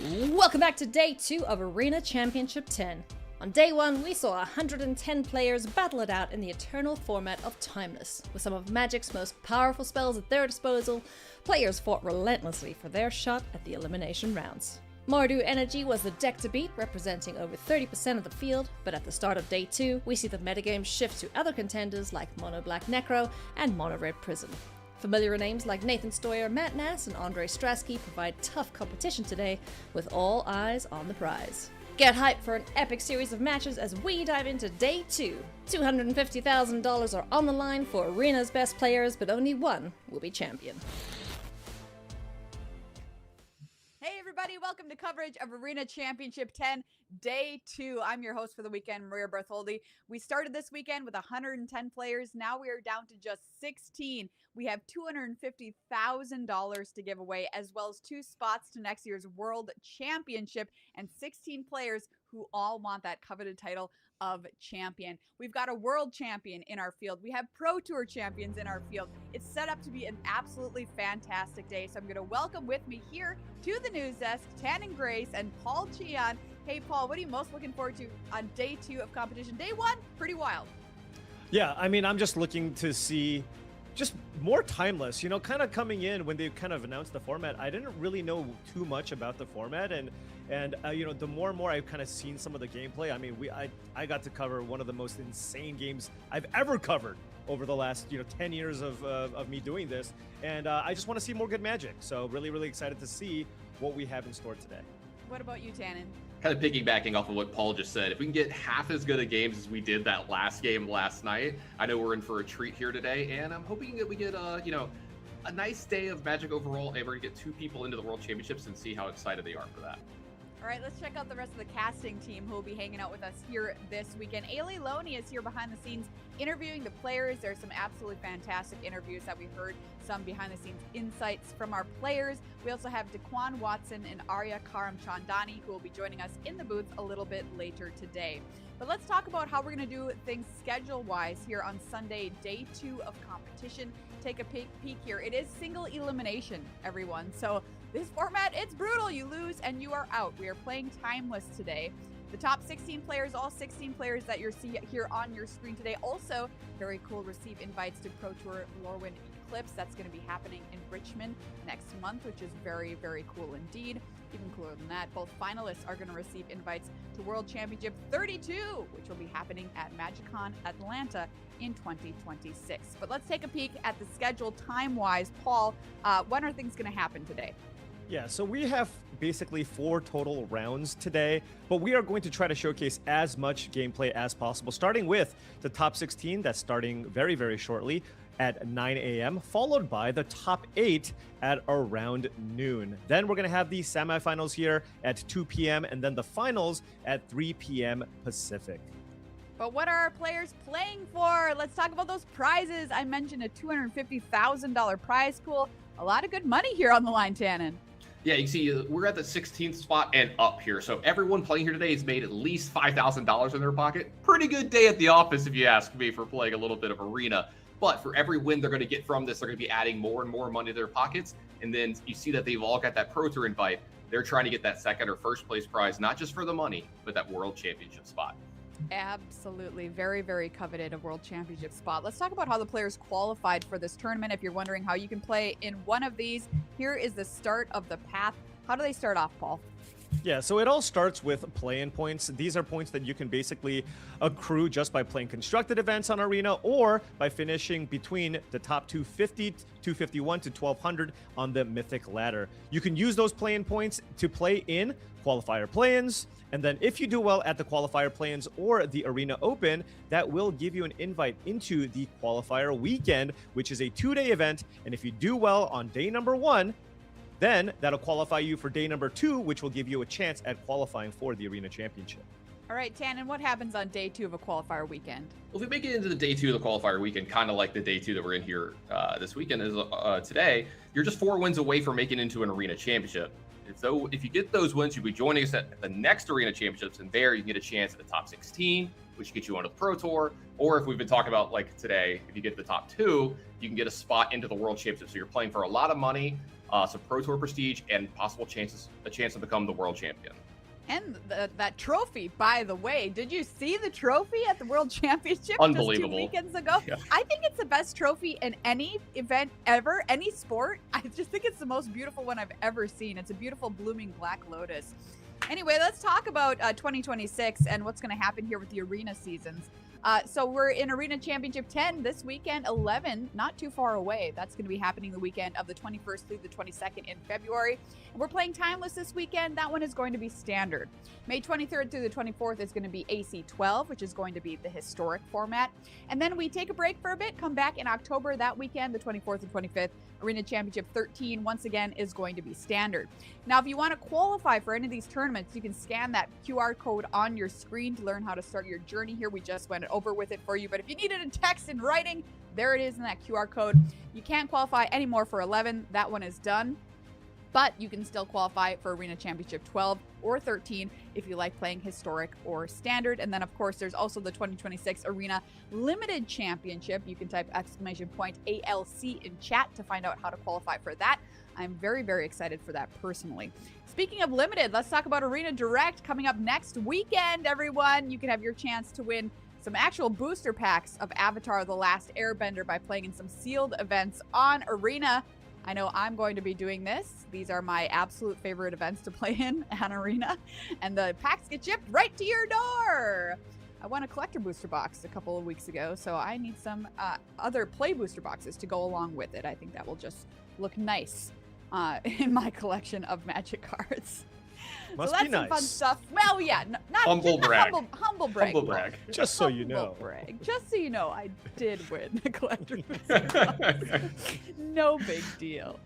Welcome back to day 2 of Arena Championship 10. On day 1, we saw 110 players battle it out in the eternal format of Timeless. With some of Magic's most powerful spells at their disposal, players fought relentlessly for their shot at the elimination rounds. Mardu Energy was the deck to beat, representing over 30% of the field, but at the start of day 2, we see the metagame shift to other contenders like Mono Black Necro and Mono Red Prism. Familiar names like Nathan Stoyer, Matt Nass, and Andre Strasky provide tough competition today, with all eyes on the prize. Get hyped for an epic series of matches as we dive into day 2. $250,000 are on the line for Arena's best players, but only one will be champion. Hey everybody, welcome to coverage of Arena Championship 10, Day 2. I'm your host for the weekend, Maria Bertholdi. We started this weekend with 110 players. Now we are down to just 16. We have $250,000 to give away, as well as 2 spots to next year's World Championship, and 16 players who all want that coveted title of champion. We've got a world champion in our field. We have Pro Tour champions in our field. It's set up to be an absolutely fantastic day. So I'm going to welcome with me here to the news desk, Tannen Grace and Paul Cheon. Hey, Paul, what are you most looking forward to on day 2 of competition? Day 1, pretty wild. Yeah, I mean, I'm just looking to see just more Timeless, you know, kind of coming in when they kind of announced the format. I didn't really know too much about the format, and you know, the more and more I've kind of seen some of the gameplay, I mean, I got to cover one of the most insane games I've ever covered over the last, you know, 10 years of me doing this, and I just want to see more good Magic. So really excited to see what we have in store today. What about you, Tannen? Kind of piggybacking off of what Paul just said, if we can get half as good of games as we did that last game last night, I know we're in for a treat here today, and I'm hoping that we get you know, a nice day of Magic overall, and we're gonna get 2 people into the World Championships and see how excited they are for that. All right, let's check out the rest of the casting team who will be hanging out with us here this weekend. Ailey Loney is here behind the scenes interviewing the players. There's some absolutely fantastic interviews that we heard, some behind the scenes insights from our players. We also have Daquan Watson and Arya Karamchandani who will be joining us in the booth a little bit later today. But let's talk about how we're going to do things schedule-wise here on Sunday, day 2 of competition. Take a peek here. It is single elimination, everyone. So this format, it's brutal. You lose and you are out. We are playing Timeless today. The top 16 players, all 16 players that you see here on your screen today, also very cool, receive invites to Pro Tour Lorwyn Eclipse. That's going to be happening in Richmond next month, which is very cool indeed. Even cooler than that, both finalists are going to receive invites to World Championship 32, which will be happening at MagicCon Atlanta in 2026. But let's take a peek at the schedule time-wise. Paul, when are things going to happen today? Yeah, so we have basically 4 total rounds today, but we are going to try to showcase as much gameplay as possible, starting with the top 16 that's starting very shortly at 9 a.m., followed by the top 8 at around noon. Then we're going to have the semifinals here at 2 p.m. and then the finals at 3 p.m. Pacific. But what are our players playing for? Let's talk about those prizes. I mentioned a $250,000 prize pool. A lot of good money here on the line, Tannen. Yeah, you see, we're at the 16th spot and up here. So everyone playing here today has made at least $5,000 in their pocket. Pretty good day at the office, if you ask me, for playing a little bit of Arena. But for every win they're going to get from this, they're going to be adding more and more money to their pockets. And then you see that they've all got that Pro Tour invite. They're trying to get that second or first place prize, not just for the money, but that World Championship spot. Absolutely. Very coveted a World Championship spot. Let's talk about how the players qualified for this tournament. If you're wondering how you can play in one of these, here is the start of the path. How do they start off, Paul? Yeah, so it all starts with play-in points. These are points that you can basically accrue just by playing constructed events on Arena or by finishing between the top 250, 251 to 1200 on the Mythic ladder. You can use those play-in points to play in qualifier play-ins, and then if you do well at the qualifier play-ins or the Arena Open, that will give you an invite into the qualifier weekend, which is a 2-day event. And if you do well on day number 1, then that'll qualify you for day number 2, which will give you a chance at qualifying for the Arena Championship. All right, Tannen, what happens on day 2 of a qualifier weekend? Well, if we make it into the day 2 of the qualifier weekend, kind of like the day 2 that we're in here this weekend is today, you're just 4 wins away from making it into an Arena Championship. So if you get those wins, you'll be joining us at the next Arena Championships, and there you can get a chance at the top 16, which gets you onto the Pro Tour. Or if we've been talking about like today, if you get the top 2, you can get a spot into the World Championship. So you're playing for a lot of money, some Pro Tour prestige, and a chance to become the world champion. And that trophy, by the way, did you see the trophy at the World Championship Unbelievable. just 2 weekends ago? Yeah. I think it's the best trophy in any event ever, any sport. I just think it's the most beautiful one I've ever seen. It's a beautiful blooming black lotus. Anyway, let's talk about 2026 and what's going to happen here with the arena seasons. So we're in Arena Championship 10 this weekend, 11, not too far away. That's going to be happening the weekend of the 21st through the 22nd in February. And we're playing Timeless this weekend. That one is going to be standard. May 23rd through the 24th is going to be AC12, which is going to be the historic format. And then we take a break for a bit, come back in October that weekend, the 24th and 25th. Arena Championship 13, once again, is going to be standard. Now, if you want to qualify for any of these tournaments, you can scan that QR code on your screen to learn how to start your journey here. We just went over with it for you, but if you need it in text and writing, there it is in that QR code. You can't qualify anymore for 11. That one is done. But you can still qualify for Arena Championship 12 or 13 if you like playing historic or standard. And then, of course, there's also the 2026 Arena Limited Championship. You can type !ALC in chat to find out how to qualify for that. I'm very, very excited for that personally. Speaking of limited, let's talk about Arena Direct coming up next weekend, everyone. You can have your chance to win some actual booster packs of Avatar: The Last Airbender by playing in some sealed events on Arena. I know I'm going to be doing this. These are my absolute favorite events to play in on Arena. And the packs get shipped right to your door. I won a collector booster box a couple of weeks ago, so I need some other play booster boxes to go along with it. I think that will just look nice in my collection of Magic cards. Must so that's be some nice. fun stuff. Well, yeah, not Humble just brag. Humble brag. Humble brag. Just so you know. Humble brag. Just so you know, I did win the collector booster box. No big deal.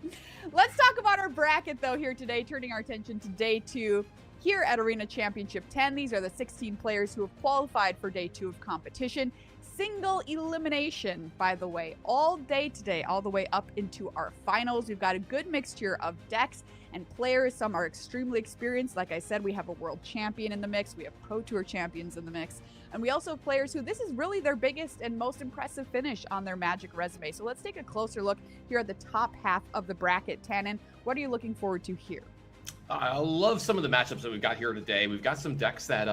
Let's talk about our bracket, though, here today, turning our attention to day 2 here at Arena Championship 10. These are the 16 players who have qualified for day 2 of competition. Single elimination, by the way, all day today, all the way up into our finals. We've got a good mixture of decks and players. Some are extremely experienced. Like I said, we have a world champion in the mix. We have Pro Tour champions in the mix. And we also have players who this is really their biggest and most impressive finish on their Magic resume. So let's take a closer look here at the top half of the bracket. Tannen, what are you looking forward to here? I love some of the matchups that we've got here today. We've got some decks that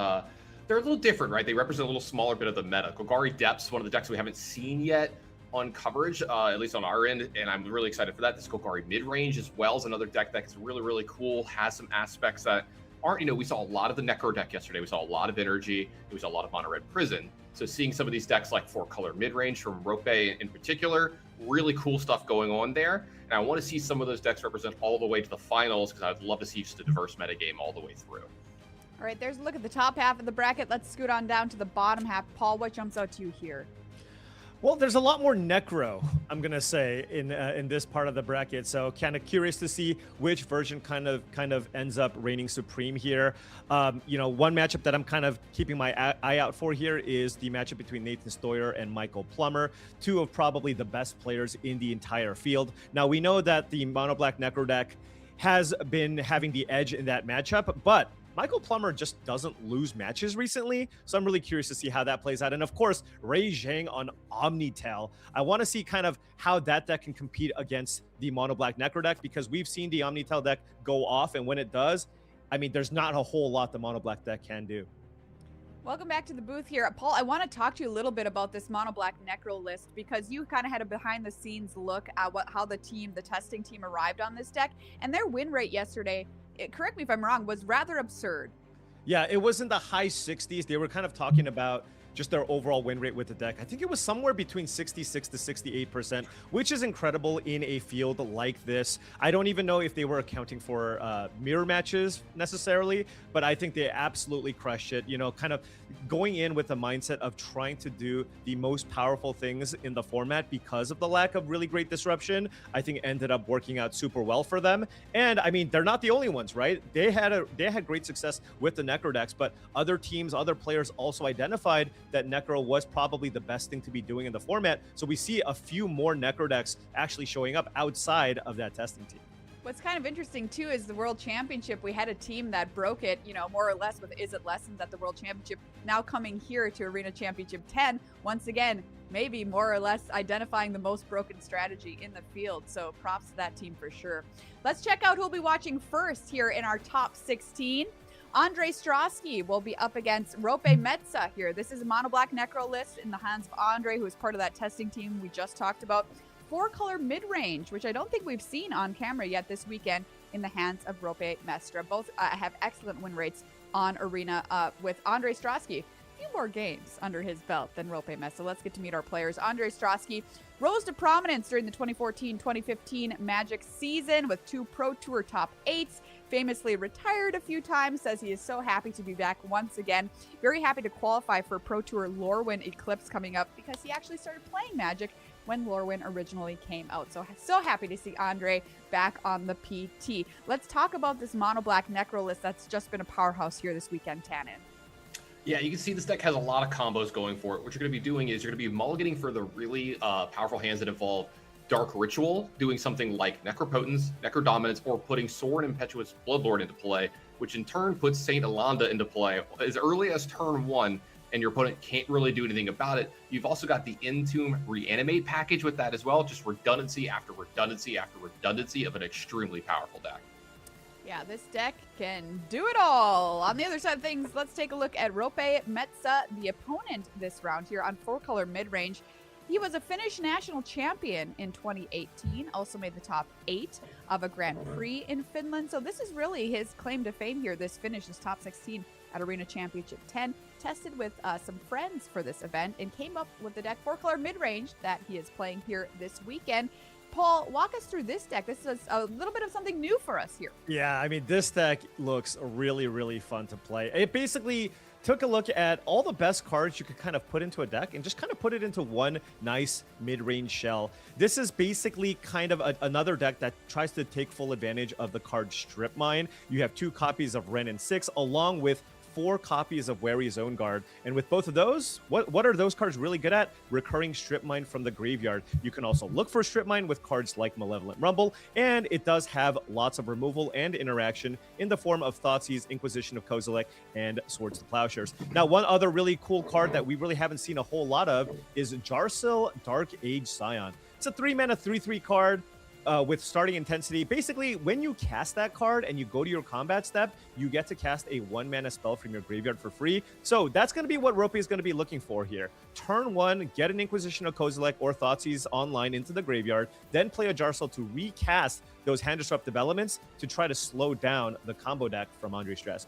they're a little different, right? They represent a little smaller bit of the meta. Golgari Depths, one of the decks we haven't seen yet on coverage, at least on our end, and I'm really excited for that. This Golgari mid-range as well is another deck that is really, really cool, has some aspects that aren't, we saw a lot of the Necro deck yesterday. We saw a lot of energy. We saw a lot of Mono Red Prison. So seeing some of these decks like 4-color mid-range from Rope in particular, really cool stuff going on there. And I want to see some of those decks represent all the way to the finals because I'd love to see just a diverse metagame all the way through. All right, there's a look at the top half of the bracket. Let's scoot on down to the bottom half. Paul, what jumps out to you here? Well, there's a lot more Necro, I'm gonna say, in this part of the bracket. So kind of curious to see which version kind of ends up reigning supreme here. One matchup that I'm kind of keeping my eye out for here is the matchup between Nathan Stoyer and Michael Plummer, two of probably the best players in the entire field. Now we know that the Mono Black Necro deck has been having the edge in that matchup, but Michael Plummer just doesn't lose matches recently, so I'm really curious to see how that plays out. And of course, Ray Zhang on Omnitel. I want to see kind of how that deck can compete against the Mono Black Necro deck, because we've seen the Omnitel deck go off, and when it does, I mean, there's not a whole lot the Mono Black deck can do. Welcome back to the booth here. Paul, I want to talk to you a little bit about this Mono Black Necro list, because you kind of had a behind-the-scenes look at how the testing team arrived on this deck, and their win rate yesterday, correct me if I'm wrong, was rather absurd. Yeah, it was in the high 60s. They were kind of talking about just their overall win rate with the deck. I think it was somewhere between 66 to 68%, which is incredible in a field like this. I don't even know if they were accounting for mirror matches necessarily, but I think they absolutely crushed it. Kind of going in with the mindset of trying to do the most powerful things in the format because of the lack of really great disruption, I think ended up working out super well for them. And I mean, they're not the only ones, right? They had great success with the Necro decks, but other teams, other players also identified that Necro was probably the best thing to be doing in the format. So we see a few more Necro decks actually showing up outside of that testing team. What's kind of interesting, too, is the World Championship. We had a team that broke it, more or less with Is It Lessons at the World Championship. Now coming here to Arena Championship 10, once again, maybe more or less identifying the most broken strategy in the field. So props to that team for sure. Let's check out who will be watching first here in our top 16. Andre Strosky will be up against Rope Metza here. This is a mono black necro list in the hands of Andre, who is part of that testing team we just talked about. 4-color mid-range, which I don't think we've seen on camera yet this weekend, in the hands of Rope Mestra. Both have excellent win rates on Arena, with Andre Strosky a few more games under his belt than Rope Mestra. Let's get to meet our players. Andre Strosky rose to prominence during the 2014-2015 Magic season with 2 Pro Tour top 8s. Famously retired a few times, says he is so happy to be back once again. Very happy to qualify for Pro Tour Lorwyn Eclipse coming up, because he actually started playing Magic when Lorwyn originally came out. So happy to see Andre back on the PT. Let's talk about this mono black necro list that's just been a powerhouse here this weekend, Tannen. Yeah, you can see this deck has a lot of combos going for it. What you're going to be doing is you're going to be mulliganing for the really powerful hands that involve Dark Ritual, doing something like Necropotence, Necrodominance, or putting Sorin Impetuous Bloodlord into play, which in turn puts Saint Alanda into play as early as turn 1, and your opponent can't really do anything about it. You've also got the Entomb Reanimate package with that as well, just redundancy after redundancy after redundancy of an extremely powerful deck. Yeah, this deck can do it all. On the other side of things, let's take a look at Rope Metza, the opponent this round here on 4-color mid-range. He was a Finnish national champion in 2018, also made the top 8 of a Grand Prix in Finland. So this is really his claim to fame here, this finish, this top 16 at Arena Championship 10. Tested with some friends for this event and came up with the deck 4-color mid-range that he is playing here this weekend. Paul, walk us through this deck. This is a little bit of something new for us here. Yeah, I mean, this deck looks really, really fun to play. It basically took a look at all the best cards you could kind of put into a deck and just kind of put it into one nice mid-range shell. This is basically kind of another deck that tries to take full advantage of the card Strip Mine. You have 2 copies of Ren and 6, along with 4 copies of Wary Zone Guard. And with both of those, what are those cards really good at? Recurring Strip Mine from the graveyard. You can also look for Strip Mine with cards like Malevolent Rumble, and it does have lots of removal and interaction in the form of Thoughtseize, Inquisition of Kozilek, and Swords to Plowshares. Now, one other really cool card that we really haven't seen a whole lot of is Jarsil Dark Age Scion. It's a 3-mana 3/3 card. With starting intensity. Basically, when you cast that card and you go to your combat step, you get to cast a 1-mana spell from your graveyard for free. So that's going to be what Rope is going to be looking for here. Turn 1, get an Inquisition of Kozilek or Thoughtseize online into the graveyard, then play a Jarsil to recast those hand disruptive elements to try to slow down the combo deck from Andre Strasky.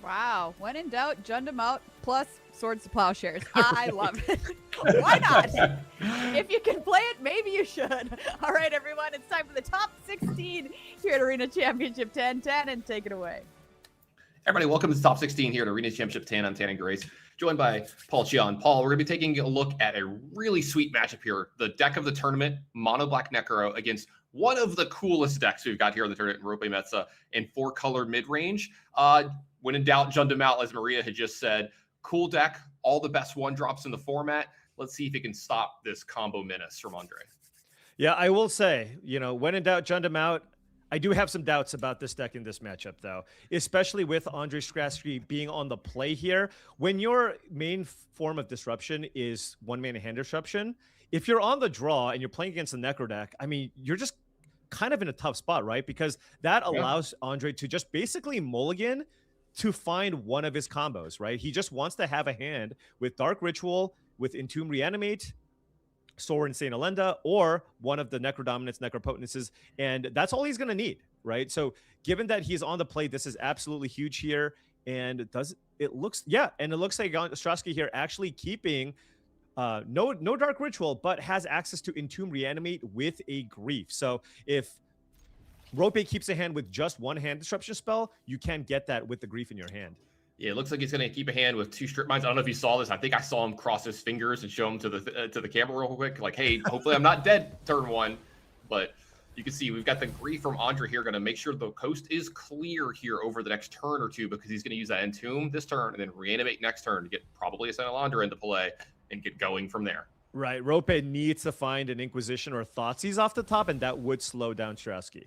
Wow. When in doubt, Jund out plus Swords to Plowshares. I love it. Why not? If you can play it, maybe you should. All right, everyone. It's time for the top 16 here at Arena Championship 10. Tannen, take it away. Everybody, welcome to the top 16 here at Arena Championship 10. I'm Tannen Grace, joined by Paul Chion. Paul, we're going to be taking a look at a really sweet matchup here. The deck of the tournament, Mono Black Necro, against one of the coolest decks we've got here in the tournament, Rope Metza, in 4-color mid-range. When in doubt, Jund out, as Maria had just said. Cool deck, all the best 1-drops in the format. Let's see if it can stop this combo menace from Andre. Yeah, I will say, when in doubt, Jund out. I do have some doubts about this deck in this matchup, though, especially with Andre Strasky being on the play here. When your main form of disruption is 1-mana hand disruption, if you're on the draw and you're playing against a Necro deck, I mean, you're just kind of in a tough spot, right? Because that allows Andre to just basically mulligan to find one of his combos, right? He just wants to have a hand with Dark Ritual, with Entomb Reanimate, Sorin Saint Alenda, or one of the Necrodominance, Necropotences, and that's all he's going to need, right? So given that he's on the play, this is absolutely huge here, and it looks like Strasky here actually keeping no Dark Ritual, but has access to Entomb Reanimate with a Grief. So if Rope keeps a hand with just 1 hand disruption spell, you can get that with the Grief in your hand. Yeah, it looks like he's going to keep a hand with 2 Strip Mines. I don't know if you saw this. I think I saw him cross his fingers and show him to the camera real quick. Like, hey, hopefully I'm not dead turn 1. But you can see we've got the Grief from Andre here, going to make sure the coast is clear here over the next turn or 2, because he's going to use that Entomb this turn and then Reanimate next turn to get probably a Saint-Alanda into play and get going from there. Right. Rope needs to find an Inquisition or Thoughtseize off the top, and that would slow down Strasky.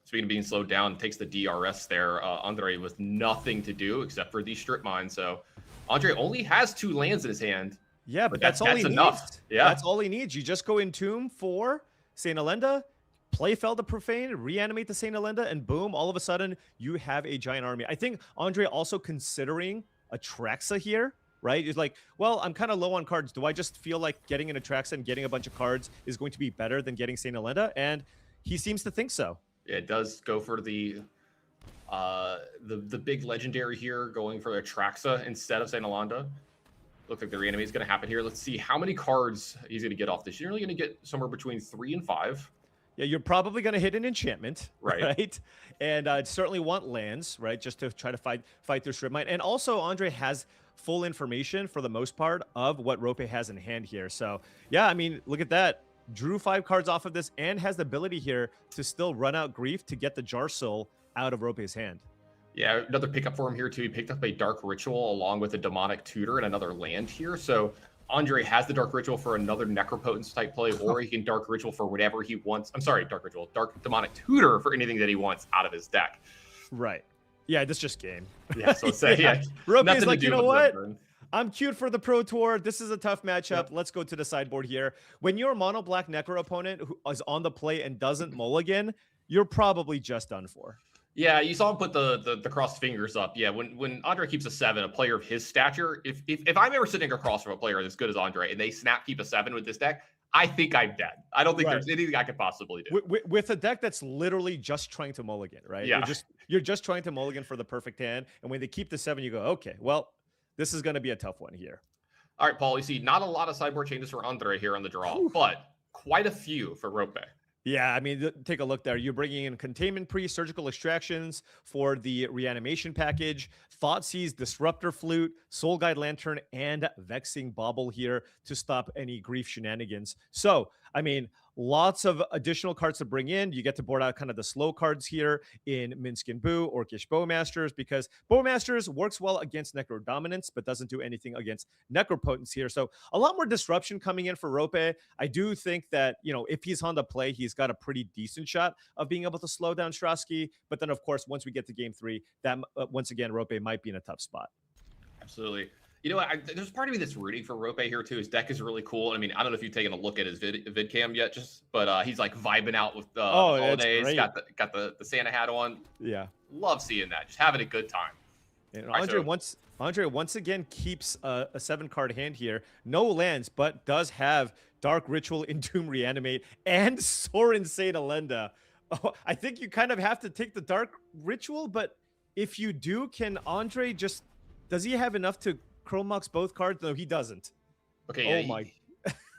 Speaking of being slowed down, takes the DRS there. Andre with nothing to do except for these Strip Mines. So Andre only has 2 lands in his hand, Yeah, but that's all he enough. needs. Yeah. That's all he needs. You just go Entomb for St. Elenda, play Fel the Profane, reanimate the St. Elenda, and boom, all of a sudden you have a giant army. I think Andre also considering Atraxa here, right? It's like, well, I'm kind of low on cards. Do I just feel like getting an Atraxa and getting a bunch of cards is going to be better than getting St. Elenda? And he seems to think so. Yeah, it does go for the big legendary here, going for Atraxa instead of St. Elenda. Looks like the reanimate is going to happen here. Let's see how many cards he's going to get off this. You're only going to get somewhere between 3 and 5. Yeah, you're probably going to hit an enchantment, right? And certainly want lands, right, just to try to fight through Strip Mine. And also, Andre has full information for the most part of what Rope has in hand here. So, yeah, I mean, look at that. Drew 5 cards off of this and has the ability here to still run out Grief to get the Jar Soul out of Rope's hand. Yeah, another pickup for him here, too. He picked up a Dark Ritual along with a Demonic Tutor and another land here. So Andre has the Dark Ritual for another Necropotence type play, or he can Dark Ritual for whatever he wants. I'm sorry, Dark Ritual. Dark Demonic Tutor for anything that he wants out of his deck. Right. Yeah, this just game. Yeah, so say, yeah. Rope is like, you know what? Burn. I'm cute for the Pro Tour. This is a tough matchup. Yep. Let's go to the sideboard here. When you're a mono black Necro opponent who is on the play and doesn't mulligan, you're probably just done for. Yeah, you saw him put the crossed fingers up. Yeah, when Andre keeps a 7, a player of his stature, if I'm ever sitting across from a player as good as Andre and they snap keep a 7 with this deck, I think I'm dead. I don't think there's anything I could possibly do. With a deck that's literally just trying to mulligan, right? Yeah. You're just trying to mulligan for the perfect hand. And when they keep the 7, you go, okay, well, this is going to be a tough one here. All right, Paul, you see not a lot of sideboard changes for Andre here on the draw, but quite a few for Rope. Yeah, I mean, take a look there. You're bringing in Containment Priest, Surgical Extractions for the reanimation package, Thoughtseize, Disruptor Flute, Soul Guide Lantern, and Vexing Bauble here to stop any Grief shenanigans. So, I mean, lots of additional cards to bring in. You get to board out kind of the slow cards here in Minskin Boo, Orcish Bowmasters, because Bowmasters works well against Necro Dominance, but doesn't do anything against Necropotence here. So a lot more disruption coming in for Rope. I do think that, you know, if he's on the play, he's got a pretty decent shot of being able to slow down Strasky. But then, of course, once we get to game 3, that once again, Rope might be in a tough spot. Absolutely. You know, there's part of me that's rooting for Rope here too. His deck is really cool. I mean, I don't know if you've taken a look at his vid cam yet, but he's like vibing out with the holidays. Got the Santa hat on. Yeah, love seeing that. Just having a good time. And Andre once again keeps a 7-card hand here. No lands, but does have Dark Ritual, Entomb, Reanimate, and Sorin St. Elenda. Oh, I think you kind of have to take the Dark Ritual, but if you do, can Andre just... Does he have enough to Chromox both cards? No, he doesn't. Okay. Oh my.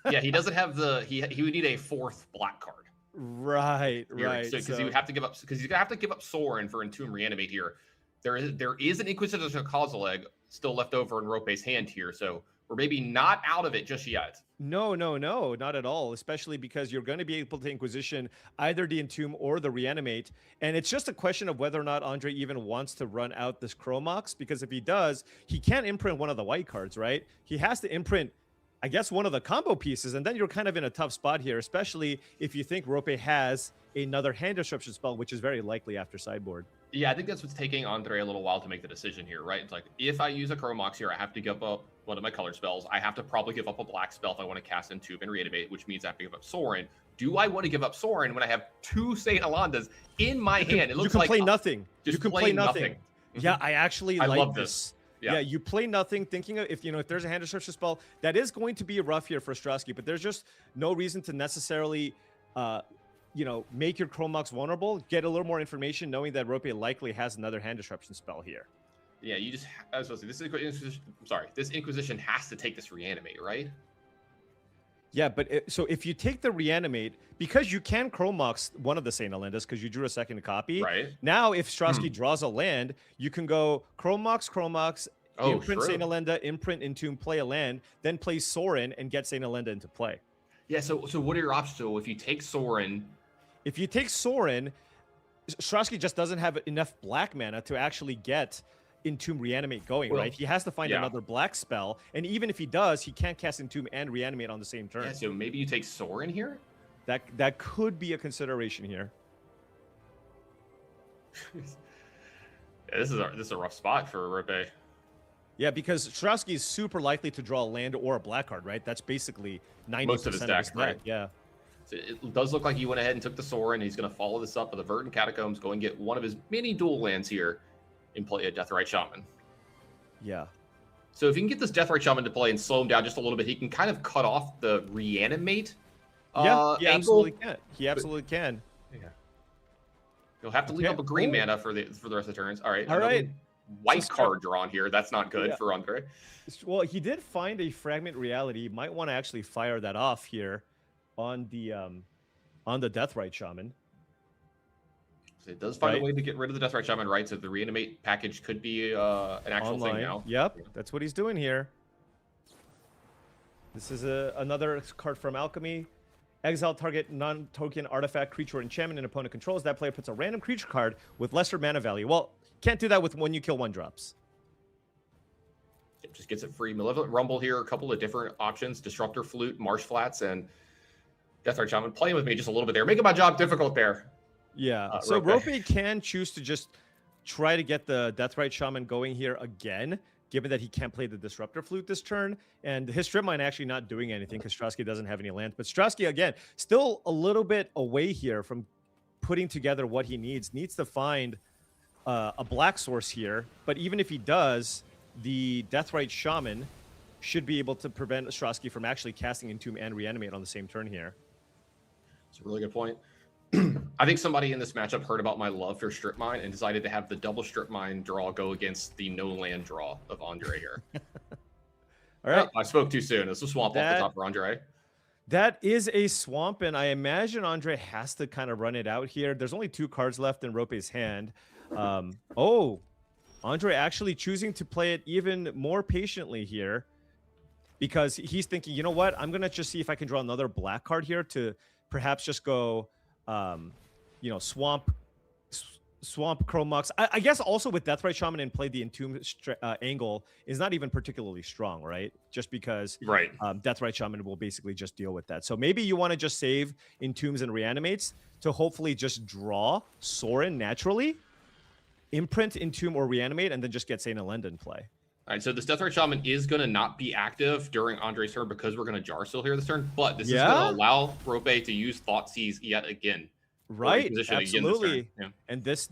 Yeah, he doesn't have the. He would need a 4th black card. Right. Because he would have to give up. Because he's gonna have to give up Sorin for Entomb Reanimate here. There is an Inquisition Causal Egg still left over in Rope's hand here, so we're maybe not out of it just yet. No, not at all, especially because you're going to be able to Inquisition either the Entomb or the Reanimate, and it's just a question of whether or not Andre even wants to run out this Chromox, because if he does, he can't imprint one of the white cards, right? He has to imprint, I guess, one of the combo pieces, and then you're kind of in a tough spot here, especially if you think Rope has another hand disruption spell, which is very likely after sideboard. Yeah, I think that's what's taking Andre a little while to make the decision here, right? It's like, if I use a Chromox here, I have to give up one of my color spells. I have to probably give up a black spell if I want to cast Entomb and Reanimate, which means I have to give up Sorin. Do I want to give up Sorin when I have 2 St. Elendas in my hand? It looks like... You can play nothing. You can play nothing. Yeah, I actually I like love this. Yeah, you play nothing, thinking of, if there's a hand disruption spell, that is going to be rough here for Strasky, but there's just no reason to necessarily... make your Chromox vulnerable, get a little more information, knowing that Rope likely has another hand disruption spell here. Yeah, you just, I was supposed to say, this Inquisition has to take this Reanimate, right? Yeah, but so if you take the Reanimate, because you can Chromox one of the St. Elendas because you drew a second copy, right? Now, if Strasky draws a land, you can go Chromox, imprint St. Elenda, imprint Entomb, play a land, then play Sorin and get St. Elenda into play. Yeah, so what are your options? So if you take Sorin... If you take Sorin, Strasky just doesn't have enough black mana to actually get Entomb Reanimate going, right? He has to find another black spell, and even if he does, he can't cast Entomb and Reanimate on the same turn. Yeah, so maybe you take Sorin here? That could be a consideration here. Yeah, this is a rough spot for Rope. Yeah, because Strowski is super likely to draw a land or a black card, right? That's basically 90% Most of his deck, right? Yeah. So it does look like he went ahead and took the Sorin. He's going to follow this up with a Verdant Catacombs, go and get one of his many dual lands here and play a Deathrite Shaman. Yeah. So if he can get this Deathrite Shaman to play and slow him down just a little bit, he can kind of cut off the reanimate. Yeah, he angle. absolutely can. He absolutely can. Yeah. You'll have to leave up a green mana for the rest of the turns. All right. All right. White So card drawn here. That's not good for Andre. Well, he did find a Fragment Reality. He might want to actually fire that off here on the Deathrite Shaman. So it does find a way to get rid of the Deathrite Shaman, right? So the reanimate package could be an actual thing now. Yep, that's what he's doing here. This is another card from Alchemy. Exile target non-token artifact, creature, or enchantment an opponent controls. That player puts a random creature card with lesser mana value. Well, can't do that with when you kill 1-drops. It just gets it free. Malevolent Rumble here, a couple of different options. Disruptor Flute, Marsh Flats, and Deathrite Shaman playing with me just a little bit there. Making my job difficult there. Yeah, so Rope can choose to just try to get the Deathrite Shaman going here again, given that he can't play the Disruptor Flute this turn. And his Strip Mine actually not doing anything because Strowski doesn't have any lands. But Strowski, again, still a little bit away here from putting together what he needs. Needs to find a black source here. But even if he does, the Deathrite Shaman should be able to prevent Strowski from actually casting Entomb and Reanimate on the same turn here. It's a really good point. I think somebody in this matchup heard about my love for Strip Mine and decided to have the double Strip Mine draw go against the no land draw of Andre here. All right. Oh, I spoke too soon. It's a swamp off the top for Andre. That is a swamp, and I imagine Andre has to kind of run it out here. There's only 2 cards left in Rope's hand. Andre actually choosing to play it even more patiently here because he's thinking, you know what? I'm going to just see if I can draw another black card here to perhaps just go, swamp Chromux. I guess also with Deathrite Shaman and play the Entomb angle is not even particularly strong, right? Just because Deathrite Shaman will basically just deal with that. So maybe you want to just save Entombs and Reanimates to hopefully just draw Sorin naturally, imprint Entomb or Reanimate, and then just get Saint Elenda in play. All right, so this Deathrite Shaman is going to not be active during Andre's turn because we're going to Jar Seal here this turn, but this is going to allow Rope to use Thoughtseize yet again. Right, absolutely. And this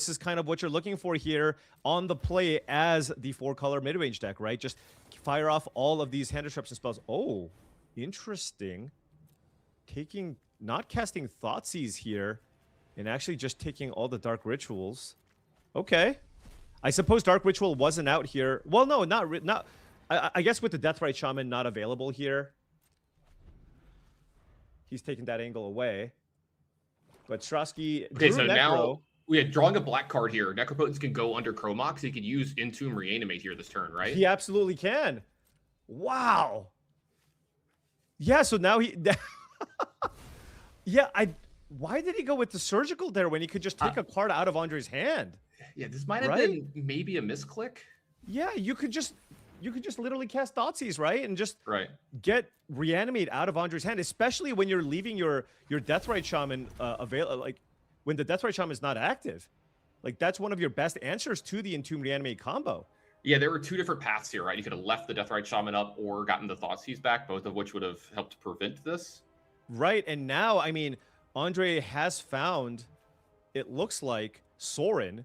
is kind of what you're looking for here on the play as the 4-color mid-range deck, right? Just fire off all of these hand disruption spells. Oh, interesting. Not casting Thoughtseize here and actually just taking all the Dark Rituals. Okay. I suppose Dark Ritual wasn't out here. Well, no, not. I guess with the Deathrite Shaman not available here, he's taking that angle away. But Strowski. Okay, so now we had drawing a black card here. Necropotence can go under Chromox. He could use Entomb Reanimate here this turn, right? He absolutely can. Wow. Yeah. So now he. Why did he go with the Surgical there when he could just take a card out of Andre's hand? Yeah, this might have been maybe a misclick. Yeah, you could just literally cast Thoughtseize, right? And just get Reanimate out of Andre's hand, especially when you're leaving your Deathrite Shaman when the Deathrite Shaman is not active. Like, that's one of your best answers to the Entomb Reanimate combo. Yeah, there were 2 different paths here, right? You could have left the Deathrite Shaman up or gotten the Thoughtseize back, both of which would have helped prevent this. Right, and now, I mean, Andre has found, it looks like, Sorin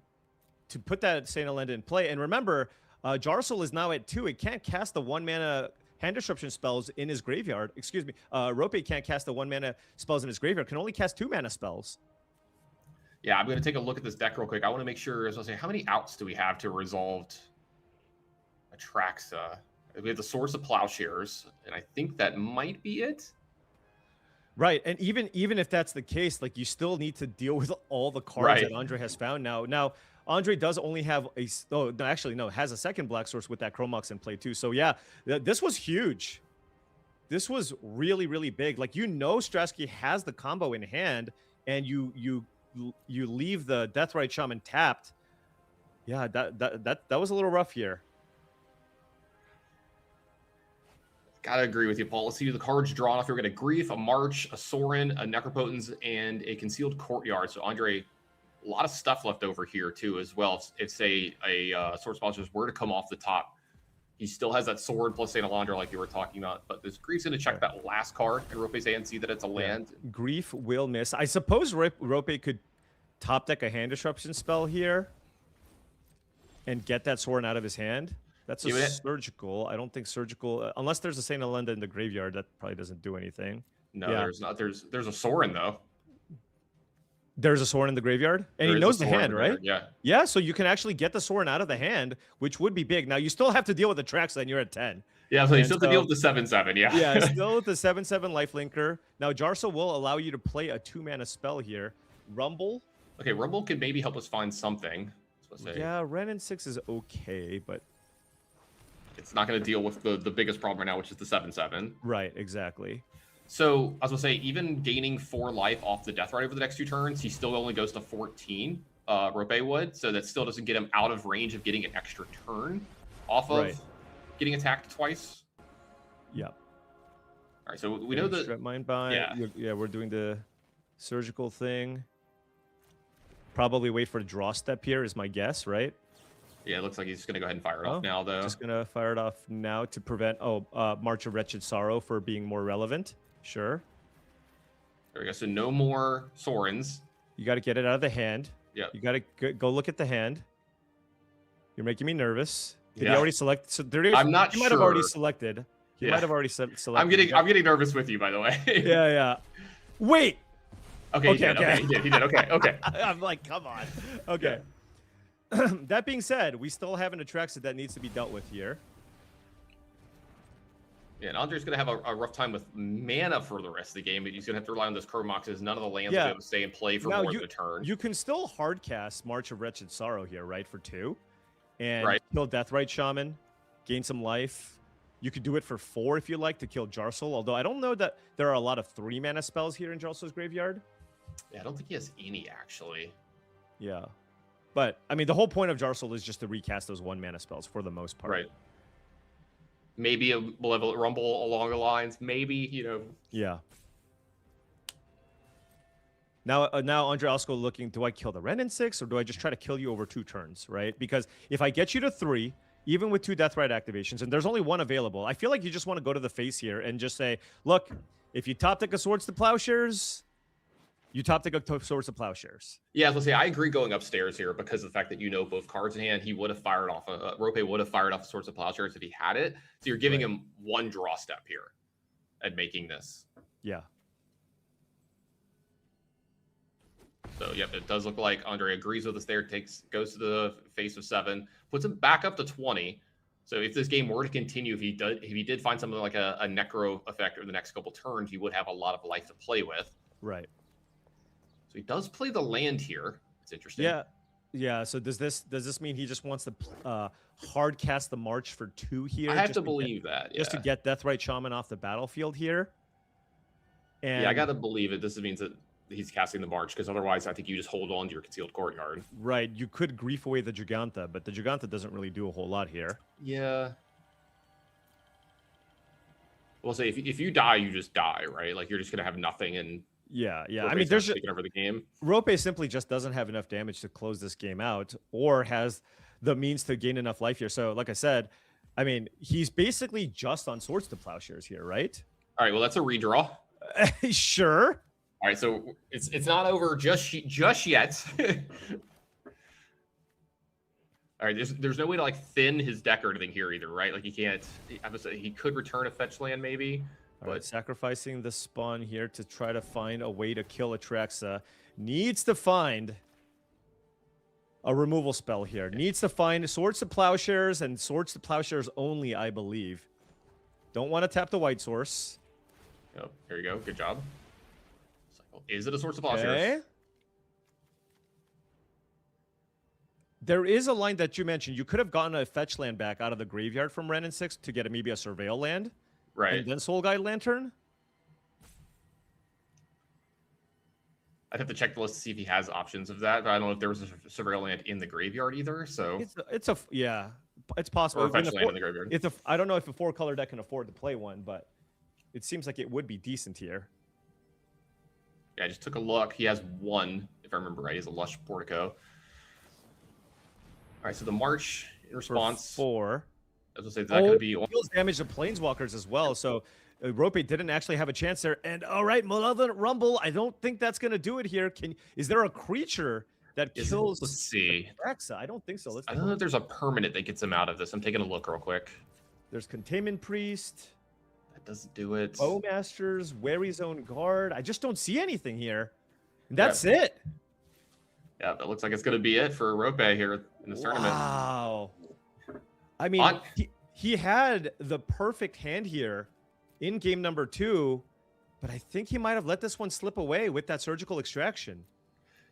to put that Saint Elenda in play. And remember, Jarsil is now at 2. It can't cast the 1-mana hand disruption spells in his graveyard. Excuse me. Rope can't cast the 1-mana spells in his graveyard. Can only cast 2-mana spells. Yeah, I'm going to take a look at this deck real quick. I want to make sure, as I say, how many outs do we have to resolve Atraxa? We have the Source of Plowshares, and I think that might be it. Right, and even if that's the case, like, you still need to deal with all the cards that Andre has found now. Now, Andre does only have has a second black source with that Chromox in play too. So yeah, this was huge. This was really, really big. Like, Strowski has the combo in hand, and you leave the Deathrite Shaman tapped. Yeah, that was a little rough here. Gotta agree with you, Paul. Let's see the cards drawn off. We're gonna Grief, a March, a Sorin, a Necropotence, and a Concealed Courtyard. So Andre, a lot of stuff left over here too as well. If say a Source Monsters were to come off the top He still has that sword plus Saint Alondra like you were talking about, but this Grief's going to check that last card in Rope's hand, see that it's a land. Grief will miss. I suppose Rope could top deck a hand disruption spell here and get that sword out of his hand. That's a surgical. I don't think surgical, unless there's a Saint Alondra in the graveyard, that probably doesn't do anything. No, there's not. There's a Sorin though. There's a Sorin in the graveyard, and he knows the hand, right? Yeah. Yeah, so you can actually get the Sorin out of the hand, which would be big. Now, you still have to deal with the tracks, then you're at 10. Yeah, so you still have to deal with the 7/7, yeah. Yeah, still with the 7/7 lifelinker. Now, Jarso will allow you to play a 2-mana spell here. Rumble. Okay, Rumble could maybe help us find something. Yeah, Ren and 6 is okay, but it's not going to deal with the biggest problem right now, which is the 7/7. Right, exactly. So, I was going to say, even gaining 4 life off the Death Ride over the next 2 turns, he still only goes to 14, Rope would, so that still doesn't get him out of range of getting an extra turn off of getting attacked twice. Yep. All right, so we know that... Strip Mine Bind. Yeah, we're doing the surgical thing. Probably wait for a draw step here is my guess, right? Yeah, it looks like he's going to go ahead and fire it off now, though. Just going to fire it off now to prevent, March of Wretched Sorrow for being more relevant. Sure. There we go. So no more Sorins. You got to get it out of the hand. Yeah. You got to go look at the hand. You're making me nervous. Did Yeah. he already select? So I'm not he sure. might have already selected. He might have already selected. I'm getting nervous with you, by the way. Yeah. Wait. Okay, he did. Okay. I'm like, come on. Okay. Yeah. That being said, we still have an Atraxa that needs to be dealt with here. Yeah, and Andre's going to have a rough time with mana for the rest of the game, but he's going to have to rely on those Chromoxes. None of the lands will be able to stay in play for more than a turn. You can still hardcast March of Wretched Sorrow here, right, for 2. And kill Deathrite Shaman, gain some life. You could do it for 4 if you like to kill Jarsol, although I don't know that there are a lot of 3-mana spells here in Jarsol's graveyard. Yeah, I don't think he has any, actually. Yeah. But, I mean, the whole point of Jarsol is just to recast those 1-mana spells for the most part. Right. Maybe a Malevolent Rumble along the lines. Maybe, Yeah. Now Andre Alsko looking, do I kill the Ren in 6 or do I just try to kill you over 2 turns, right? Because if I get you to 3, even with 2 Deathrite activations, and there's only 1 available, I feel like you just want to go to the face here and just say, look, if you top deck a Swords to Plowshares, you top deck a Swords to Plowshares. Yeah, let's say I agree going upstairs here because of the fact that both cards in hand. He would have fired off Rope would have fired off Swords to Plowshares if he had it. So you're giving him 1 draw step here and making this. Yeah. So, yep, it does look like Andre agrees with us there, goes to the face of 7, puts him back up to 20. So if this game were to continue, if he did find something like a Necro effect over the next couple turns, he would have a lot of life to play with. Right. So he does play the land here. It's interesting. Yeah. So does this mean he just wants to hard cast the March for 2 here? I have to believe that. Yeah. Just to get Deathrite Shaman off the battlefield here. And yeah, I got to believe it. This means that he's casting the March, because otherwise I think you just hold on to your Concealed Courtyard. Right. You could grief away the Giganta, but the Giganta doesn't really do a whole lot here. Yeah. Well, say if you die, you just die, right? Like you're just gonna have nothing, and yeah. I mean, there's taking over the game. Rope simply just doesn't have enough damage to close this game out, or has the means to gain enough life here. So, like I said, I mean, he's basically just on Swords to Plowshares here, right? All right. Well, that's a redraw. Sure. All right, so it's not over just yet. All right, there's no way to like thin his deck or anything here either, right? Like he can't. He could return a fetch land maybe. All right, sacrificing the spawn here to try to find a way to kill Atraxa. Needs to find a removal spell here. Needs to find Swords to Plowshares and Swords to Plowshares only, I believe. Don't want to tap the white source. Oh, here you go. Good job. Is it a Swords to Plowshares? Okay. There is a line that you mentioned. You could have gotten a fetch land back out of the graveyard from Ren and 6 to get maybe a Surveil land. Right. And then Soul Guide Lantern. I'd have to check the list to see if he has options of that. But I don't know if there was a Surveil land in the graveyard either. So it's possible. Or a fetch land in the graveyard. I don't know if a 4-color deck can afford to play one, but it seems like it would be decent here. Yeah, I just took a look. He has 1, if I remember right. He has a Lush Portico. All right, so the March in response. For 4. As I say, is that going to be deals damage to planeswalkers as well. So Rope didn't actually have a chance there. And all right, Malevolent Rumble. I don't think that's going to do it here. Is there a creature that kills? Let's see. Rexa? I don't think so. I don't know if there's a permanent that gets him out of this. I'm taking a look real quick. There's Containment Priest. That doesn't do it. Bowmasters, Wary Zone Guard. I just don't see anything here. And that's it. Yeah, that looks like it's going to be it for Rope here in this tournament. Wow. I mean, he had the perfect hand here in game number 2, but I think he might have let this one slip away with that surgical extraction.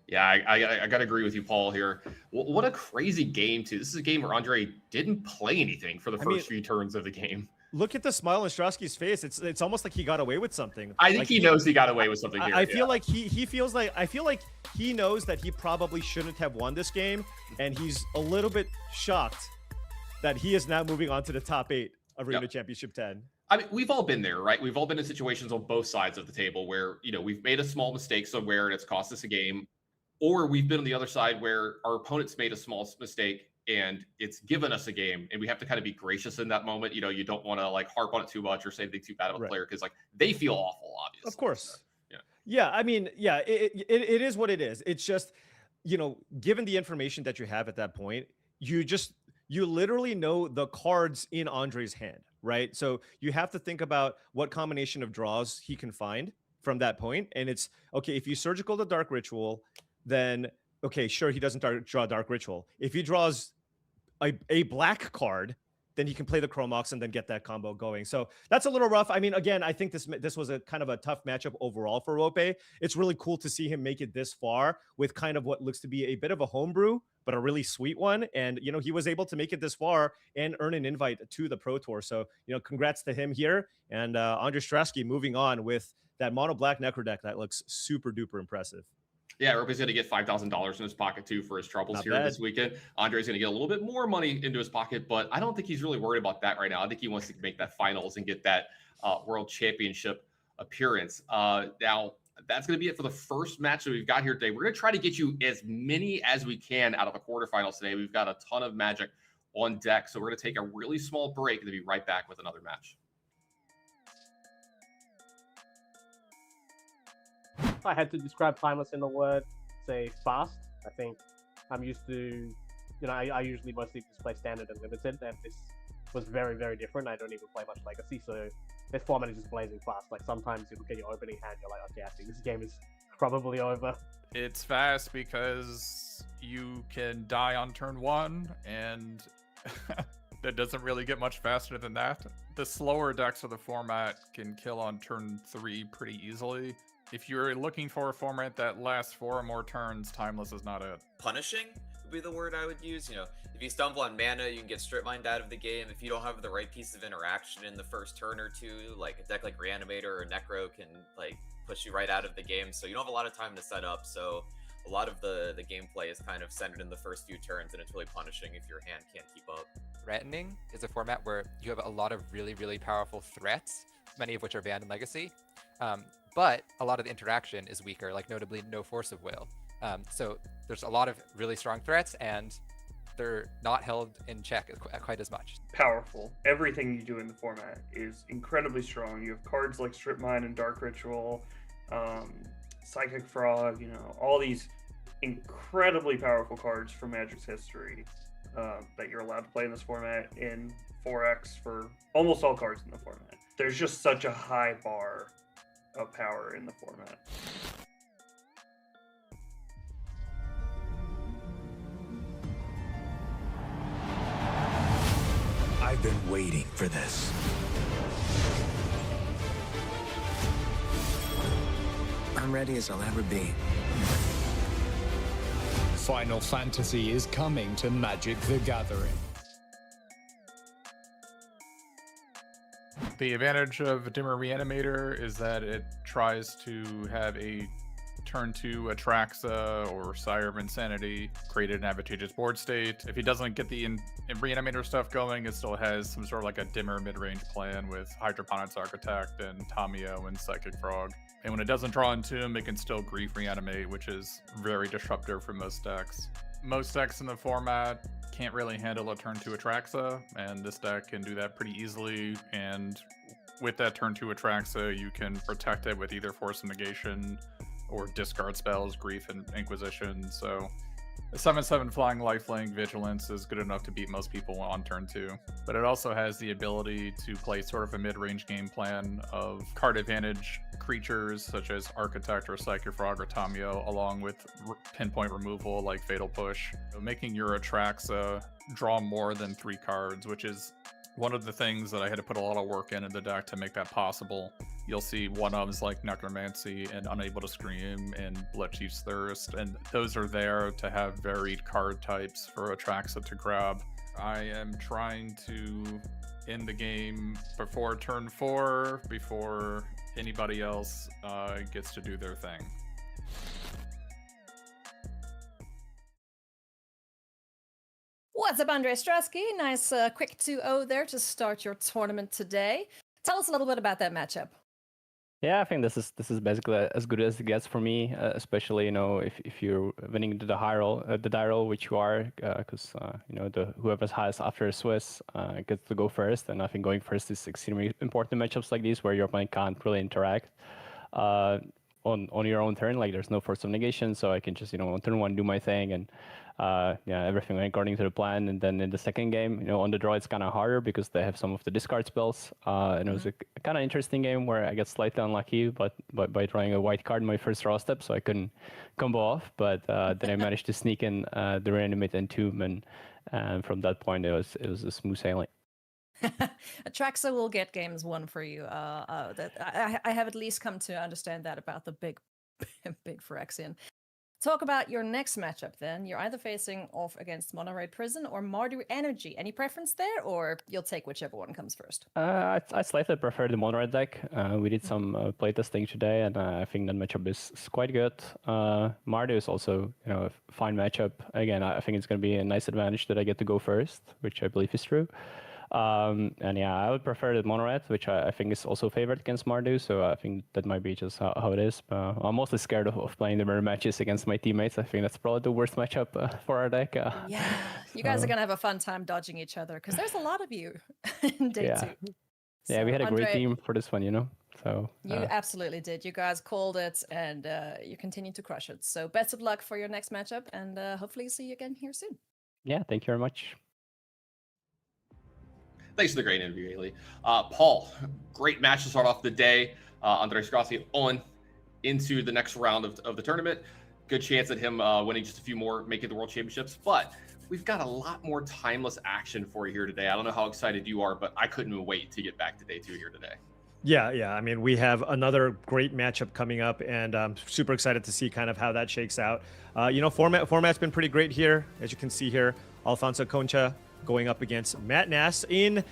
Yeah, I got to agree with you, Paul, here. What a crazy game, too. This is a game where Andre didn't play anything for the first few turns of the game. Look at the smile on Strasky's face. It's almost like he got away with something. I think he knows he got away with something here. I feel like he feels like he knows that he probably shouldn't have won this game, and he's a little bit shocked that he is now moving on to the top 8 of Arena Championship 10. I mean, we've all been there, right? We've all been in situations on both sides of the table where, we've made a small mistake somewhere and it's cost us a game. Or we've been on the other side where our opponent's made a small mistake and it's given us a game, and we have to kind of be gracious in that moment. You don't want to like harp on it too much or say anything too bad about the player because like they feel awful, obviously. Of course. Yeah. I mean, it is what it is. It's just, given the information that you have at that point, you literally know the cards in Andre's hand, right? So you have to think about what combination of draws he can find from that point. And it's, okay, if you surgical the Dark Ritual, then, okay, sure, he doesn't draw Dark Ritual. If he draws a black card, then he can play the Chromox and then get that combo going. So that's a little rough. I mean, again, I think this was a kind of a tough matchup overall for Rope. It's really cool to see him make it this far with kind of what looks to be a bit of a homebrew, but a really sweet one. And, he was able to make it this far and earn an invite to the Pro Tour. So, congrats to him here. And Andre Strasky moving on with that mono black Necro deck that looks super duper impressive. Yeah, Rope's going to get $5,000 in his pocket, too, for his troubles here this weekend. Andre's going to get a little bit more money into his pocket, but I don't think he's really worried about that right now. I think he wants to make that finals and get that World Championship appearance. Now, that's going to be it for the first match that we've got here today. We're going to try to get you as many as we can out of the quarterfinals today. We've got a ton of Magic on deck, so we're going to take a really small break and then be right back with another match. If I had to describe Timeless in a word, say fast. I think I'm used to, I usually mostly just play Standard and Limited, and this was very, very different. I don't even play much Legacy, so this format is just blazing fast. Like sometimes you look at your opening hand, you're like, okay, I think this game is probably over. It's fast because you can die on turn 1, and that doesn't really get much faster than that. The slower decks of the format can kill on turn 3 pretty easily. If you're looking for a format that lasts 4 or more turns, Timeless is not it. Punishing would be the word I would use. If you stumble on mana, you can get strip mined out of the game. If you don't have the right piece of interaction in the first turn or two, like a deck like Reanimator or Necro can like push you right out of the game. So you don't have a lot of time to set up. So a lot of the gameplay is kind of centered in the first few turns, and it's really punishing if your hand can't keep up. Threatening is a format where you have a lot of really, really powerful threats, many of which are banned in Legacy. But a lot of the interaction is weaker, like notably no Force of Will. So there's a lot of really strong threats, and they're not held in check quite as much. Powerful. Everything you do in the format is incredibly strong. You have cards like Strip Mine and Dark Ritual, Psychic Frog, all these incredibly powerful cards from Magic's history that you're allowed to play in this format in 4X for almost all cards in the format. There's just such a high bar of power in the format. I've been waiting for this. I'm ready as I'll ever be. Final Fantasy is coming to Magic the Gathering. The advantage of Dimmer Reanimator is that it tries to have a turn 2 Atraxa or Sire of Insanity, create an advantageous board state. If he doesn't get the Reanimator stuff going, it still has some sort of like a Dimmer mid-range plan with Hydroponics Architect and Tamio and Psychic Frog. And when it doesn't draw into him, it can still Grief Reanimate, which is very disruptive for most decks. Most decks in the format can't really handle a turn 2 Atraxa, and this deck can do that pretty easily. And with that turn 2 Atraxa, you can protect it with either Force of Negation or discard spells, Grief and Inquisition. So a 7/7 flying lifelink Vigilance is good enough to beat most people on turn 2. But it also has the ability to play sort of a mid-range game plan of card advantage creatures such as Architect or Psychic Frog or Tamio, along with pinpoint removal like Fatal Push, making your Atraxa draw more than 3 cards, which is one of the things that I had to put a lot of work in the deck to make that possible. You'll see one-ofs like Necromancy and Unable to Scream and Bloodchief's Thirst, and those are there to have varied card types for Atraxa to grab. I am trying to end the game before turn 4, before anybody else gets to do their thing. What's up, Andre Strasky? Nice quick 2-0 there to start your tournament today. Tell us a little bit about that matchup. Yeah, I think this is basically as good as it gets for me, especially if you're winning the die roll, which you are, because whoever's highest after a Swiss gets to go first, and I think going first is extremely important in matchups like these where your opponent can't really interact on your own turn. Like there's no Force of Negation, so I can just on turn 1 do my thing, and everything went according to the plan. And then in the second game, on the draw it's kind of harder because they have some of the discard spells, and it was a kind of interesting game where I got slightly unlucky, but by drawing a white card in my first draw step, so I couldn't combo off. But then I managed to sneak in the Reanimate and Tomb, and from that point it was a smooth sailing. Atraxa will get games won for you. I have at least come to understand that about the big Phyrexian. Talk about your next matchup then. You're either facing off against Mono-Red Prison or Mardu Energy. Any preference there, or you'll take whichever one comes first? I slightly prefer the Mono-Red deck. We did some playtesting today, and I think that matchup is quite good. Mardu is also a fine matchup. Again, I think it's going to be a nice advantage that I get to go first, which I believe is true. And yeah, I would prefer the Mono-Red, which I think is also favored against Mardu, so I think that might be just how it is. I'm mostly scared of playing the mirror matches against my teammates. I think that's probably the worst matchup for our deck. Yeah, you guys are going to have a fun time dodging each other, because there's a lot of you in day 2. So, yeah, we had a Andre, great team for this one, so... You absolutely did. You guys called it, and you continue to crush it. So best of luck for your next matchup, and hopefully see you again here soon. Yeah, thank you very much. Thanks for the great interview, Haley. Paul, great match to start off the day. Andre Strasky on into the next round of the tournament. Good chance at him winning just a few more, making the World Championships. But we've got a lot more timeless action for you here today. I don't know how excited you are, but I couldn't wait to get back to day 2 here today. Yeah. I mean, we have another great matchup coming up, and I'm super excited to see kind of how that shakes out. Format's been pretty great here, as you can see here. Alfonso Concha going up against Matt Nass in,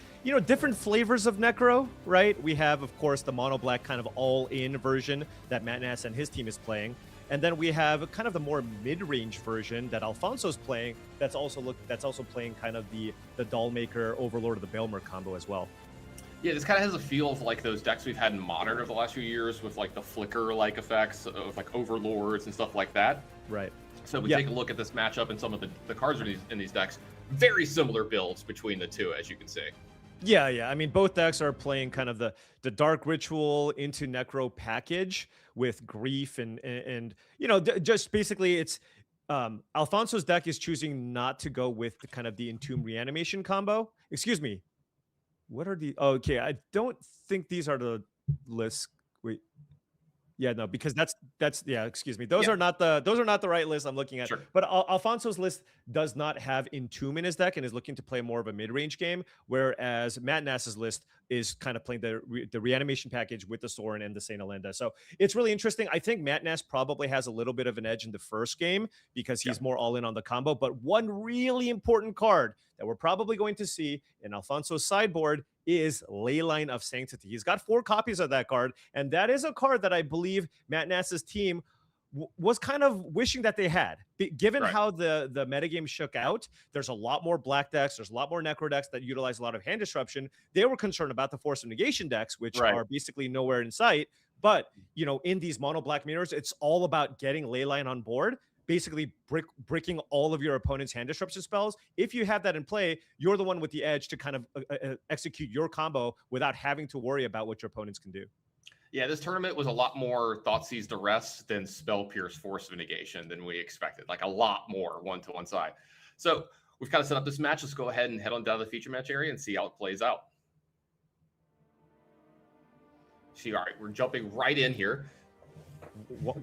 different flavors of Necro, right? We have, of course, the mono black kind of all-in version that Matt Nass and his team is playing. And then we have kind of the more mid-range version that Alfonso's playing that's also playing kind of the Dollmaker Overlord of the Baelmer combo as well. Yeah, this kind of has a feel of like those decks we've had in Modern over the last few years with like the flicker-like effects of like Overlords and stuff like that. Right. So we take a look at this matchup and some of the cards in these decks. Very similar builds between the two, as you can see. Yeah. I mean, both decks are playing kind of the Dark Ritual into Necro package with Grief and just basically it's Alfonso's deck is choosing not to go with the kind of the Entomb Reanimation combo. Excuse me. What are the... Okay, I don't think these are the lists. Wait. Yeah, no, because that's excuse me. Those are not the right list I'm looking at. Sure. But Alfonso's list does not have Entomb in his deck and is looking to play more of a mid-range game, whereas Matt Nass's list is kind of playing the reanimation package with the Sorin and the Saint Alenda. So it's really interesting. I think Matt Nass probably has a little bit of an edge in the first game because he's more all in on the combo. But one really important card that we're probably going to see in Alfonso's sideboard is Leyline of Sanctity. He's got 4 copies of that card, and that is a card that I believe Matt Nass's team was kind of wishing that they had. Given how the metagame shook out, there's a lot more black decks, there's a lot more Necro decks that utilize a lot of hand disruption. They were concerned about the Force of Negation decks, which are basically nowhere in sight. But, in these mono black mirrors, it's all about getting Leyline on board. basically bricking all of your opponent's hand disruption spells. If you have that in play, you're the one with the edge to kind of execute your combo without having to worry about what your opponents can do. Yeah, this tournament was a lot more Thoughtseize Duress than Spell Pierce Force of Negation than we expected. Like a lot more one-to-one side. So we've kind of set up this match. Let's go ahead and head on down to the feature match area and see how it plays out. See, all right, we're jumping right in here.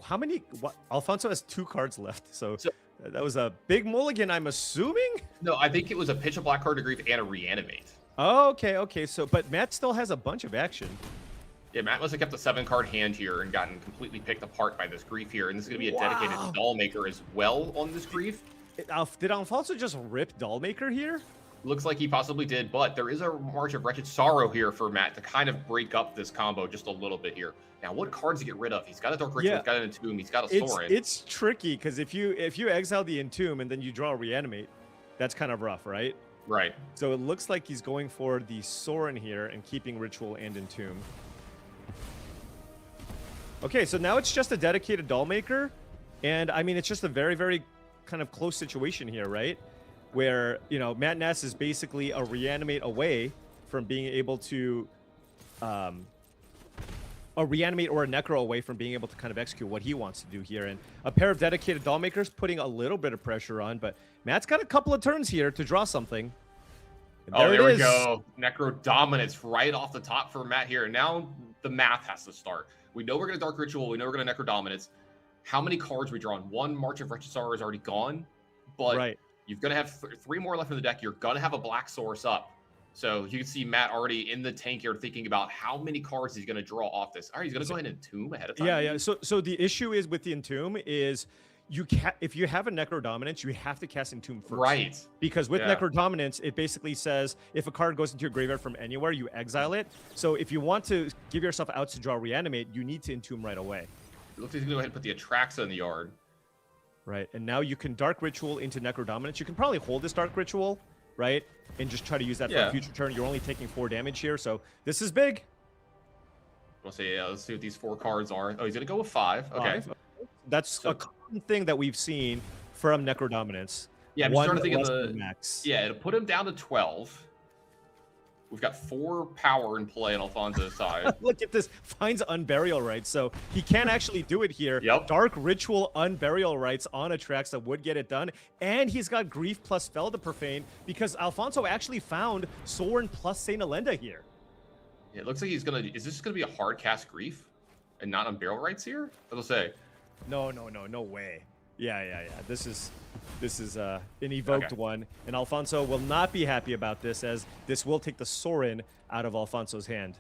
How many? Alfonso has 2 cards left, so that was a big mulligan, I'm assuming? No, I think it was a pitch a black card to Grief and a Reanimate. Oh, okay. So, but Matt still has a bunch of action. Yeah, Matt must have kept a 7-card hand here and gotten completely picked apart by this Grief here. And this is going to be a dedicated Dollmaker as well on this Grief. Did Alfonso just rip Dollmaker here? Looks like he possibly did, but there is a March of Wretched Sorrow here for Matt to kind of break up this combo just a little bit here. Now, what cards to get rid of? He's got a Dark Ritual, he's got an Entomb, he's got a Sorin. It's tricky, because if you exile the Entomb and then you draw a Reanimate, that's kind of rough, right? Right. So it looks like he's going for the Sorin here and keeping Ritual and Entomb. Okay, so now it's just a dedicated Dollmaker, and I mean, it's just a very, very kind of close situation here, right? Where, you know, Matt Ness is basically a Reanimate away from being able to, a Reanimate or a Necro away from being able to kind of execute what he wants to do here. And a pair of dedicated Dollmakers putting a little bit of pressure on, but Matt's got a couple of turns here to draw something. And there we go. Necro Dominance right off the top for Matt here. And now the math has to start. We know we're going to Dark Ritual. We know we're going to Necro Dominance. How many cards we draw on? 1 March of Wretched Sorrow is already gone, but you're going to have 3 more left in the deck. You're going to have a Black Source up. So you can see Matt already in the tank here thinking about how many cards he's going to draw off this. All right, he's going to go ahead and Entomb ahead of time. Yeah. So the issue is with the Entomb is if you have a Necro Dominance, you have to cast Entomb first. Right. Because with Necro Dominance, it basically says if a card goes into your graveyard from anywhere, you exile it. So if you want to give yourself outs to draw Reanimate, you need to Entomb right away. It looks like he's going to go ahead and put the Atraxa in the yard. Right, and now you can Dark Ritual into Necro Dominance. You can probably hold this Dark Ritual, right? And just try to use that for a future turn. You're only taking 4 damage here, so this is big. Let's see what these 4 cards are. Oh, he's going to go with 5. Okay. That's a common thing that we've seen from Necro Dominance. Yeah, I'm starting to think of the max. Yeah, to put him down to 12. We've got 4 power in play on Alfonso's side. Look at this. Finds Unburial Rites. So he can actually do it here. Dark Ritual Unburial Rites on Atraxa would get it done. And he's got Grief plus Fel to Profane because Alfonso actually found Sorin plus Saint Elenda here. Yeah, it looks like he's going to... Is this going to be a hard cast Grief and not Unburial Rites here? I'll say. No way. Yeah. This is an evoked one, and Alfonso will not be happy about this, as this will take the Sorin out of Alfonso's hand.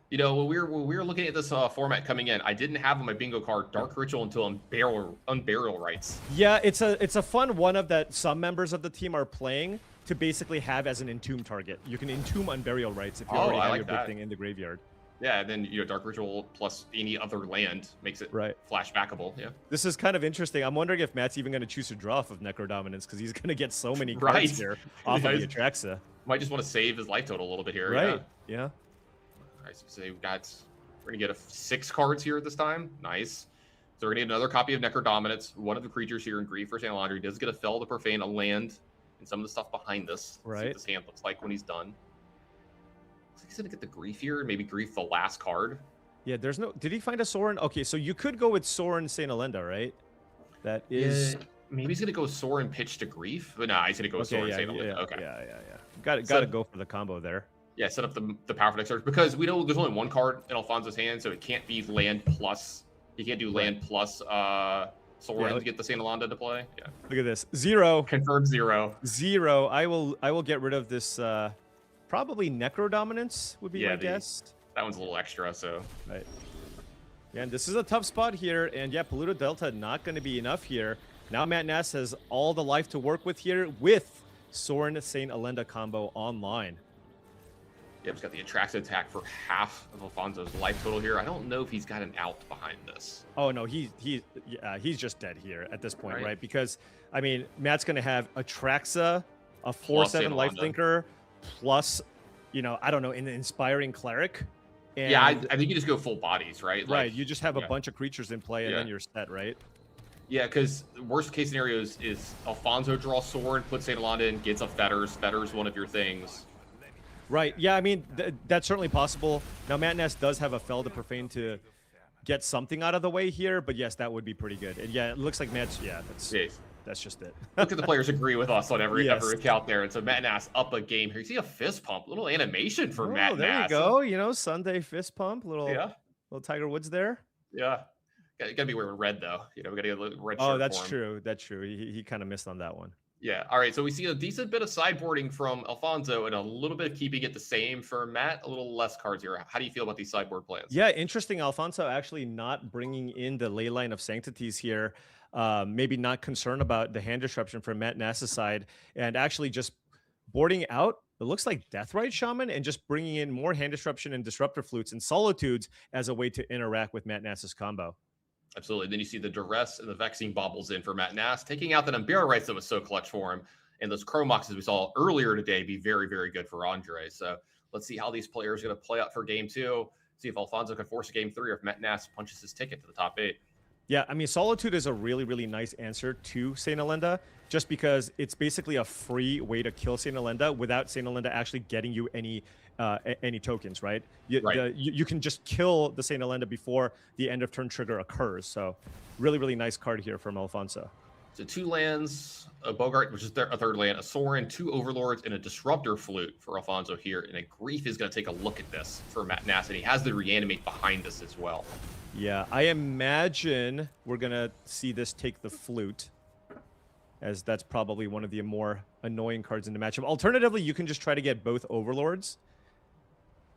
You know, when we were looking at this format coming in, I didn't have on my bingo card Dark Ritual until Unburial Rites. Yeah, it's a fun one of that some members of the team are playing to basically have as an Entomb target. You can Entomb Unburial Rites if you already have your big thing in the graveyard. Yeah, and then, you know, Dark Ritual plus any other land makes it flashbackable. Yeah. This is kind of interesting. I'm wondering if Matt's even going to choose to draw off of Necro Dominance because he's going to get so many cards here off of the Atraxa. Might just want to save his life total a little bit here. Right. Yeah. All right, so we're going to get 6 cards here this time. Nice. So we're going to get another copy of Necro Dominance. One of the creatures here in Grief for Saint Laundry does get a Fel to Profane, a land, and some of the stuff behind this. Right. See what this hand looks like when he's done. He's going to get the Grief here, maybe Grief the last card. Yeah, there's no... Did he find a Sorin? Okay, so you could go with Sorin Saint Elenda, right? That is... Maybe he's going to go Sorin pitch to Grief. But nah, he's going to go Sorin Saint Elenda. Okay. Yeah. Got to go for the combo there. Yeah, set up the powerful deck search. Because we know there's only 1 card in Alfonso's hand, so it can't be land plus... He can't do land plus Sorin to get the Saint Elenda to play. Yeah. Look at this. 0. Confirmed 0. 0. I will get rid of this... Probably Necro Dominance would be my guess. That one's a little extra, so. Right. Yeah, and this is a tough spot here. And yeah, Polluted Delta not going to be enough here. Now Matt Ness has all the life to work with here with Sorin Saint Elenda combo online. Yeah, he's got the Atraxa attack for half of Alfonso's life total here. I don't know if he's got an out behind this. Oh, no, he's just dead here at this point, right? Because, I mean, Matt's going to have Atraxa, a 4/7 lifelinker, plus, you know, I don't know, an Inspiring Cleric. And I think you just go full bodies, right? Right, you just have a bunch of creatures in play, and then you're set, right? Yeah, because worst case scenario is Alfonso draws Soren, puts St. Alanda in, gets a Fetters. Fetters one of your things. Right. Yeah, I mean, that's certainly possible. Now, Matt Ness does have a Fel to Profane to get something out of the way here, but yes, that would be pretty good. And yeah, it looks like Matt's, that's just it. Look at the players agree with us on every account there. And so Matt Nass up a game here. You see a fist pump, little animation for Matt there Nass. you go. You know, Sunday fist pump, little Tiger Woods there. Yeah. Gotta be wearing red though. You know, we gotta get a red shirt. Oh, that's for him. true. That's true. He kind of missed on that one. Yeah. All right. So we see a decent bit of sideboarding from Alfonso and a little bit of keeping it the same for Matt. A little less cards here. How do you feel about these sideboard plans? Yeah, interesting. Alfonso actually not bringing in the Ley Line of Sanctities here. Maybe not concerned about the hand disruption from Matt Nass's side, and actually just boarding out. It looks like Deathrite Shaman and just bringing in more hand disruption and disruptor flutes and solitudes as a way to interact with Matt Nass's combo. Absolutely. Then you see the duress and the vexing bobbles in for Matt Nass, taking out the Numbera Rights that was so clutch for him. And those Chrome Boxes we saw earlier today be very, very good for Andre. So let's see how these players are going to play out for game 2. See if Alfonso can force a game 3 or if Matt Nass punches his ticket to the top 8. Yeah, I mean, Solitude is a really, really nice answer to St. Alenda, just because it's basically a free way to kill St. Alenda without St. Alenda actually getting you any tokens, right? You can just kill the St. Alenda before the end of turn trigger occurs. So really, really nice card here from Alfonso. So 2 lands, a Bogart, which is a 3rd land, a Soren, 2 Overlords, and a Disruptor Flute for Alfonso here. And a Grief is going to take a look at this for Matt Nass, and he has the Reanimate behind this as well. Yeah, I imagine we're going to see this take the Flute, as that's probably one of the more annoying cards in the matchup. Alternatively, you can just try to get both Overlords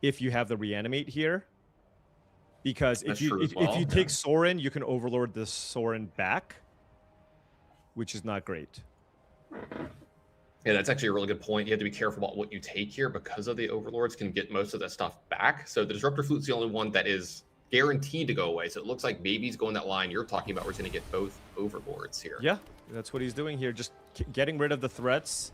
if you have the Reanimate here. Because if you take Soren, you can Overlord the Soren back, which is not great. Yeah, that's actually a really good point. You have to be careful about what you take here because of the Overlords can get most of that stuff back. So the Disruptor Flute's the only one that is guaranteed to go away. So it looks like maybe he's going that line you're talking about where he's going to get both Overlords here. Yeah, that's what he's doing here. Just getting rid of the threats.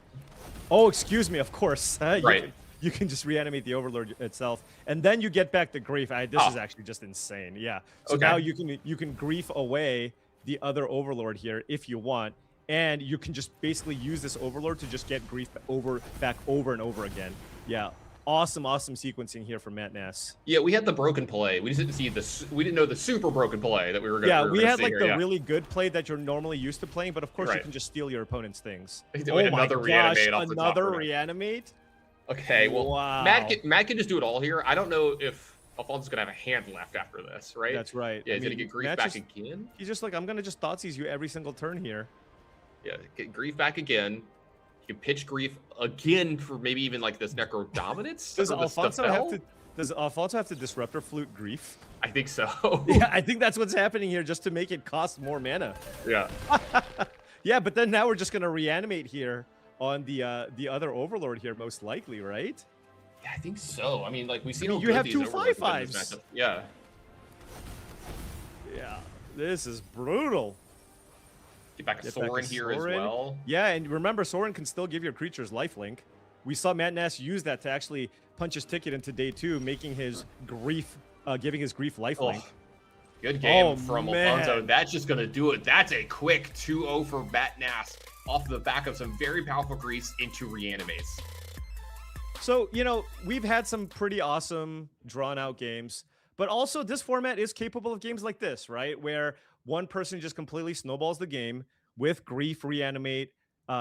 Oh, excuse me, of course. Right. You can just reanimate the Overlord itself, and then you get back the Grief. This is actually just insane. Yeah. So now you can Grief away the other Overlord here if you want, and you can just basically use this Overlord to just get Grief back over and over again. Yeah. Awesome sequencing here from Matt Nass. Yeah, we had the broken play. We just didn't see we didn't know the super broken play that we were going to. Yeah, we had like the really good play that you're normally used to playing, but of course you can just steal your opponent's things. Oh my gosh, another reanimate. Okay, well, wow. Matt can just do it all here. I don't know if Alfonso's gonna have a hand left after this, right? That's right. Yeah, he's gonna get Grief back again. He's just like, I'm gonna just Thoughtseize you every single turn here. Yeah, get Grief back again. You can pitch Grief again for maybe even like this Necro Dominance. Does Alfonso have to Disruptor Flute Grief? I think so. Yeah, I think that's what's happening here, just to make it cost more mana. Yeah. Yeah, but then now we're just gonna reanimate here on the other Overlord here, most likely, right? Yeah, I think so. I mean, like we've seen you have 2 5/5s. Yeah. Yeah, this is brutal. Get back a Soren here as well. Yeah, and remember, Soren can still give your creatures lifelink. We saw Matt Nass use that to actually punch his ticket into day 2, making his Grief, giving his Grief lifelink. Good game from Alfonso. That's just going to do it. That's a quick 2-0 for Matt Nass off the back of some very powerful Griefs into Reanimates. So, you know, we've had some pretty awesome drawn-out games, but also this format is capable of games like this, right? Where one person just completely snowballs the game with Grief, Reanimate,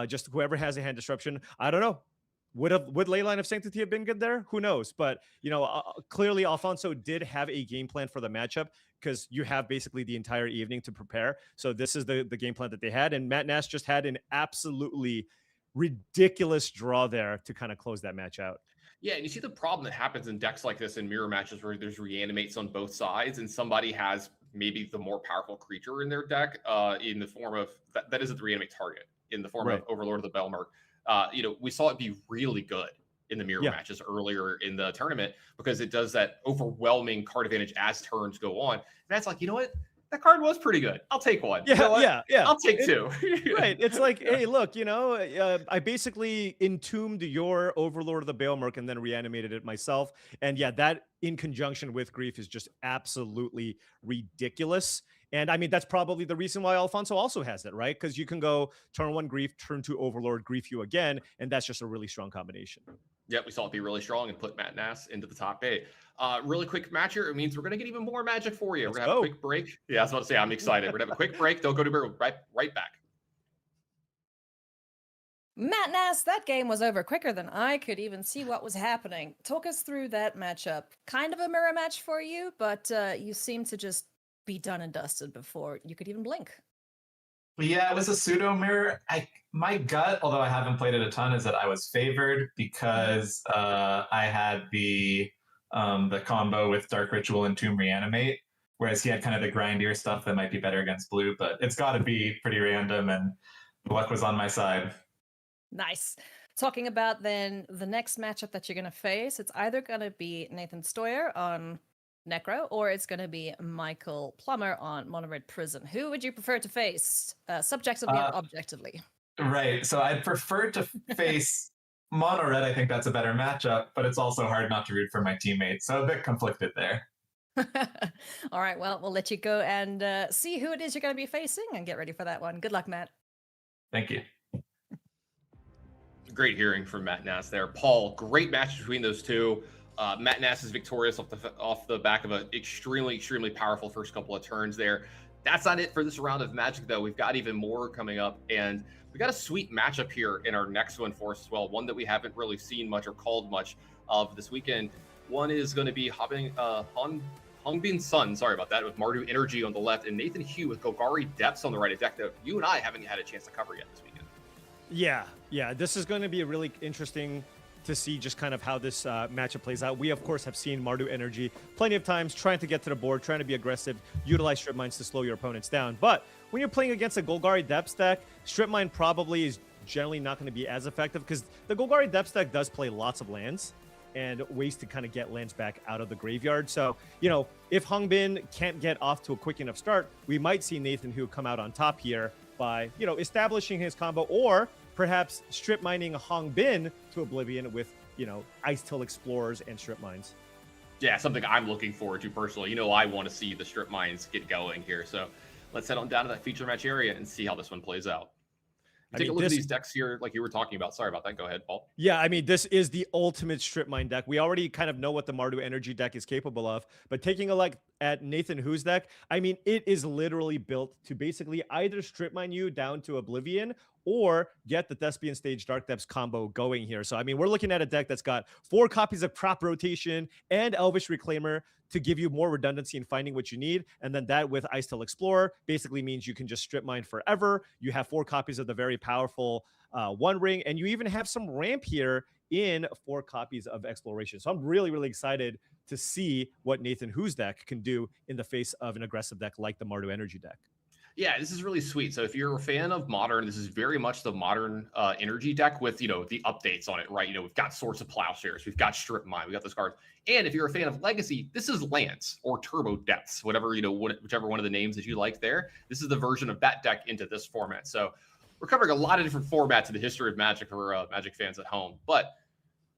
just whoever has a hand disruption. I don't know. Would Ley Line of Sanctity have been good there? Who knows? But, you know, clearly Alfonso did have a game plan for the matchup because you have basically the entire evening to prepare. So this is the game plan that they had. And Matt Nass just had an absolutely ridiculous draw there to kind of close that match out. Yeah, and you see the problem that happens in decks like this in mirror matches where there's Reanimates on both sides and somebody has maybe the more powerful creature in their deck in the form of, that isn't the Reanimate target, in the form of Overlord of the Belmark. You know, we saw it be really good in the mirror matches earlier in the tournament because it does that overwhelming card advantage as turns go on. And that's like, you know what? That card was pretty good. I'll take one. Yeah, you know yeah. I'll take 2. Right. It's like, hey, look, you know, I basically entombed your Overlord of the Baelmerk and then reanimated it myself. And yeah, that in conjunction with Grief is just absolutely ridiculous. And I mean, that's probably the reason why Alfonso also has it, right? Because you can go turn 1 Grief, turn 2 Overlord, Grief you again, and that's just a really strong combination. Yep, we saw it be really strong and put Matt Nass into the top 8. Really quick match here. It means we're going to get even more Magic for you. We're going to have a quick break. Yeah, I was about to say, I'm excited. We're going to have a quick break. Don't go to right back. Matt Nass, that game was over quicker than I could even see what was happening. Talk us through that matchup. Kind of a mirror match for you, but you seem to just be done and dusted before you could even blink. Yeah, it was a pseudo mirror. My gut, although I haven't played it a ton, is that I was favored because I had the combo with Dark Ritual and Tomb Reanimate, whereas he had kind of the grindier stuff that might be better against blue. But it's got to be pretty random, and the luck was on my side. Nice. Talking about then the next matchup that you're going to face, it's either going to be Nathan Stoyer on Necro, or it's going to be Michael Plummer on Mono Red Prison. Who would you prefer to face, subjectively and objectively? Right. So I'd prefer to face Mono Red. I think that's a better matchup, but it's also hard not to root for my teammates. So a bit conflicted there. All right. Well, we'll let you go and see who it is you're going to be facing and get ready for that one. Good luck, Matt. Thank you. Great hearing from Matt Nass there. Paul, great match between those two. Matt Nass is victorious off the back of an extremely, extremely powerful first couple of turns there. That's not it for this round of Magic, though. We've got even more coming up, and we got a sweet matchup here in our next one for us as well. One that we haven't really seen much or called much of this weekend. One is going to be Hongbin Sun, sorry about that, with Mardu Energy on the left, and Nathan Hugh with Golgari Depths on the right, a deck that you and I haven't had a chance to cover yet this weekend. Yeah, this is going to be really interesting to see just kind of how this matchup plays out. We, of course, have seen Mardu Energy plenty of times trying to get to the board, trying to be aggressive, utilize Strip Mines to slow your opponents down. But when you're playing against a Golgari Depths deck, Strip Mine probably is generally not going to be as effective because the Golgari Depths deck does play lots of lands and ways to kind of get lands back out of the graveyard. So, you know, if Hongbin can't get off to a quick enough start, we might see Nathan Hu come out on top here by, you know, establishing his combo, or perhaps strip mining Hongbin to oblivion with, you know, Ice Till Explorers and strip mines. Yeah, something I'm looking forward to personally. You know, I want to see the strip mines get going here. So let's head on down to that feature match area and see how this one plays out. Take a look at these decks here, like you were talking about. Sorry about that. Go ahead, Paul. Yeah, I mean, this is the ultimate strip mine deck. We already kind of know what the Mardu Energy deck is capable of, but taking a look at Nathan Hu's deck, I mean, it is literally built to basically either strip mine you down to oblivion or get the Thespian Stage Dark Depths combo going here. So, I mean, we're looking at a deck that's got 4 copies of Crop Rotation and Elvish Reclaimer to give you more redundancy in finding what you need. And then that with Ice Till Explorer basically means you can just strip mine forever. You have 4 copies of the very powerful One Ring, and you even have some ramp here in 4 copies of Exploration. So I'm really, really excited to see what Nathan Hu's deck can do in the face of an aggressive deck like the Mardu Energy deck. Yeah, this is really sweet. So if you're a fan of Modern, this is very much the Modern energy deck with, you know, the updates on it, right? You know, we've got Swords of Plowshares, we've got Strip Mine, we got those cards. And if you're a fan of Legacy, this is Lands or Turbo Depths, whatever, you know, whichever one of the names that you like there. This is the version of that deck into this format. So we're covering a lot of different formats in the history of Magic for Magic fans at home. But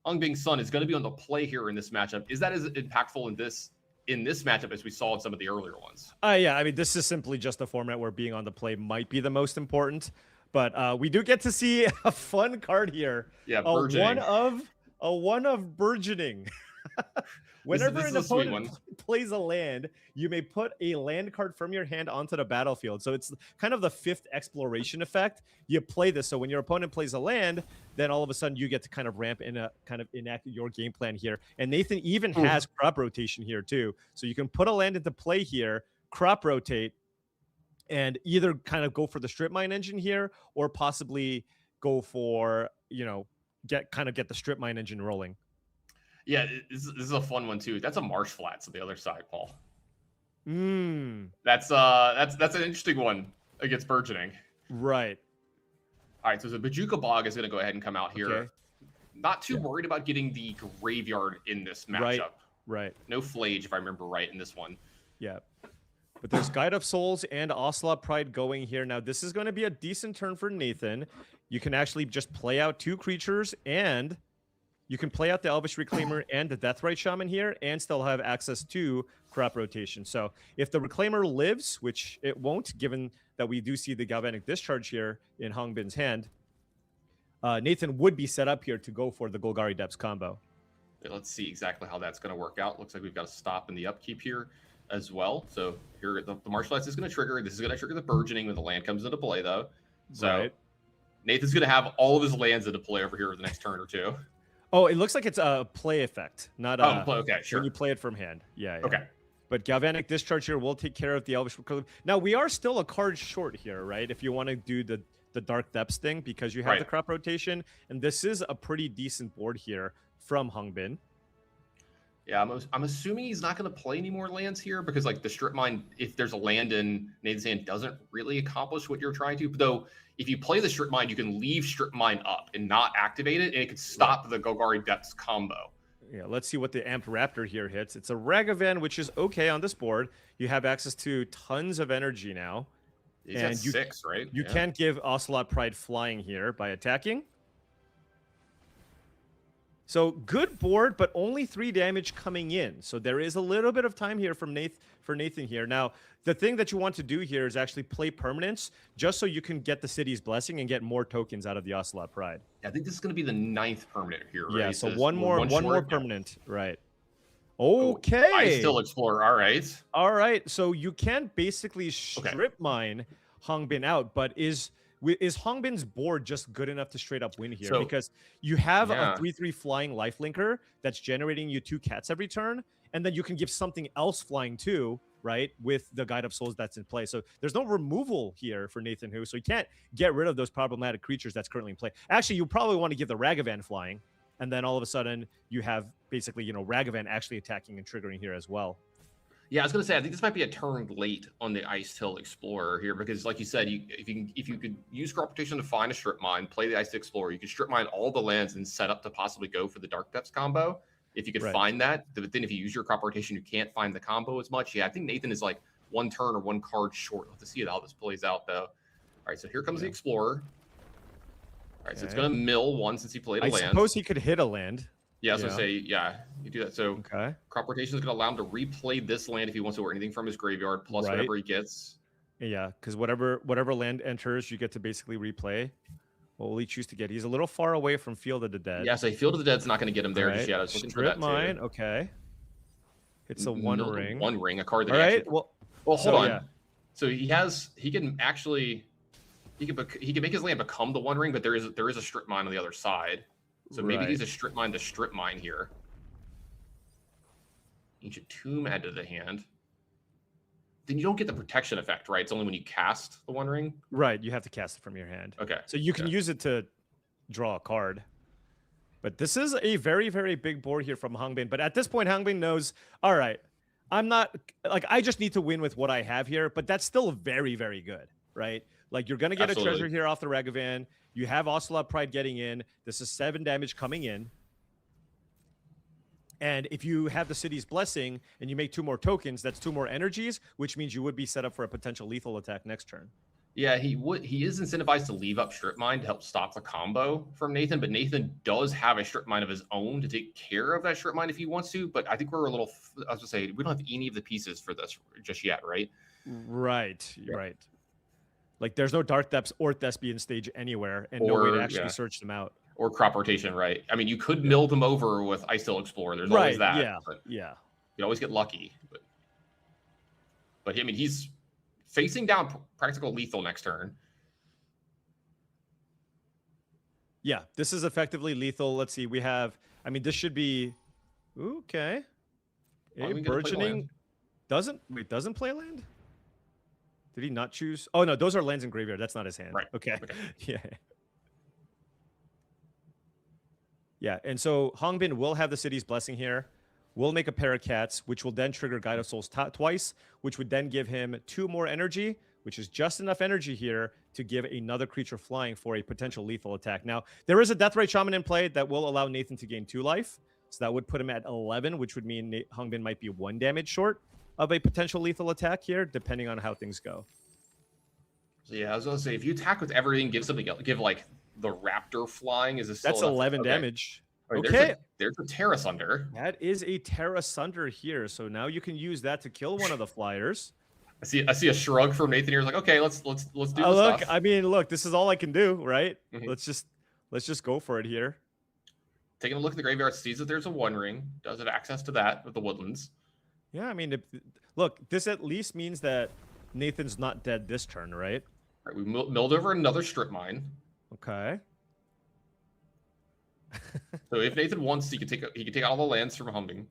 Hongbin Sun is going to be on the play here in this matchup. Is that as impactful in this matchup as we saw in some of the earlier ones? Yeah, I mean, this is simply just a format where being on the play might be the most important, but we do get to see a fun card here. Yeah, Burgeoning. A one of Burgeoning. Whenever this an opponent plays a land, you may put a land card from your hand onto the battlefield. So it's kind of the 5th exploration effect. You play this, so when your opponent plays a land, then all of a sudden you get to kind of ramp in a kind of enact your game plan here. And Nathan even has crop rotation here too. So you can put a land into play here, crop rotate, and either kind of go for the strip mine engine here, or possibly go for, you know, get the strip mine engine rolling. Yeah, this is a fun one too. That's a Marsh Flats on the other side, Paul. That's an interesting one against Burgeoning. Right. All right, so the Bajuka Bog is going to go ahead and come out here. Okay. Not too worried about getting the graveyard in this matchup. Right. No Flage, if I remember right, in this one. Yeah. But there's Guide of Souls and Ocelot Pride going here. Now, this is going to be a decent turn for Nathan. You can actually just play out 2 creatures and you can play out the Elvish Reclaimer and the Deathrite Shaman here and still have access to crop rotation. So if the Reclaimer lives, which it won't, given that we do see the Galvanic Discharge here in Hongbin's hand, Nathan would be set up here to go for the Golgari Depths combo. Let's see exactly how that's going to work out. Looks like we've got to stop in the upkeep here as well. So here, the Martial Arts is going to trigger. This is going to trigger the Burgeoning when the land comes into play, though. So right. Nathan's going to have all of his lands into play over here for the next turn or two. Oh, it looks like it's a play effect, not a... okay, sure. When you play it from hand. Yeah. Okay. But Galvanic Discharge here will take care of the Elvish Reclaimer. Now, we are still a card short here, right? If you want to do the Dark Depths thing, because you have the crop rotation, and this is a pretty decent board here from Hongbin. Yeah, I'm assuming he's not going to play any more lands here because, like, the Strip Mine, if there's a land in Nathan's hand, doesn't really accomplish what you're trying to. Though, if you play the Strip Mine, you can leave Strip Mine up and not activate it, and it could stop the Golgari Depths combo. Yeah, let's see what the Amped Raptor here hits. It's a Ragavan, which is okay on this board. You have access to tons of energy now. He's at 6, right? You can't give Ocelot Pride flying here by attacking. So good board, but only 3 damage coming in. So there is a little bit of time here for Nathan here. Now, the thing that you want to do here is actually play permanence, just so you can get the City's Blessing and get more tokens out of the Ocelot Pride. I think this is going to be the 9th permanent here, right? Yeah, so one more permanent, right? Okay. I still explore. All right. All right. So you can basically strip mine Hongbin out, but is Hongbin's board just good enough to straight up win here? Because you have a 3/3 flying lifelinker that's generating you 2 cats every turn, and then you can give something else flying too, right? With the Guide of Souls that's in play. So there's no removal here for Nathan Hu, so you can't get rid of those problematic creatures that's currently in play. Actually, you probably want to give the Ragavan flying, and then all of a sudden you have basically, Ragavan actually attacking and triggering here as well. Yeah, I was going to say, I think this might be a turn late on the Ice Hill Explorer here because, like you said, if you could use crop rotation to find a strip mine, play the Ice Hill Explorer, you could strip mine all the lands and set up to possibly go for the Dark Depths combo. If you could find that, but then if you use your crop rotation, you can't find the combo as much. Yeah, I think Nathan is like 1 turn or 1 card short. Let's see how this plays out, though. All right, so here comes the Explorer. All right, so it's going to mill 1 since he played a land. I suppose he could hit a land. Yeah, so you do that. So crop rotation is going to allow him to replay this land if he wants to, or anything from his graveyard, plus whatever he gets. Yeah, because whatever land enters, you get to basically replay. What will he choose to get? He's a little far away from Field of the Dead. Yeah, so Field of the Dead's not going to get him there just yet. I was looking for that mine, okay. It's a 1 ring. 1 ring, a card that actually... Well, hold on. Yeah. So he can make his land become the 1 ring, but there is a strip mine on the other side. So maybe he's a strip mine to strip mine here. Ancient Tomb add to the hand. Then you don't get the protection effect, right? It's only when you cast the 1 ring. Right, you have to cast it from your hand. Okay. So you can use it to draw a card. But this is a very, very big board here from Hongbin. But at this point, Hongbin knows, all right, I just need to win with what I have here. But that's still very, very good, right? Like, you're going to get a treasure here off the Ragavan. You have Ocelot Pride getting in. This is 7 damage coming in. And if you have the City's Blessing and you make 2 more tokens, that's 2 more energies, which means you would be set up for a potential lethal attack next turn. Yeah, he is incentivized to leave up Strip Mine to help stop the combo from Nathan, but Nathan does have a Strip Mine of his own to take care of that Strip Mine if he wants to, but I think we're a little... I was going to say, we don't have any of the pieces for this just yet, right? Right. Like, there's no Dark Depths or Thespian stage anywhere, and no way to actually search them out. Or crop rotation, right? I mean, you could mill them over with Ice Hill Explorer. There's always that. Yeah. You always get lucky. But I mean, he's facing down practical lethal next turn. Yeah, this is effectively lethal. Let's see. We have... I mean, this should be... Okay. Burgeoning doesn't play land? Did he not choose? Oh, no, those are lands in graveyard. That's not his hand. Right. Okay. Yeah, and so Hongbin will have the City's Blessing here. We'll make a pair of cats, which will then trigger Guide of Souls twice, which would then give him 2 more energy, which is just enough energy here to give another creature flying for a potential lethal attack. Now, there is a Deathrite Shaman in play that will allow Nathan to gain 2 life. So that would put him at 11, which would mean Hongbin might be 1 damage short of a potential lethal attack here, depending on how things go. So yeah, I was going to say, if you attack with everything, give something else. Give, like, the Raptor flying. Is this That's 11 damage. Right, Okay. There's a Terra Sunder. That is a Terra Sunder here. So now you can use that to kill one of the flyers. I see a shrug from Nathan here. He's like, okay, let's do the Look, stuff. I mean, look, this is all I can do, right? Mhm. Let's just go for it here. Taking a look at the graveyard, sees that there's a One Ring. Does have access to that with the Woodlands. Yeah, I mean, look, this at least means that Nathan's not dead this turn, right? Right, we milled over another Strip Mine. Okay. So if Nathan wants, he can take out all the lands from Humbing.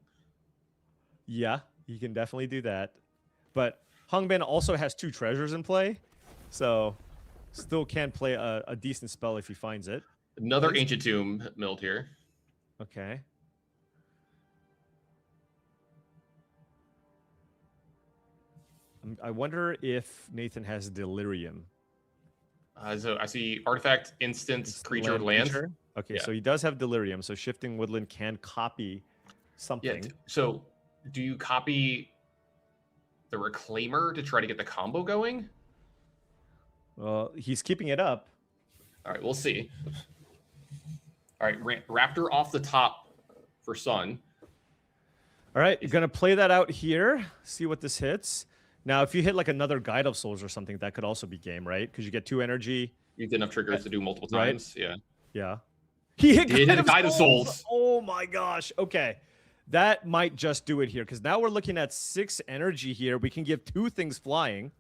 Yeah, he can definitely do that. But Hungbin also has 2 treasures in play, so still can play a decent spell if he finds it. Another Ancient Tomb milled here. Okay. I wonder if Nathan has Delirium. So I see Artifact, Instant, Creature, Land. Okay, Yeah. so he does have Delirium, so Shifting Woodland can copy something. Yeah. So do you copy the Reclaimer to try to get the combo going? Well, he's keeping it up. All right, we'll see. All right, Raptor off the top for Sun. All right, you're going to play that out here, see what this hits. Now, if you hit like another Guide of Souls or something, that could also be game, right? Because you get 2 energy. You get enough triggers to do multiple times. Yeah. Yeah. He hit Guide of Souls. Oh my gosh. Okay. That might just do it here because now we're looking at 6 energy here. We can give 2 things flying.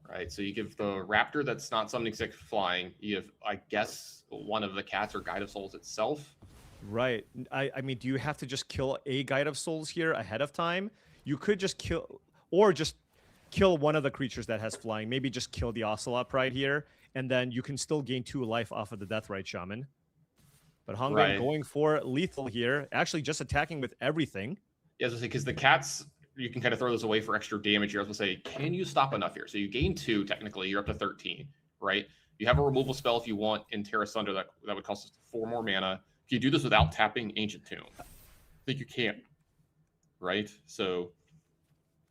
Right. So you give the Raptor that's not summoning 6 flying. You have, I guess, one of the cats or Guide of Souls itself. Right. I mean, do you have to just kill a Guide of Souls here ahead of time? You could just kill, or just kill one of the creatures that has flying. Maybe just kill the Ocelot Pride here, and then you can still gain 2 life off of the Deathrite Shaman. But Hungbin going for lethal here, actually just attacking with everything. Yeah, I was gonna say, because the cats, you can kind of throw those away for extra damage here. I was gonna say, can you stop enough here? So you gain 2, technically, you're up to 13, right? You have a removal spell if you want in Terra Sunder that would cost 4 more mana. Can you do this without tapping Ancient Tomb? I think you can, right? So,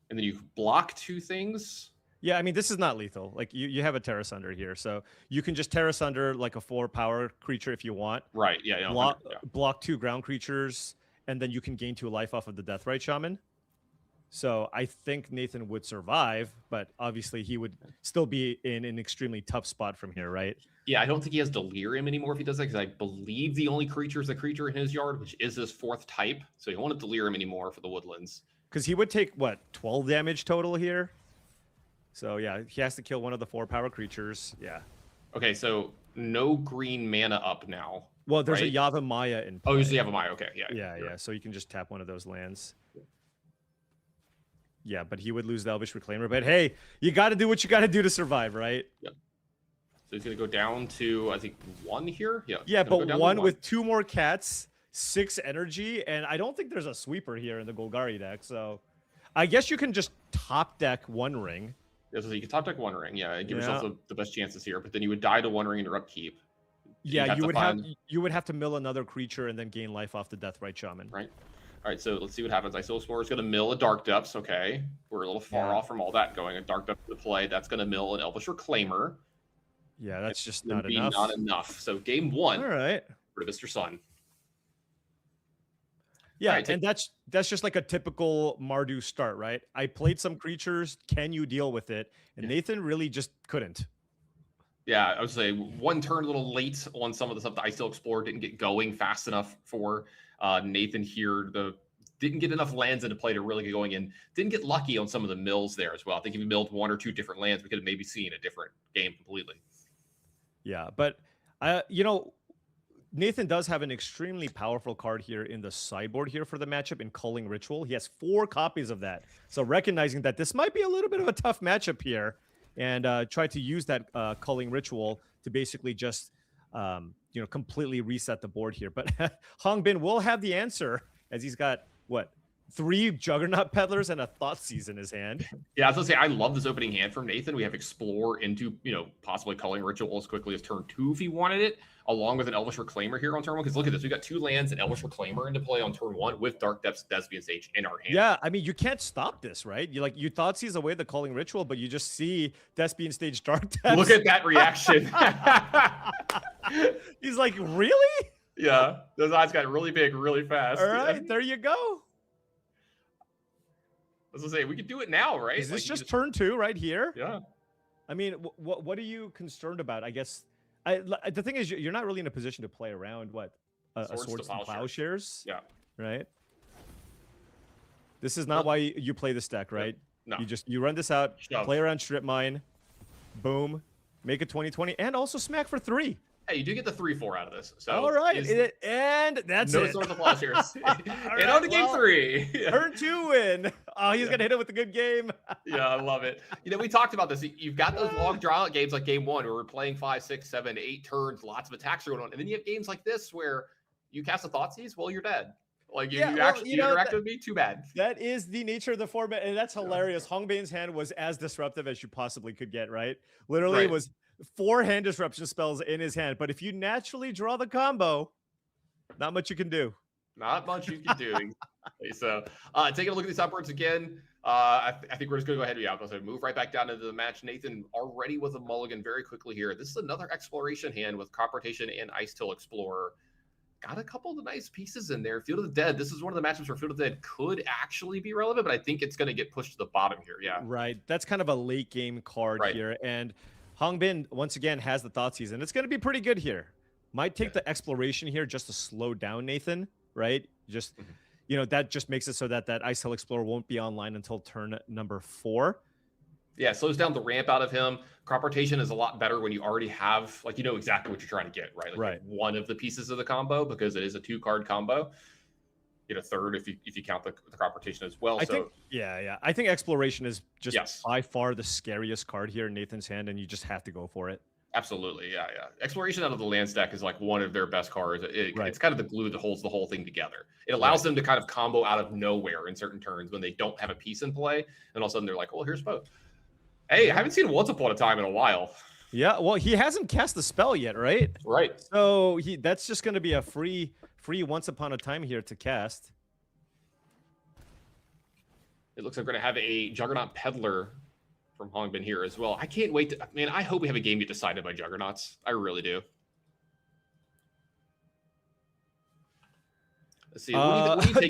and then you block 2 things. Yeah, I mean, this is not lethal. Like, you have a Terra Sunder here, so you can just Terra Sunder like a 4-power creature if you want. Right, yeah. Block 2 ground creatures, and then you can gain 2 life off of the Deathrite Shaman. So I think Nathan would survive, but obviously he would still be in an extremely tough spot from here, right? Yeah, I don't think he has Delirium anymore if he does that, because I believe the only creature is a creature in his yard, which is his 4th type. So he won't have Delirium anymore for the Woodlands. Because he would take, what, 12 damage total here? So yeah, he has to kill one of the 4-power creatures. Yeah. Okay, so no green mana up now. Well, there's right? a Yavimaya in play. Oh, there's a Yavimaya. Okay, yeah. Yeah. So you can just tap one of those lands. Yeah, but he would lose the Elvish Reclaimer. But hey, you got to do what you got to do to survive, right? Yep. So he's going to go down to, I think, 1 here. Yeah. Yeah, but 1 with 2 more cats, 6 energy, and I don't think there's a sweeper here in the Golgari deck. So I guess you can just top deck One Ring. Yeah, so you can top deck One Ring, and give yourself the best chances here. But then you would die to One Ring in your upkeep. Yeah, you would have to mill another creature and then gain life off the Deathrite Shaman. Right. All right, so let's see what happens. Iso Explorer is going to mill a Dark Depths. Okay, we're a little far off from all that going. A Dark Depths to play. That's going to mill an Elvish Reclaimer. Yeah, that's just not enough. Not enough. So game 1. All right. For Mr. Sun. Yeah, right, and that's just like a typical Mardu start, right? I played some creatures. Can you deal with it? And Nathan really just couldn't. Yeah, I would say 1 turn a little late on some of the stuff that I still explored. Didn't get going fast enough for Nathan here. Didn't get enough lands into play to really get going in. Didn't get lucky on some of the mills there as well. I think if we milled 1 or 2 different lands, we could have maybe seen a different game completely. Yeah, but Nathan does have an extremely powerful card here in the sideboard here for the matchup in Culling Ritual. He has 4 copies of that. So recognizing that this might be a little bit of a tough matchup here, and try to use that Culling Ritual to basically just completely reset the board here. But Hungbin will have the answer, as he's got, what, 3 Juggernaut Peddlers and a Thoughtseize in his hand. Yeah, I was going to say, I love this opening hand from Nathan. We have Explore into, possibly Culling Ritual as quickly as turn 2 if he wanted it, along with an Elvish Reclaimer here on turn 1. Because look at this, we got 2 lands and Elvish Reclaimer into play on turn 1 with Dark Depths, Thespian Sage in our hand. Yeah, I mean, you can't stop this, right? You Thoughtseize away the Culling Ritual, but you just see Thespian Stage Dark Depths. Look at that reaction. He's like, really? Yeah, those eyes got really big, really fast. All right, there you go. As I say, we could do it now, right? Is this Like, just turn 2 right here? Yeah. I mean, what are you concerned about? I guess the thing is, you're not really in a position to play around a Swords to Plowshares. Yeah. Right. This is not why you play this deck, right? No. You run this out, Shove. play around Strip Mine, boom, make a 20/20, and also smack for 3. Hey, you do get the 3/4 out of this. So all right, and that's no it. Swords to Plowshares. Right, and on to game 3. Turn 2 win. Oh, he's gonna hit it with a good game. Yeah, I love it. You know, we talked about this. You've got those long draw-out games like game 1 where we're playing 5, 6, 7, 8 turns, lots of attacks are going on. And then you have games like this where you cast a Thoughtseize, well, you're dead. Like, you actually interacted with me, too bad. That is the nature of the format, and that's hilarious. Hongbane's hand was as disruptive as you possibly could get, right? Literally, it was 4 hand disruption spells in his hand. But if you naturally draw the combo, not much you can do. Not much you can do. So, taking a look at these upwards again, I think we're just going to go ahead and move right back down into the match. Nathan already with a mulligan very quickly here. This is another exploration hand with Crop Rotation and Ice Till Explorer. Got a couple of the nice pieces in there. Field of the Dead. This is one of the matchups where Field of the Dead could actually be relevant, but I think it's going to get pushed to the bottom here. Yeah. Right. That's kind of a late game card here. And Hongbin, once again, has the Thoughtseize, and it's going to be pretty good here. Might take the exploration here just to slow down Nathan, right? Just, you know, that just makes it so that that Ice Hill Explorer won't be online until turn number 4. Yeah, it slows down the ramp out of him. Crop Rotation is a lot better when you already have, like, you know exactly what you're trying to get, right? Like one of the pieces of the combo, because it is a 2-card combo. Get a third if you count the Crop Rotation as well. I think Exploration is just by far the scariest card here in Nathan's hand, and you just have to go for it. Absolutely, yeah. Exploration out of the land stack is like one of their best cards. It's kind of the glue that holds the whole thing together. It allows them to kind of combo out of nowhere in certain turns when they don't have a piece in play, and all of a sudden they're like, well, here's both. Hey, I haven't seen Once Upon a Time in a while. Yeah, well, he hasn't cast the spell yet, right? Right. So that's just going to be a free Once Upon a Time here to cast. It looks like we're going to have a Juggernaut Peddler from Hongbin here as well. I can't wait to, man, I hope we have a game get decided by Juggernauts. I really do. Let's see. What do you think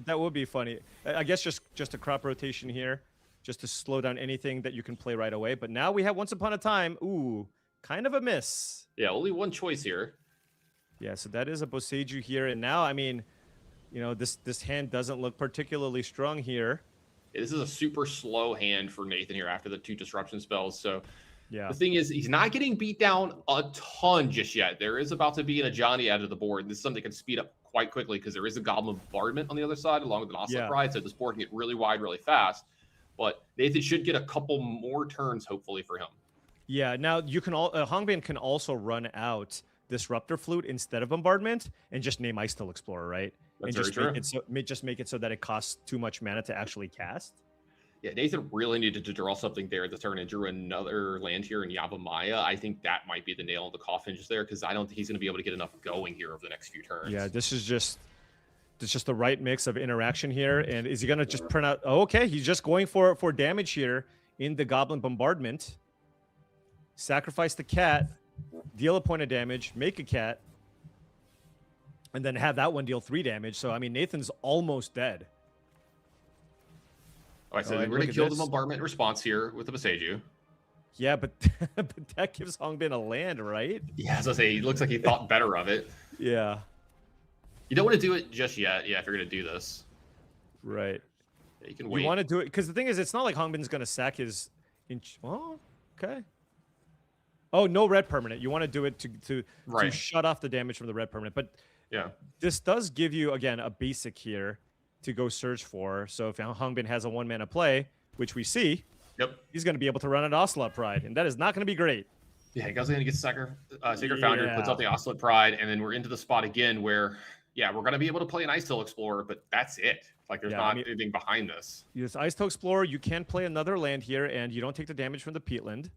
that would be funny. I guess just a Crop Rotation here, just to slow down anything that you can play right away. But now we have Once Upon a Time. Ooh, kind of a miss. Yeah, only one choice here. Yeah, so that is a Boseiju here. And now, I mean, you know, this hand doesn't look particularly strong here. Yeah, this is a super slow hand for Nathan here after the 2 disruption spells. So yeah, the thing is, he's not getting beat down a ton just yet. There is about to be an Ajani out of the board. And this is something that can speed up quite quickly because there is a Goblin Bombardment on the other side along with an Ocelot Pride. So this board can get really wide really fast. But Nathan should get a couple more turns, hopefully, for him. Yeah, now you can Hongbin can also run out Disruptor Flute instead of Bombardment and just name Ice Till Explorer, right? That's and very just make it so that it costs too much mana to actually cast. Yeah, Nathan really needed to draw something there at the turn and drew another land here in Yavimaya. I think that might be the nail in the coffin just there because I don't think he's going to be able to get enough going here over the next few turns. Yeah, this is just the right mix of interaction here. And is he going to just print out? Oh, okay, he's just going for damage here in the Goblin Bombardment. Sacrifice the cat, deal a point of damage, make a cat, and then have that one deal 3 damage. So, I mean, Nathan's almost dead. All right, so we're going to kill the Bombardment response here with the Boseiju. Yeah, but that gives Hongbin a land, right? Yeah, as I say, he looks like he thought better of it. Yeah. You don't want to do it just yet, if you're going to do this. Right. Yeah, you can wait. You want to do it, because the thing is, it's not like Hongbin's going to sack his... Oh, okay. Oh, no red permanent. You want to do it to shut off the damage from the red permanent. But yeah, this does give you, again, a basic here to go search for. So if Hongbin has a 1-mana play, which we see, he's going to be able to run an Ocelot Pride, and that is not going to be great. Yeah, he goes in and gets Sacred Foundry, puts out the Ocelot Pride, and then we're into the spot again where, we're going to be able to play an Ice Till Explorer, but that's it. Like, there's not anything behind this. Yes, Ice Till Explorer, you can play another land here, and you don't take the damage from the peatland.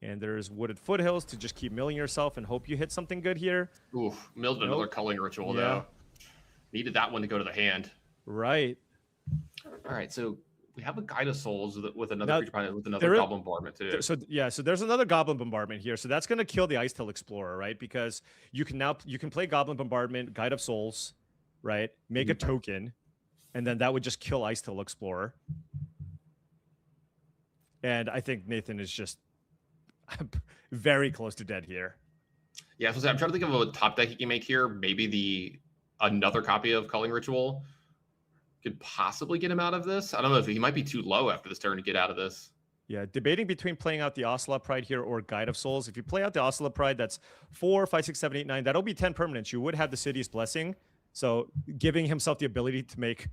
And there's Wooded Foothills to just keep milling yourself and hope you hit something good here. Oof, milled another culling ritual, though. Needed that one to go to the hand. Right. All right, so we have a Guide of Souls with another Now, creature planet with another Goblin Bombardment too. So there's another Goblin Bombardment here. So that's going to kill the Ice Tail Explorer, right? Because you can play Goblin Bombardment, Guide of Souls, right? Make a token, and then that would just kill Ice Tail Explorer. And I think Nathan is just very close to dead here. Yeah, so I'm trying to think of a top deck he can make here. Maybe another copy of Culling Ritual could possibly get him out of this. I don't know if he might be too low after this turn to get out of this. Yeah, debating between playing out the Ocelot Pride here or Guide of Souls. If you play out the Ocelot Pride, that's 4, 5, 6, 7, 8, 9. That'll be 10 permanents. You would have the City's Blessing. So giving himself the ability to make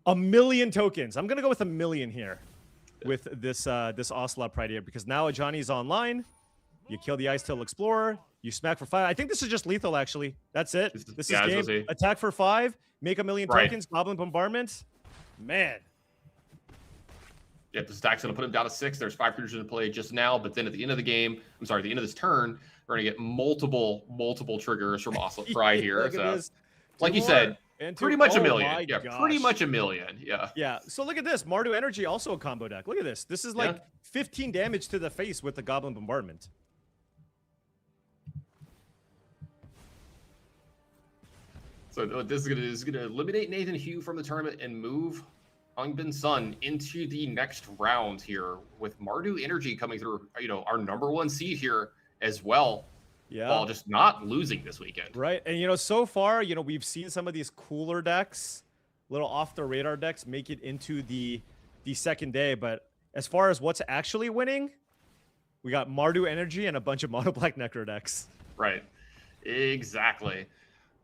1,000,000 tokens. I'm going to go with 1,000,000 here with this Ocelot Pride here, because now Ajani's online. You kill the Ice Tail Explorer. You smack for 5. I think this is just lethal, actually. That's it. This is game. Attack for 5. Make 1,000,000 tokens. Goblin Bombardment. Man. Yeah, this attack's going to put him down to 6. There's 5 creatures in play just now, but then at the end of the game, at the end of this turn, we're going to get multiple triggers from Ocelot Pride here. So, like you said, pretty much 1,000,000. Yeah, pretty much 1,000,000. Yeah. Yeah. So look at this. Mardu Energy, also a combo deck. Look at this. This is like 15 damage to the face with the Goblin Bombardment. So this is gonna eliminate Nathan Hugh from the tournament and move Hungbin Sun into the next round here, with Mardu Energy coming through, our #1 seed here as well. Yeah. While just not losing this weekend. Right. And so far, we've seen some of these cooler decks, little off the radar decks, make it into the second day. But as far as what's actually winning, we got Mardu Energy and a bunch of mono black Necro decks. Right. Exactly.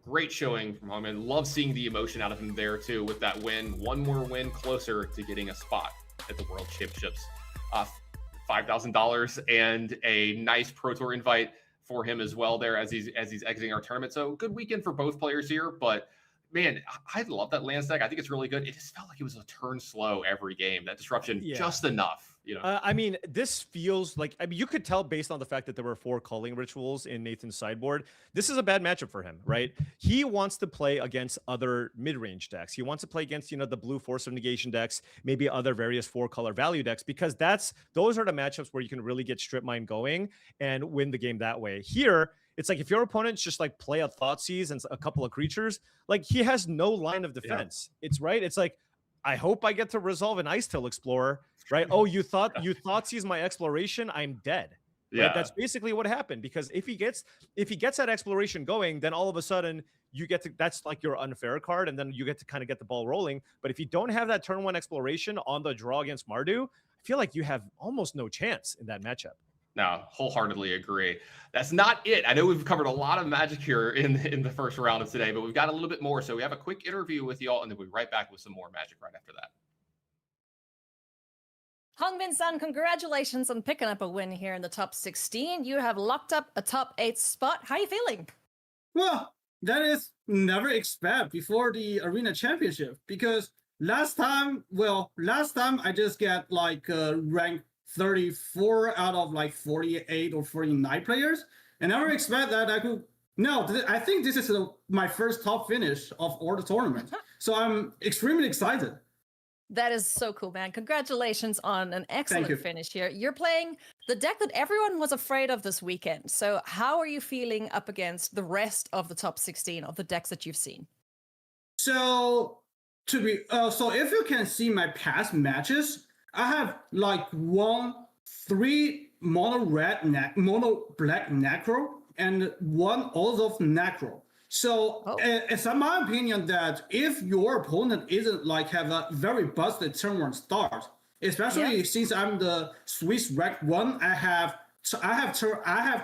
Great showing from Hongman. Love seeing the emotion out of him there too with that win. One more win closer to getting a spot at the World Championships. $5,000 and a nice Pro Tour invite for him as well there as he's exiting our tournament. So good weekend for both players here, but man, I love that land stack. I think it's really good. It just felt like it was a turn slow every game. That disruption, just enough. I mean, this feels like, you could tell based on the fact that there were 4 Culling Rituals in Nathan's sideboard. This is a bad matchup for him, right? He wants to play against other mid-range decks. He wants to play against, the blue Force of Negation decks, maybe other various 4-color value decks, because those are the matchups where you can really get Strip Mine going and win the game that way. Here, it's like if your opponent's just like play a Thoughtseize and a couple of creatures, like he has no line of defense. Yeah. It's like, I hope I get to resolve an Ice Tail Explorer, right? Oh, you Thoughtseize my exploration, I'm dead. Yeah, right? That's basically what happened. Because if he gets that exploration going, then all of a sudden that's like your unfair card, and then you get to kind of get the ball rolling. But if you don't have that turn 1 exploration on the draw against Mardu, I feel like you have almost no chance in that matchup. No, wholeheartedly agree. That's not it. I know we've covered a lot of Magic here in the first round of today, but we've got a little bit more. So we have a quick interview with y'all, and then we'll be right back with some more Magic right after that. Hungbin Sun, congratulations on picking up a win here in the top 16. You have locked up a top 8 spot. How are you feeling? Well, that is never expect before the Arena Championship, because last time I just get like rank 34 out of like 48 or 49 players, and I never expect that I could. No, I think this is my first top finish of all the tournament, so I'm extremely excited. That is so cool, man. Congratulations on an excellent finish here. You're playing the deck that everyone was afraid of this weekend. So how are you feeling up against the rest of the top 16 of the decks that you've seen? So if you can see my past matches, I have like 3 mono black Necro and 1 Ozoth Necro. So it's in my opinion that if your opponent isn't like have a very busted turn 1 start, especially since I'm the Swiss rank 1, I have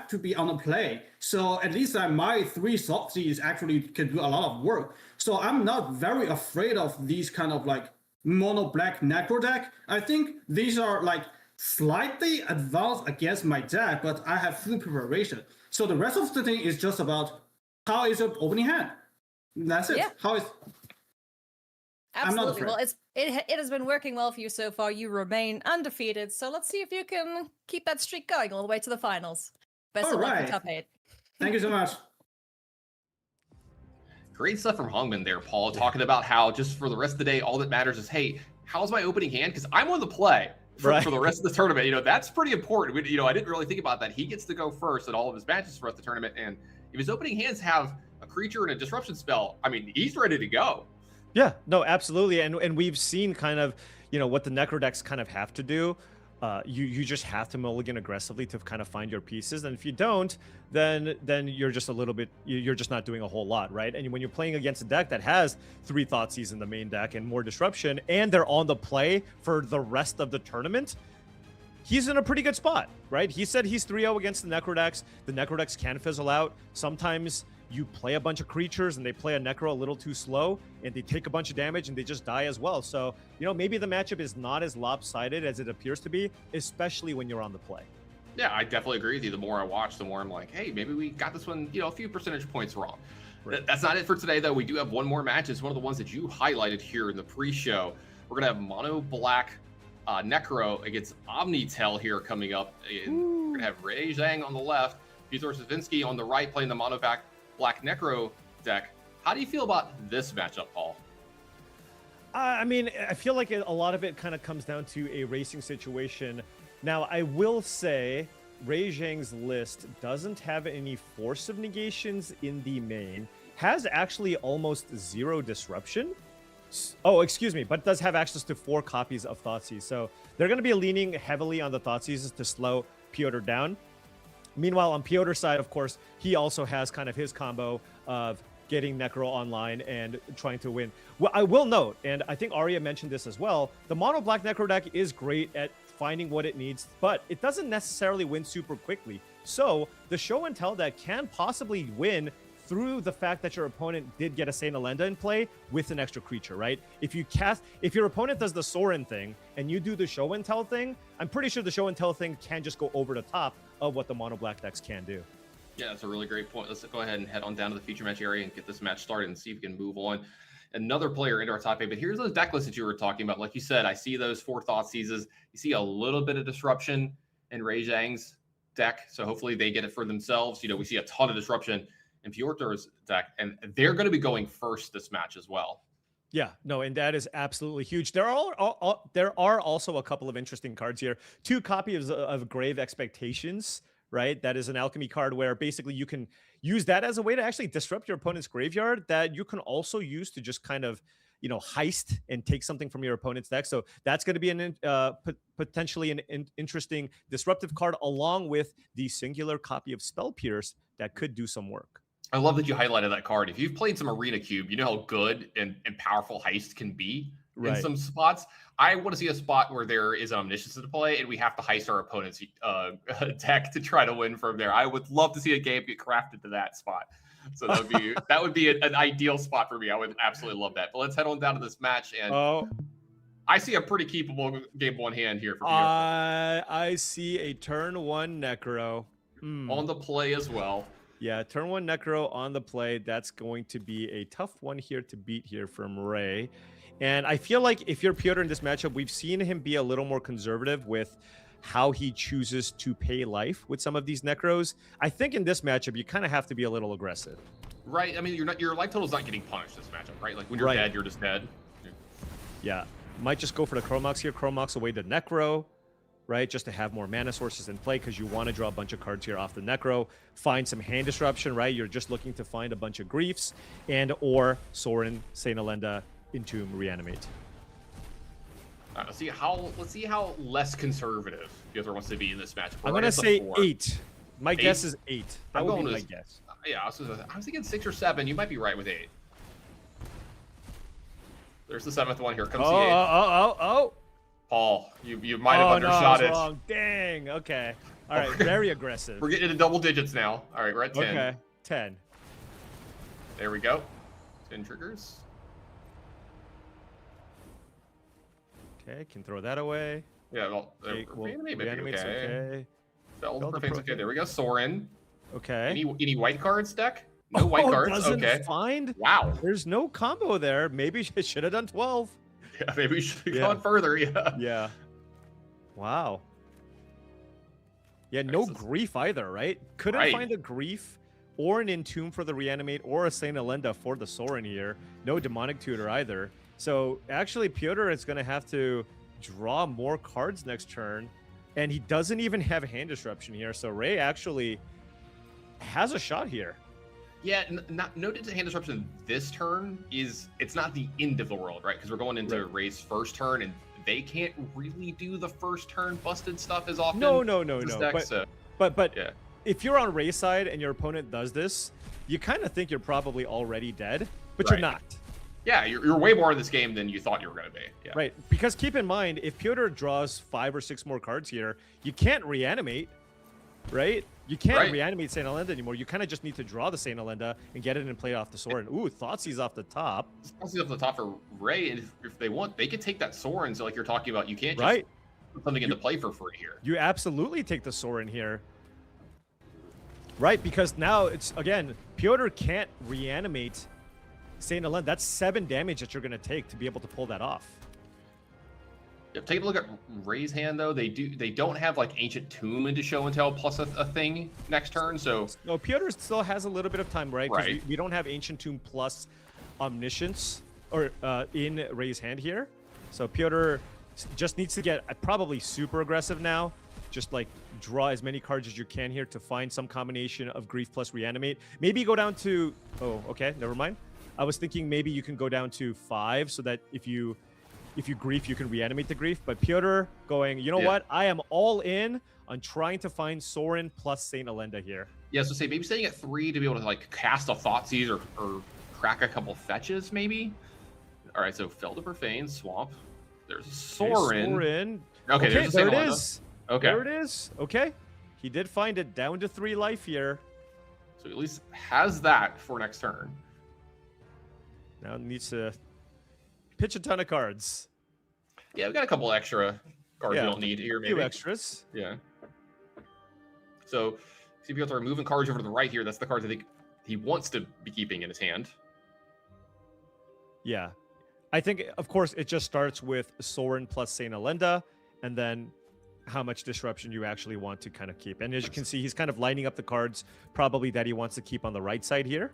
to be on the play. So at least my 3 Thoughtseize actually can do a lot of work. So I'm not very afraid of these kind of like mono black Necro deck. I think these are like slightly advanced against my deck, but I have full preparation. So the rest of the thing is just about how is your opening hand. That's it. Yeah. How is absolutely. Well, it has been working well for you so far. You remain undefeated. So let's see if you can keep that streak going all the way to the finals. Best of luck in top 8. Thank you so much. Great stuff from Hongman there, Paul, talking about how just for the rest of the day, all that matters is, hey, how's my opening hand? Because I'm on the play for the rest of the tournament. You know, that's pretty important. I didn't really think about that. He gets to go first in all of his matches for the tournament. And if his opening hands have a creature and a disruption spell, I mean, he's ready to go. Yeah, no, absolutely. And we've seen kind of, what the Necro decks kind of have to do. You just have to mulligan aggressively to kind of find your pieces, and if you don't, then you're just you're just not doing a whole lot, right? And when you're playing against a deck that has 3 Thoughtseize in the main deck and more disruption, and they're on the play for the rest of the tournament, he's in a pretty good spot, right? He said he's 3-0 against the Necro decks. The Necro decks can fizzle out. Sometimes you play a bunch of creatures and they play a Necro a little too slow and they take a bunch of damage and they just die as well. So, maybe the matchup is not as lopsided as it appears to be, especially when you're on the play. Yeah, I definitely agree with you. The more I watch, the more I'm like, hey, maybe we got this one, a few percentage points wrong. Right. That's not it for today, though. We do have one more match. It's one of the ones that you highlighted here in the pre-show. We're going to have Mono Black Necro against Omnitel here coming up. And we're going to have Ray Zhang on the left, Fyodor Savinsky on the right playing the Mono Black Necro deck. How do you feel about this matchup, Paul? I mean, I feel like a lot of it kind of comes down to a racing situation. Now, I will say Ray Zhang's list doesn't have any Force of Negations in the main, has actually almost 0 disruption. Oh, excuse me, but does have access to 4 copies of Thoughtseize. So they're going to be leaning heavily on the Thoughtseizes to slow Pyotr down. Meanwhile, on Pyotr's side, of course, he also has kind of his combo of getting Necro online and trying to win. Well, I will note, and I think Arya mentioned this as well, the Mono Black Necro deck is great at finding what it needs, but it doesn't necessarily win super quickly. So the Show and Tell deck can possibly win through the fact that your opponent did get a Saint Elenda in play with an extra creature, right? If your opponent does the Sorin thing and you do the Show and Tell thing, I'm pretty sure the Show and Tell thing can just go over the top of what the Mono Black decks can do. Yeah, that's a really great point. Let's go ahead and head on down to the feature match area and get this match started and see if we can move on. Another player into our top 8, but here's those deck lists that you were talking about. Like you said, I see those 4 Thoughtseizes. You see a little bit of disruption in Ray Zhang's deck, so hopefully they get it for themselves. We see a ton of disruption in Pyotr's deck, and they're going to be going first this match as well. Yeah, no, and that is absolutely huge. There are also a couple of interesting cards here. 2 copies of Grave Expectations, right? That is an alchemy card where basically you can use that as a way to actually disrupt your opponent's graveyard that you can also use to just kind of, heist and take something from your opponent's deck. So that's going to be an potentially an interesting disruptive card along with the singular copy of Spell Pierce that could do some work. I love that you highlighted that card. If you've played some Arena Cube, you know how good and powerful Heist can be in some spots. I want to see a spot where there is Omniscience to play and we have to heist our opponent's deck to try to win from there. I would love to see a game get crafted to that spot. So that would be an ideal spot for me. I would absolutely love that. But let's head on down to this match. And I see a pretty keepable game 1 hand here for me. I see a turn 1 Necro. On the play as well. Yeah, turn 1 Necro on the play. That's going to be a tough one here to beat here from Ray. And I feel like if you're Pyotr in this matchup, we've seen him be a little more conservative with how he chooses to pay life with some of these Necros. I think in this matchup, you kind of have to be a little aggressive. Right. I mean, your life total's not getting punished this matchup, right? Like when you're dead, you're just dead. Yeah. Might just go for the Chromox here. Chromox away to Necro, right? Just to have more mana sources in play because you want to draw a bunch of cards here off the Necro. Find some hand disruption, right? You're just looking to find a bunch of Griefs and or Sorin, Saint Elenda, Entomb, Reanimate. Let's see how less conservative Pyotr wants to be in this matchup. I'm going to say 8. My guess is 8. That would be my guess. Yeah, I was thinking 6 or 7. You might be right with 8. There's the 7th one here. Comes the 8th. Paul, you might have undershot it. Wrong. Dang. Okay. All right. Very aggressive. We're getting into double digits now. All right, we're at 10. Okay. 10. There we go. 10 triggers. Okay, can throw that away. Yeah, well, Reanimate's okay. Okay, there we go. Sorin. Okay. Any white cards deck? No white cards. Doesn't okay. Find? Wow. There's no combo there. Maybe it should have done 12. Yeah, maybe we should have gone further. Yeah. Yeah. Wow. Yeah, no grief either, right? Couldn't find a grief or an Entomb for the Reanimate or a Saint Elenda for the Sorin here. No Demonic Tutor either. So actually, Pyotr is going to have to draw more cards next turn, and he doesn't even have hand disruption here. So Ray actually has a shot here. Yeah, noted to hand disruption this turn is it's not the end of the world, right? Because we're going into Ray's first turn, and they can't really do the first turn busted stuff as often. No. Deck, But yeah. if you're on Ray's side and your opponent does this, you kind of think you're probably already dead, but you're not. Yeah, you're way more in this game than you thought you were going to be. Yeah. Right, because keep in mind, if Pyotr draws 5 or 6 more cards here, you can't reanimate, right? You can't reanimate St. Alenda anymore. You kind of just need to draw the St. Alenda and get it and play it off the Sorin. Ooh, Thoughtseize off the top. Thoughtseize off the top for Ray, and if they want, they could take that Sorin. So like you're talking about, you can't just put something into play for free here. You absolutely take the Sorin here. Right, because now it's, again, Pyotr can't reanimate St. Alenda. That's 7 damage that you're going to take to be able to pull that off. Yep, take a look at Ray's hand, though. They don't have like Ancient Tomb into Show and Tell plus a thing next turn, so... No, Pyotr still has a little bit of time, right? Because we don't have Ancient Tomb plus Omniscience or in Ray's hand here. So Pyotr just needs to get probably super aggressive now. Just like draw as many cards as you can here to find some combination of Grief plus Reanimate. Maybe go down to... Oh, okay, never mind. I was thinking maybe you can go down to 5 so that if you Grief, you can reanimate the Grief. But Pyotr going, you know what? I am all in on trying to find Sorin plus St. Alenda here. Yeah, so say maybe staying at 3 to be able to like cast a Thoughtseize or crack a couple fetches, maybe. All right, so Felder Profane, Swamp. There's a Sorin. Okay, there's a there St. it Alenda. is. Okay. There it is. Okay. He did find it down to 3 life here. So at least has that for next turn. Now needs to pitch a ton of cards. Yeah, we got a couple extra cards we don't need here, maybe. A few extras. Yeah. So, see if you have to removing cards over to the right here. That's the cards I think he wants to be keeping in his hand. Yeah. I think, of course, it just starts with Sorin plus St. Alenda, and then how much disruption you actually want to kind of keep. And as you can see, he's kind of lining up the cards probably that he wants to keep on the right side here.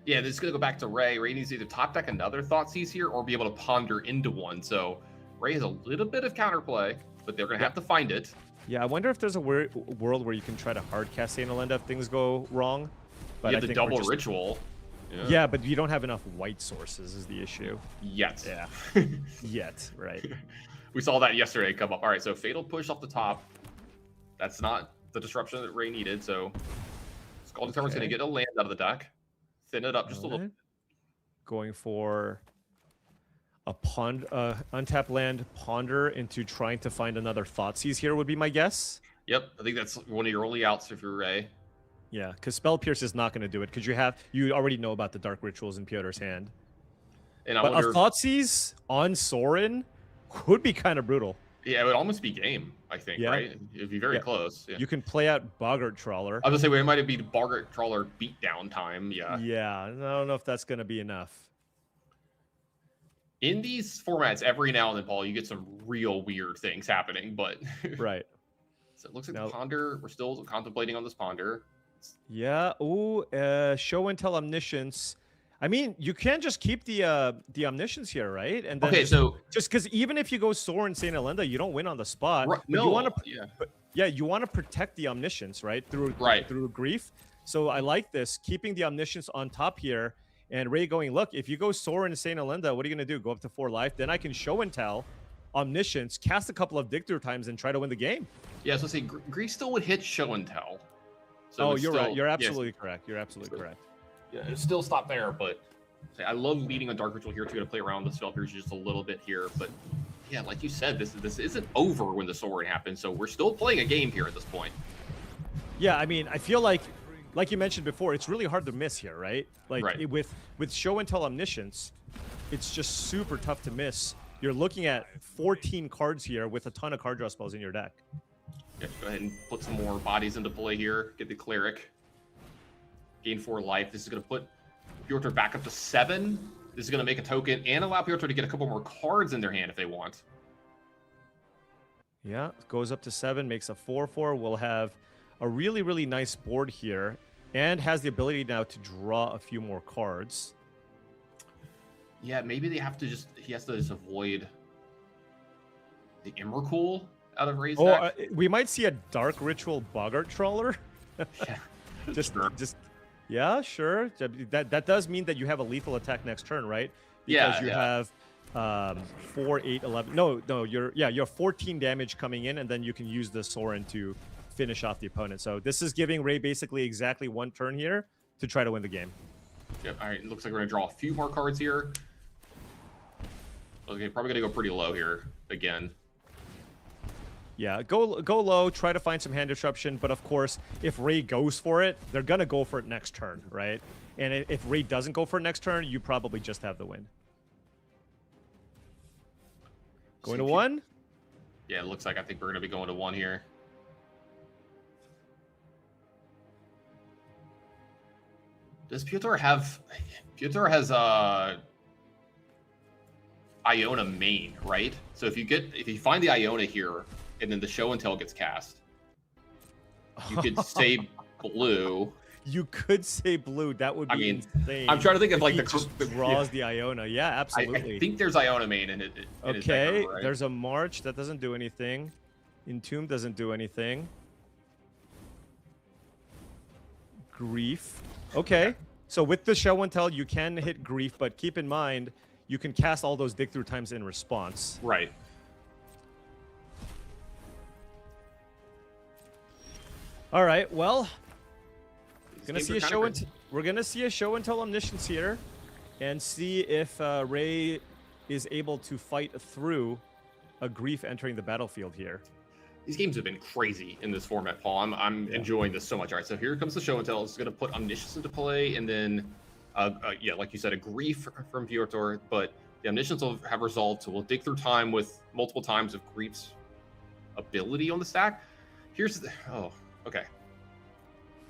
Yeah, this is going to go back to Ray. Ray needs to either top deck another Thoughtseize here or be able to ponder into one. So Ray has a little bit of counterplay, but they're going to have to find it. Yeah, I wonder if there's a world where you can try to hard cast St. Alenda if things go wrong. But you have the double ritual. Yeah, but you don't have enough white sources is the issue. Yet. Yeah. Yet, right. We saw that yesterday come up. All right, so Fatal Push off the top. That's not the disruption that Ray needed, so Scalding Tarn's going to get a land out of the deck. Thin it up just a little. Going for a untapped land Ponder into trying to find another Thoughtseize here would be my guess. Yep, I think that's one of your only outs if you're Ray. Yeah, because Spell Pierce is not going to do it because you already know about the Dark Rituals in Pyotr's hand. And I but wonder a Thoughtseize on Sorin would be kind of brutal. Yeah, it would almost be game, I think, right? It'd be very close. Yeah. You can play out Boggart Trawler. I was going to say, it might be Boggart Trawler beatdown time, yeah. Yeah, I don't know if that's going to be enough. In these formats, every now and then, Paul, you get some real weird things happening, but... Right. So it looks like the Ponder, we're still contemplating on this Ponder. Yeah, Show and Tell Omniscience. I mean, you can't just keep the Omniscience here, right? And then okay, so just because even if you go Sorin St. Alenda, you don't win on the spot. Right, no, you want to, you want to protect the Omniscience, right? Through Grief. So I like this, keeping the Omniscience on top here, and Ray going, look, if you go Sorin St. Alenda, what are you gonna do? Go up to 4 life? Then I can Show and Tell, Omniscience, cast a couple of dig through times, and try to win the game. Yeah, so say Grief still would hit Show and Tell. So you're right. You're absolutely correct. You're absolutely correct. Yeah, it still stop there, but I love leading on Dark Ritual here too to play around the Spell Pierce just a little bit here. But yeah, like you said, this isn't over when the Sorin happens, so we're still playing a game here at this point. Yeah, I mean, I feel like you mentioned before, it's really hard to miss here, right? Like with Show and Tell Omniscience, it's just super tough to miss. You're looking at 14 cards here with a ton of card draw spells in your deck. Yeah, go ahead and put some more bodies into play here. Get the Cleric. Gain 4 life. This is going to put Pyotr back up to 7. This is going to make a token and allow Pyotr to get a couple more cards in their hand if they want. Yeah, goes up to 7, makes a 4/4. We'll have a really, really nice board here and has the ability now to draw a few more cards. Yeah, maybe they have to he has to just avoid the Emrakul out of Ray's deck. We might see a Dark Ritual Boggart Trawler. Yeah, just, sure. Yeah, sure. That does mean that you have a lethal attack next turn, right? Because you have 4, 8, 11. No, you have 14 damage coming in, and then you can use the Sorin to finish off the opponent. So this is giving Ray basically exactly 1 turn here to try to win the game. Yep. All right. Looks like we're gonna draw a few more cards here. Okay, probably gonna go pretty low here again. Yeah, go low, try to find some hand disruption, but of course, if Ray goes for it, they're gonna go for it next turn, right? And if Ray doesn't go for it next turn, you probably just have the win. Going to 1? Yeah, it looks like I think we're gonna be going to 1 here. Does Piotr have... Piotr has Iona main, right? So if you find the Iona here, and then the show and tell gets cast, you could say blue. You could say blue. That would be insane. I'm trying to think of like the draws the Iona. Yeah, absolutely. I think there's Iona main in it. Okay, right? There's a March that doesn't do anything. Entomb doesn't do anything. Grief. Okay. So with the show and tell, you can hit Grief, but keep in mind you can cast all those dig through times in response. Right. All right. Well, we're gonna see a show and tell omniscience here, and see if Ray is able to fight through a Grief entering the battlefield here. These games have been crazy in this format, Paul. I'm enjoying this so much. All right, so here comes the show and tell. It's going to put Omniscience into play, and then, yeah, like you said, a Grief from Piotr, but the Omniscience will have resolved, so we'll dig through time with multiple times of Grief's ability on the stack. Here's the... Oh, okay.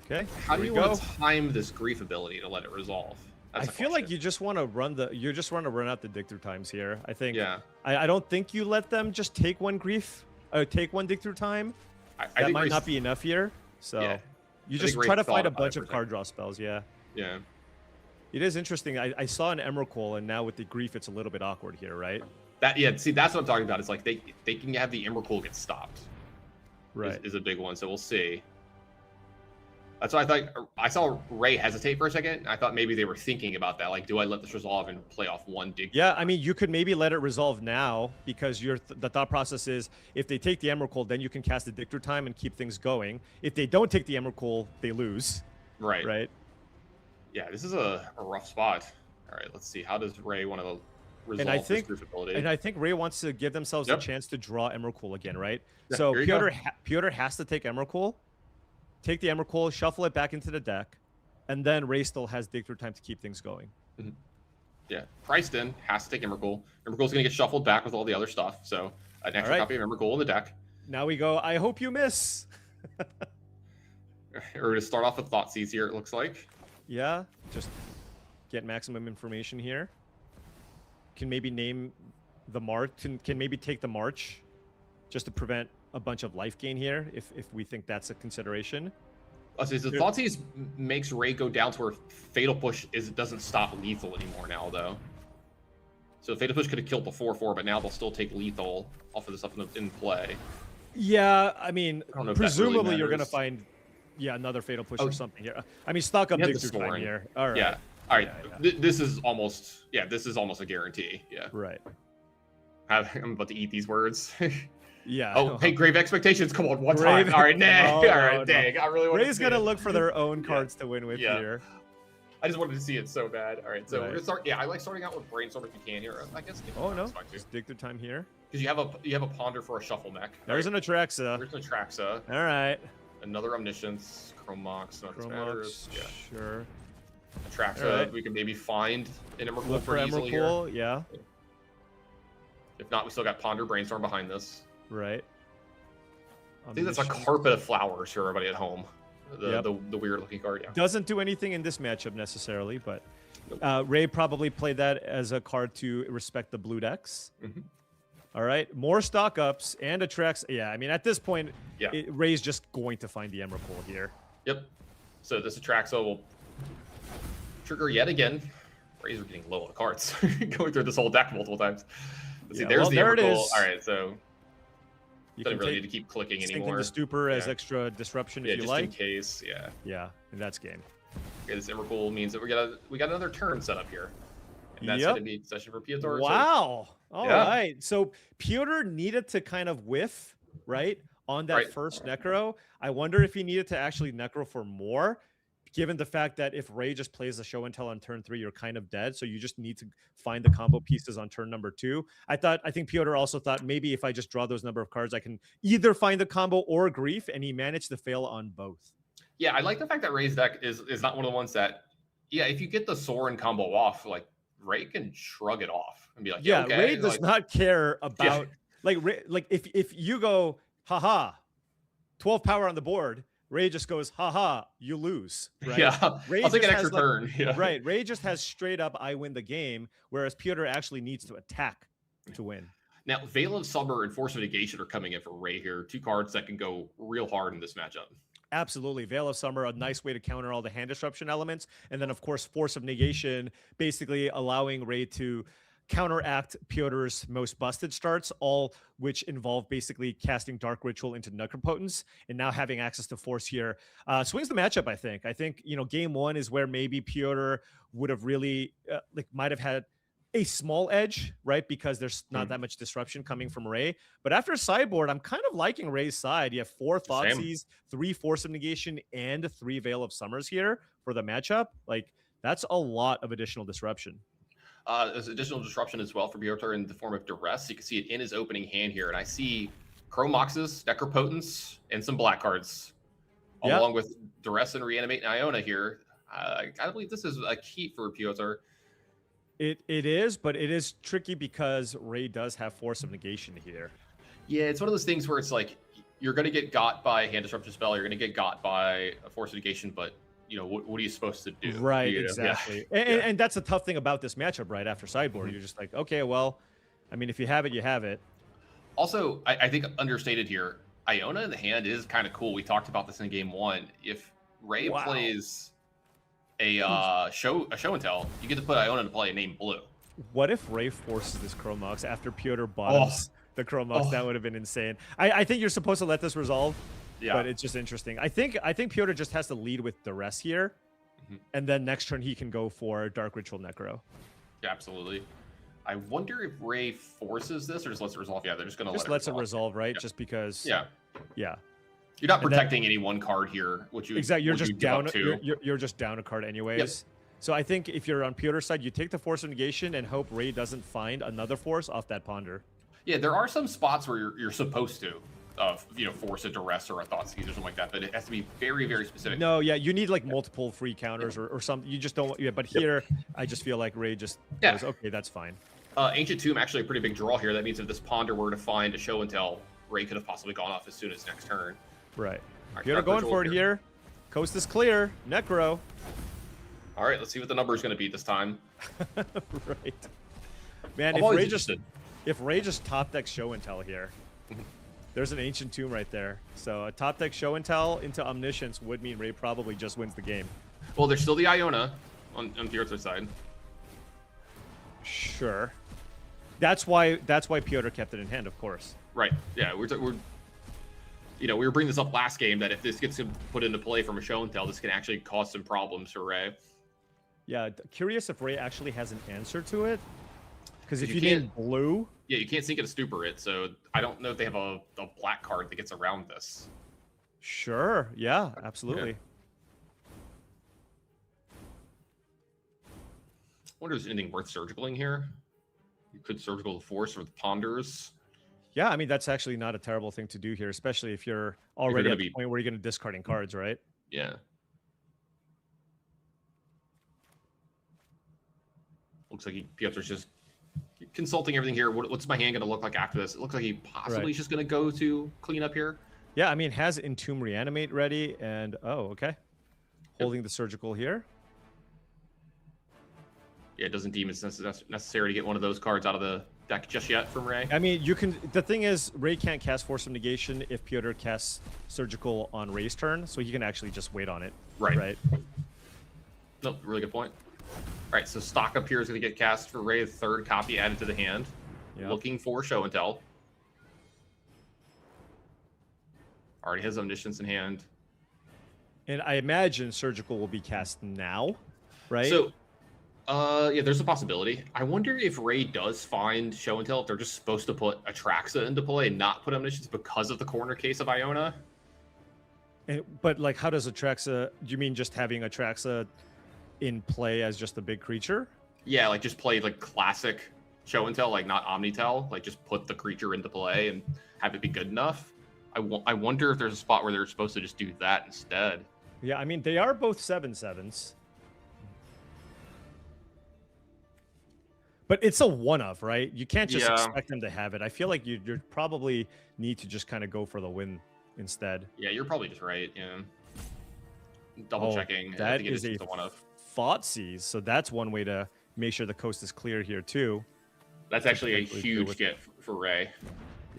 Okay. How do you want to time this Grief ability to let it resolve? I feel like you just want to run out the dig through times here. I think. Yeah. I don't think you let them just take 1 Grief. Take 1 dig through time. That might not be enough here. So you just try to find a bunch of card draw spells. Yeah. Yeah. It is interesting. I saw an Emrakul, and now with the Grief, it's a little bit awkward here, right? See, that's what I'm talking about. It's like they can have the Emrakul get stopped. Right. Is a big one. So we'll see. That's why I saw Ray hesitate for a second. I thought maybe they were thinking about that. Like, do I let this resolve and play off 1 dig? Yeah, I mean, you could maybe let it resolve now because the thought process is if they take the Emrakul, then you can cast the dig through time and keep things going. If they don't take the Emrakul, they lose. Right. Right. Yeah, this is a rough spot. All right, let's see. How does Ray want to resolve this Grief ability? And I think Ray wants to give themselves a chance to draw Emrakul again, right? Yeah, so Piotr has to take Emrakul. Take the Emrakul, shuffle it back into the deck, and then Ray still has dig through time to keep things going. Mm-hmm. Yeah, Priced has to take Emrakul. Emrakul's going to get shuffled back with all the other stuff, so an extra copy of Emrakul in the deck. Now we go, I hope you miss. We're going to start off with Thoughtseize here, it looks like. Yeah, just get maximum information here. Can maybe name the March, can maybe take the March just to prevent a bunch of life gain here, if we think that's a consideration. So the Thoughtseize makes Ray go down to where Fatal Push doesn't stop lethal anymore now, though. So Fatal Push could have killed the 4/4, but now they'll still take lethal off of the stuff in play. Yeah, I mean, presumably really you're gonna find, another Fatal Push or something here. I mean, stock up dig through time here. All right. Yeah. All right. Yeah. This is almost a guarantee. Yeah. Right. I'm about to eat these words. Yeah. Oh, hey, Grave Expectations. Come on, one time. All right, dang. All right, dang. I really want Ray's gonna look for their own cards to win with here. I just wanted to see it so bad. All right, so we're gonna start. Yeah, I like starting out with Brainstorm if you can here. I guess. Oh no, just dig through time here. Because you have a Ponder for a shuffle mech. There's an Atraxa. There's an Atraxa. All right. Another Omniscience. Chromox. Chromox. Yeah. Sure. Atraxa. Right. We can maybe find an Emrakul pretty easily here. Yeah. If not, we still got Ponder Brainstorm behind this. Right. I think that's a carpet of flowers for everybody at home. The weird looking card. Yeah. Doesn't do anything in this matchup necessarily, but Ray probably played that as a card to respect the blue decks. Mm-hmm. All right, more stock ups and Atraxa. Yeah, I mean at this point, Ray's just going to find the Emrakul here. Yep. So this Atraxa will trigger yet again. Rays are getting low on cards. Going through this whole deck multiple times. Let's see, Yeah, there's well, the there it Emrakul. is. All right, so You doesn't can really take need to keep clicking Sink anymore. into Stupor as Yeah. extra disruption Yeah, if you just like. in case. Yeah. Yeah, and that's game. Okay, this Emrakul means that we got another turn set up here. And that's Yep. going to be session for Piotr. So, Wow. All Yeah. right. So Piotr needed to kind of whiff, right, on that Right. first Necro. I wonder if he needed to actually Necro for more, given the fact that if Ray just plays the show and tell on turn 3, you're kind of dead. So you just need to find the combo pieces on turn number 2. I think Piotr also thought maybe if I just draw those number of cards, I can either find the combo or grief, and he managed to fail on both. yeah, I like the fact that Ray's deck is not one of the ones that, yeah, if you get the Sorin combo off, like Ray can shrug it off and be like, Yeah, okay. Ray does like, not care about like if you go haha 12 power on the board, Ray just goes haha, you lose, right? Yeah, Ray I'll take an just extra has, turn. Yeah. Right, Ray just has straight up I win the game, whereas Piotr actually needs to attack to win. Now, Veil of Summer and Force of Negation are coming in for Ray here. 2 cards that can go real hard in this matchup. Absolutely. Veil of Summer, a nice way to counter all the hand disruption elements. And then, of course, Force of Negation, basically allowing Ray to counteract Piotr's most busted starts, all which involve basically casting Dark Ritual into Necropotence and now having access to Force here. Swings the matchup, I think. I think, game 1 is where maybe Piotr would have really, might have had a small edge, right? Because there's not that much disruption coming from Ray. But after sideboard, I'm kind of liking Ray's side. You have 4 Thoughtseize, 3 Force of Negation, and 3 Veil of Summers here for the matchup. Like, that's a lot of additional disruption. There's additional disruption as well for Piotr in the form of Duress. You can see it in his opening hand here. And I see Chrome Moxes, Necropotence, and some black cards, along with Duress and Reanimate and Iona here. I believe this is a key for Piotr. It is, but it is tricky because Ray does have Force of Negation here. Yeah, it's one of those things where it's like you're going to get got by a hand disruption spell, you're going to get got by a Force of Negation, but what are you supposed to do? Right, exactly. Yeah. And that's the tough thing about this matchup, right? After sideboard, you're just like, okay, well, I mean, if you have it, you have it. Also, I think understated here, Iona in the hand is kind of cool. We talked about this in game 1. If Ray plays a show and tell, you get to put Iona to play named Blue. What if Ray forces this Chromox after Piotr bottoms the Chromox? That would have been insane. I think you're supposed to let this resolve, but it's just interesting. I think Piotr just has to lead with Duress here, and then next turn he can go for Dark Ritual Necro. Yeah, absolutely. I wonder if Ray forces this or just lets it resolve. Yeah, they're just going to lets it resolve, right? Just because. Yeah. You're not protecting any one card here, which you exactly. You're just down. To. You're just down a card anyways. Yep. So I think if you're on Piotr's side, you take the Force of Negation and hope Ray doesn't find another Force off that Ponder. Yeah, there are some spots where you're supposed to, force a Duress or a Thoughtseize or something like that, but it has to be very, very specific. No, yeah, you need like multiple free counters or something. You just don't. Yeah, but here I just feel like Ray just goes, okay, that's fine. Ancient Tomb actually a pretty big draw here. That means if this Ponder were to find a show and tell, Ray could have possibly gone off as soon as next turn. Right. Piotr going for it here. Coast is clear. Necro. All right, let's see what the number is going to be this time. Right. Man, if Ray just top deck show and tell here, there's an Ancient Tomb right there. So a top deck show and tell into Omniscience would mean Ray probably just wins the game. Well, there's still the Iona on Piotr's side. Sure. That's why Piotr kept it in hand, of course. Right. Yeah, we were bringing this up last game that if this gets put into play from a show and tell, this can actually cause some problems for Ray. Yeah, curious if Ray actually has an answer to it. Because if you can't name Blue... Yeah, you can't sink it to Stupor it, so I don't know if they have a black card that gets around this. Sure, yeah, absolutely. Yeah. I wonder if there's anything worth surgicaling here. You could surgical the Force with Ponders. Yeah, I mean, that's actually not a terrible thing to do here, especially if you're already at the point where you're going to discarding cards, right? Yeah. Looks like Piotr's just consulting everything here. What's my hand going to look like after this? It looks like he possibly is just going to go to clean up here. Yeah, I mean, has Entomb Reanimate ready, and okay. Holding the surgical here. Yeah, it doesn't deem it's necessary to get one of those cards out of the deck just yet from Ray. I mean, you can. The thing is, Ray can't cast Force of Negation if Piotr casts Surgical on Ray's turn, so he can actually just wait on it. Right. No, really good point. All right, so stock up here is going to get cast for Ray. Third copy added to the hand. Yep. Looking for show and tell. Already has Omniscience in hand. And I imagine Surgical will be cast now, right? So, yeah, there's a possibility. I wonder if Ray does find show and tell, if they're just supposed to put Atraxa into play and not put Omniscience because of the corner case of Iona. But like, how does Atraxa? Do you mean just having Atraxa in play as just a big creature? Yeah, like just play like classic show and tell, like not Omnitel. Like just put the creature into play and have it be good enough. I wonder if there's a spot where they're supposed to just do that instead. Yeah, I mean, they are both 7/7s. But it's a one of, right? You can't just expect them to have it. I feel like you probably need to just kind of go for the win instead. Yeah, you're probably just right. Yeah. Double checking. That is a one of Thoughtseize, so that's one way to make sure the coast is clear here too. That's actually a huge get for Ray.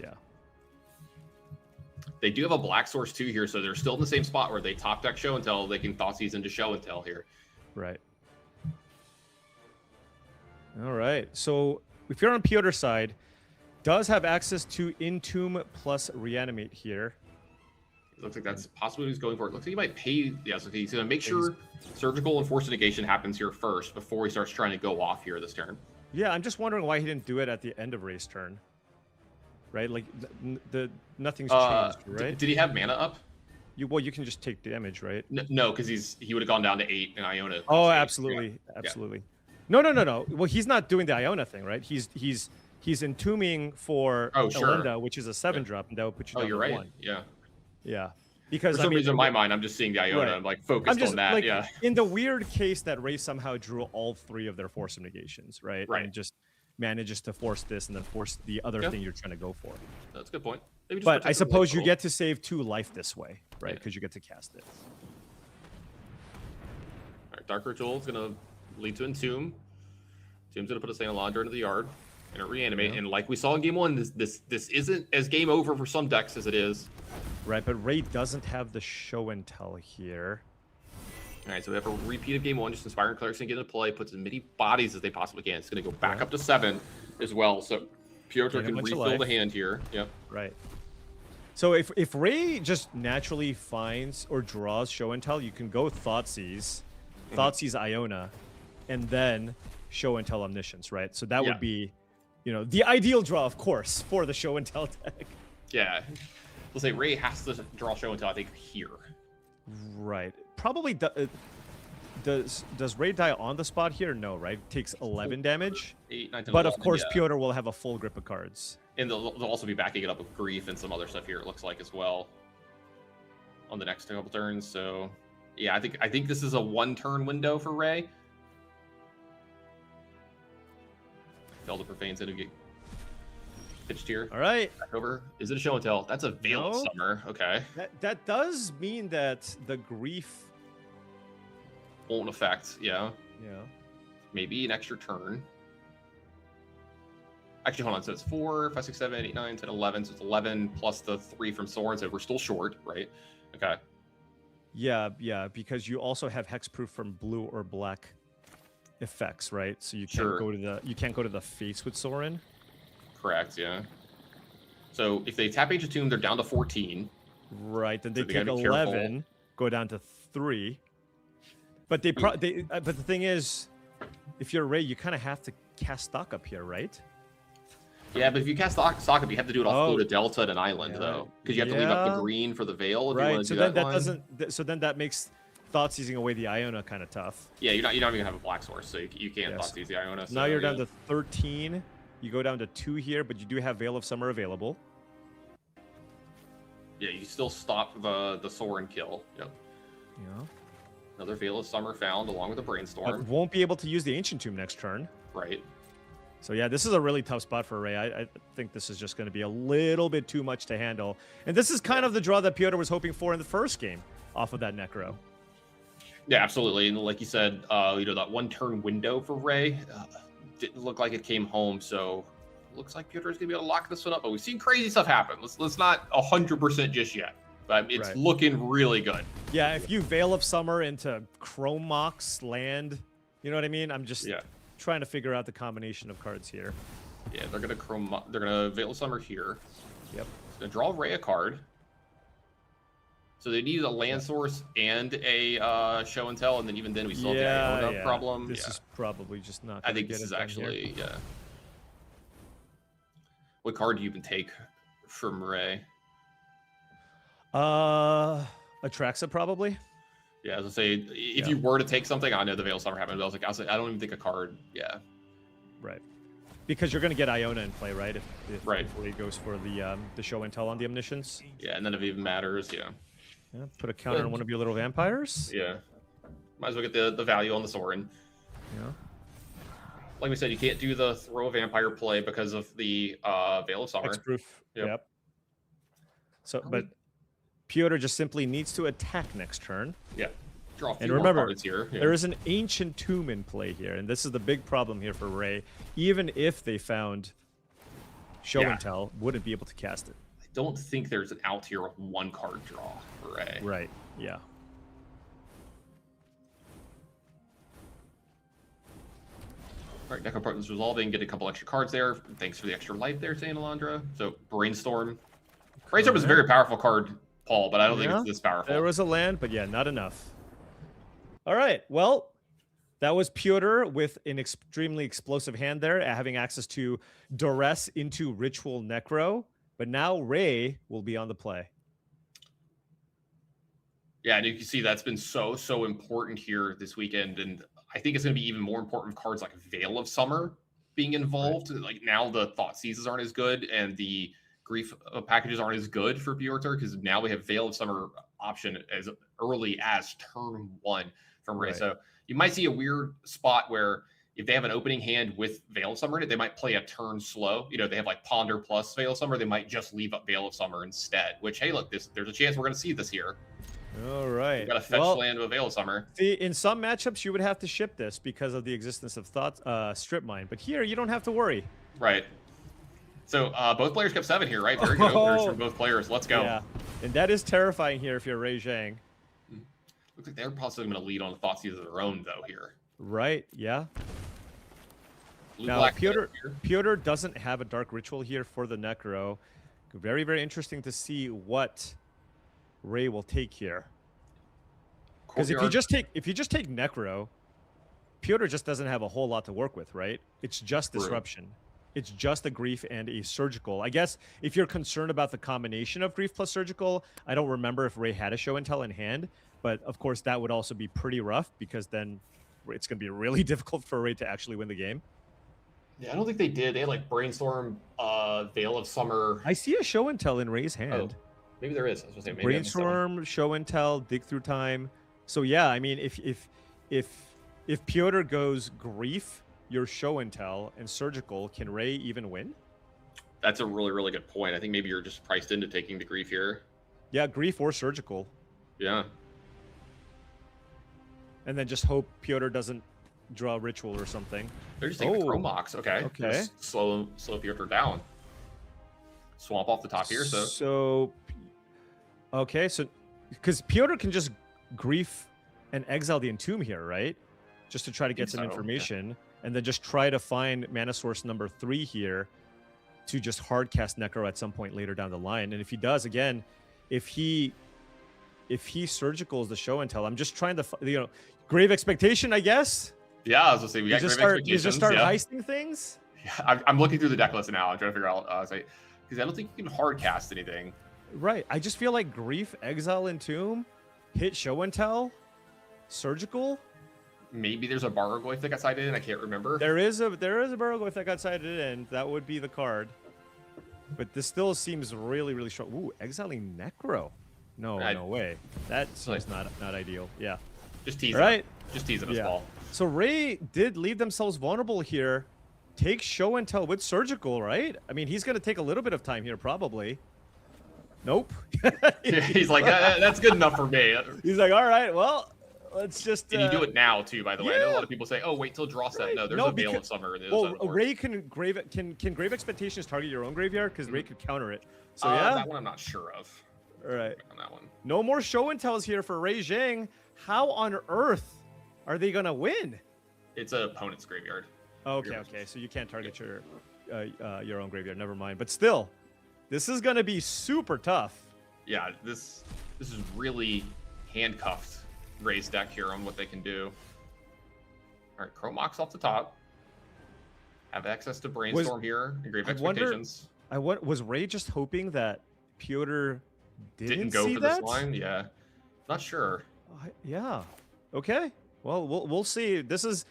Yeah. They do have a black source too here, so they're still in the same spot where they top deck show and tell. They can Thoughtseize into show and tell here. Right. All right. So if you're on Piotr's side, does have access to Entomb plus Reanimate here. It looks like that's possibly what he's going for. It looks like he might pay. Yes, okay, he's going to make sure Surgical and Force Negation happens here first before he starts trying to go off here this turn. Yeah, I'm just wondering why he didn't do it at the end of Ray's turn. Right? Like, nothing's changed, right? Did he have mana up? Well, you can just take damage, right? No, because he would have gone down to 8 and Iona. Oh, absolutely. Yeah. Absolutely. Yeah. No. Well, he's not doing the Iona thing, right? He's entombing for Elinda, which is a 7-drop, and that would put you down to 1. Yeah. Yeah. Because for some reason in my mind, I'm just seeing the Iona. I'm like focused on that. Like, yeah. In the weird case that Ray somehow drew all 3 of their Force of Negations, right? Right. And just manages to force this and then force the other thing you're trying to go for. That's a good point. But I suppose you get to save 2 life this way, right? Because you get to cast it. All right, Dark Ritual is going to lead to Entomb. Entomb's going to put a Salamandra into the yard and Reanimate. And like we saw in game 1, this isn't as game over for some decks as it is. Right, but Ray doesn't have the show and tell here. All right, so we have a repeat of game 1. Just Inspiring Cleric's going to get into play, puts as many bodies as they possibly can. It's going to go back up to 7 as well. So Piotr can refill the hand here. Yep. Right. So if Ray just naturally finds or draws show and tell, you can go Thoughtseize, Thoughtseize Iona, and then show and tell Omniscience, right? So that would be, the ideal draw, of course, for the show and tell deck. Yeah. Let's say Ray has to draw show and tell, I think, here. Right. Probably does Ray die on the spot here? No, right? Takes 11 damage. 8, 9, 10, but 11, of course, Piotr will have a full grip of cards. And they'll also be backing it up with Grief and some other stuff here, it looks like, as well, on the next couple turns. So, yeah, I think this is a 1-turn window for Ray. Elder Profane's going to get pitched here. All right. Back over. Is it a show and tell? That's a Veil of Summer. Okay. That does mean that the Grief won't affect. Yeah. Yeah. Maybe an extra turn. Actually, hold on. So it's 4, 5, 6, 7, 8, 9, 10, 11. So it's 11 plus the 3 from Soren. So we're still short, right? Okay. Yeah, because you also have hexproof from blue or black effects, right? So you can't go to the face with Soren. Correct. Yeah. So if they tap Ancient Tomb, they're down to 14. Right. Then they take 11, go down to 3. But but the thing is, if you're Ray, you kind of have to cast stock up here, right? Yeah, but if you cast stock up, you have to do it off Florida Delta and an island, though, because you have to leave up the green for the Veil. If you want to do that doesn't. So then that makes Thoughtseizing away the Iona kind of tough. Yeah, you're not even gonna have a black source, so you can't Thoughtseize the Iona. So, now you're down to 13. You go down to 2 here, but you do have Veil of Summer available. Yeah, you still stop the Soren kill. Yep. Yeah. Another Veil of Summer found along with the Brainstorm. Won't be able to use the Ancient Tomb next turn. Right. So yeah, this is a really tough spot for Ray. I think this is just going to be a little bit too much to handle. And this is kind of the draw that Piotr was hoping for in the first game off of that Necro. Yeah, absolutely. And like you said, that 1-turn window for Ray didn't look like it came home. So looks like Piotr's going to be able to lock this one up. But we've seen crazy stuff happen. Let's not 100% just yet. But it's looking really good. Yeah, if you Veil of Summer into Chrome Mox land You know what I mean? I'm just trying to figure out the combination of cards here. Yeah, they're gonna Veil of Summer here. Yep. Gonna draw Ray a card. So they need a land source and a show and tell, and then even then we still have the Iona problem. This is probably just not. I think this is actually What card do you even take from Ray? Atraxa probably. Yeah, as I say, if you were to take something, I know the Veil of Summer happened, but I was like, I don't even think a card. Yeah. Right. Because you're going to get Iona in play, right? If Ray goes for the show and tell on the Omniscience. Yeah, and then if it even matters, Yeah, put a counter on one of your little vampires. Yeah. Might as well get the value on the Sorin. Yeah. Like we said, you can't do the throw a vampire play because of the Veil of Summer. Hexproof. Yep. So, but Piotr just simply needs to attack next turn. Yeah. Draw a few and remember, more cards here. Yeah. There is an Ancient Tomb in play here, and this is the big problem here for Ray. Even if they found Show and Tell, wouldn't be able to cast it. I don't think there's an out here with one card draw for Ray. Right. Yeah. All right, Necro Partners resolving, get a couple extra cards there. Thanks for the extra life there, Saint Alondra. So Brainstorm. Brainstorm is a very powerful card, Paul, but I don't think it's this powerful. There was a land, but yeah, not enough. All right, well, that was Piotr with an extremely explosive hand there, having access to Duress into Ritual Necro. But now Ray will be on the play. Yeah, and you can see that's been so important here this weekend, and I think it's going to be even more important with cards like Veil of Summer being involved. Right. Like now the Thought Seizes aren't as good, and the Grief packages aren't as good for Piotr because now we have Veil of Summer option as early as turn 1 from Ray. Right. So you might see a weird spot where if they have an opening hand with Veil of Summer in it, they might play a turn slow. You know, they have like Ponder plus Veil of Summer. They might just leave up Veil of Summer instead, which, hey, look, there's a chance we're going to see this here. All right. You got a fetch land with Veil of Summer. See, in some matchups, you would have to ship this because of the existence of Strip Mine. But here, you don't have to worry. Right. So both players kept 7 here, right? Very good openers from both players. Let's go. Yeah. And that is terrifying here if you're Ray Zhang. Looks like they're possibly going to lead on Thoughtseize of their own, though, here. Right, yeah. Blue, now, black, Piotr doesn't have a Dark Ritual here for the Necro. Very, very interesting to see what Ray will take here. Because if you just take Necro, Piotr just doesn't have a whole lot to work with, right? It's just Disruption. It's just a Grief and a Surgical. I guess if you're concerned about the combination of Grief plus Surgical, I don't remember if Ray had a Show and Tell in hand, but of course that would also be pretty rough because then it's going to be really difficult for Ray to actually win the game. Yeah, I don't think they did. They had like Brainstorm, Veil of Summer. I see a Show and Tell in Ray's hand. Oh, maybe there is. I was gonna say, maybe Brainstorm, Show and Tell, Dig Through Time. So yeah, I mean, if Piotr goes Grief, your Show and Tell, and Surgical, can Ray even win? That's a really, really good point. I think maybe you're just priced into taking the Grief here. Yeah, Grief or Surgical. Yeah. And then just hope Piotr doesn't draw a Ritual or something. They're just taking the Chromox. Okay. Okay. Just slow Piotr down. Swamp off the top here. Okay, so because Piotr can just Grief and exile the Entomb here, right? Just to try to get some information, and then just try to find mana source number 3 here to just hard cast Necro at some point later down the line. And if he does, again, if he Surgicals the Show and Tell, I'm just trying to, Grave Expectation, I guess. Yeah, I was gonna say we got Grave Expectations. You just start heisting things. Yeah, I'm looking through the deck list now. I'm trying to figure out, because I don't think you can hard cast anything. Right. I just feel like Grief, Exile, Entomb, hit Show and Tell, Surgical. Maybe there's a Bargoyf that got sided in. I can't remember. There is a Bargoyf that got sided in. That would be the card. But this still seems really, really strong. Ooh, exiling Necro. No way. That's not ideal. Yeah. Just teasing. Right. Just teasing us, Paul. So Ray did leave themselves vulnerable here. Take Show and Tell with Surgical, right? I mean, he's going to take a little bit of time here, probably. Nope. He's like, that's good enough for me. He's like, all right, well, let's just. Did he do it now too? By the way, I know a lot of people say, "Oh, wait till draw set." No, there's a Veil of Summer. Ray can Grave Expectations target your own graveyard because Ray could counter it. So yeah, that one I'm not sure of. All right, on that one. No more Show and Tells here for Ray Zhang. How on earth are they gonna win? It's an opponent's graveyard. Okay, okay. So you can't target your own graveyard. Never mind. But still, this is gonna be super tough. Yeah, this is really handcuffed Ray's deck here on what they can do. All right, Chromox off the top. Have access to Brainstorm here and Grave Expectations. Was Ray just hoping that Piotr didn't go see for that? this line? Yeah, not sure. Yeah. Okay. Well, we'll see. This is,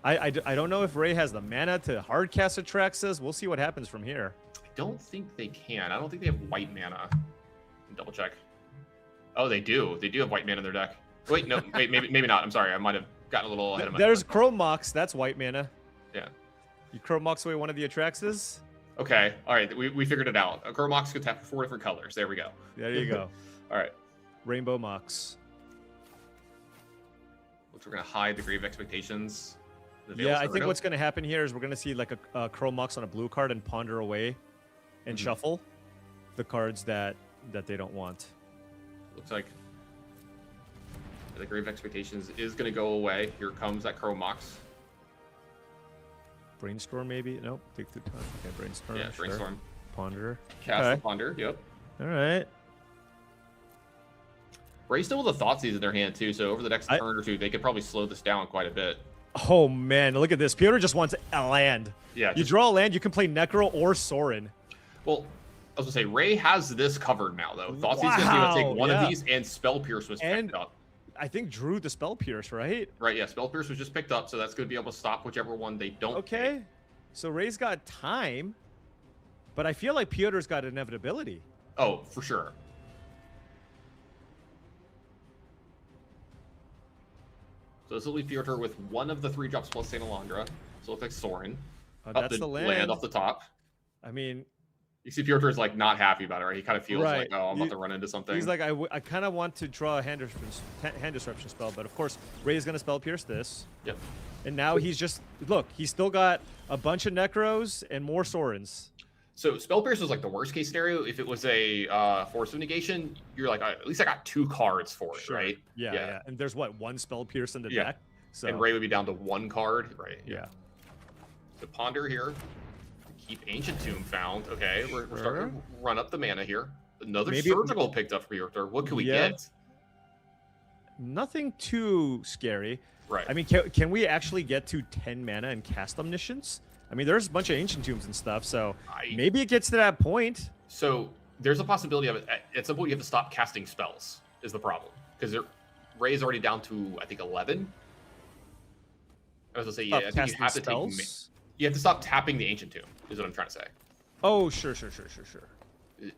I don't know if Ray has the mana to hardcast Atraxas. We'll see what happens from here. I don't think they can. I don't think they have white mana. Double check. Oh, they do. They do have white mana in their deck. Wait, no, wait, maybe not. I'm sorry. I might have gotten a little ahead of myself. There's Chromox. That's white mana. Yeah. You Chromox away one of the Atraxas. Okay. All right. We figured it out. A Chromox could tap 4 different colors. There we go. There you go. All right. Rainbow Mox. Which we're gonna hide the Grave Expectations. Yeah, I think what's gonna happen here is we're gonna see like a Chromox on a blue card and ponder away, and shuffle the cards that they don't want. Looks like the Grave Expectations is gonna go away. Here comes that Chromox. Brainstorm maybe? Nope. Take through time. Okay, Brainstorm. Yeah, Brainstorm. Sure. Ponder. Cast the Ponder. Yep. All right. Ray's still with the Thoughtseize in their hand too, so over the next turn or two, they could probably slow this down quite a bit. Oh man, look at this. Piotr just wants a land. Yeah. You draw a land, you can play Necro or Sorin. Well, I was gonna say Ray has this covered now though. Thoughtseize is gonna take one of these, and Spell Pierce was picked up. I think drew the Spell Pierce, right? Right, yeah. Spell Pierce was just picked up, so that's gonna be able to stop whichever one they don't. Okay. Take. So Ray's got time, but I feel like Piotr's got inevitability. Oh, for sure. So this will leave Piotr with one of the 3 drops plus Saint-Alondra. So it looks like Sorin. That's the land off the top. I mean, you see Piotr is like not happy about it, right? He kind of feels right. like, oh, I'm about to run into something. He's like, I kind of want to draw a hand disruption spell, but of course Ray's gonna Spell Pierce this. Yep. And now he's just, look, he's still got a bunch of Necros and more Sorins. So Spell Pierce was like the worst case scenario. If it was a Force of Negation, you're like, at least I got 2 cards for it, right? Yeah. And there's what, 1 Spell Pierce in the deck? So. And Ray would be down to 1 card, right? Yeah. So Ponder here. Keep Ancient Tomb found. Okay, we're starting to run up the mana here. Another Surgical picked up for Piotr. What can we get? Nothing too scary. Right. I mean, can we actually get to 10 mana and cast Omniscience? I mean, there's a bunch of Ancient Tombs and stuff, so maybe it gets to that point. So there's a possibility of it. At some point, you have to stop casting spells, is the problem. Because Ray's already down to, I think, 11. I was going to say, yeah, I think you have to take... You have to stop tapping the Ancient Tomb, is what I'm trying to say. Oh, sure.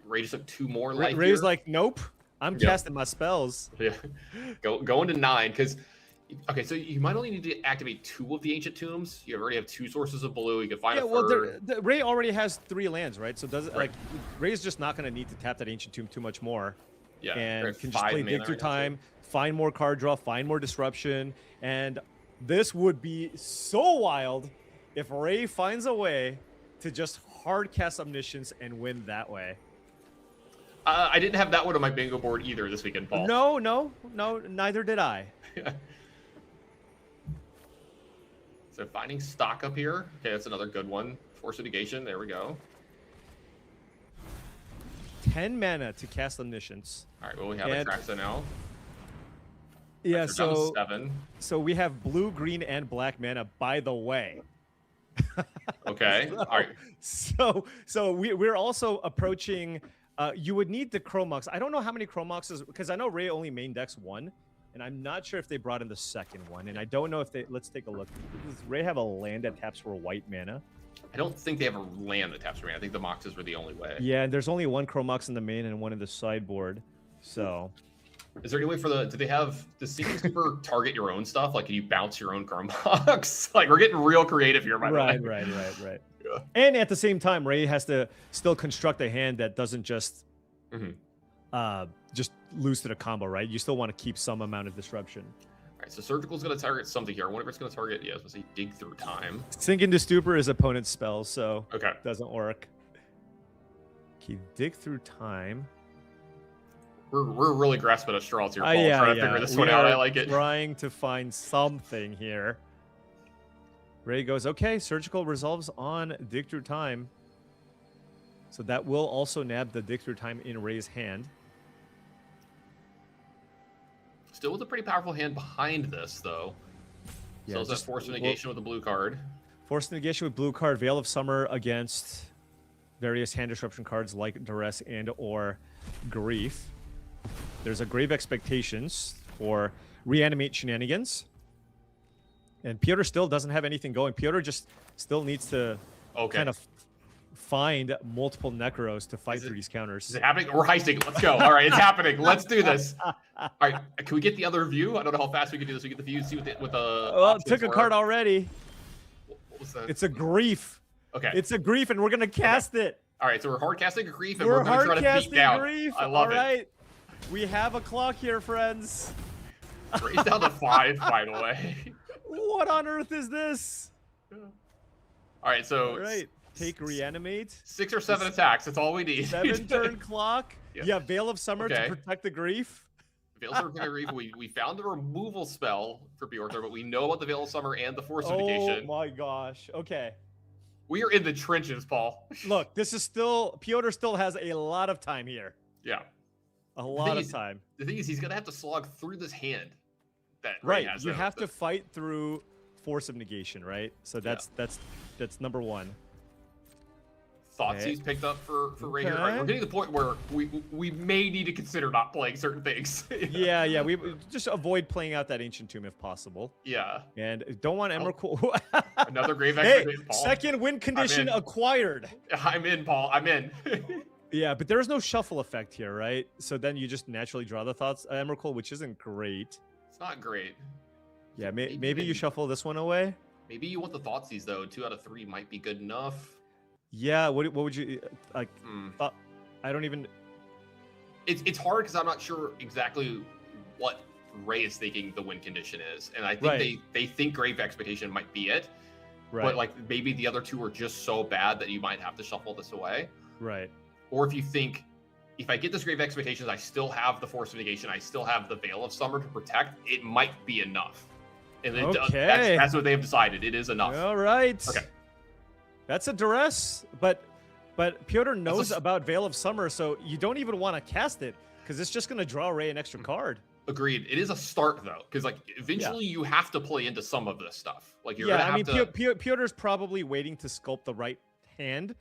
Ray just took 2 more life Ray's here. like, nope, I'm casting my spells. Yeah, going to 9, because... Okay, so you might only need to activate 2 of the Ancient Tombs. You already have 2 sources of blue. You can find a third. Well, Ray already has 3 lands, right? So does it like Ray's just not going to need to tap that Ancient Tomb too much more. Yeah, and can just play Dig Through Time, find more card draw, find more disruption, and this would be so wild if Ray finds a way to just hard cast Omniscience and win that way. I didn't have that one on my bingo board either this weekend, Paul. No, neither did I. So finding stock up here. Okay, that's another good one. Force of Negation. There we go. 10 mana to cast Omniscience. All right, well, we have Atraxa now. Yeah, so 7. So we have blue, green, and black mana, by the way. Okay. All right. So we're also approaching. You would need the Chromox. I don't know how many Chromoxes, because I know Ray only main decks 1. And I'm not sure if they brought in the second one. And I don't know if they... Let's take a look. Does Ray have a land that taps for white mana? I don't think they have a land that taps for mana. I think the Moxes were the only way. Yeah, and there's only 1 Chromox in the main and 1 in the sideboard. So... Is there any way for the... Do they have... Does Seeking Super target your own stuff? Like, can you bounce your own Chromox? Like, we're getting real creative here, by the way. Right. Yeah. And at the same time, Ray has to still construct a hand that doesn't just... just lose to the combo, right? You still want to keep some amount of disruption. All right, so Surgical's going to target something here. I wonder if it's going to target, yeah, I was going to say Dig Through Time. Sink into Stupor is opponent's spell, so okay, doesn't work. Okay, Dig Through Time. We're really grasping at straws here, Paul, trying to figure this one out. I like it. Trying to find something here. Gray goes, okay, surgical resolves on dig through time. So that will also nab the dig through time in Ray's hand. Still with a pretty powerful hand behind this, though. Yeah, Still has that Force of Negation with the blue card. Force of Negation with blue card, Veil of Summer against various hand disruption cards like Duress and or Grief. There's a Grave Expectations for Reanimate Shenanigans. And Piotr still doesn't have anything going. Piotr just still needs to kind of find multiple Necros to fight through these counters. Is it happening? We're heisting. Let's go. All right, it's happening. Let's do this. All right, can we get the other view? I don't know how fast we can do this. We get the view, see what the well, it took a card already. What was that? It's a Grief. Okay. It's a Grief, and we're going to cast it. All right, so we're hard casting a Grief, and we're going to try to beat down. Grief. I love All right. We have a clock here, friends. Raise down to 5, by the way. What on earth is this? All right, so take Reanimate. 6 or 7 attacks. That's all we need. 7-turn clock. Yeah. Yeah, Veil of Summer to protect the Grief. Veil of Summer to Grief. We found the removal spell for Piotr, but we know about the Veil of Summer and the Force of Negation. Oh my gosh. Okay. We are in the trenches, Paul. Look, this is still Piotr still has a lot of time here. Yeah. A lot of time. The thing is, he's gonna have to slog through this hand. That Right. Ray has You have to fight through Force of Negation, right? So that's number one. Thoughtseize picked up for Ray here. All right, we're getting to the point where we may need to consider not playing certain things. yeah. We just avoid playing out that Ancient Tomb if possible. Yeah. And don't want Emrakul. Another Grave Hey, Expectation, Paul. second win condition acquired. I'm in, Paul. I'm in. Yeah, but there is no shuffle effect here, right? So then you just naturally draw the thoughts Emrakul, which isn't great. It's not great. Yeah, maybe you shuffle this one away. Maybe you want the Thoughtseize though. 2 out of 3 might be good enough. Yeah, what would you like? I don't even. It's hard because I'm not sure exactly what Ray is thinking the win condition is, and I think they think Grave Expectation might be it. Right. But like maybe the other 2 are just so bad that you might have to shuffle this away. Right. Or if you think, if I get this Grave Expectations, I still have the Force of Negation, I still have the Veil of Summer to protect, it might be enough. And that's what they've decided. It is enough. All right. Okay. That's a Duress, but Piotr knows about Veil of Summer, so you don't even want to cast it because it's just going to draw Ray an extra card. Agreed. It is a start though, because like eventually you have to play into some of this stuff. Like you're I mean, Piotr's probably waiting to sculpt the right hand.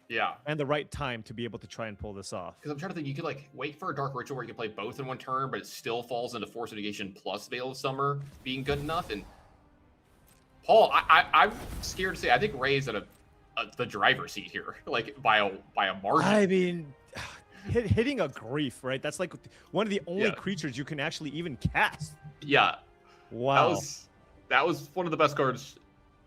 Yeah. And the right time to be able to try and pull this off. Because I'm trying to think, you could like wait for a Dark Ritual where you can play both in one turn, but it still falls into Force of Negation plus Veil of Summer being good enough. And Paul, I'm scared to say, I think Ray's at the driver's seat here, like by a margin. I mean, hitting a Grief, right? That's like one of the only creatures you can actually even cast. Yeah. Wow. That was one of the best cards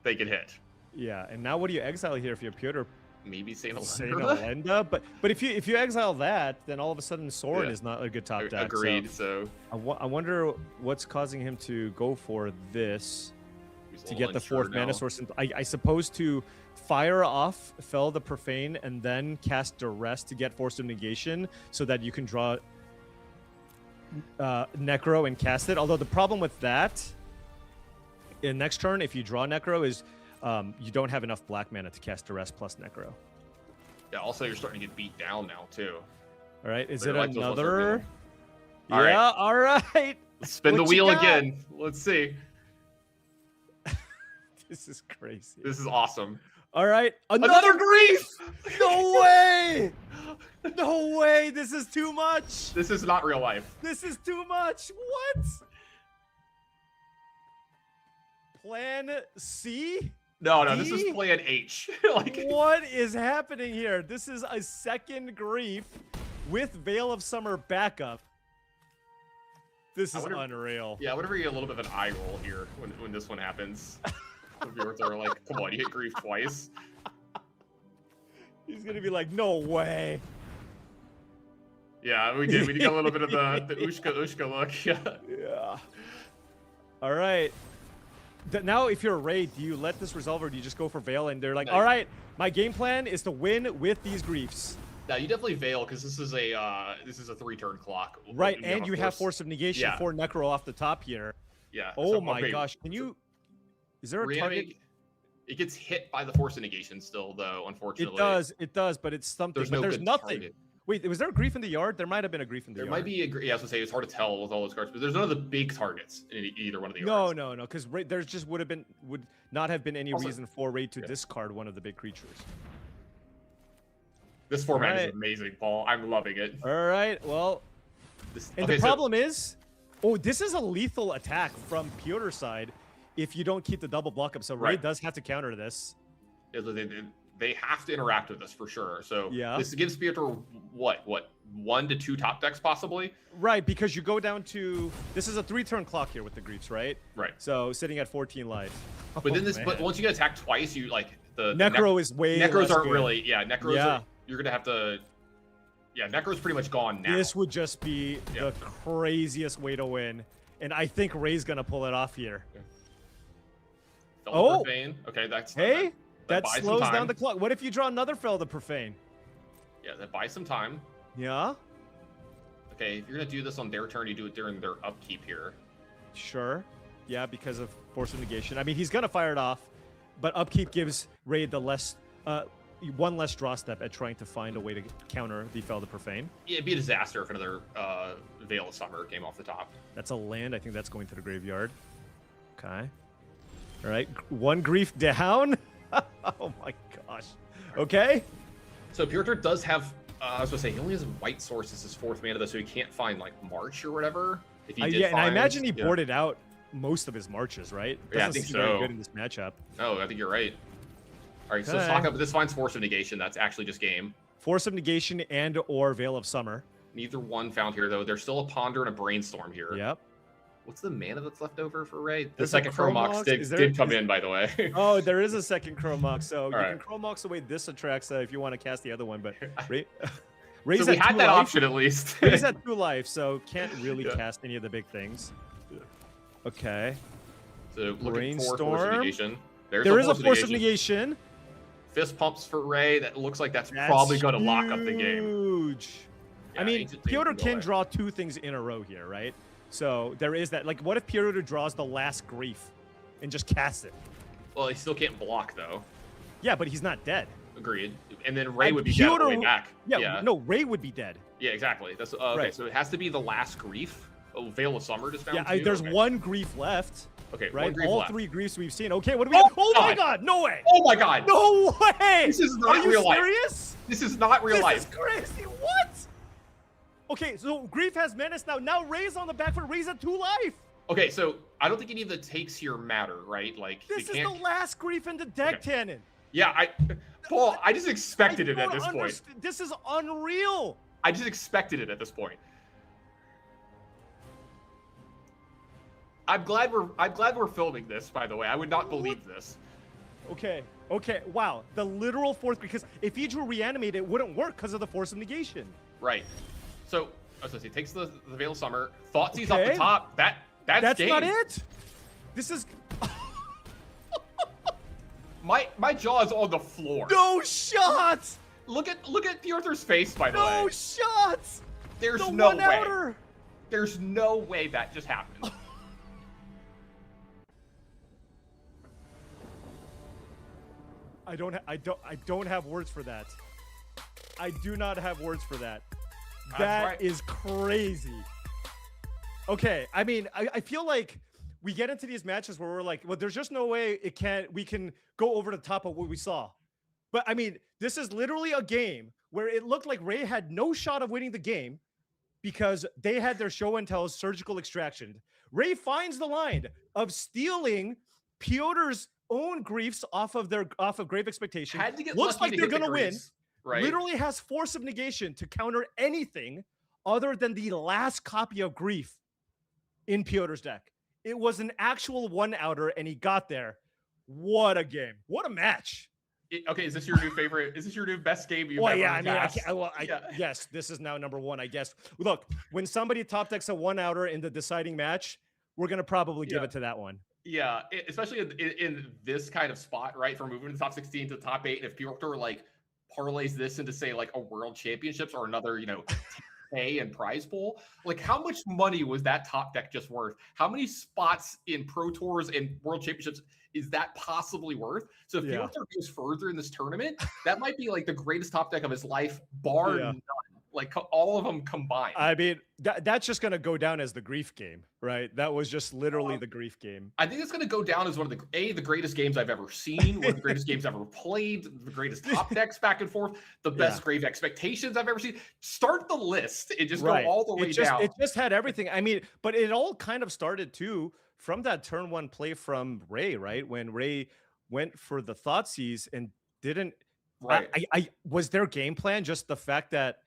they could hit. Yeah, and now what do you exile here if you're Piotr? Maybe Saint Elenda, but if you exile that, then all of a sudden Sorin is not a good top deck. Agreed. So I wonder what's causing him to go for this to get the 4th mana source. I suppose to fire off Fell the Profane and then cast Duress to get Force of Negation so that you can draw Necro and cast it. Although the problem with that in next turn, if you draw Necro, is you don't have enough black mana to cast Duress plus Necro. Yeah, also you're starting to get beat down now too. All right, is it another? All right. All right. Let's spin the wheel again. Let's see. This is crazy. This is awesome. All right, another Grief! No way! No way! This is too much. This is not real life. This is too much. What? Plan C? No, D? this is Plan H. Like, what is happening here? This is a second Grief with Veil of Summer backup. This is unreal. Yeah, I would get a little bit of an eye roll here when this one happens. The viewers are like, come on, you hit Grief twice. He's gonna be like, no way. Yeah, we did. We got a little bit of the Ushka look. Yeah. All right. Now, if you're a Raid, do you let this resolve or do you just go for Veil? And they're like, all right, my game plan is to win with these Griefs. Now you definitely Veil because this is a 3-turn clock. Right, and you have Force of Negation for Necro off the top here. Yeah. Oh my gosh, can you? Is there a target? It gets hit by the Force of Negation still, though, unfortunately. It does, but it's something. There's good nothing. target. Wait, was there a grief in the yard? There might have been a grief in the There yard. might be a. Yeah, I was gonna say it's hard to tell with all those cards, but there's none of the big targets in either one of the yards. No, because there just would not have been any Also- reason for Raid to discard one of the big creatures. This format Alright. is amazing, Paul. I'm loving it. All right, well, and okay, the so- problem is, this is a lethal attack from Piotr's side if you don't keep the double block up. So Raid Right. does have to counter this. They have to interact with this for sure. So Yeah. this gives Piotr what 1 to 2 top decks possibly. Right, because you go down to this is a 3-turn clock here with the griefs, right? Right. So sitting at 14 life. But then but man. once you get attacked twice, you like the Necro is way Necros less aren't good. really Necros. Yeah. You're gonna have to. Yeah, Necro's pretty much gone now. This would just be the craziest way to win, and I think Ray's gonna pull it off here. Fell the Profane. Okay, that's that buys some slows time. down the clock. What if you draw another Fell the Profane? Yeah, that buys some time. Yeah. Okay, if you're gonna do this on their turn, you do it during their upkeep here. Sure. Yeah, because of Force of Negation. I mean, he's gonna fire it off, but upkeep gives Ray the one less draw step at trying to find a way to counter the Fell the Profane. Yeah, it'd be a disaster if another Veil of Summer came off the top. That's a land. I think that's going to the graveyard. Okay. All right. One grief down. Oh my gosh. Okay. So Piotr does have. I was gonna say he only has white source as his 4th mana, though, so he can't find like March or whatever. If he did Yeah, and I find- imagine he yeah. boarded out most of his marches, right? Yeah, I Doesn't think seem very so. good in this matchup. No, I think you're right. All right, so let's Okay. talk about this. Finds Force of Negation. That's actually just game. Force of Negation and or Veil of Summer. Neither one found here though. There's still a Ponder and a Brainstorm here. Yep. What's the mana that's left over for Ray? The There's a second Chromox did come in, by the way. Oh, there is a second Chromox, so you Alright. can Chromox away this Atraxa if you want to cast the other one, but Ray, So Ray's we at had 2 that life. option at least. Ray's at 2 life, so can't really Yeah. cast any of the big things. Okay. So looking for Brainstorm. Force of Negation. There is a Force of Negation. Fist pumps for Ray. That looks like that's probably going to lock up the game. Huge. I Yeah, mean, Ancient Things Piotr can go can away. draw 2 things in a row here, right? So there is that. Like, what if Piotr draws the last grief and just casts it? Well, he still can't block though. Yeah, but he's not dead. Agreed. And then Ray And would be dead on the way Piotr- back. Yeah, no, Ray would be dead. Yeah, exactly. That's okay. Right. So it has to be the last grief. Oh, Veil of Summer just found. Yeah, too? there's Okay. 1 grief left. Okay, Right? one grief All left. 3 griefs we've seen. Okay, what do we got? Oh my god, no way! Oh my god! No way! This is not Are you real life. serious? This is not real This life. is crazy. What? Okay, so Grief has menace now. Now Ray's on the back foot. Ray's at 2 life. Okay, so I don't think any of the takes here matter, right? Like This you is can't. the last Grief in the deck, Tannen. Yeah, Paul, I just expected it at this point. This is unreal. I just expected it at this point. I'm glad we're filming this, by the way. I would not believe this. Okay, wow. The literal fourth, because if he drew Reanimate, it wouldn't work because of the Force of Negation. Right. So, I was gonna say, takes the Veil of Summer, Thoughtseize off Okay. the top. That's game. not it. This is my jaw is on the floor. no shots. Look at Piotr's face, by the way. No shots. There's The no one way. outer. There's no way that just happened. I don't have words for that. I do not have words for that. That is right. crazy. Okay, I mean, I feel like we get into these matches where we're like, well, there's just no way we can go over the top of what we saw. But I mean, this is literally a game where it looked like Ray had no shot of winning the game because they had their show and tell surgical extraction. Ray finds the line of stealing Piotr's own griefs off of Grave Expectation. Had to get Looks lucky like to they're hit the gonna win. griefs, right? Literally has Force of Negation to counter anything other than the last copy of Grief in Piotr's deck. It was an actual 1-outer, and he got there. What a game! What a match! Okay, is this your new favorite? Is this your new best game you've Well, ever yeah, I mean, cast? yes, this is now number 1, I guess. Look, when somebody top decks a 1-outer in the deciding match, we're gonna probably give it to that one. Yeah, especially in this kind of spot, right? From moving to the top 16 to the top 8, and if Piotr like parlays this into say like a world championships or another, pay and prize pool. Like, how much money was that top deck just worth? How many spots in Pro Tours and World Championships is that possibly worth? So if Fielder goes further in this tournament, that might be like the greatest top deck of his life, bar none. Like all of them combined. I mean, that's just going to go down as the grief game, right? That was just literally the grief game. I think it's going to go down as one of the greatest games I've ever seen, one of the greatest games I've ever played, the greatest top decks back and forth, the best grave expectations I've ever seen. Start the list and just go all the way down. It just had everything. I mean, but it all kind of started too from that turn one play from Ray, right? When Ray went for the Thoughtseize and didn't. Right. I was their game plan just the fact that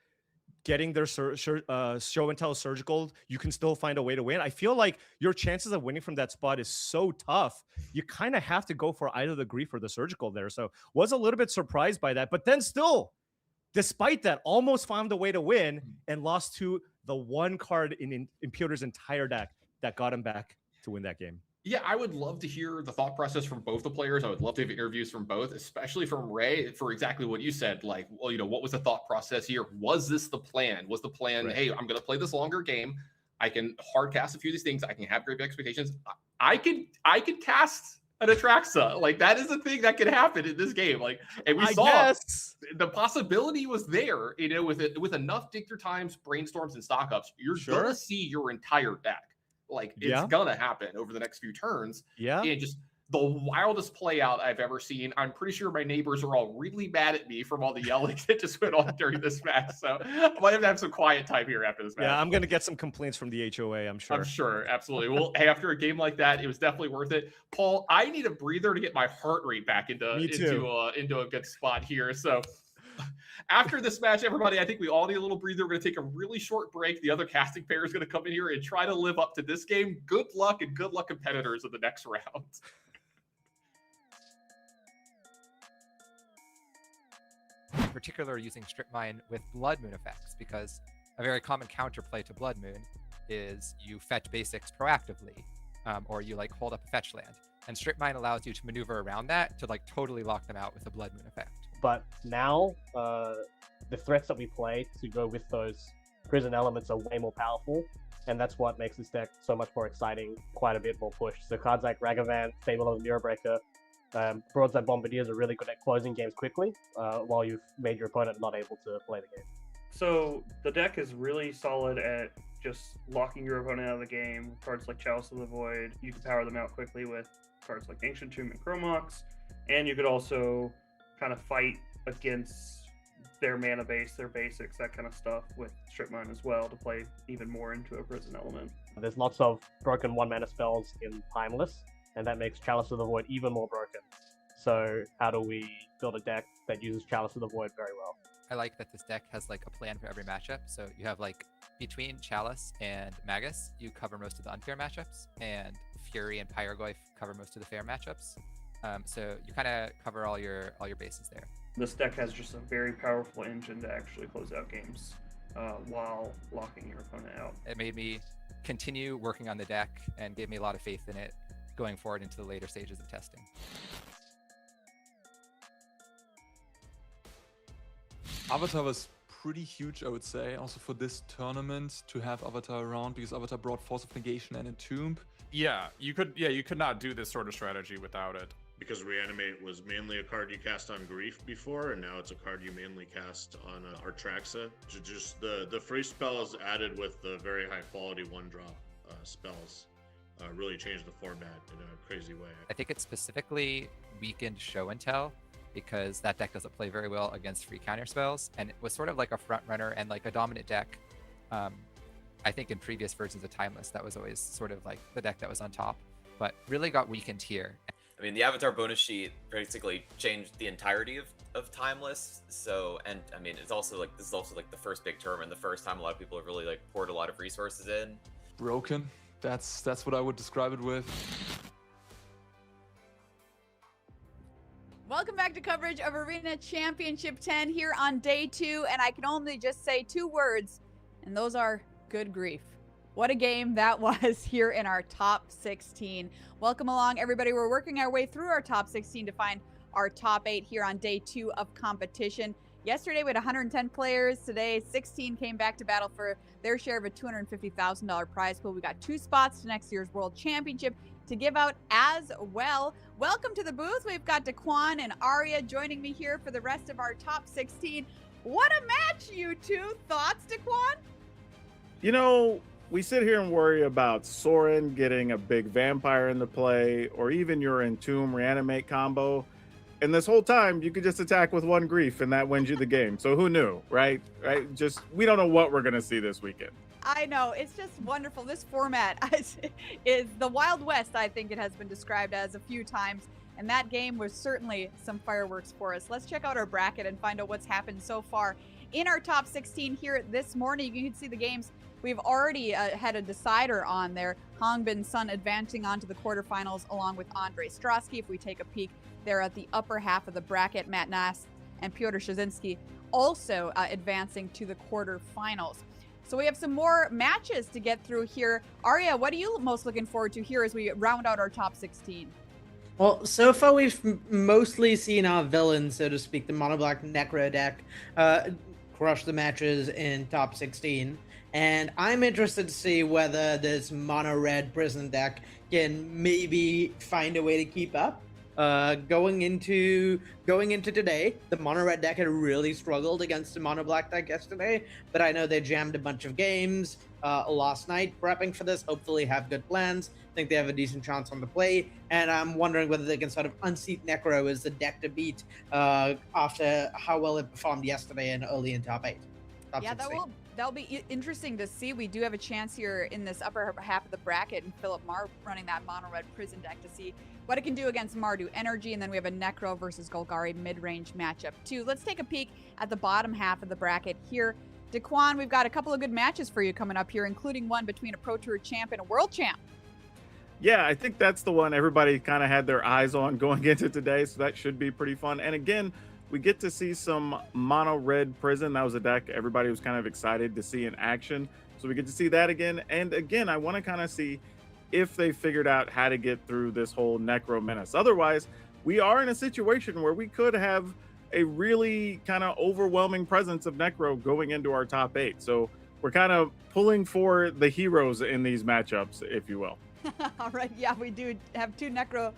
getting their show and tell surgical, you can still find a way to win. I feel like your chances of winning from that spot is so tough. You kind of have to go for either the grief or the surgical there. So was a little bit surprised by that, but then still, despite that, almost found a way to win and lost to the one card in Piotr's entire deck that got him back to win that game. Yeah, I would love to hear the thought process from both the players. I would love to have interviews from both, especially from Ray, for exactly what you said. Like, well, what was the thought process here? Was this the plan? Was the plan, hey, I'm going to play this longer game. I can hard cast a few of these things. I can have great expectations. I could cast an Atraxa. Like, that is a thing that could happen in this game. Like, and we saw the possibility was there, with enough dig through times, brainstorms, and stock ups, you're going to see your entire deck. Like, it's gonna happen over the next few turns. And just the wildest play out I've ever seen. I'm pretty sure my neighbors are all really mad at me from all the yelling that just went on during this match. So I might have to have some quiet time here after this match. Yeah, I'm gonna get some complaints from the HOA, I'm sure. I'm sure, absolutely. Well, hey, after a game like that, it was definitely worth it. Paul, I need a breather to get my heart rate back into a good spot here. So after this match, everybody, I think we all need a little breather. We're going to take a really short break. The other casting pair is going to come in here and try to live up to this game. Good luck and good luck competitors in the next round. In particular, using Strip Mine with Blood Moon effects, because a very common counterplay to Blood Moon is you fetch basics proactively, or you like hold up a fetch land. And Strip Mine allows you to maneuver around that to like totally lock them out with a Blood Moon effect. But now, the threats that we play to go with those prison elements are way more powerful, and that's what makes this deck so much more exciting, quite a bit more pushed. So cards like Ragavan, Fable of the Mirrorbreaker, Broadside Bombardiers are really good at closing games quickly, while you've made your opponent not able to play the game. So the deck is really solid at just locking your opponent out of the game. Cards like Chalice of the Void, you can power them out quickly with cards like Ancient Tomb and Chromox, and you could also kind of fight against their mana base, their basics, that kind of stuff with Strip Mine as well to play even more into a prison element. There's lots of broken 1-mana spells in Timeless, and that makes Chalice of the Void even more broken. So how do we build a deck that uses Chalice of the Void very well? I like that this deck has like a plan for every matchup. So you have like between Chalice and Magus, you cover most of the unfair matchups, and Fury and Pyrogoyf cover most of the fair matchups. So you kind of cover all your bases there. This deck has just a very powerful engine to actually close out games while locking your opponent out. It made me continue working on the deck and gave me a lot of faith in it going forward into the later stages of testing. Avatar was pretty huge, I would say, also for this tournament to have Avatar around, because Avatar brought Force of Negation and Entomb. Yeah, you could not do this sort of strategy without it. Because Reanimate was mainly a card you cast on Grief before, and now it's a card you mainly cast on Artraxa. Just the free spells added with the very high quality 1-drop spells really changed the format in a crazy way. I think it specifically weakened Show and Tell, because that deck doesn't play very well against free counter spells, and it was sort of like a front runner and like a dominant deck. I think in previous versions of Timeless, that was always sort of like the deck that was on top, but really got weakened here. I mean, the Avatar bonus sheet basically changed the entirety of Timeless. So, and I mean, it's also like, this is also like the first big tournament, the first time a lot of people have really like poured a lot of resources in. Broken. That's what I would describe it with. Welcome back to coverage of Arena Championship 10 here on day 2, and I can only just say 2 words, and those are good grief. What a game that was here in our top 16. Welcome along, everybody. We're working our way through our top 16 to find our top 8 here on day 2 of competition. Yesterday we had 110 players. Today 16 came back to battle for their share of a $250,000 prize pool. We got 2 spots to next year's World Championship to give out as well. Welcome to the booth. We've got Daquan and Arya joining me here for the rest of our top 16. What a match, you two. Thoughts, Daquan? You know, we sit here and worry about Soren getting a big vampire into play, or even your Entomb Reanimate combo. And this whole time, you could just attack with 1 grief, and that wins you the game. So who knew, right? Just, we don't know what we're going to see this weekend. I know. It's just wonderful. This format is the Wild West, I think it has been described as a few times. And that game was certainly some fireworks for us. Let's check out our bracket and find out what's happened so far in our top 16 here this morning. You can see the games. We've already had a decider on there. Hongbin Sun advancing on to the quarterfinals along with Andre Strosky. If we take a peek there at the upper half of the bracket, Matt Nass and Pyotr Shazinski also advancing to the quarterfinals. So we have some more matches to get through here. Arya, what are you most looking forward to here as we round out our top 16? Well, so far we've mostly seen our villains, so to speak, the Mono Black Necro deck, crush the matches in top 16. And I'm interested to see whether this Mono Red Prison deck can maybe find a way to keep up. Going into today, the Mono Red deck had really struggled against the Mono Black deck yesterday, but I know they jammed a bunch of games last night prepping for this. Hopefully have good plans. I think they have a decent chance on the play, and I'm wondering whether they can sort of unseat Necro as the deck to beat after how well it performed yesterday and early in top 8. Yeah, that'll be interesting to see. We do have a chance here in this upper half of the bracket, and Philip Mar running that Mono Red Prison deck to see what it can do against Mardu Energy, and then we have a Necro versus Golgari mid-range matchup too. Let's take a peek at the bottom half of the bracket here. Daquan, we've got a couple of good matches for you coming up here, including one between a Pro Tour champ and a World champ. Yeah, I think that's the one everybody kind of had their eyes on going into today, so that should be pretty fun. And again, we get to see some Mono Red Prison. That was a deck everybody was kind of excited to see in action. So we get to see that again. And again, I want to kind of see if they figured out how to get through this whole Necro menace. Otherwise, we are in a situation where we could have a really kind of overwhelming presence of Necro going into our top 8. So we're kind of pulling for the heroes in these matchups, if you will. All right, yeah, we do have 2 Necro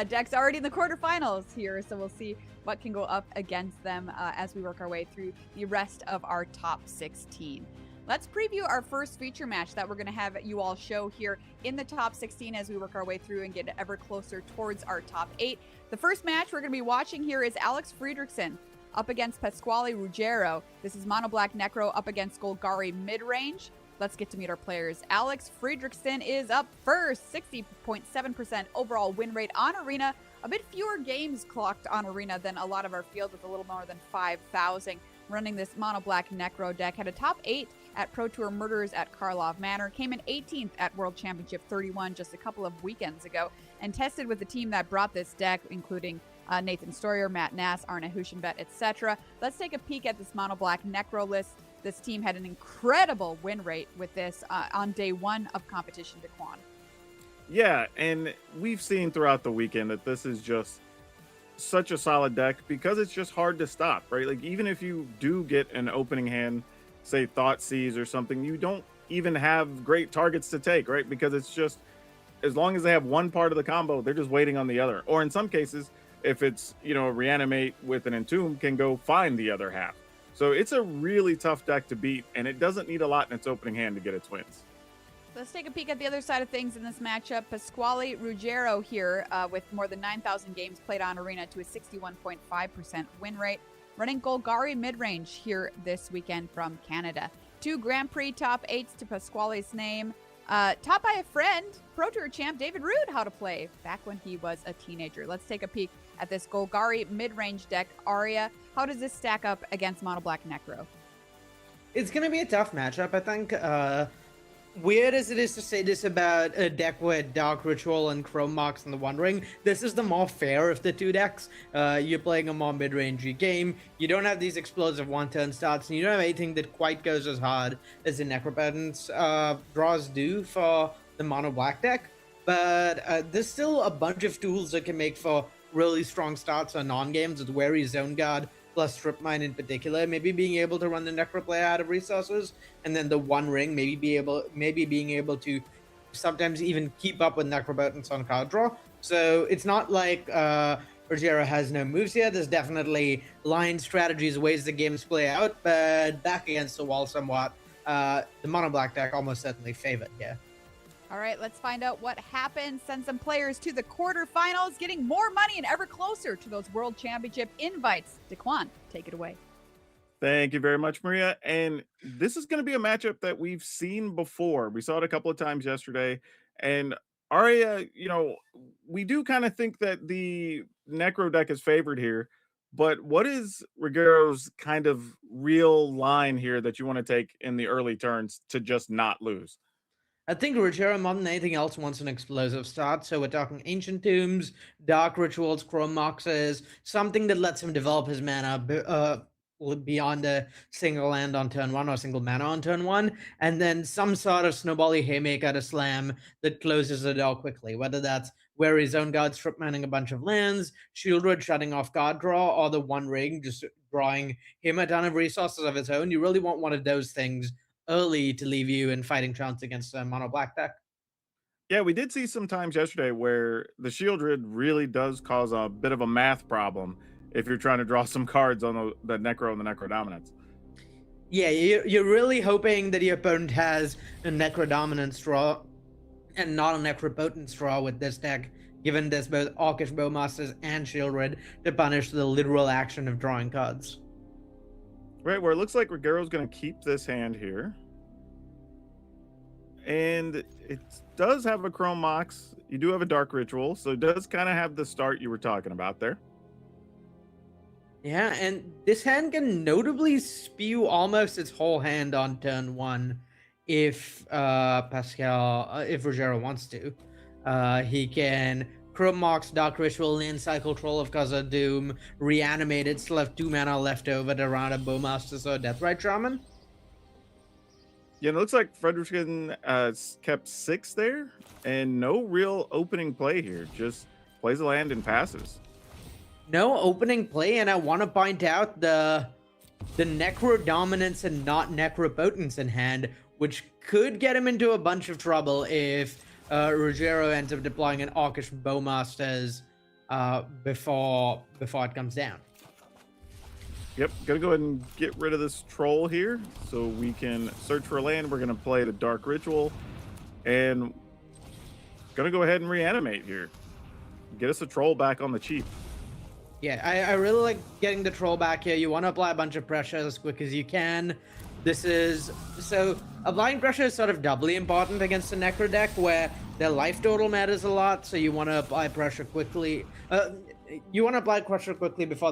decks already in the quarterfinals here, so we'll see what can go up against them as we work our way through the rest of our top 16. Let's preview our first feature match that we're going to have you all show here in the top 16 as we work our way through and get ever closer towards our top 8. The first match we're going to be watching here is Alex Friedrichsen up against Pasquale Ruggiero. This is Mono Black Necro up against Golgari mid-range. Let's get to meet our players. Alex Friedrichsen is up first, 60.7% overall win rate on Arena. A bit fewer games clocked on Arena than a lot of our field with a little more than 5,000. Running this Mono Black Necro deck, had a top 8 at Pro Tour Murders at Karlov Manor, came in 18th at World Championship 31 just a couple of weekends ago, and tested with the team that brought this deck, including Nathan Stoyer, Matt Nass, Arne Huschenbett, etc. Let's take a peek at this Mono Black Necro list. This team had an incredible win rate with this on day 1 of competition, Daquan. Yeah, and we've seen throughout the weekend that this is just such a solid deck because it's just hard to stop, right? Like, even if you do get an opening hand, say Thoughtseize or something, you don't even have great targets to take, right? Because it's just, as long as they have one part of the combo, they're just waiting on the other. Or in some cases, if it's, Reanimate with an Entomb, can go find the other half. So it's a really tough deck to beat, and it doesn't need a lot in its opening hand to get its wins. Let's take a peek at the other side of things in this matchup. Pasquale Ruggiero here with more than 9,000 games played on Arena to a 61.5% win rate. Running Golgari mid-range here this weekend from Canada. 2 Grand Prix top 8s to Pasquale's name. Taught by a friend, Pro Tour champ David Rude, how to play back when he was a teenager. Let's take a peek at this Golgari mid-range deck. Arya, how does this stack up against Mono Black Necro? It's going to be a tough matchup, I think. Weird as it is to say this about a deck with Dark Ritual and Chrome Marks in the One Ring, this is the more fair of the 2 decks. You're playing a more mid-rangey game, you don't have these explosive one-turn starts, and you don't have anything that quite goes as hard as the Necropotence draws do for the Mono Black deck. But there's still a bunch of tools that can make for really strong starts on non-games with Wary Zone Guard, plus Strip Mine in particular, maybe being able to run the Necroplay out of resources, and then the One Ring, maybe being able to sometimes even keep up with Necrobotance on card draw. So it's not like Rogero has no moves here. There's definitely line strategies, ways the games play out, but back against the wall somewhat. The mono black deck almost certainly favored here. All right, let's find out what happened. Send some players to the quarterfinals, getting more money and ever closer to those World Championship invites. Daquan, take it away. Thank you very much, Maria. And this is going to be a matchup that we've seen before. We saw it a couple of times yesterday. And Arya, we do kind of think that the Necro deck is favored here. But what is Rogero's kind of real line here that you want to take in the early turns to just not lose? I think Rogero, more than anything else, wants an explosive start. So we're talking Ancient Tombs, Dark Rituals, Chrome Moxes, something that lets him develop his mana beyond a single land on turn 1 or single mana on turn 1, and then some sort of snowbally haymaker to slam that closes the door quickly, whether that's Weary Zone Guard strip mining a bunch of lands, Shieldred shutting off card draw, or the One Ring just drawing him a ton of resources of its own. You really want one of those things early to leave you in fighting chance against a mono black deck. Yeah, we did see some times yesterday where the Shieldred really does cause a bit of a math problem if you're trying to draw some cards on the Necro and the Necro Dominance. Yeah, you're really hoping that your opponent has a Necro Dominance draw and not a Necropotence draw with this deck, given there's both Orcish Bowmasters and Shieldred to punish the literal action of drawing cards. Right, where it looks like Rogero's going to keep this hand here. And it does have a Chrome Mox. You do have a Dark Ritual, so it does kind of have the start you were talking about there. Yeah, and this hand can notably spew almost its whole hand on turn 1 if Rogero wants to. He can Chrome Mox, Dark Ritual, Land Cycle, Troll of Khazad-dûm, Reanimated, still have 2 mana left over to round up Bowmasters or Deathrite Shaman. Yeah, it looks like Frederickson kept 6 there, and no real opening play here. Just plays a land and passes. No opening play, and I want to point out the Necro Dominance and not Necropotence in hand, which could get him into a bunch of trouble if Rogero ends up deploying an Orcish Bowmasters before it comes down. Yep, gonna go ahead and get rid of this troll here so we can search for land. We're gonna play the Dark Ritual and gonna go ahead and reanimate here. Get us a troll back on the cheap. Yeah, I really like getting the troll back here. You want to apply a bunch of pressure as quick as you can. Applying pressure is sort of doubly important against a Necro deck where their life total matters a lot, so you want to apply pressure quickly. Before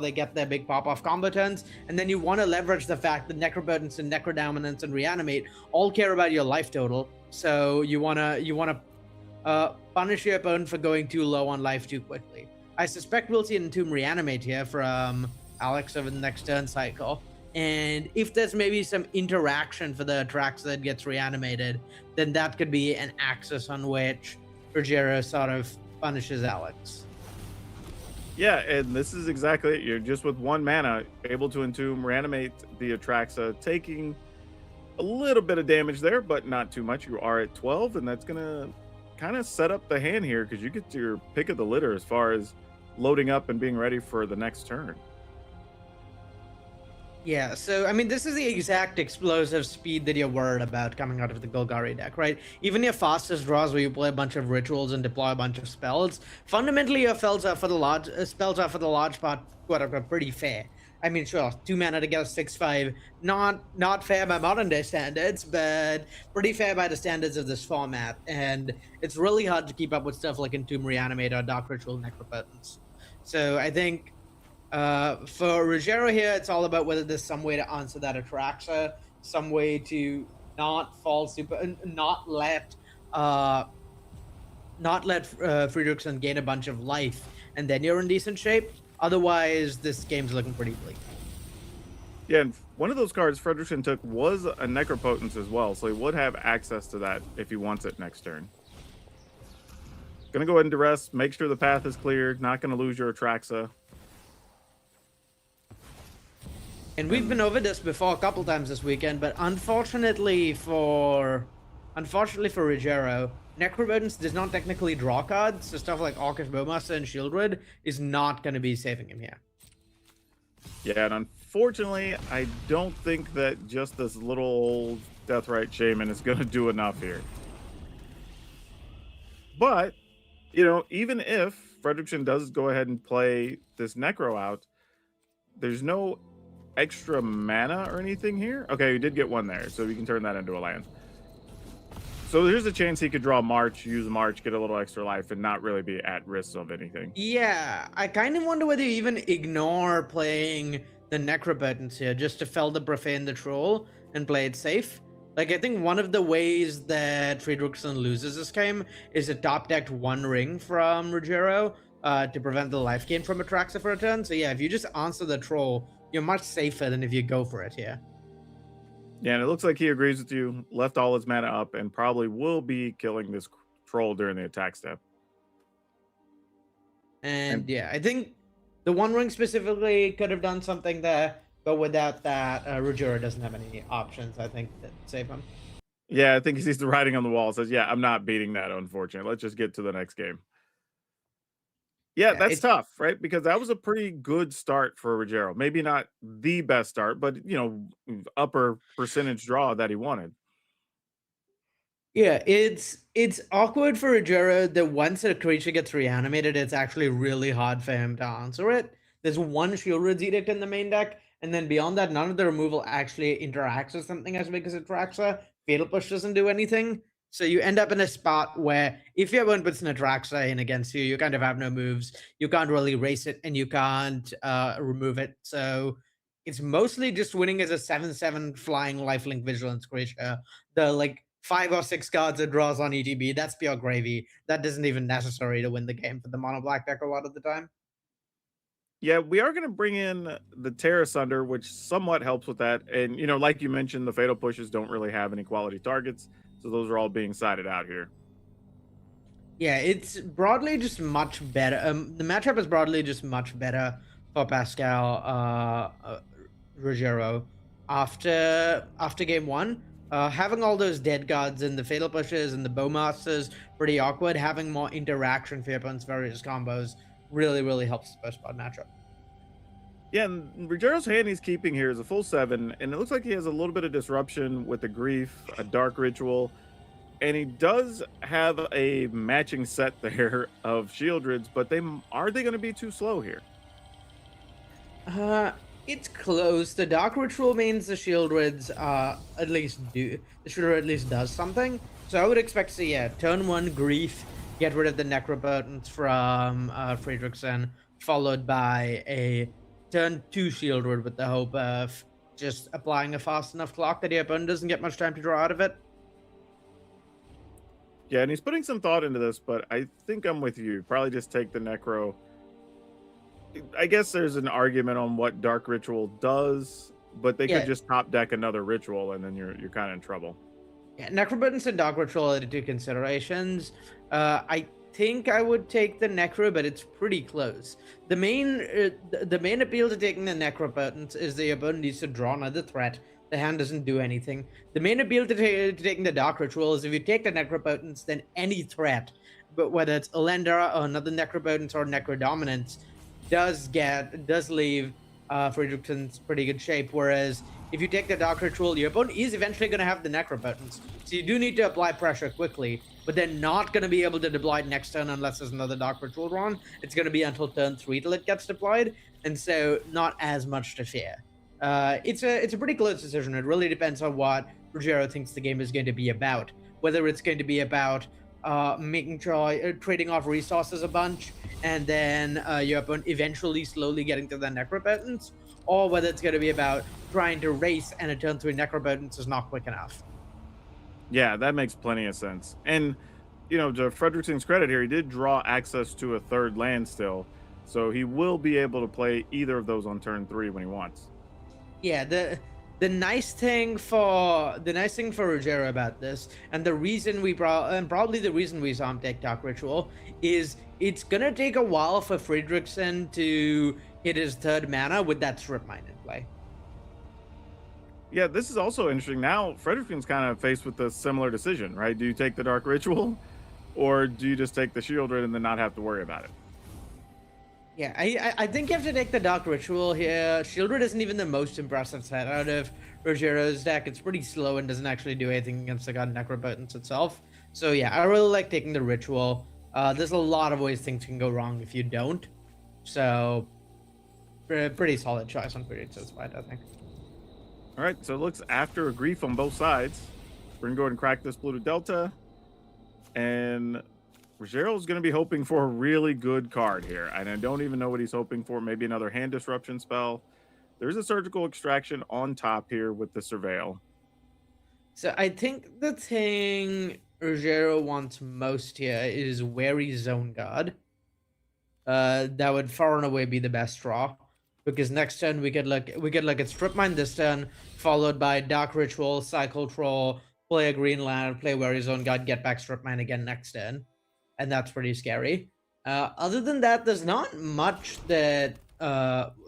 they get their big pop-off combo turns, and then you want to leverage the fact that Necropotence and Necrodominance and Reanimate all care about your life total, so you want to punish your opponent for going too low on life too quickly. I suspect we'll see an Entomb Reanimate here from Alex over the next turn cycle. And if there's maybe some interaction for the Atraxa that gets reanimated, then that could be an axis on which Rogero sort of punishes Alex. Yeah, and this is exactly it. You're just with 1 mana able to Entomb, reanimate the Atraxa, taking a little bit of damage there, but not too much. You are at 12, and that's going to kind of set up the hand here because you get your pick of the litter as far as loading up and being ready for the next turn. Yeah, so, I mean, this is the exact explosive speed that you're worried about coming out of the Golgari deck, right? Even your fastest draws where you play a bunch of rituals and deploy a bunch of spells, fundamentally your spells are for the large part pretty fair. I mean, sure, 2 mana to get a 6/5, not fair by modern day standards, but pretty fair by the standards of this format, and it's really hard to keep up with stuff like Entomb Reanimate or Dark Ritual Necropotence. So I think for Rogero here, it's all about whether there's some way to answer that Atraxa, some way to not let Frederickson gain a bunch of life, and then you're in decent shape. Otherwise, this game's looking pretty bleak. Yeah, and one of those cards Frederickson took was a Necropotence as well, so he would have access to that if he wants it next turn. Gonna go ahead and duress, make sure the path is cleared, not gonna lose your Atraxa. And we've been over this before a couple times this weekend, but unfortunately for Rogero, Necrobodens does not technically draw cards, so stuff like Archive Bowmaster and Shieldred is not going to be saving him here. Yeah, and unfortunately, I don't think that just this little old Deathrite Shaman is going to do enough here. But, you know, even if Fredrickson does go ahead and play this Necro out, there's no extra mana or anything here. Okay, you did get one there, so we can turn that into a land. So there's a chance he could draw March, use March, get a little extra life, and not really be at risk of anything. Yeah, I kind of wonder whether you even ignore playing the Necrobotans here just to fell the Profane the Troll and play it safe. Like, I think one of the ways that Fredrickson loses this game is a top-decked One Ring from Rogero to prevent the life gain from Atraxa for a turn. So yeah, if you just answer the Troll, you're much safer than if you go for it here. Yeah, and it looks like he agrees with you, left all his mana up, and probably will be killing this troll during the attack step. And yeah, I think the One Ring specifically could have done something there, but without that, Rogero doesn't have any options, I think, that save him. Yeah, I think he sees the writing on the wall. Says, yeah, I'm not beating that, unfortunately. Let's just get to the next game. Yeah, that's tough, right? Because that was a pretty good start for Rogero. Maybe not the best start, but, you know, upper percentage draw that he wanted. Yeah, it's awkward for Rogero that once a creature gets reanimated, it's actually really hard for him to answer it. There's one Shieldred's Edict in the main deck, and then beyond that, none of the removal actually interacts with something as big as Atraxa. Fatal Push doesn't do anything. So you end up in a spot where if your opponent puts an Atraxa in against you, you kind of have no moves. You can't really race it, and you can't remove it. So it's mostly just winning as a 7/7 flying lifelink vigilance creature. The like 5 or 6 cards it draws on ETB, that's pure gravy. That isn't even necessary to win the game for the mono black deck a lot of the time. Yeah, we are going to bring in the Terra Sunder, which somewhat helps with that. And, you know, like you mentioned, the Fatal Pushes don't really have any quality targets. So those are all being sided out here. Yeah, it's broadly just much better. The matchup is broadly just much better for Pascal Rogero after game one. Having all those dead guards and the Fatal Pushes and the Bowmasters pretty awkward. Having more interaction for your opponent's various combos really, really helps the post-spot matchup. Yeah, and Rogero's hand he's keeping here is a full 7, and it looks like he has a little bit of disruption with the Grief, a Dark Ritual, and he does have a matching set there of Shieldreds, but are they going to be too slow here? It's close. The Dark Ritual means the Shieldreds at least does something. So I would expect to see, yeah, turn 1 Grief, get rid of the Necrobotans from Fredrickson, followed by a turn 2 Shieldred with the hope of just applying a fast enough clock that your opponent doesn't get much time to draw out of it. Yeah, and he's putting some thought into this, but I think I'm with you. Probably just take the Necro. I guess there's an argument on what Dark Ritual does, but they could just top deck another Ritual, and then you're kind of in trouble. Yeah, Necrobotans and Dark Ritual are the two considerations. I think I would take the Necro, but it's pretty close. The main appeal to taking the Necrobotans is the opponent needs to draw another threat. The hand doesn't do anything. The main appeal to taking the Dark Ritual is if you take the Necrobotans, then any threat, but whether it's Elendra or another Necrobotans or Necrodominance, does leave Fredrickson's pretty good shape. Whereas if you take the Dark Ritual, your opponent is eventually going to have the Necrobotans. So you do need to apply pressure quickly, but they're not going to be able to deploy it next turn unless there's another Dark Ritual drawn. It's going to be until turn 3 till it gets deployed, and so not as much to fear. It's a pretty close decision. It really depends on what Rogero thinks the game is going to be about. Whether it's going to be about making sure trading off resources a bunch, and then your opponent eventually slowly getting to the Necrobotans, or whether it's going to be about trying to race and a turn 3 Necrobotans is not quick enough. Yeah, that makes plenty of sense. And, you know, to Fredrickson's credit here, he did draw access to a 3rd land still, so he will be able to play either of those on turn 3 when he wants. Yeah, the nice thing for Rogero about this, and the reason probably the reason we saw him take Dark Ritual, is it's gonna take a while for Fredrickson to hit his 3rd mana with that Strip Mine in play. Yeah, this is also interesting. Now, Frederickson's kind of faced with a similar decision, right? Do you take the Dark Ritual, or do you just take the Shieldred and then not have to worry about it? Yeah, I think you have to take the Dark Ritual here. Shieldred isn't even the most impressive set out of Rogero's deck. It's pretty slow and doesn't actually do anything against the god Necropotence itself. So yeah, I really like taking the Ritual. There's a lot of ways things can go wrong if you don't. So, pretty solid choice on Frederickson's side, I think. All right, so it looks after a Grief on both sides. We're going to go ahead and crack this Blue to Delta. And Rogero's going to be hoping for a really good card here. And I don't even know what he's hoping for. Maybe another hand disruption spell. There's a Surgical Extraction on top here with the Surveil. So I think the thing Rogero wants most here is Wary Zone Guard. That would far and away be the best draw. Because next turn we could look at Strip Mine this turn, followed by Dark Ritual, Cycle Troll, play a green land, play Wary Zone Guard, get back Strip Mine again next turn. And that's pretty scary. Other than that, there's not much that...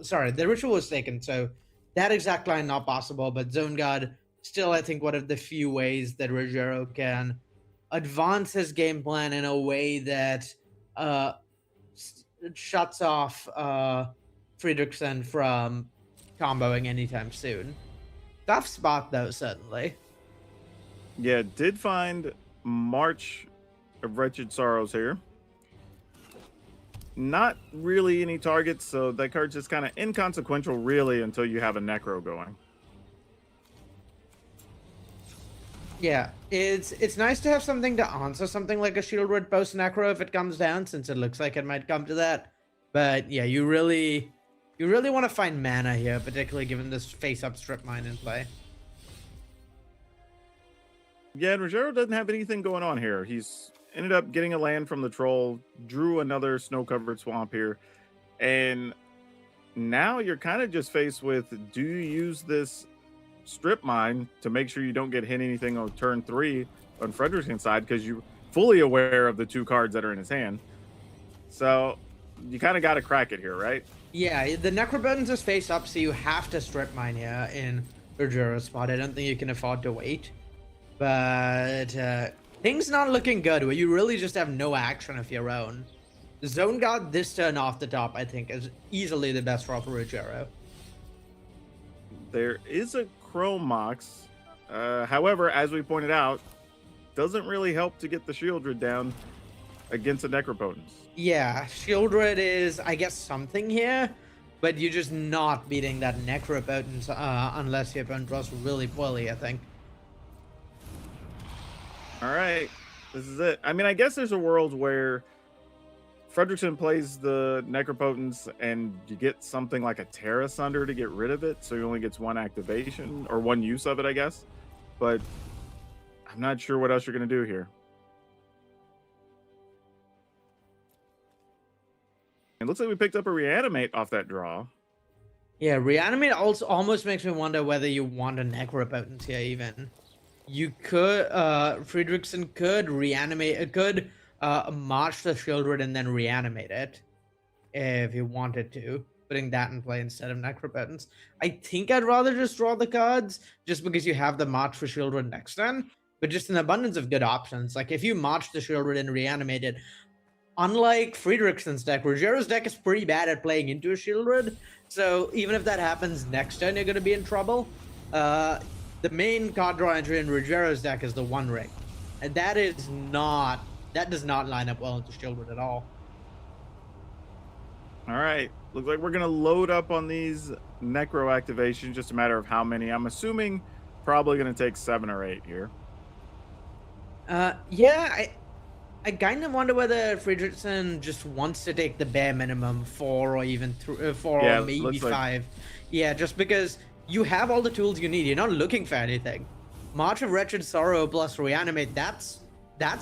sorry, the Ritual was taken, so that exact line not possible, but Zone Guard, still I think one of the few ways that Rogero can advance his game plan in a way that shuts off Frederickson from comboing anytime soon. Tough spot though, certainly. Yeah, did find March of Wretched Sorrows here. Not really any targets, so that card's just kind of inconsequential really until you have a Necro going. Yeah, it's nice to have something to answer something like a Shieldred post Necro if it comes down, since it looks like it might come to that. But yeah, you really want to find mana here, particularly given this face-up Strip Mine in play. Yeah, and Rogero doesn't have anything going on here. He's ended up getting a land from the Troll, drew another snow-covered swamp here, and now you're kind of just faced with, do you use this Strip Mine to make sure you don't get hit anything on turn 3 on Frederickson's side, because you're fully aware of the 2 cards that are in his hand. So you kind of got to crack it here, right? Yeah, the Necropotence is face up, so you have to Strip Mine here in Rogero's spot. I don't think you can afford to wait. But things not looking good, where you really just have no action of your own. Zone Guard this turn off the top, I think, is easily the best draw for Rogero. There is a Chrome Mox. However, as we pointed out, doesn't really help to get the Shieldred down against the Necropotence. Yeah, Shieldred is, I guess, something here, but you're just not beating that Necropotence unless your opponent draws really poorly, I think. All right, this is it. I mean, I guess there's a world where Frederickson plays the Necropotence and you get something like a Terra Sunder to get rid of it, so he only gets 1 activation, or 1 use of it, I guess. But I'm not sure what else you're going to do here. It looks like we picked up a Reanimate off that draw. Yeah, Reanimate also almost makes me wonder whether you want a Necropotence here even. You could, Frederickson could reanimate, could march the Shieldred and then reanimate it if you wanted to, putting that in play instead of Necropotence. I think I'd rather just draw the cards, just because you have the march for Shieldred next turn, but just an abundance of good options. Like, if you march the Shieldred and reanimate it, unlike Frederickson's deck, Rogero's deck is pretty bad at playing into a Shieldred, so even if that happens next turn, you're going to be in trouble. The main card draw entry in Rogero's deck is the One Ring, and that does not line up well into Shieldred at all. All right, looks like we're gonna load up on these Necro activations. Just a matter of how many. I'm assuming probably gonna take 7 or 8 here. Yeah, I kind of wonder whether Frederickson just wants to take the bare minimum 4 or even 4 Yeah, or maybe looks like- 5. Yeah, just because you have all the tools you need. You're not looking for anything. March of Wretched Sorrow plus Reanimate, that's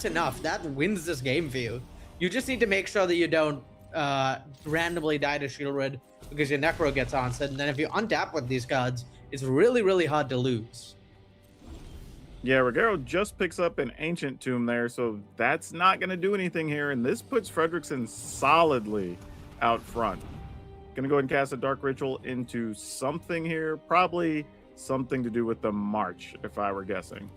enough. That wins this game for you. You just need to make sure that you don't randomly die to Shieldred because your Necro gets answered, and then if you untap with these cards, it's really, really hard to lose. Yeah, Rogero just picks up an Ancient Tomb there, so that's not going to do anything here, and this puts Frederickson solidly out front. Going to go ahead and cast a Dark Ritual into something here, probably something to do with the march, if I were guessing.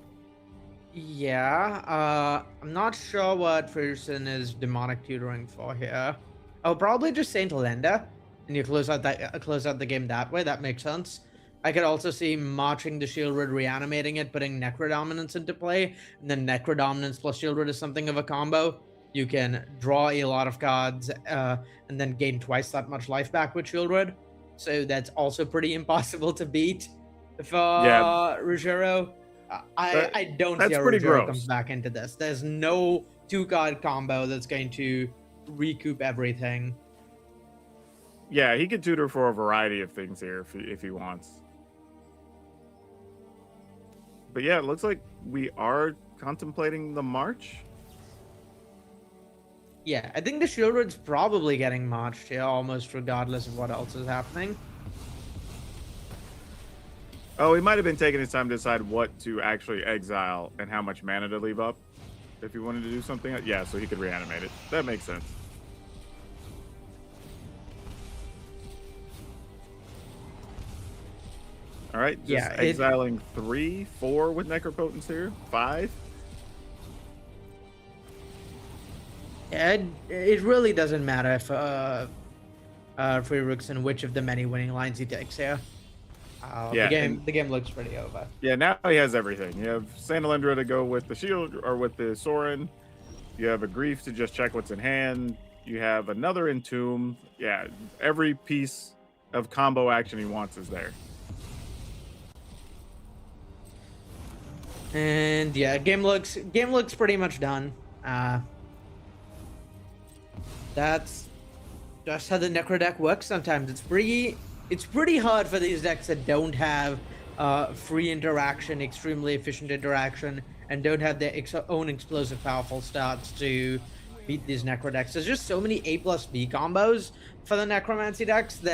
Yeah, I'm not sure what Ferguson is demonic tutoring for here. Oh, probably just Saint Lenda, and you close out the game that way. That makes sense. I could also see marching the Shieldred, reanimating it, putting Necrodominance into play, and then Necrodominance plus Shieldred is something of a combo. You can draw a lot of cards, and then gain twice that much life back with Shieldred. So that's also pretty impossible to beat for Ruggiero. I don't see how Ruggiero comes back into this. There's no 2-card combo that's going to recoup everything. Yeah, he could tutor for a variety of things here if he wants. But yeah, it looks like we are contemplating the march. Yeah, I think the Shieldred's probably getting marched here, almost regardless of what else is happening. Oh, he might have been taking his time to decide what to actually exile and how much mana to leave up. If he wanted to do something, yeah, so he could reanimate it. That makes sense. All right, just exiling 3, 4 with Necropotence here, 5. It really doesn't matter if for Rookson which of the many winning lines he takes here. The game looks pretty over. Yeah, now he has everything. You have Sandalendra to go with the shield or with the Sorin. You have a Grief to just check what's in hand. You have another Entomb. Yeah, every piece of combo action he wants is there. And yeah, game looks pretty much done. That's just how the Necro deck works sometimes. It's pretty hard for these decks that don't have free interaction, extremely efficient interaction, and don't have their own explosive powerful starts to beat these Necro decks. There's just so many A plus B combos for the Necromancy decks for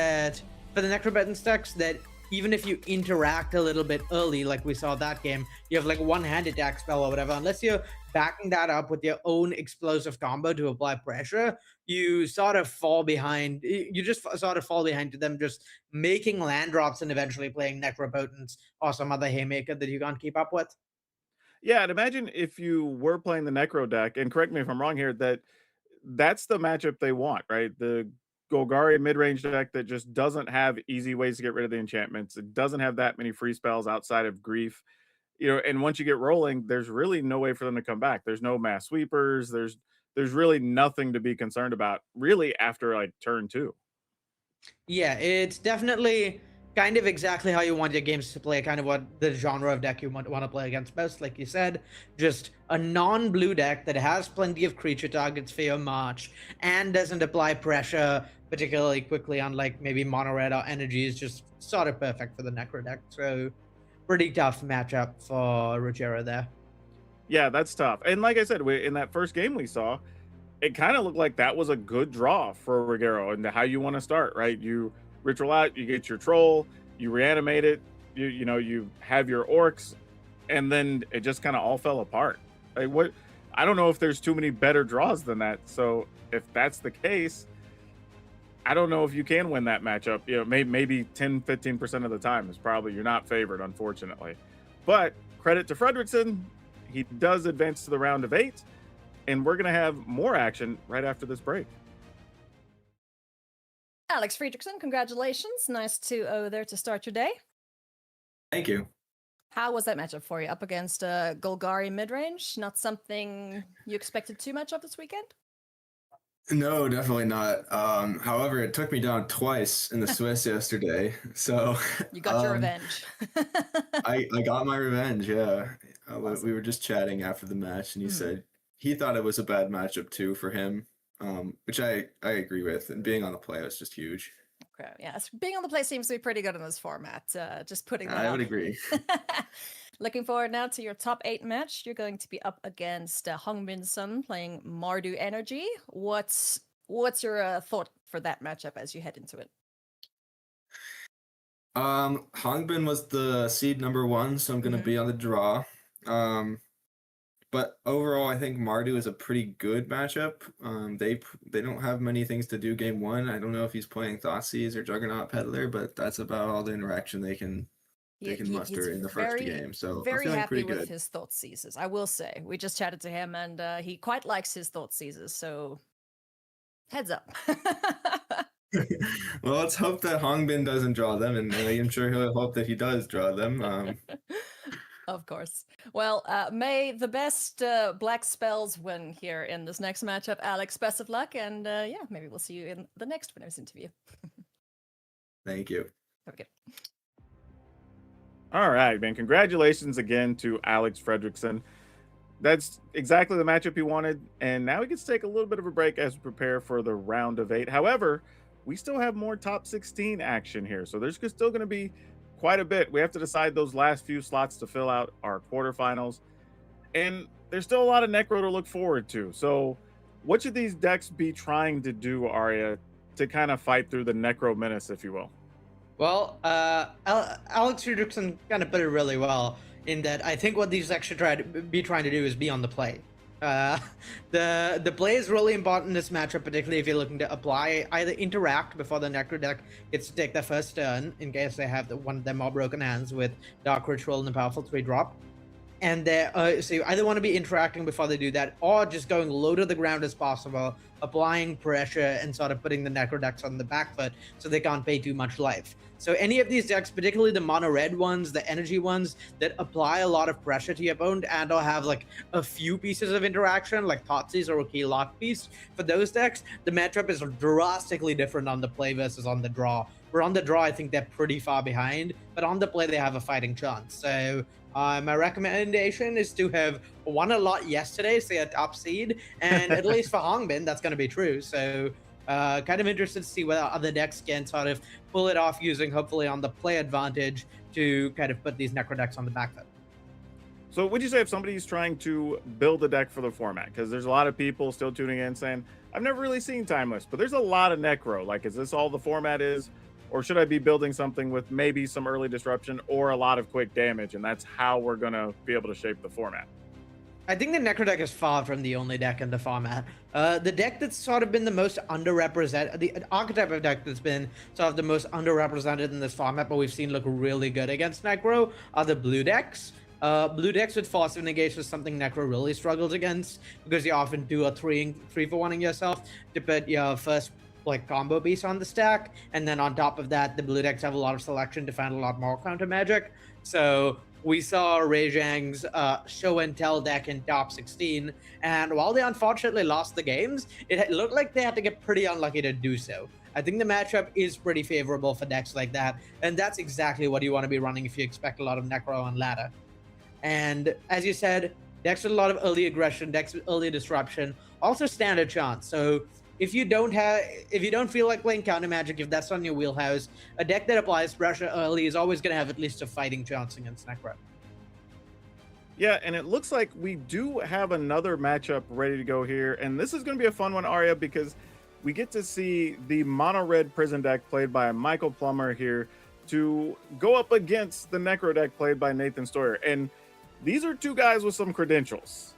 the Necrobetons decks that even if you interact a little bit early, like we saw that game, you have like one-hand attack spell or whatever, unless you're backing that up with your own explosive combo to apply pressure, you sort of fall behind. You just sort of fall behind to them just making land drops and eventually playing Necropotence or some other haymaker that you can't keep up with. Yeah, and imagine if you were playing the Necro deck, and correct me if I'm wrong here, that's the matchup they want, right? The Golgari mid-range deck that just doesn't have easy ways to get rid of the enchantments. It doesn't have that many free spells outside of Grief. And once you get rolling, there's really no way for them to come back. There's no mass sweepers. There's really nothing to be concerned about really after like turn 2. Yeah, it's definitely kind of exactly how you want your games to play, kind of what the genre of deck you want to play against most. Like you said, just a non-blue deck that has plenty of creature targets for your march and doesn't apply pressure particularly quickly, unlike maybe mono red or energy, is just sort of perfect for the Necro deck. So pretty tough matchup for Ruggiero there. Yeah, that's tough. And like I said, in that first game we saw, it kind of looked like that was a good draw for Ruggiero and how you want to start, right? You ritual out, you get your troll, you reanimate it, you have your orcs, and then it just kind of all fell apart. Like I don't know if there's too many better draws than that. So if that's the case, I don't know if you can win that matchup. Maybe 10-15% of the time is probably you're not favored, unfortunately. But credit to Fredrickson, he does advance to the round of 8, and we're gonna have more action right after this break. Alex Fredrickson, congratulations. Nice 2-0 there to start your day. Thank you. How was that matchup for you? Up against Golgari midrange? Not something you expected too much of this weekend? No, definitely not. However, it took me down twice in the Swiss yesterday. So you got your revenge. I got my revenge, yeah. Awesome. We were just chatting after the match, and he said he thought it was a bad matchup too for him. Which I agree with, and being on the play was just huge. Okay, yes, being on the play seems to be pretty good in this format. Just putting that I would agree. Looking forward now to your top 8 match. You're going to be up against Hongbin Sun playing Mardu Energy. What's your thought for that matchup as you head into it? Hongbin was the seed number 1, so I'm going to be on the draw. But overall, I think Mardu is a pretty good matchup. They don't have many things to do game 1. I don't know if he's playing Thoughtseize or Juggernaut Peddler, but that's about all the interaction they can they can he's muster in the first game. So I'm very feeling happy pretty with good. his thought seizures. I will say, we just chatted to him, and he quite likes his thought seizures. So, heads up. Well, let's hope that Hongbin doesn't draw them, and I'm sure he'll hope that he does draw them. Of course. Well, may the best black spells win here in this next matchup, Alex. Best of luck, and yeah, maybe we'll see you in the next winners interview. Thank you. Okay. All right, man. Congratulations again to Alex Fredrickson. That's exactly the matchup he wanted, and now he gets to take a little bit of a break as we prepare for the round of 8. However, we still have more top 16 action here, so there's still going to be quite a bit. We have to decide those last few slots to fill out our quarterfinals, and there's still a lot of Necro to look forward to. So what should these decks be trying to do, Arya, to kind of fight through the Necro menace, if you will? Well, Alex Fredrickson kind of put it really well in that I think what these decks should be trying to do is be on the play. The play is really important in this matchup, particularly if you're looking to apply, either interact before the Necro deck gets to take their first turn, in case they have one of their more broken hands with Dark Ritual and the powerful 3-drop. And so you either want to be interacting before they do that, or just going low to the ground as possible, applying pressure and sort of putting the Necro decks on the back foot so they can't pay too much life. So any of these decks, particularly the mono red ones, the energy ones that apply a lot of pressure to your opponent and or have like a few pieces of interaction, like Thoughtseize or a key lock piece, for those decks, the matchup is drastically different on the play versus on the draw. Where on the draw, I think they're pretty far behind, but on the play, they have a fighting chance. So my recommendation is to have won a lot yesterday, say a top seed, and at least for Hongbin, that's going to be true. So kind of interested to see whether other decks can sort of pull it off using, hopefully, on the play advantage to kind of put these Necro decks on the back foot. So would you say if somebody's trying to build a deck for the format, because there's a lot of people still tuning in saying, I've never really seen Timeless, but there's a lot of Necro. Like, is this all the format is? Or should I be building something with maybe some early disruption or a lot of quick damage? And that's how we're going to be able to shape the format. I think the Necro deck is far from the only deck in the format. The deck that's sort of been the most underrepresented, the archetype of deck that's been sort of the most underrepresented in this format, but we've seen look really good against Necro, are the blue decks. Blue decks with Force of Negation is something Necro really struggles against, because you often do a 3-for-1ing yourself to put your first like combo piece on the stack, and then on top of that, the blue decks have a lot of selection to find a lot more counter magic. So we saw Ray Zhang's show and tell deck in top 16, and while they unfortunately lost the games, it looked like they had to get pretty unlucky to do so. I think the matchup is pretty favorable for decks like that, and that's exactly what you want to be running if you expect a lot of Necro on ladder. And as you said, decks with a lot of early aggression, decks with early disruption, also stand a chance. So if you don't feel like playing counter magic, if that's on your wheelhouse, a deck that applies pressure early is always going to have at least a fighting chance against Necro. Yeah, and it looks like we do have another matchup ready to go here, and this is going to be a fun one, Arya, because we get to see the mono red prison deck played by Michael Plummer here to go up against the Necro deck played by Nathan Stoyer, and these are two guys with some credentials.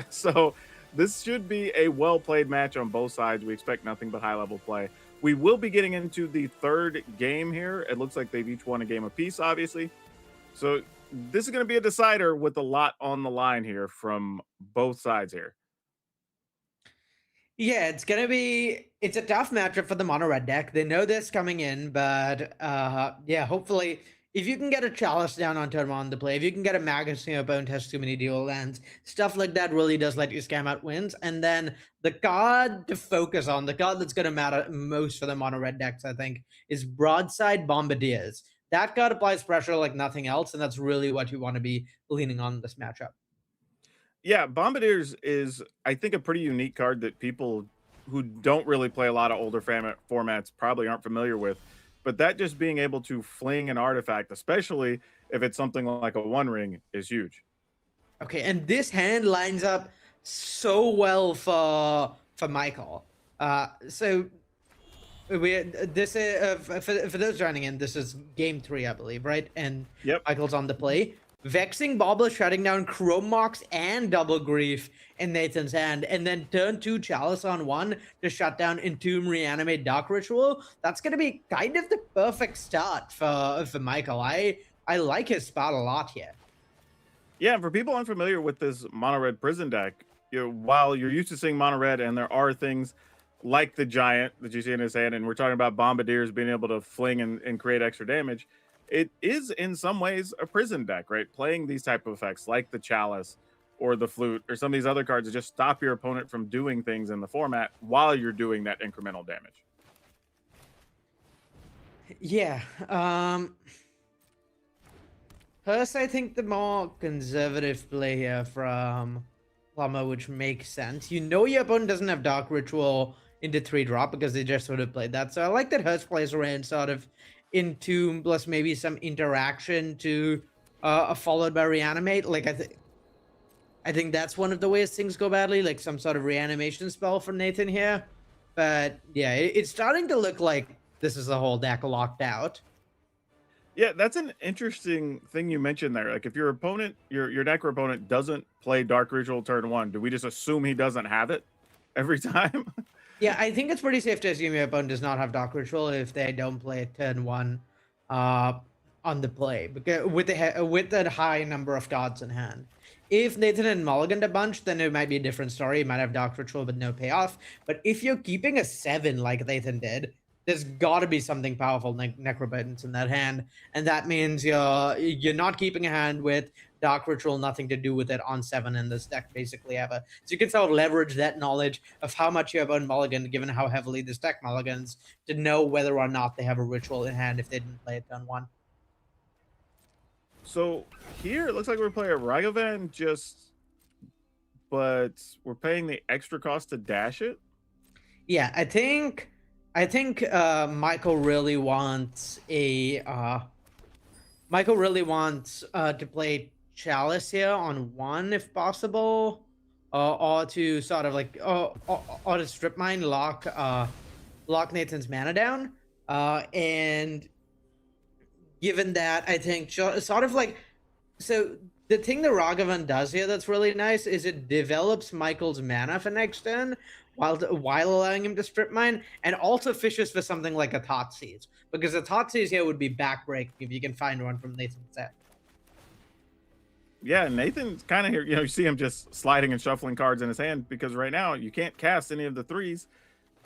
So this should be a well-played match on both sides. We expect nothing but high-level play. We will be getting into the third game here. It looks like they've each won a game apiece, obviously. So this is going to be a decider with a lot on the line here from both sides here. Yeah, it's a tough matchup for the mono red deck. They know this coming in, but yeah, hopefully if you can get a Chalice down on turn 1 on the play, if you can get a Magus and your opponent has too many dual lands, stuff like that really does let you scam out wins. And then the card to focus on, the card that's going to matter most for the mono red decks, I think, is Broadside Bombardiers. That card applies pressure like nothing else, and that's really what you want to be leaning on in this matchup. Yeah, Bombardiers is, I think, a pretty unique card that people who don't really play a lot of older formats probably aren't familiar with. But that just being able to fling an artifact, especially if it's something like a One Ring, is huge. Okay, and this hand lines up so well for Michael. So this is for those joining in, this is game 3, I believe, right? And Michael's on the play. Vexing Bobble shutting down Chrome Mox and Double Grief in Nathan's hand, and then turn 2 Chalice on 1 to shut down Entomb, Reanimate, Dark Ritual. That's going to be kind of the perfect start for Michael. I I like his spot a lot here. Yeah, for people unfamiliar with this mono red prison deck, while you're used to seeing mono red, and there are things like the giant that you see in his hand, and we're talking about bombardiers being able to fling and create extra damage, it is in some ways a prison deck, right? Playing these type of effects like the chalice or the flute or some of these other cards that just stop your opponent from doing things in the format while you're doing that incremental damage. Yeah. First, I think the more conservative play here from Plumber, which makes sense. You know your opponent doesn't have Dark Ritual into 3-drop because they just sort of played that. So I like that Hurst plays around sort of Entomb plus maybe some interaction to followed by Reanimate. Like I think that's one of the ways things go badly, like some sort of reanimation spell for Nathan here. But yeah, it's starting to look like this is the whole deck locked out. Yeah, that's an interesting thing you mentioned there. Like if your opponent, your Necro opponent doesn't play Dark Ritual turn 1, do we just assume he doesn't have it every time? Yeah, I think it's pretty safe to assume your opponent does not have Dark Ritual if they don't play it turn 1 on the play, because with that high number of cards in hand. If Nathan and Mulligan a bunch, then it might be a different story. You might have Dark Ritual but no payoff. But if you're keeping a 7 like Nathan did, there's got to be something powerful Necrobitance in that hand, and that means you're not keeping a hand with Dark Ritual, nothing to do with it on 7 in this deck basically ever. So you can sort of leverage that knowledge of how much you have on Mulligan, given how heavily this deck mulligans, to know whether or not they have a ritual in hand if they didn't play it turn 1. So here it looks like we're playing a Ragavan, but we're paying the extra cost to dash it. Yeah, I think Michael really wants to play Chalice here on 1 if possible, or to sort of like or to Strip Mine, lock Nathan's mana down, and given that, I think sort of like, so the thing that Ragavan does here that's really nice is it develops Michael's mana for next turn while allowing him to Strip Mine, and also fishes for something like a Thoughtseize, because a Thoughtseize here would be backbreaking if you can find one from Nathan's deck. Yeah, Nathan's kind of here. You see him just sliding and shuffling cards in his hand because right now you can't cast any of the 3s,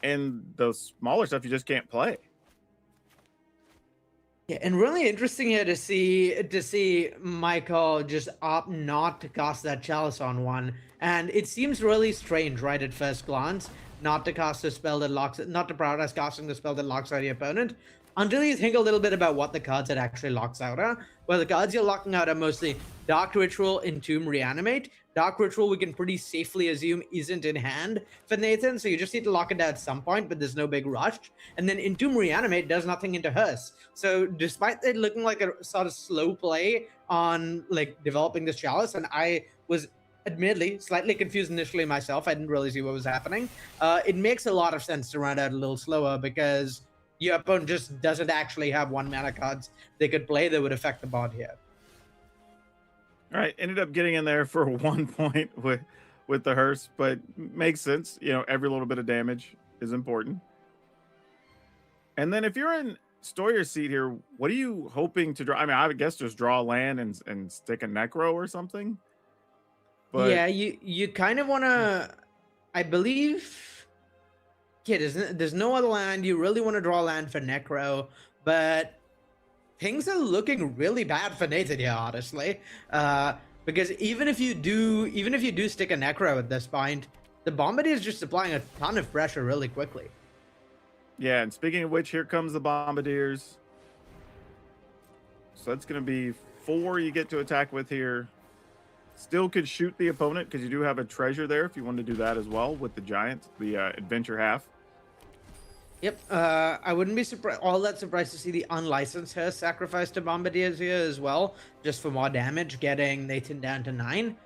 and the smaller stuff you just can't play. Yeah, and really interesting here to see Michael just opt not to cast that Chalice on 1, and it seems really strange, right, at first glance, not to cast a spell that locks it, not to prioritize casting the spell that locks out your opponent, until you think a little bit about what the cards it actually locks out are. Well, the cards you're locking out are mostly Dark Ritual, Entomb, Reanimate. Dark Ritual we can pretty safely assume isn't in hand for Nathan, so you just need to lock it down at some point, but there's no big rush. And then Entomb, Reanimate does nothing into Hearst. So despite it looking like a sort of slow play on like developing this Chalice, and I was admittedly slightly confused initially myself, I didn't really see what was happening. It makes a lot of sense to run out a little slower because your opponent just doesn't actually have 1 mana cards they could play that would affect the board here. All right, ended up getting in there for 1 point with the Hearst, but makes sense. Every little bit of damage is important. And then if you're in Stoyer's seat here, what are you hoping to draw? I mean, I would guess just draw a land and stick a Necro or something. But yeah, you kind of want to, I believe, yeah, there's no other land. You really want to draw land for Necro, but things are looking really bad for Nathan here, honestly. Because even if you do stick a Necro at this point, the Bombardier is just applying a ton of pressure really quickly. Yeah, and speaking of which, here comes the Bombardiers. So that's going to be 4 you get to attack with here. Still could shoot the opponent because you do have a treasure there if you want to do that as well with the giant, the adventure half. Yep, I wouldn't be all that surprised to see the unlicensed Hearst sacrifice to Bombardiers here as well, just for more damage, getting Nathan down to 9.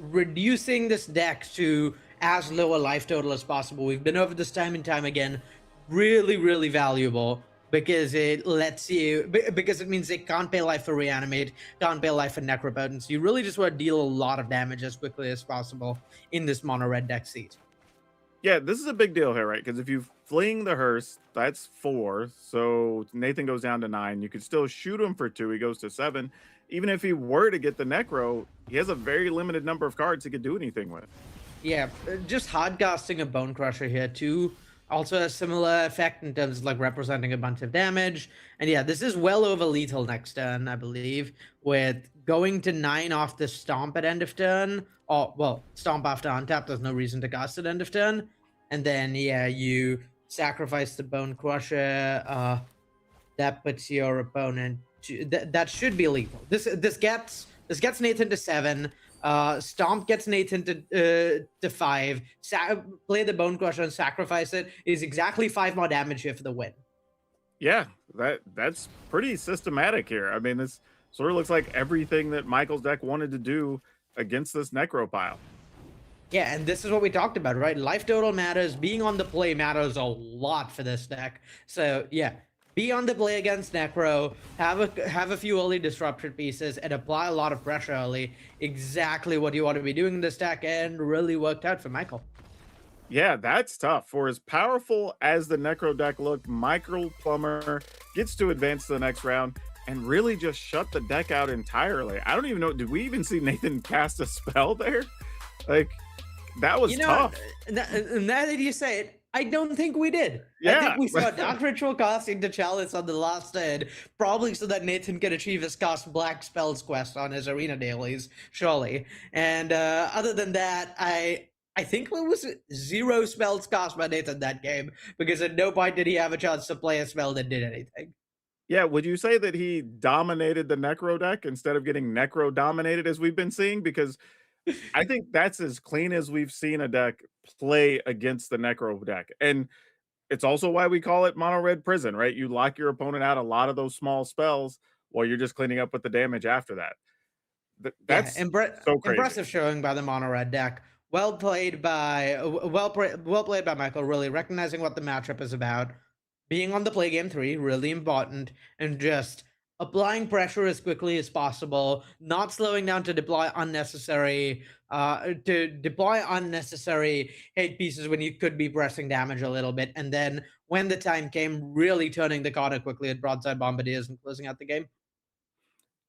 Reducing this deck to as low a life total as possible. We've been over this time and time again. Really, really valuable because it lets you, because it means they can't pay life for Reanimate, can't pay life for Necropotence. You really just want to deal a lot of damage as quickly as possible in this mono red deck seat. Yeah, this is a big deal here, right? Because if you fling the hearse, that's 4. So Nathan goes down to 9. You could still shoot him for 2. He goes to 7. Even if he were to get the Necro, he has a very limited number of cards he could do anything with. Yeah, just hard casting a Bone Crusher here too. Also a similar effect in terms of like representing a bunch of damage. And yeah, this is well over lethal next turn, I believe, with going to 9 off the stomp at end of turn. Or, well, stomp after untap, there's no reason to cast at end of turn. And then, yeah, you sacrifice the Bone Crusher. That puts your opponent to, that should be lethal. This gets Nathan to 7. Stomp gets Nathan to 5. Play the Bone Crusher and sacrifice it is exactly 5 more damage here for the win. Yeah, that's pretty systematic here. I mean, this sort of looks like everything that Michael's deck wanted to do against this Necro pile. Yeah, and this is what we talked about, right? Life total matters. Being on the play matters a lot for this deck. So yeah, be on the play against Necro, have a few early disruption pieces, and apply a lot of pressure early. Exactly what you want to be doing in this deck, and really worked out for Michael. Yeah, that's tough. For as powerful as the Necro deck looked, Michael Plummer gets to advance to the next round and really just shut the deck out entirely. I don't even know, did we even see Nathan cast a spell there? Like, that was tough. Now that you say it, I don't think we did. Yeah. I think we saw Dark Ritual casting to Chalice on the last turn, probably so that Nathan could achieve his cast Black Spells quest on his arena dailies, surely. And other than that, I think there was 0 spells cast by Nathan that game, because at no point did he have a chance to play a spell that did anything. Yeah, would you say that he dominated the Necro deck instead of getting Necro dominated as we've been seeing? Because I think that's as clean as we've seen a deck play against the Necro deck. And it's also why we call it Mono Red Prison, right? You lock your opponent out a lot of those small spells while you're just cleaning up with the damage after that. That's so crazy. Impressive showing by the Mono Red deck. Well played by Michael, really recognizing what the matchup is about. Being on the play game 3, really important, and just applying pressure as quickly as possible, not slowing down to deploy unnecessary hate pieces when you could be pressing damage a little bit, and then when the time came, really turning the corner quickly at Broadside Bombardiers and closing out the game.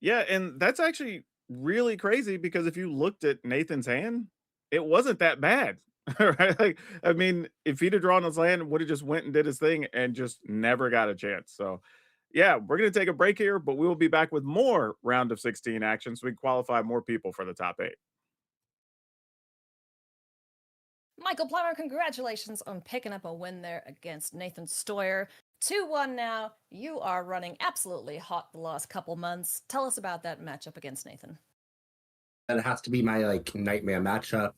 Yeah, and that's actually really crazy, because if you looked at Nathan's hand, it wasn't that bad. Right? Like, I mean, if he'd have drawn his land, would have just went and did his thing and just never got a chance. So yeah, we're going to take a break here, but we will be back with more round of 16 action so we can qualify more people for the top 8. Michael Plummer, congratulations on picking up a win there against Nathan Stoyer. 2-1 now. You are running absolutely hot the last couple months. Tell us about that matchup against Nathan. That has to be my nightmare matchup.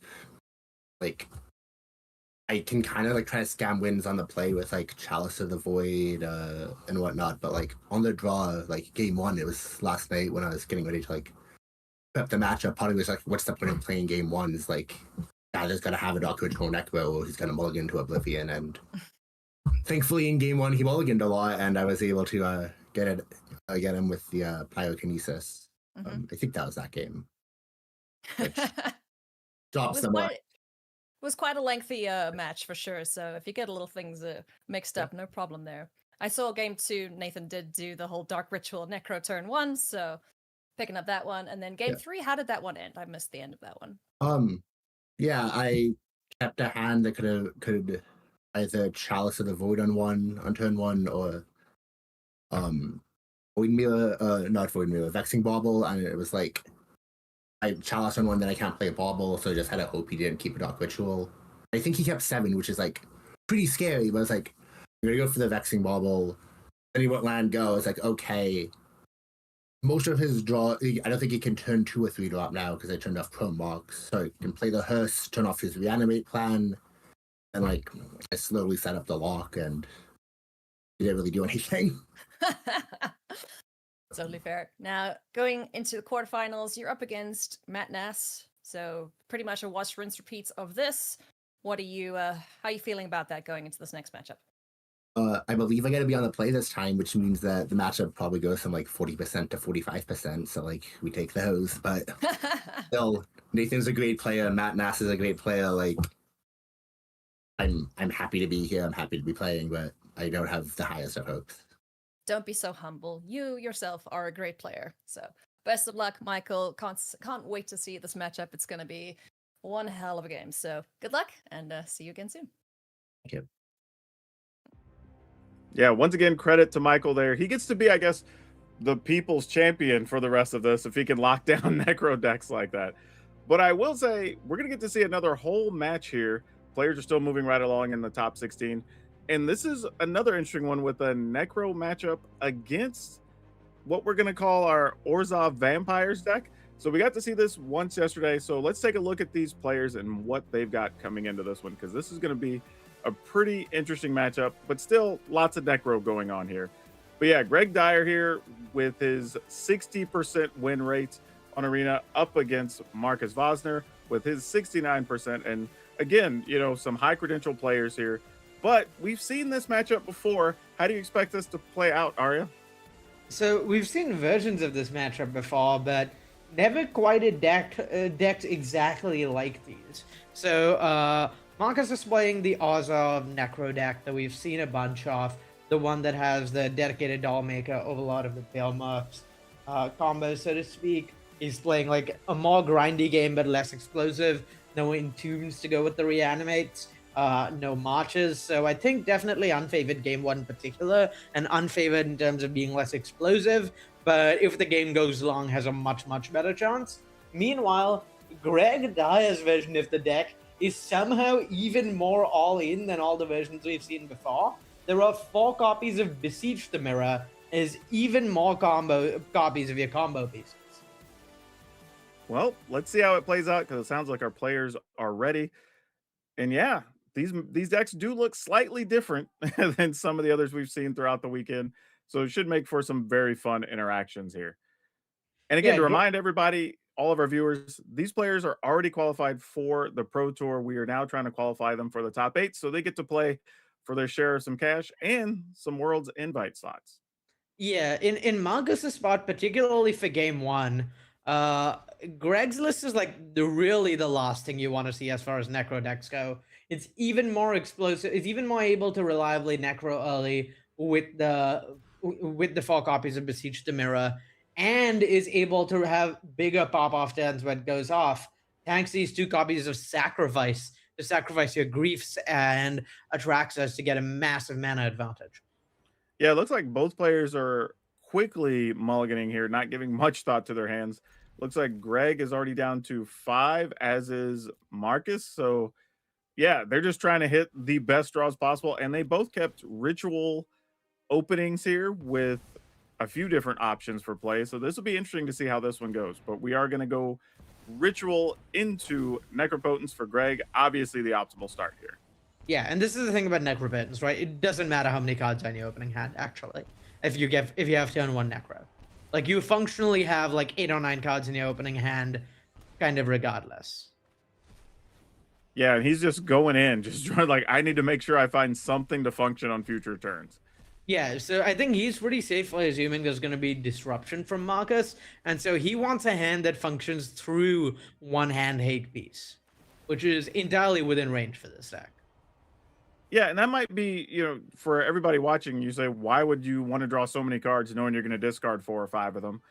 I can kind of try to scam wins on the play with Chalice of the Void and whatnot, but on the draw, game 1, it was last night when I was getting ready to prep the matchup. Probably was what's the point of playing game 1? Is guy just gotta have a Dark Ritual Necro, or he's gonna mulligan to Oblivion. And thankfully in game 1 he mulliganed a lot, and I was able to get him with the Pyrokinesis. I think that was that game. Which drops them off. It was quite a lengthy match for sure, so if you get a little things mixed up, no problem there. I saw game 2, Nathan did do the whole Dark Ritual Necro turn 1, so picking up that one. And then game 3, how did that one end? I missed the end of that one. Yeah, I kept a hand that could either Chalice of the Void on turn 1, or Void Mirror, not Void Mirror, Vexing Bauble, and it was I Chalice on one, then I can't play a Bauble, so I just had to hope he didn't keep a Dark Ritual. I think he kept 7, which is pretty scary, but it's I'm gonna go for the Vexing Bauble. Then he went land go. It's okay. Most of his draw, I don't think he can turn 2 or 3 drop now because I turned off Chrome Marks. So he can play the Hearse, turn off his Reanimate plan, and I slowly set up the lock, and he didn't really do anything. Totally fair. Now, going into the quarterfinals, you're up against Matt Nass. So pretty much a wash, rinse, repeats of this. What are you, how are you feeling about that going into this next matchup? I believe I got to be on the play this time, which means that the matchup probably goes from 40% to 45%. So we take those, but still, Nathan's a great player. Matt Nass is a great player. I'm happy to be here. I'm happy to be playing, but I don't have the highest of hopes. Don't be so humble. You yourself are a great player. So best of luck, Michael. Can't wait to see this matchup. It's going to be one hell of a game. So good luck, and see you again soon. Thank you. Yeah, once again, credit to Michael there. He gets to be, I guess, the people's champion for the rest of this if he can lock down necro decks like that. But I will say, we're going to get to see another whole match here. Players are still moving right along in the top 16. And this is another interesting one with a necro matchup against what we're going to call our Orzhov Vampires deck. So we got to see this once yesterday. So let's take a look at these players and what they've got coming into this one, because this is going to be a pretty interesting matchup, but still lots of necro going on here. But yeah, Greg Dyer here with his 60% win rate on Arena up against Marcus Vosner with his 69%. And again, you know, some high credential players here, but we've seen this matchup before. How do you expect this to play out, Arya? So we've seen versions of this matchup before, but never quite decked exactly like these. So Marcus is playing the Orzhov Necro deck that we've seen a bunch of, the one that has the dedicated doll maker over a lot of the Bailmuffs combos, so to speak. He's playing like a more grindy game, but less explosive. No Entombs to go with the Reanimates. No Marches. So I think definitely unfavored game one in particular, and unfavored in terms of being less explosive. But if the game goes long, has a much, much better chance. Meanwhile, Greg Dyer's version of the deck is somehow even more all-in than all the versions we've seen before. There are 4 copies of Beseech the Mirror, is even more copies of your combo pieces. Well, let's see how it plays out, because it sounds like our players are ready. And yeah, these decks do look slightly different than some of the others we've seen throughout the weekend. So it should make for some very fun interactions here. And again, to remind everybody, all of our viewers, these players are already qualified for the Pro Tour. We are now trying to qualify them for the top 8, so they get to play for their share of some cash and some Worlds invite slots. Yeah, in Marcus's spot, particularly for game one, Greg's list is like really the last thing you want to see as far as necro decks go. It's even more explosive. It's even more able to reliably necro early with the 4 copies of Beseech the Mirror, and is able to have bigger pop-off turns when it goes off, thanks to these 2 copies of Sacrifice to sacrifice your griefs and Atraxas to get a massive mana advantage. Yeah, it looks like both players are quickly mulliganing here, not giving much thought to their hands. Looks like Greg is already down to 5, as is Marcus. So yeah, they're just trying to hit the best draws possible. And they both kept ritual openings here with a few different options for play. So this will be interesting to see how this one goes. But we are going to go ritual into Necropotence for Greg. Obviously the optimal start here. Yeah, and this is the thing about Necropotence, right? It doesn't matter how many cards on your opening hand, actually. If you have turn 1 Necro. Like, you functionally have like 8 or 9 cards in your opening hand, kind of regardless. Yeah, and he's just going in, just trying, like, I need to make sure I find something to function on future turns. Yeah, so I think he's pretty safely assuming there's going to be disruption from Marcus, and so he wants a hand that functions through one hand hate piece, which is entirely within range for this deck. Yeah, and that might be, you know, for everybody watching, you say, why would you want to draw so many cards knowing you're going to discard 4 or 5 of them?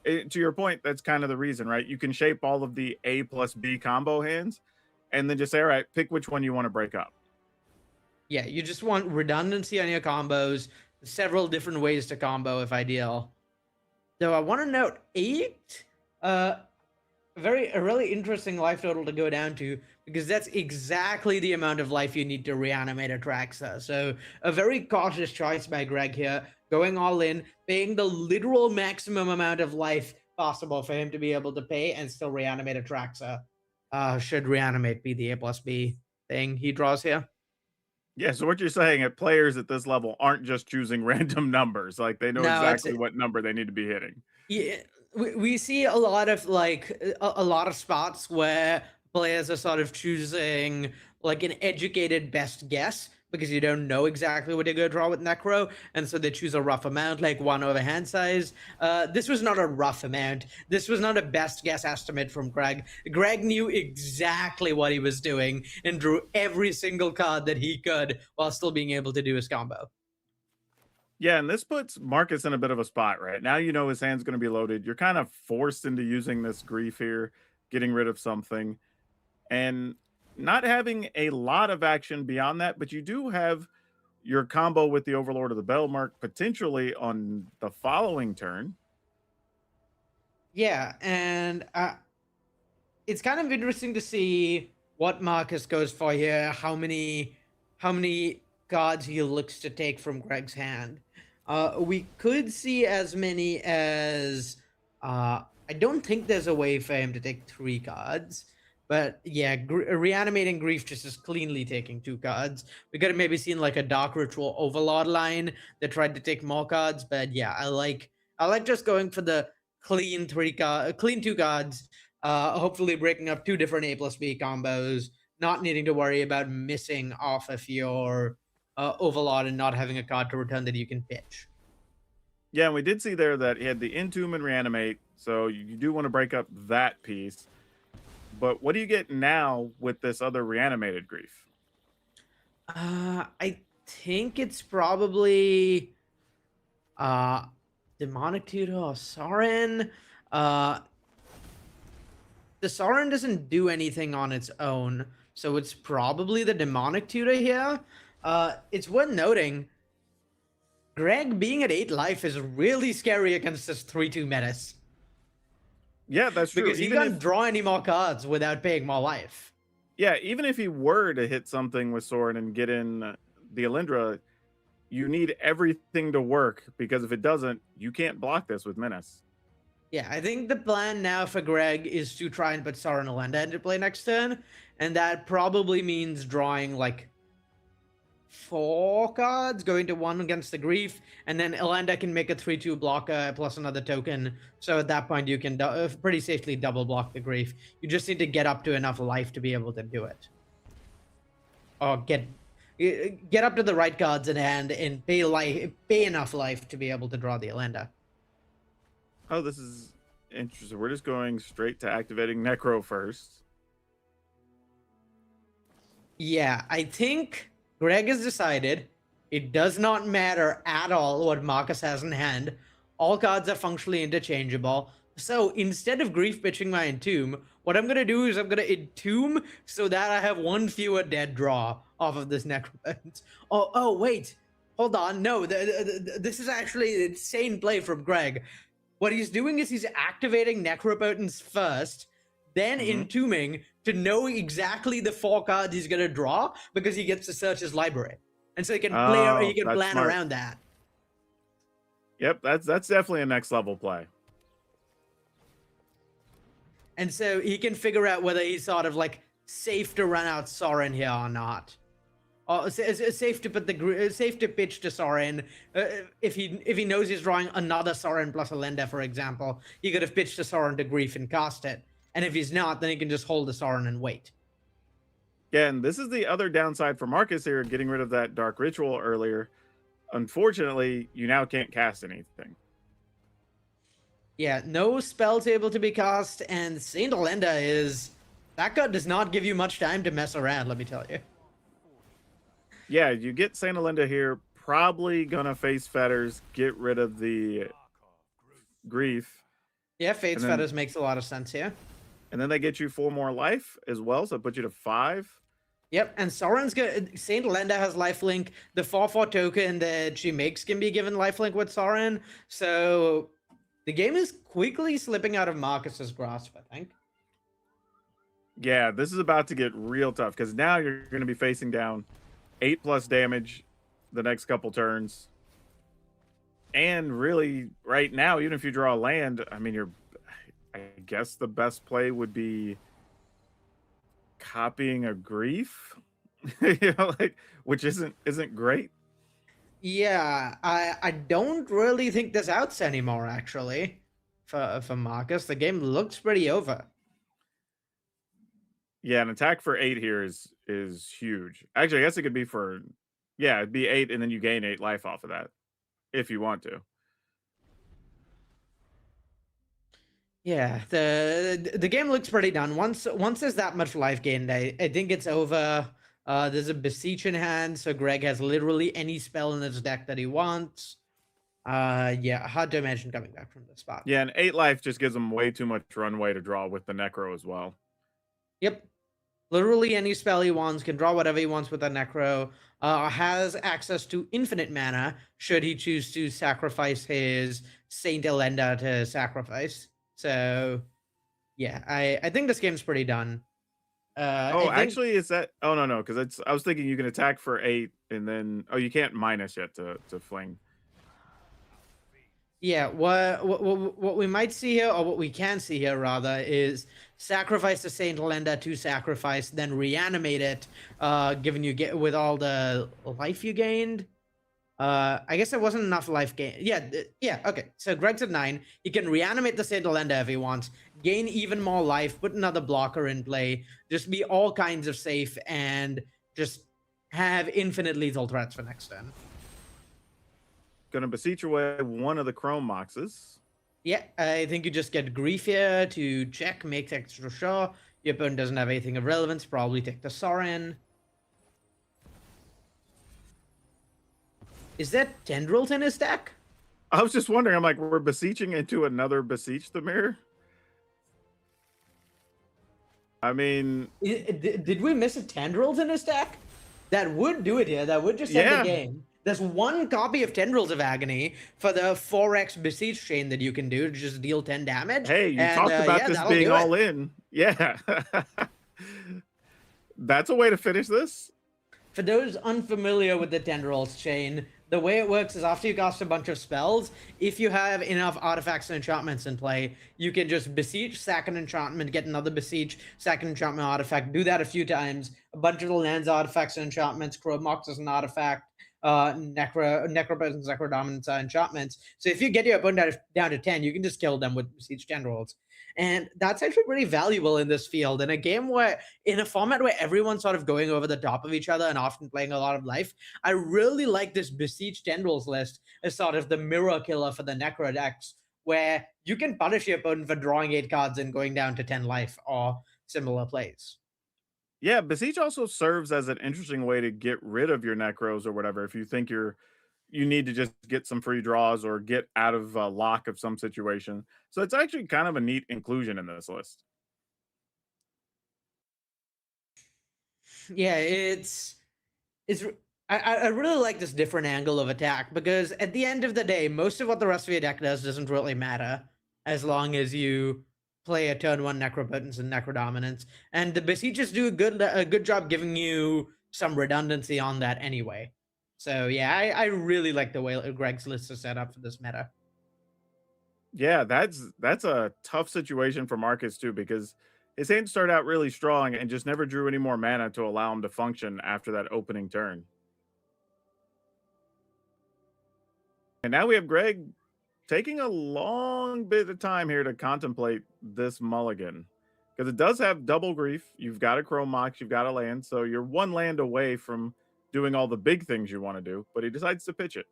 To your point, that's kind of the reason, right? You can shape all of the A plus B combo hands and then just say, all right, pick which one you want to break up. Yeah, you just want redundancy on your combos, several different ways to combo if ideal. Though I want to note 8, a really interesting life total to go down to, because that's exactly the amount of life you need to reanimate Atraxa. So a very cautious choice by Greg here, going all in, paying the literal maximum amount of life possible for him to be able to pay and still reanimate Atraxa. Should reanimate be the A plus B thing he draws here? Yeah, so what you're saying, at players at this level aren't just choosing random numbers, like they know exactly what number they need to be hitting. Yeah, we see a lot of like a lot of spots where players are sort of choosing like an educated best guess because you don't know exactly what you're going to draw with Necro, and so they choose a rough amount, like 1 over hand size. This was not a rough amount. This was not a best guess estimate from Greg. Greg knew exactly what he was doing and drew every single card that he could while still being able to do his combo. Yeah, and this puts Marcus in a bit of a spot, right? Now you know his hand's going to be loaded. You're kind of forced into using this grief here, getting rid of something, and not having a lot of action beyond that, but you do have your combo with the Overlord of the Bellmark potentially on the following turn. Yeah, and it's kind of interesting to see what Marcus goes for here, how many cards he looks to take from Greg's hand. We could see as many as I don't think there's a way for him to take 3 cards. But yeah, Reanimating Grief just is cleanly taking 2 cards. We could have maybe seen like a Dark Ritual Overlord line that tried to take more cards. But yeah, I like just going for the clean 2 cards. Hopefully breaking up 2 different A+B combos, not needing to worry about missing off of your Overlord and not having a card to return that you can pitch. Yeah, and we did see there that he had the Entomb and Reanimate, so you do want to break up that piece. But what do you get now with this other Reanimated Grief? I think it's probably Demonic Tutor or Sorin. The Sorin doesn't do anything on its own, so it's probably the Demonic Tutor here. It's worth noting, Greg being at 8 life is really scary against this 3-2 Menace. Yeah, that's true. Because he can't draw any more cards without paying more life. Yeah, even if he were to hit something with Sorin and get in the Alindra, you need everything to work, because if it doesn't, you can't block this with Menace. Yeah, I think the plan now for Greg is to try and put Sorin Alenda into play next turn, and that probably means drawing like 4 cards, going to 1 against the Grief, and then Alenda can make a 3-2 blocker plus another token, so at that point you can pretty safely double block the Grief. You just need to get up to enough life to be able to do it. Or get up to the right cards in hand and pay enough life to be able to draw the Alenda. Oh, this is interesting. We're just going straight to activating Necro first. Yeah, I think Greg has decided it does not matter at all what Marcus has in hand. All cards are functionally interchangeable. So instead of Grief pitching my Entomb, what I'm going to do is I'm going to Entomb so that I have 1 fewer dead draw off of this Necromant. Oh, wait. Hold on. No, this is actually an insane play from Greg. What he's doing is he's activating Necropotence first, then Entombing to know exactly the 4 cards he's going to draw, because he gets to search his library. And so he can plan smart. around that. Yep, that's definitely a next level play. And so he can figure out whether he's sort of like safe to run out Sorin here or not. Or safe to pitch to Sorin. If he knows he's drawing another Sorin plus Alenda, for example, he could have pitched a Sorin to Grief and cast it. And if he's not, then he can just hold the Sorin and wait. Yeah, and this is the other downside for Marcus here, getting rid of that Dark Ritual earlier. Unfortunately, you now can't cast anything. Yeah, no spells able to be cast, and Saint Alenda is... That card does not give you much time to mess around, let me tell you. Yeah, you get Saint Alenda here, probably gonna face Fetters, get rid of the Grief. Yeah, Fate's Fetters makes a lot of sense here. And then they get you 4 more life as well, so it puts you to 5. Yep, and Sorin's good. Saint Alenda has lifelink. The 4/4 token that she makes can be given lifelink with Sorin. So the game is quickly slipping out of Marcus's grasp, I think. Yeah, this is about to get real tough, because now you're going to be facing down 8+ damage the next couple turns. And really, right now, even if you draw a land, I mean, I guess the best play would be copying a Grief, which isn't great. Yeah, I don't really think there's outs anymore, actually, for Marcus. The game looks pretty over. Yeah, an attack for 8 here is huge. Actually, I guess it could be for Yeah, it'd be 8, and then you gain 8 life off of that, if you want to. Yeah, the game looks pretty done. Once there's that much life gained, I think it's over. There's a Beseech in hand, so Greg has literally any spell in his deck that he wants. Yeah, hard to imagine coming back from this spot. Yeah, and 8 life just gives him way too much runway to draw with the Necro as well. Yep. Literally any spell he wants, can draw whatever he wants with a Necro, has access to infinite mana should he choose to sacrifice his Saint Elenda to sacrifice. So, yeah, I think this game's pretty done. Actually, is that... Oh, no, because I was thinking you can attack for 8, and then... Oh, you can't minus yet to fling. Yeah, what we might see here, or what we can see here rather, is sacrifice the Saint Elenda to sacrifice, then reanimate it, giving you with all the life you gained. I guess there wasn't enough life gain. Yeah, okay. So Greg's at 9. He can reanimate the Saint Elenda if he wants, gain even more life, put another blocker in play, just be all kinds of safe, and just have infinite lethal threats for next turn. Gonna beseech away one of the Chrome Moxes. Yeah, I think you just get Grief here to check, make extra sure. Your opponent doesn't have anything of relevance, probably take the Sorin. Is that Tendrils in his deck? I was just wondering, I'm like, we're beseeching into another Beseech the Mirror? I mean... Did we miss a Tendrils in his deck? That would do it here. That would just end the game. There's one copy of Tendrils of Agony for the 4x Beseech chain that you can do to just deal 10 damage. Hey, you talked about this being all in. Yeah. That's a way to finish this. For those unfamiliar with the Tendrils chain, the way it works is after you cast a bunch of spells, if you have enough artifacts and enchantments in play, you can just Beseech, sack an enchantment, get another Beseech, sack an enchantment artifact, do that a few times. A bunch of the lands, artifacts, and enchantments, Chrome Mox is an artifact, Necropresence, Necrodominance are enchantments. So if you get your opponent down to 10, you can just kill them with Beseech Tendrils. And that's actually pretty valuable in this field. In a game where, in a format where everyone's sort of going over the top of each other and often playing a lot of life, I really like this Beseech Tendrils list as sort of the mirror killer for the Necro decks, where you can punish your opponent for drawing 8 cards and going down to 10 life or similar plays. Yeah, Beseech also serves as an interesting way to get rid of your Necros or whatever. If you think you need to just get some free draws or get out of a lock of some situation. So it's actually kind of a neat inclusion in this list. Yeah, I really like this different angle of attack, because at the end of the day, most of what the rest of your deck does doesn't really matter as long as you play a turn 1 Necropotence and Necrodominance. And the Beseeches do a good job giving you some redundancy on that anyway. So yeah, I really like the way Greg's list is set up for this meta. Yeah, that's a tough situation for Marcus too, because his hand started out really strong and just never drew any more mana to allow him to function after that opening turn. And now we have Greg taking a long bit of time here to contemplate this mulligan, because it does have double grief. You've got a Chrome Mox, you've got a land, so you're one land away from doing all the big things you want to do, but he decides to pitch it.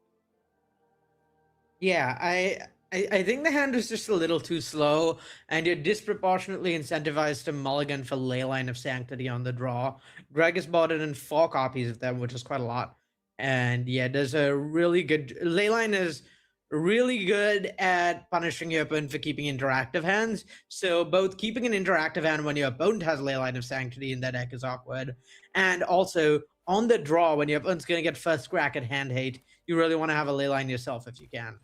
Yeah, I think the hand is just a little too slow, and you're disproportionately incentivized to mulligan for Leyline of Sanctity on the draw. Greg has bought it in 4 copies of them, which is quite a lot. And yeah, there's a really good... Leyline is really good at punishing your opponent for keeping interactive hands. So both keeping an interactive hand when your opponent has Leyline of Sanctity in their deck is awkward, and also on the draw, when your opponent's going to get first crack at hand hate, you really want to have a Leyline yourself if you can.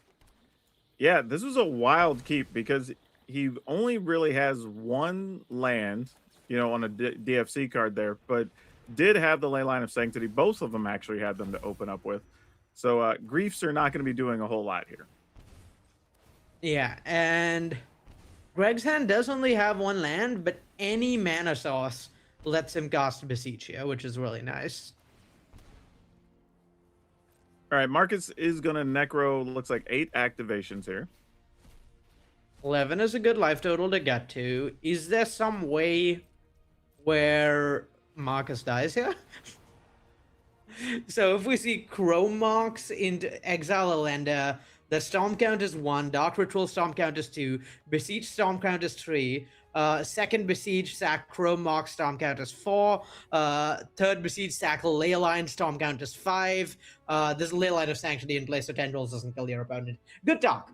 Yeah, this was a wild keep because he only really has 1 land, on a DFC card there, but did have the Leyline of Sanctity. Both of them actually had them to open up with. So griefs are not going to be doing a whole lot here. Yeah, and Greg's hand does only have 1 land, but any mana source lets him cast Beseech here, which is really nice. All right, Marcus is going to Necro, looks like 8 activations here. 11 is a good life total to get to. Is there some way where Marcus dies here? So if we see Chrome Marks into Exile Elenda, the Storm count is 1, Dark Ritual Storm count is 2, Besiege Storm count is 3, second Besiege Sack Chrome Mark Storm count is 4, third Besiege Sack Leyline Storm count is 5. There's a Leyline of Sanctity in place, so Tendrils doesn't kill your opponent. Good talk.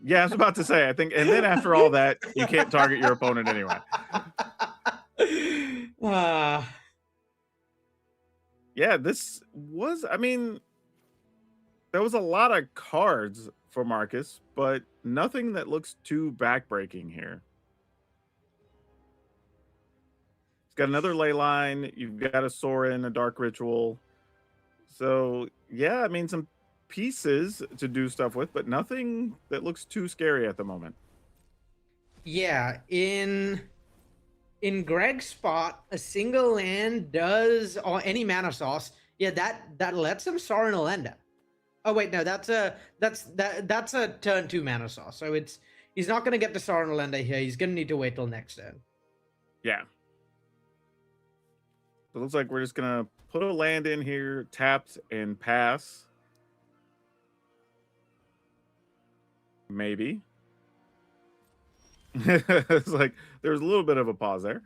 Yeah, I was about to say, I think, and then after all that, you can't target your opponent anyway. Yeah, this was, I mean, there was a lot of cards for Marcus, but nothing that looks too backbreaking here. He's got another Leyline, you've got a Sorin, a Dark Ritual. So, yeah, I mean, some pieces to do stuff with, but nothing that looks too scary at the moment. Yeah, in Greg's spot, a single land does, or any mana source, yeah, that lets him Sorin Elenda. Oh wait, no, that's a turn 2 mana source. So he's not gonna get the Sorin Elenda here. He's gonna need to wait till next turn. Yeah. So it looks like we're just gonna put a land in here, tapped and pass. Maybe. It's like there's a little bit of a pause there.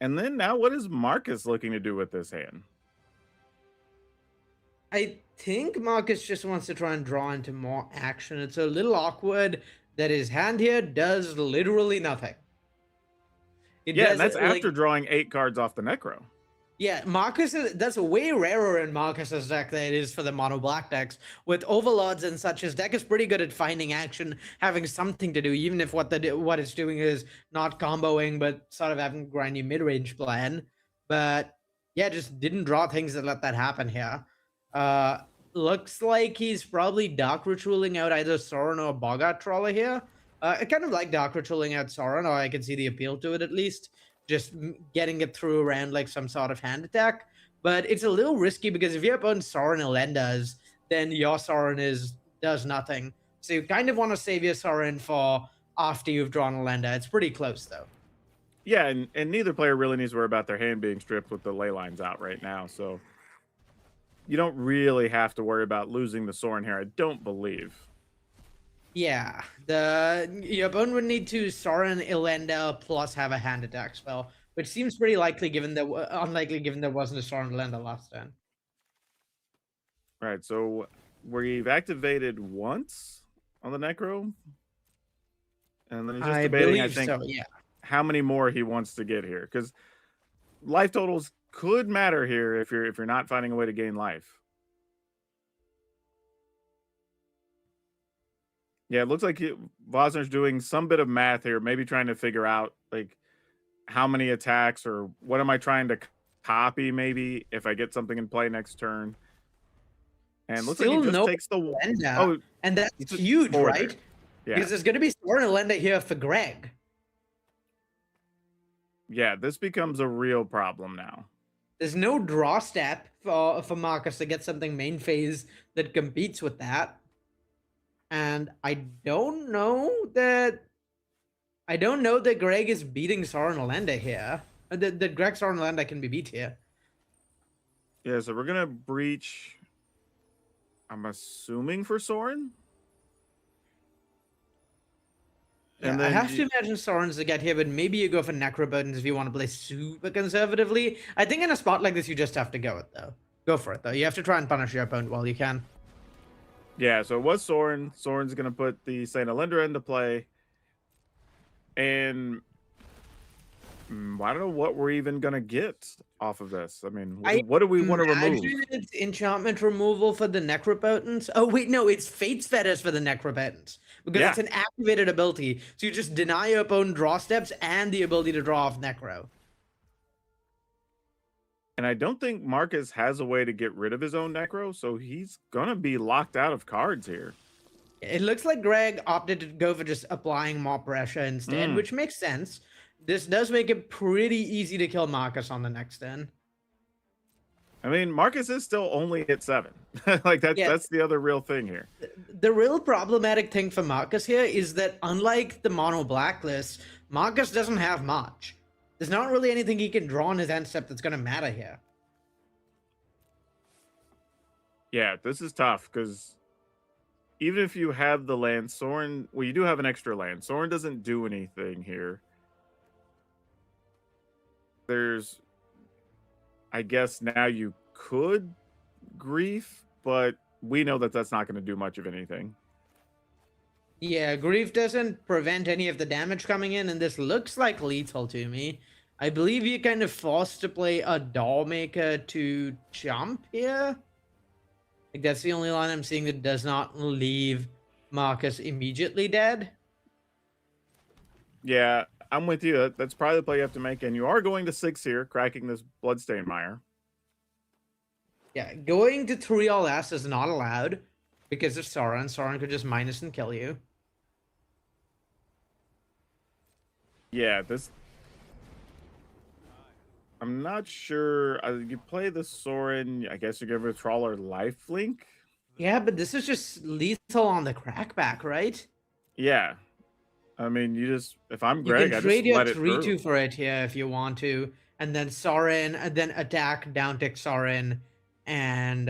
And then now what is Marcus looking to do with this hand? I think Marcus just wants to try and draw into more action. It's a little awkward that his hand here does literally nothing. Yeah, and that's after drawing 8 cards off the Necro. Yeah, Marcus that's way rarer in Marcus's deck than it is for the mono black decks. With overlords and such, his deck is pretty good at finding action, having something to do, even if what it's doing is not comboing, but sort of having a grindy mid-range plan. But yeah, just didn't draw things that let that happen here. Looks like he's probably Dark Ritualing out either Sorin or Boggart Trawler here. I kind of like Dark Ritualing out Sorin, or I can see the appeal to it at least. Just getting it through around like some sort of hand attack. But it's a little risky because if your opponent's Sorin Elendas, then your Sorin does nothing. So you kind of want to save your Sorin for after you've drawn Elenda. It's pretty close though. Yeah, and neither player really needs to worry about their hand being stripped with the ley lines out right now. So you don't really have to worry about losing the Sorin here, I don't believe. Yeah, your opponent would need to Sorin Elenda plus have a hand attack spell, which seems pretty likely unlikely given there wasn't a Sorin Elenda last turn. Right, so we've activated once on the Necro, and then he's just debating, I think, so, yeah. how many more he wants to get here, because life totals could matter here if you're not finding a way to gain life. Yeah, it looks like Vosner's doing some bit of math here, maybe trying to figure out like how many attacks or what am I trying to copy maybe if I get something in play next turn. And looks like he just takes the Elenda, oh, and that's huge, right? Yeah. Because there's going to be Sorin Elenda here for Greg. Yeah, this becomes a real problem now. There's no draw step for Marcus to get something main phase that competes with that. And I don't know that Greg is beating Sorin Elenda here. That Greg Sorin Elenda can be beat here. Yeah, so we're gonna breach. I'm assuming for Sorin. Yeah, and then I have to imagine Sorin's to get here, but maybe you go for Necroburdens if you want to play super conservatively. I think in a spot like this, you just have to go for it though. You have to try and punish your opponent while you can. Yeah, so it was Sorin. Sorin's going to put the Saint Elendra into play. And I don't know what we're even going to get off of this. I mean, what do we want to remove? It's enchantment removal for the Necropotence. Oh, wait, no, it's Fate's Fetters for the Necropotence. Because it's an activated ability. So you just deny your opponent draw steps and the ability to draw off Necro. And I don't think Marcus has a way to get rid of his own Necro, so he's going to be locked out of cards here. It looks like Greg opted to go for just applying more pressure instead, which makes sense. This does make it pretty easy to kill Marcus on the next turn. I mean, Marcus is still only at 7. Like, that's the other real thing here. The real problematic thing for Marcus here is that unlike the mono blacklist, Marcus doesn't have much. There's not really anything he can draw on his end step that's going to matter here. Yeah, this is tough because even if you have the land, Soren, well, you do have an extra land. Soren doesn't do anything here. There's, I guess now you could grief, but we know that that's not going to do much of anything. Yeah, Grief doesn't prevent any of the damage coming in, and this looks like lethal to me. I believe you're kind of forced to play a doll maker to jump here. Like, that's the only line I'm seeing that does not leave Marcus immediately dead. Yeah, I'm with you. That's probably the play you have to make, and you are going to 6 here, cracking this Bloodstained Mire. Yeah, going to 3 all S is not allowed because of Soren. Soren could just minus and kill you. Yeah, this... I'm not sure. You play the Soren, I guess you give a Trawler lifelink? Yeah, but this is just lethal on the crackback, right? Yeah. I mean, you just... If I'm You Greg, can I trade just your let it 3-2 through. for it here if you want to. And then Soren, and then attack, down tick Soren, and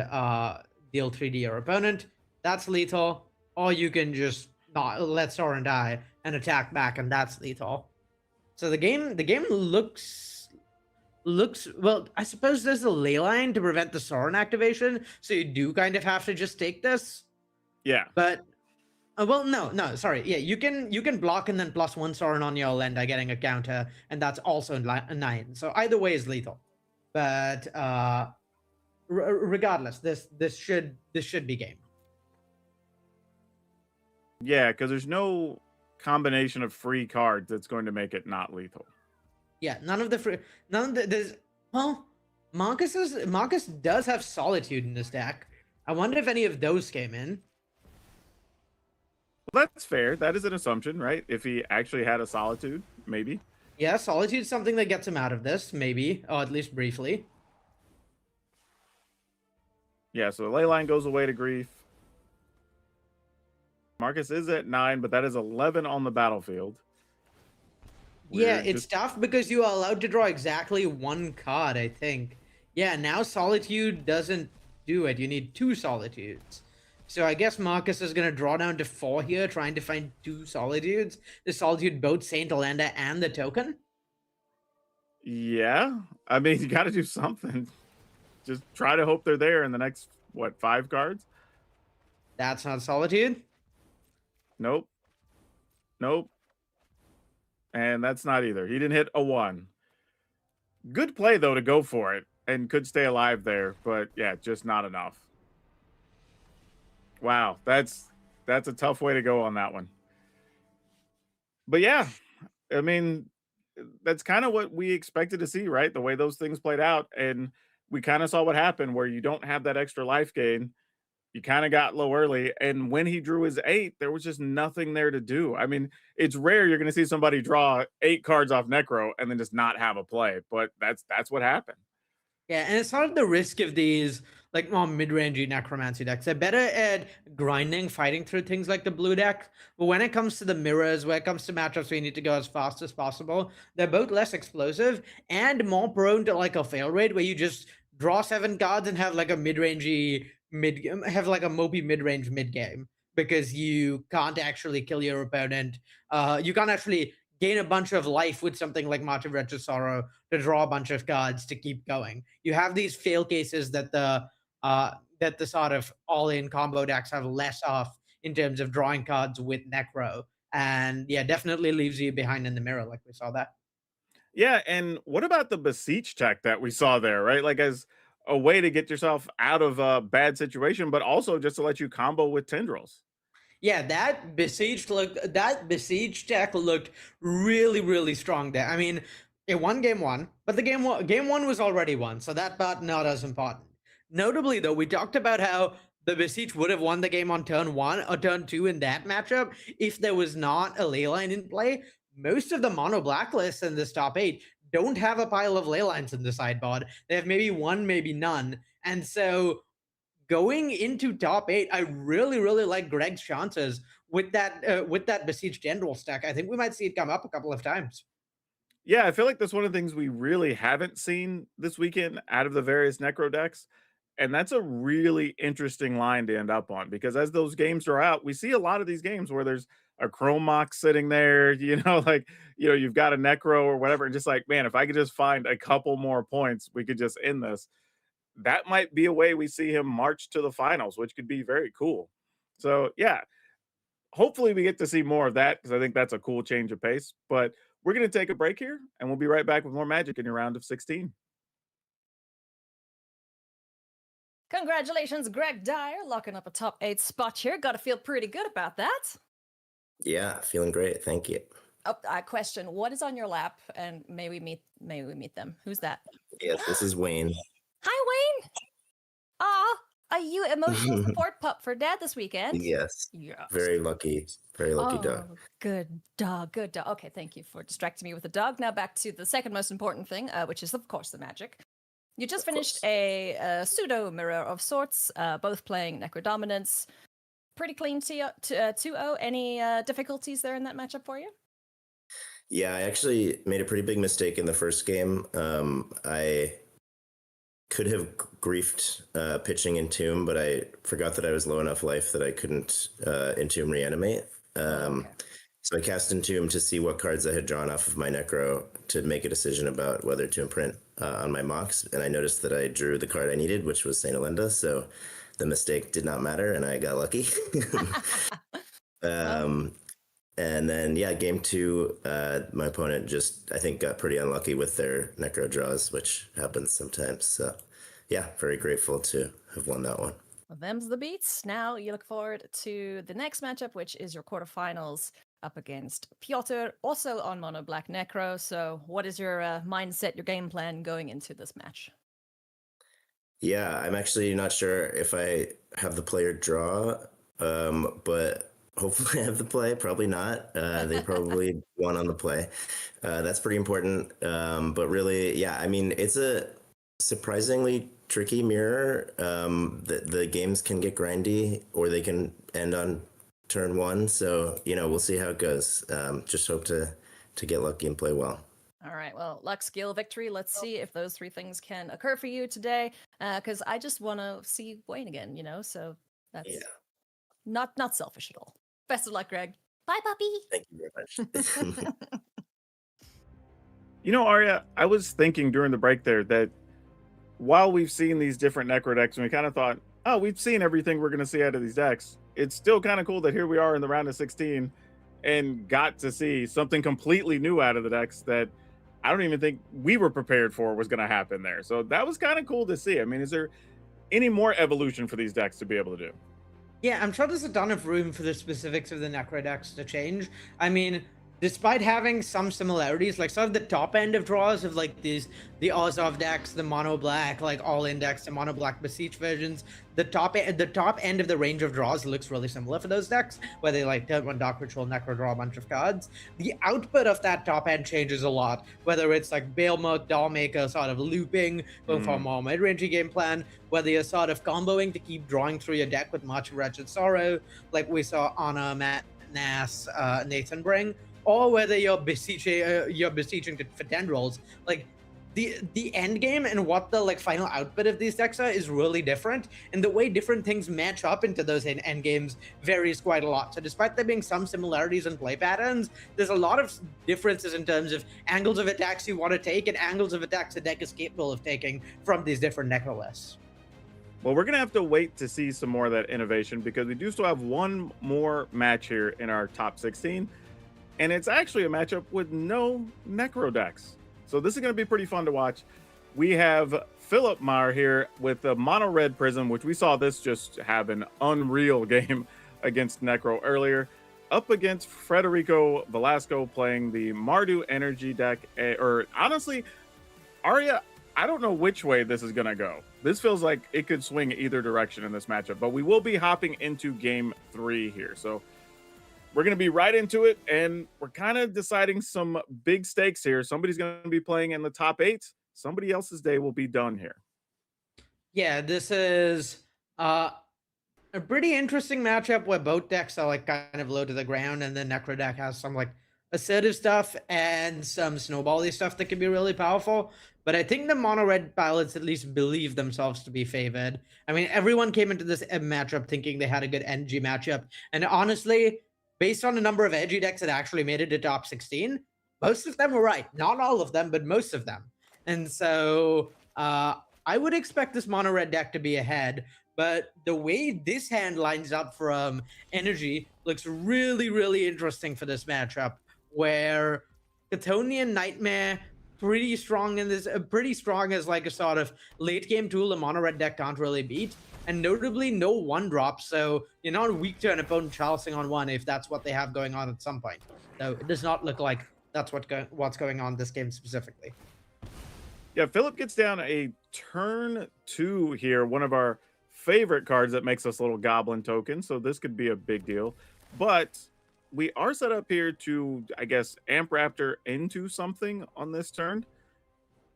deal 3D your opponent. That's lethal. Or you can just not let Soren die and attack back, and that's lethal. So the game looks well. I suppose there's a ley line to prevent the Soren activation, so you do kind of have to just take this. Yeah. But well, no, sorry. Yeah, you can block and then +1 Soren on your Lenda getting a counter, and that's also a 9. So either way is lethal. But regardless, this should be game. Yeah, because there's no combination of free cards that's going to make it not lethal. Yeah, there's well, Marcus does have Solitude in this deck. I wonder if any of those came in. Well, that's fair. That is an assumption, right? If he actually had a Solitude, maybe. Yeah, Solitude's something that gets him out of this, maybe, or at least briefly. Yeah, so the ley line goes away to grief. Marcus is at 9, but that is 11 on the battlefield. Yeah, it's tough because you are allowed to draw exactly 1 card, I think. Yeah, now Solitude doesn't do it. You need 2 Solitudes. So I guess Marcus is going to draw down to 4 here, trying to find 2 Solitudes. The Solitude both Saint Alenda and the token. Yeah, I mean, you got to do something. Just try to hope they're there in the next, what, 5 cards? That's not Solitude? Nope. Nope. And that's not either. He didn't hit a 1. Good play, though, to go for it. And could stay alive there. But, yeah, just not enough. Wow. That's a tough way to go on that one. But, yeah. I mean, that's kind of what we expected to see, right? The way those things played out. And we kind of saw what happened where you don't have that extra life gain. You kind of got low early, and when he drew his 8, there was just nothing there to do. I mean, it's rare you're going to see somebody draw 8 cards off Necro and then just not have a play, but that's what happened. Yeah, and it's not the risk of these like more mid-rangey necromancy decks. They're better at grinding, fighting through things like the blue deck. But when it comes to the mirrors, when it comes to matchups where you need to go as fast as possible, they're both less explosive and more prone to like a fail rate where you just draw 7 cards and have like a mid-rangey have like a mopey mid-range mid-game because you can't actually kill your opponent. You can't actually gain a bunch of life with something like March of Wretched Sorrow to draw a bunch of cards to keep going. You have these fail cases that the sort of all-in combo decks have less of in terms of drawing cards with Necro. And yeah, definitely leaves you behind in the mirror, like we saw that. Yeah, and what about the Beseech tech that we saw there, right? Like as a way to get yourself out of a bad situation, but also just to let you combo with Tendrils. Yeah, that Besiege tech looked really, really strong there. I mean, it won game 1, but the game 1 was already won, so that part not as important. Notably, though, we talked about how the Besiege would have won the game on turn 1 or turn 2 in that matchup if there was not a ley line in play. Most of the mono blacklists in this top 8 don't have a pile of ley lines in the sideboard. They have maybe 1, maybe none. And so going into top 8, I really, really like Greg's chances with that Besieged General stack. I think we might see it come up a couple of times. Yeah, I feel like that's one of the things we really haven't seen this weekend out of the various Necro decks. And that's a really interesting line to end up on because as those games draw out, we see a lot of these games where there's a Chrome Mox sitting there, like, you've got a Necro or whatever, and just like, man, if I could just find a couple more points, we could just end this. That might be a way we see him march to the finals, which could be very cool. So, yeah, hopefully we get to see more of that because I think that's a cool change of pace. But we're going to take a break here and we'll be right back with more Magic in your round of 16. Congratulations, Greg Dyer, locking up a top 8 spot here. Got to feel pretty good about that. Yeah, feeling great. Thank you. Oh, question: what is on your lap? And may we meet them? Who's that? Yes, this is Wayne. Hi, Wayne. Are you emotional support pup for Dad this weekend? Yes. Yes. Very lucky dog. Good dog. Good dog. Okay, thank you for distracting me with the dog. Now back to the second most important thing, which is of course the Magic. You just finished a pseudo mirror of sorts, both playing Necro Dominance. Pretty clean 2-0. Any difficulties there in that matchup for you? Yeah, I actually made a pretty big mistake in the first game. I could have griefed pitching Entomb, but I forgot that I was low enough life that I couldn't Entomb reanimate. So I cast Entomb to see what cards I had drawn off of my Necro to make a decision about whether to imprint on my Mox, and I noticed that I drew the card I needed, which was Saint Alinda, so the mistake did not matter, and I got lucky. And then, yeah, game 2, my opponent just, I think, got pretty unlucky with their Necro draws, which happens sometimes. So, yeah, very grateful to have won that one. Well, them's the beats. Now you look forward to the next matchup, which is your quarterfinals up against Piotr, also on Mono Black Necro. So what is your mindset, your game plan going into this match? Yeah, I'm actually not sure if I have the player draw, but hopefully I have the play. Probably not. They probably won on the play. That's pretty important. But really, yeah, I mean, it's a surprisingly tricky mirror. The games can get grindy or they can end on turn 1. So, we'll see how it goes. Just hope to get lucky and play well. All right, well, luck, skill, victory. Let's see if those 3 things can occur for you today. Because I just want to see Wayne again, so that's not selfish at all. Best of luck, Greg. Bye, puppy. Thank you very much. Arya, I was thinking during the break there that while we've seen these different Necro decks, and we kind of thought, oh, we've seen everything we're going to see out of these decks, it's still kind of cool that here we are in the round of 16 and got to see something completely new out of the decks that I don't even think we were prepared for was going to happen there. So that was kind of cool to see. I mean, is there any more evolution for these decks to be able to do? Yeah, I'm sure there's a ton of room for the specifics of the Necro decks to change. I mean, despite having some similarities, like sort of the top end of draws of like the Ozov decks, the mono black, like all index and mono black beseech versions, the top end of the range of draws looks really similar for those decks, where they like turn 1 Dark Ritual, Necro, draw a bunch of cards. The output of that top end changes a lot, whether it's like Bailmook, Dollmaker sort of looping, going for a more mid-rangey game plan, whether you're sort of comboing to keep drawing through your deck with March of Wretched Sorrow, like we saw Anna, Matt, Nass, Nathan bring, or whether you're beseeching for tendrils. Like the end game and what the like final output of these decks are is really different, and the way different things match up into those end games varies quite a lot. So despite there being some similarities in play patterns, there's a lot of differences in terms of angles of attacks you want to take and angles of attacks the deck is capable of taking from these different Necro lists. Well, we're going to have to wait to see some more of that innovation because we do still have one more match here in our top 16. And it's actually a matchup with no Necro decks. So this is going to be pretty fun to watch. We have Philip Mar here with the Mono Red Prism, which we saw this just have an unreal game against Necro earlier, up against Federico Velasco playing the Mardu Energy deck. Or honestly, Arya, I don't know which way this is going to go. This feels like it could swing either direction in this matchup, but we will be hopping into game 3 here. So we're going to be right into it, and we're kind of deciding some big stakes here. Somebody's going to be playing in the top 8. Somebody else's day will be done here. Yeah, this is a pretty interesting matchup where both decks are like kind of low to the ground, and the Necro deck has some like assertive stuff and some snowbally stuff that can be really powerful. but I think the mono red pilots at least believe themselves to be favored. I mean, everyone came into this matchup thinking they had a good energy matchup, and honestly, based on the number of edgy decks that actually made it to top 16, most of them were right. Not all of them, but most of them. And so I would expect this mono red deck to be ahead, but the way this hand lines up from energy looks really, really interesting for this matchup, where Chthonian Nightmare pretty strong in this, pretty strong as like a sort of late game tool a mono red deck can't really beat, and notably no one drop, so you're not weak to an opponent chalicing on one if that's what they have going on at some point. So it does not look like that's what's going on this game specifically. Yeah, Philip gets down a turn 2 here, one of our favorite cards that makes us a little goblin token, so this could be a big deal. But we are set up here to, I guess, amp Raptor into something on this turn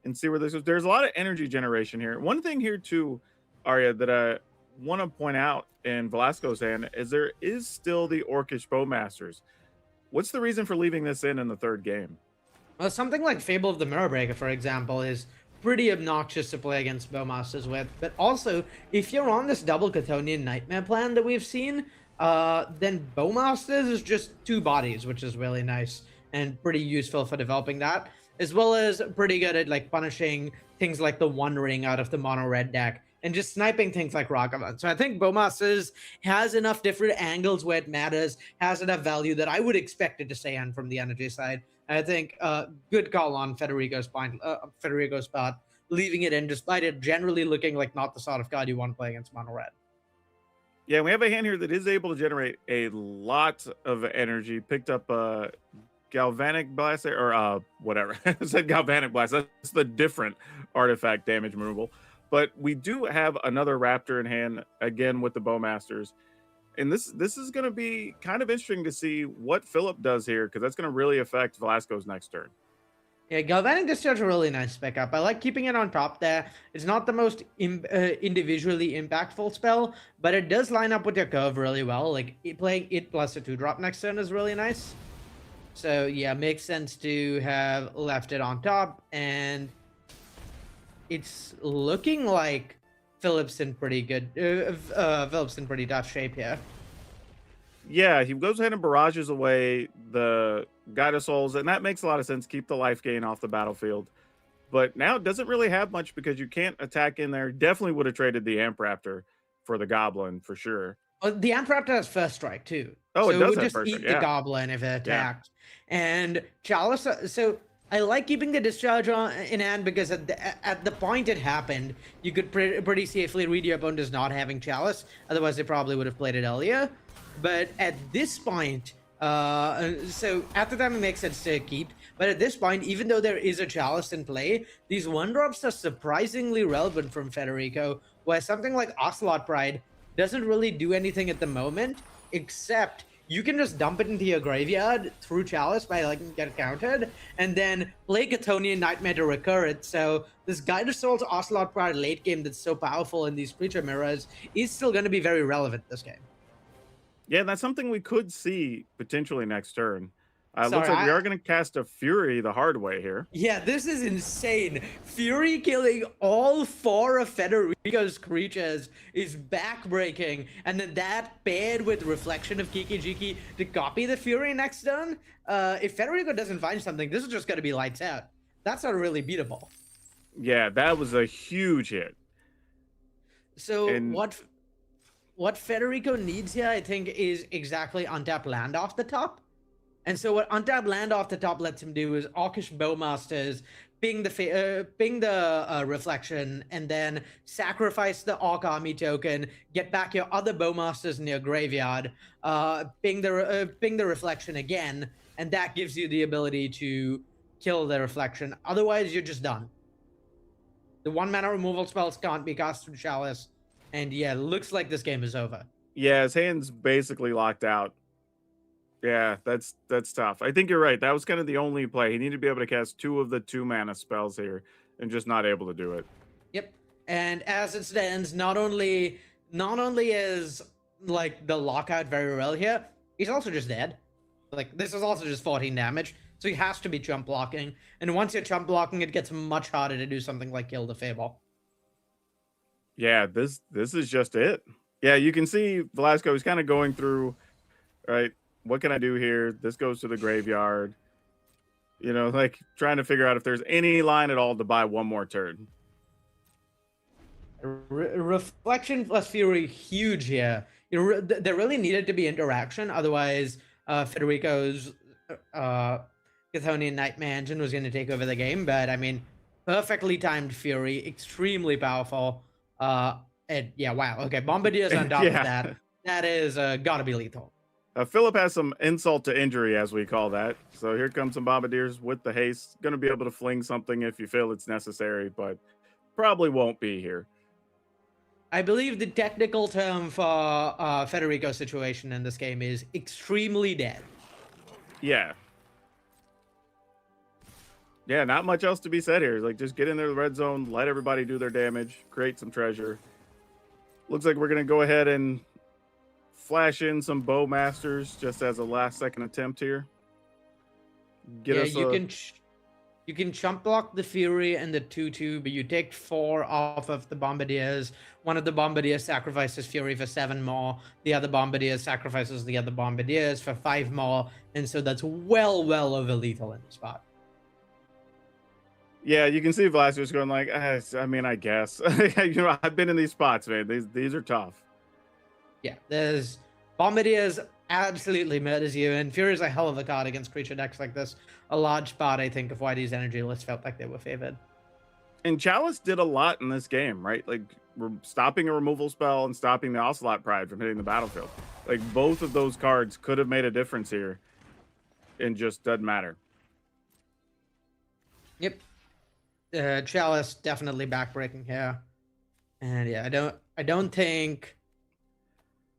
and see where this is. There's a lot of energy generation here. One thing here too, Arya, that I want to point out in Velasco's hand is there is still the Orcish Bowmasters. What's the reason for leaving this in the third game? Well, something like Fable of the Mirror Breaker, for example, is pretty obnoxious to play against Bowmasters with. But also, if you're on this double Chthonian Nightmare plan that we've seen, then Bowmasters is just 2 bodies, which is really nice and pretty useful for developing that, as well as pretty good at like punishing things like the One Ring out of the mono red deck and just sniping things like Ragavan. So I think Bowmasters has enough different angles where it matters, has enough value that I would expect it to stay on from the energy side. I think good call on Federico's spot, leaving it in despite it generally looking like not the sort of card you want to play against mono red. Yeah, we have a hand here that is able to generate a lot of energy. Picked up Galvanic Blast, or whatever. I said Galvanic Blast. That's the different artifact damage removal. But we do have another Raptor in hand, again with the Bowmasters. And this is going to be kind of interesting to see what Philip does here, because that's going to really affect Velasco's next turn. Yeah, Galvanic Discharge is a really nice pickup. I like keeping it on top there. It's not the most individually impactful spell, but it does line up with your curve really well. Like, playing it plus a 2-drop next turn is really nice. So, yeah, makes sense to have left it on top. And it's looking like Philip's in pretty good, Philip's in pretty tough shape here. Yeah, he goes ahead and barrages away the Guide of Souls, and that makes a lot of sense. Keep the life gain off the battlefield. But now it doesn't really have much because you can't attack in there. Definitely would have traded the Amp Raptor for the Goblin for sure. Well, the Amp Raptor has first strike too. Oh, so it does would have just first eat strike, the yeah. Goblin if it attacked. Yeah. And Chalice, so I like keeping the Discharge in hand because at the point it happened, you could pretty safely read your opponent as not having Chalice. Otherwise, they probably would have played it earlier. But at this point, so at the time it makes sense to keep. But at this point, even though there is a Chalice in play, these 1-drops are surprisingly relevant from Federico, where something like Ocelot Pride doesn't really do anything at the moment, except you can just dump it into your graveyard through Chalice by like get countered, and then play Chthonian Nightmare to recur it. So this Guide of Souls Ocelot Pride late game that's so powerful in these creature mirrors is still going to be very relevant this game. Yeah, that's something we could see potentially next turn. Looks like we are going to cast a Fury the hard way here. Yeah, this is insane. Fury killing all 4 of Federico's creatures is backbreaking. And then that paired with Reflection of Kiki-Jiki to copy the Fury next turn. If Federico doesn't find something, this is just going to be lights out. That's not really beatable. Yeah, that was a huge hit. So what Federico needs here, I think, is exactly untap land off the top. And so what untap land off the top lets him do is Orcish Bowmasters, ping the Reflection, and then sacrifice the Orc Army token, get back your other Bowmasters in your graveyard, ping the Reflection again, and that gives you the ability to kill the Reflection. Otherwise, you're just done. The 1-mana removal spells can't be cast through Chalice, and yeah, looks like this game is over. Yeah, his hand's basically locked out. Yeah, that's tough. I think you're right. That was kind of the only play. He needed to be able to cast 2 of the 2-mana spells here and just not able to do it. Yep. And as it stands, not only is like the lockout very real here, he's also just dead. Like, this is also just 14 damage. So he has to be chump blocking. And once you're chump blocking, it gets much harder to do something like kill the Fable. Yeah, this is just it. Yeah, you can see Velasco is kind of going through, right? What can I do here? This goes to the graveyard. You know, like trying to figure out if there's any line at all to buy one more turn. Reflection plus Fury, huge here. There really needed to be interaction. Otherwise, Federico's Chthonian Night Mansion was going to take over the game. But I mean, perfectly timed Fury, extremely powerful. And yeah, wow. Okay, Bombardier's on top of that. That is gotta be lethal. Philip has some insult to injury, as we call that. So here comes some Bombardiers with the haste. Going to be able to fling something if you feel it's necessary, but probably won't be here. I believe the technical term for Federico's situation in this game is extremely dead. Yeah. Yeah, not much else to be said here. Like, just get in there the red zone, let everybody do their damage, create some treasure. Looks like we're going to go ahead and flash in some Bowmasters just as a last-second attempt here. You can chump block the Fury and the 2/2, but you take 4 off of the Bombardiers. One of the Bombardiers sacrifices Fury for 7 more. The other Bombardier sacrifices the other Bombardiers for 5 more. And so that's well over lethal in the spot. Yeah, you can see Velasquez going like, I mean, I guess. You know, I've been in these spots, man. These are tough. Yeah, there's Bombardiers absolutely murders you, and Fury is a hell of a card against creature decks like this. A large part, I think, of why these energy lists felt like they were favored. And Chalice did a lot in this game, right? Like stopping a removal spell and stopping the Ocelot Pride from hitting the battlefield. Like both of those cards could have made a difference here, and just doesn't matter. Yep. Chalice definitely backbreaking here. And yeah, I don't think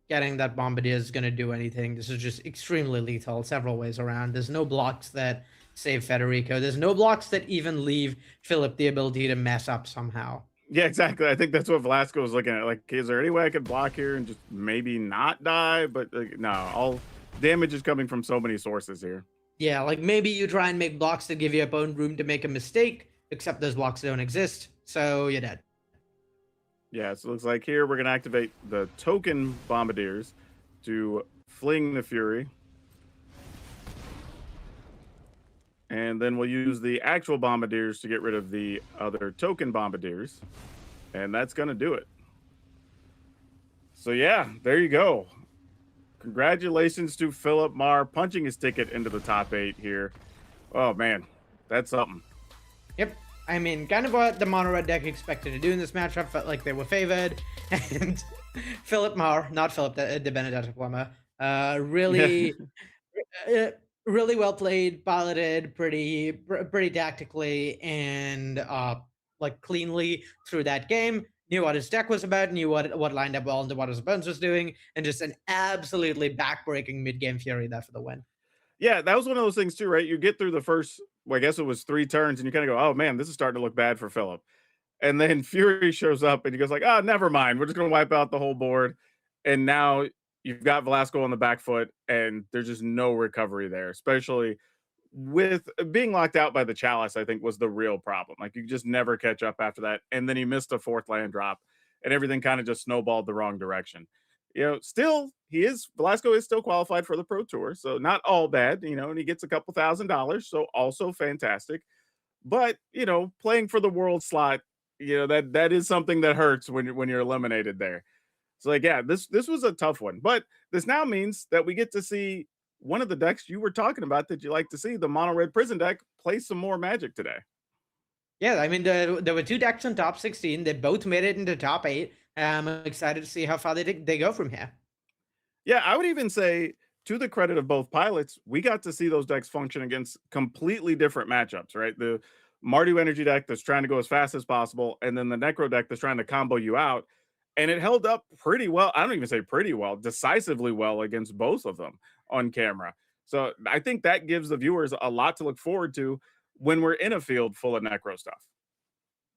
getting that Bombardier is going to do anything. This is just extremely lethal several ways around. There's no blocks that save Federico. There's no blocks that even leave Philip the ability to mess up somehow. Yeah, exactly. I think that's what Velasco was looking at. Like, is there any way I could block here and just maybe not die? But like, no, all damage is coming from so many sources here. Yeah, like maybe you try and make blocks that give your opponent room to make a mistake, except those blocks don't exist, so you're dead. Yeah, so it looks like here we're going to activate the token Bombardiers to fling the Fury. And then we'll use the actual Bombardiers to get rid of the other token Bombardiers. And that's going to do it. So yeah, there you go. Congratulations to Philip Marr punching his ticket into the top 8 here. Oh man, that's something. Yep. I mean, kind of what the mono red deck expected to do in this matchup. Felt like they were favored, and Philip Marr, not Philip de Benedetto Plummer, really well played, piloted pretty tactically and like cleanly through that game. Knew what his deck was about, knew what lined up well into what his opponent was doing, and just an absolutely backbreaking mid-game Fury there for the win. Yeah, that was one of those things too, right? You get through the first, well, I guess it was 3 turns, and you kind of go, oh man, this is starting to look bad for Philip. And then Fury shows up, and he goes like, oh, never mind. We're just going to wipe out the whole board. And now you've got Velasco on the back foot, and there's just no recovery there, especially with being locked out by the Chalice, I think was the real problem. Like you just never catch up after that. And then he missed a 4th land drop, and everything kind of just snowballed the wrong direction. You know, still Velasco is still qualified for the Pro Tour, so not all bad, you know, and he gets a couple $1,000, so also fantastic. But, you know, playing for the world slot, you know, that is something that hurts when you're eliminated there. So like, yeah, this was a tough one, but this now means that we get to see one of the decks you were talking about that you like to see, the mono red prison deck, play some more Magic today. Yeah, I mean, there were 2 decks in top 16. They both made it into top 8. I'm excited to see how far they go from here. Yeah, I would even say, to the credit of both pilots, we got to see those decks function against completely different matchups, right? The Mardu energy deck that's trying to go as fast as possible, and then the Necro deck that's trying to combo you out. And it held up pretty well. I don't even say pretty well, decisively well against both of them on camera. So I think that gives the viewers a lot to look forward to when we're in a field full of Necro stuff.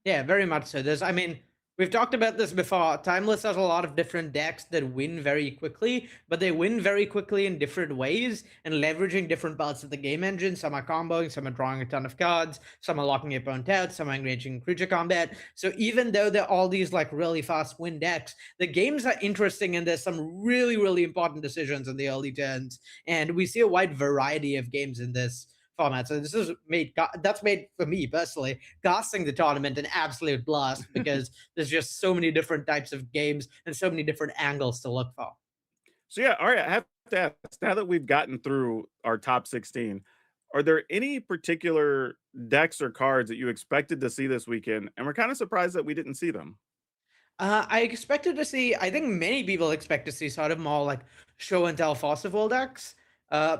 Yeah, very much so. I mean, We've talked about this before. Timeless has a lot of different decks that win very quickly, but they win very quickly in different ways and leveraging different parts of the game engine. Some are comboing, some are drawing a ton of cards, some are locking your opponent out, some are engaging creature combat. So even though they're all these like really fast win decks, the games are interesting and there's some really, really important decisions in the early turns. And we see a wide variety of games in this format. So this is that's made for me personally casting the tournament an absolute blast because there's just so many different types of games and so many different angles to look for. So yeah, all right. I have to ask, now that we've gotten through our top 16, are there any particular decks or cards that you expected to see this weekend and we're kind of surprised that we didn't see them? I expected to see, I think many people expect to see sort of more like show and tell Fossil decks.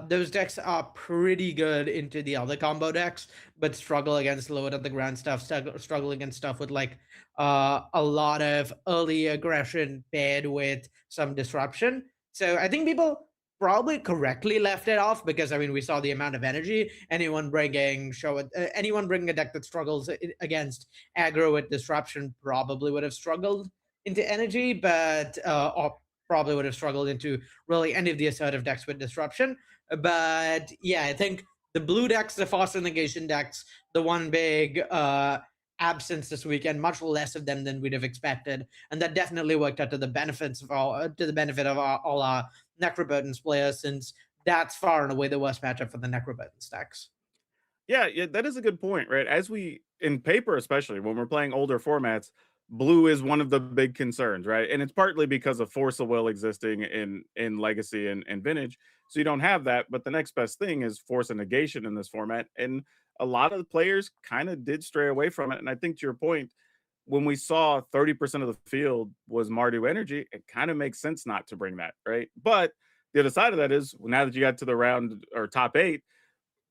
Those decks are pretty good into the other combo decks, but struggle against low to the ground stuff, struggle against stuff with like a lot of early aggression paired with some disruption. So I think people probably correctly left it off because I mean we saw the amount of energy. Anyone bringing a deck that struggles against aggro with disruption probably would have struggled into energy, but or probably would have struggled into really any of the assertive decks with disruption. But yeah, I think the blue decks, the faster negation decks, the one big absence this weekend, much less of them than we'd have expected, and that definitely worked out to the benefits of all our Necroburdens players, since that's far and away the worst matchup for the Necroburdens decks. Yeah, yeah, that is a good point, right? As we in paper, especially when we're playing older formats, blue is one of the big concerns, right? And it's partly because of Force of Will existing in Legacy and Vintage, so you don't have that. But the next best thing is Force of Negation in this format, and a lot of the players kind of did stray away from it. And I think to your point, when we saw 30% of the field was Mardu energy, it kind of makes sense not to bring that, right? But the other side of that is now that you got to the round or top 8,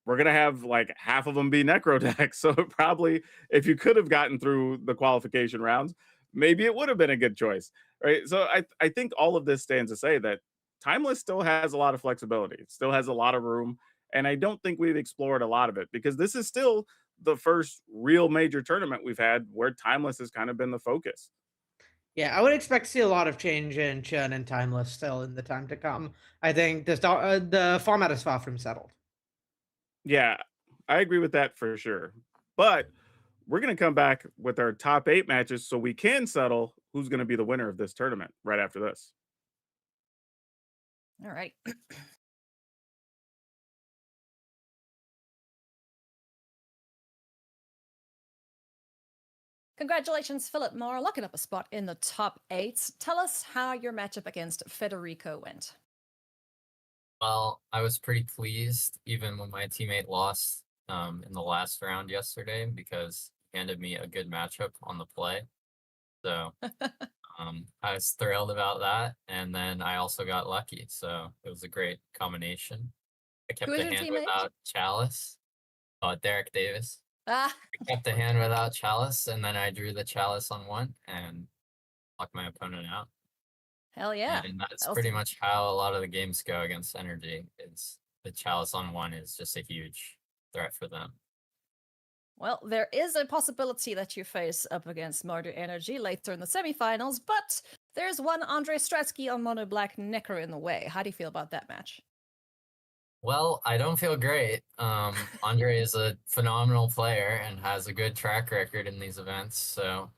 we're gonna have like half of them be necro decks. So probably if you could have gotten through the qualification rounds, maybe it would have been a good choice, right? So I think all of this stands to say that Timeless still has a lot of flexibility. It still has a lot of room, and I don't think we've explored a lot of it because this is still the first real major tournament we've had where Timeless has kind of been the focus. Yeah, I would expect to see a lot of change in Churn and Timeless still in the time to come. I think the format is far from settled. Yeah, I agree with that for sure. But we're going to come back with our top 8 matches so we can settle who's going to be the winner of this tournament right after this. All right. Congratulations, Philip Moore, locking up a spot in the top 8. Tell us how your matchup against Federico went. Well, I was pretty pleased even when my teammate lost in the last round yesterday because he handed me a good matchup on the play. So I was thrilled about that. And then I also got lucky. So it was a great combination. I kept Who is the your hand teammate? without Chalice. Derek Davis. Ah. I kept the hand without Chalice, and then I drew the Chalice on one and locked my opponent out. Hell yeah. And that's pretty much how a lot of the games go against Energy. Is the Chalice on one is just a huge threat for them. Well, there is a possibility that you face up against Mardu Energy later in the semifinals, but there's one Andre Stratsky on Mono Black Necro in the way. How do you feel about that match? Well, I don't feel great. Andre is a phenomenal player and has a good track record in these events. So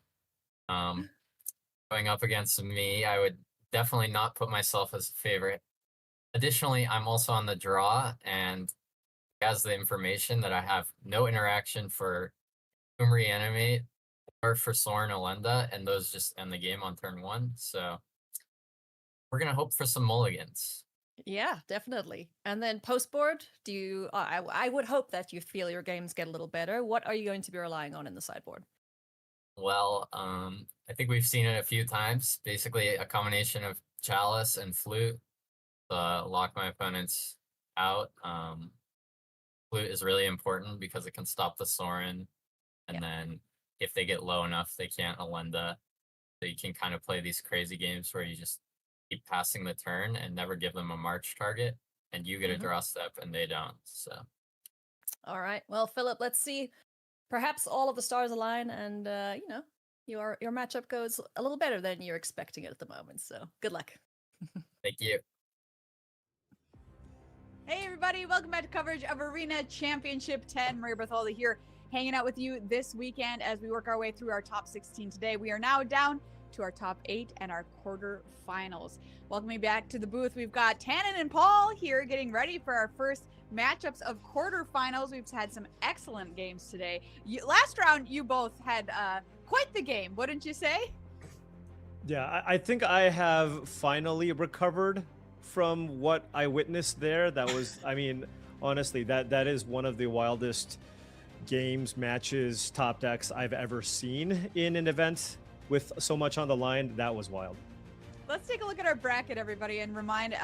going up against me, I would definitely not put myself as a favorite. Additionally, I'm also on the draw and has the information that I have no interaction for Tomb Reanimate or for Soren Alenda, and those just end the game on turn 1. So we're gonna hope for some mulligans. Yeah, definitely. And then post board, do you? I would hope that you feel your games get a little better. What are you going to be relying on in the sideboard? Well, I think we've seen it a few times. Basically, a combination of Chalice and Flute to lock my opponents out. Flute is really important because it can stop the Soren, and then if they get low enough, they can't Alenda. So you can kind of play these crazy games where you just keep passing the turn and never give them a march target, and you get a draw step and they don't. So all right, well, Philip, let's see. Perhaps all of the stars align and Your matchup goes a little better than you're expecting it at the moment, so good luck. Thank you. Hey everybody, welcome back to coverage of Arena Championship 10. Maria Bartholdi here, hanging out with you this weekend as we work our way through our top 16 today. We are now down to our top 8 and our quarterfinals. Welcoming back to the booth, we've got Tannen and Paul here getting ready for our first matchups of quarterfinals. We've had some excellent games today. Last round, you both had quite the game, wouldn't you say? Yeah, I think I have finally recovered from what I witnessed there. That was, I mean, honestly, that is one of the wildest games, matches, top decks I've ever seen in an event with so much on the line. That was wild. Let's take a look at our bracket, everybody, and remind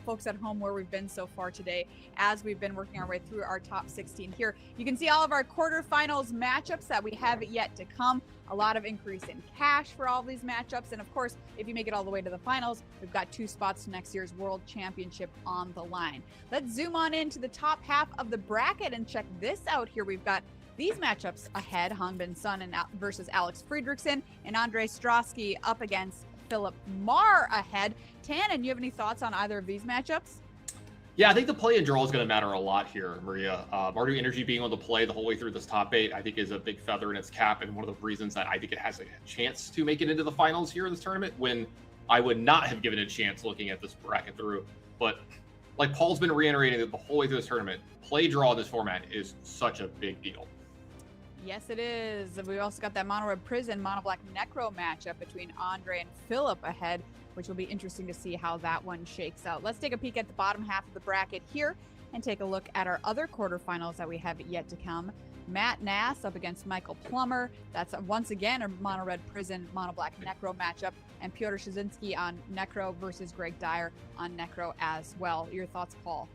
folks at home where we've been so far today as we've been working our way through our top 16 here. You can see all of our quarterfinals matchups that we have yet to come. A lot of increase in cash for all of these matchups. And of course, if you make it all the way to the finals, we've got 2 spots to next year's World Championship on the line. Let's zoom on into the top half of the bracket and check this out here. We've got these matchups ahead: Hangbin Sun versus Alex Friedrichsen, and Andre Strosky up against Philip Marr ahead. Tannen, you have any thoughts on either of these matchups? Yeah, I think the play and draw is going to matter a lot here, Maria. Mardu Energy being able to play the whole way through this top 8, I think, is a big feather in its cap, and one of the reasons that I think it has a chance to make it into the finals here in this tournament, when I would not have given it a chance looking at this bracket through. But like Paul's been reiterating that the whole way through this tournament, play draw in this format is such a big deal. Yes, it is. We also got that Mono Red Prison, Mono Black Necro matchup between Andre and Philip ahead, which will be interesting to see how that one shakes out. Let's take a peek at the bottom half of the bracket here and take a look at our other quarterfinals that we have yet to come. Matt Nass up against Michael Plummer. That's once again a Mono Red Prison, Mono Black Necro matchup. And Pyotr Shazinski on Necro versus Greg Dyer on Necro as well. Your thoughts, Paul?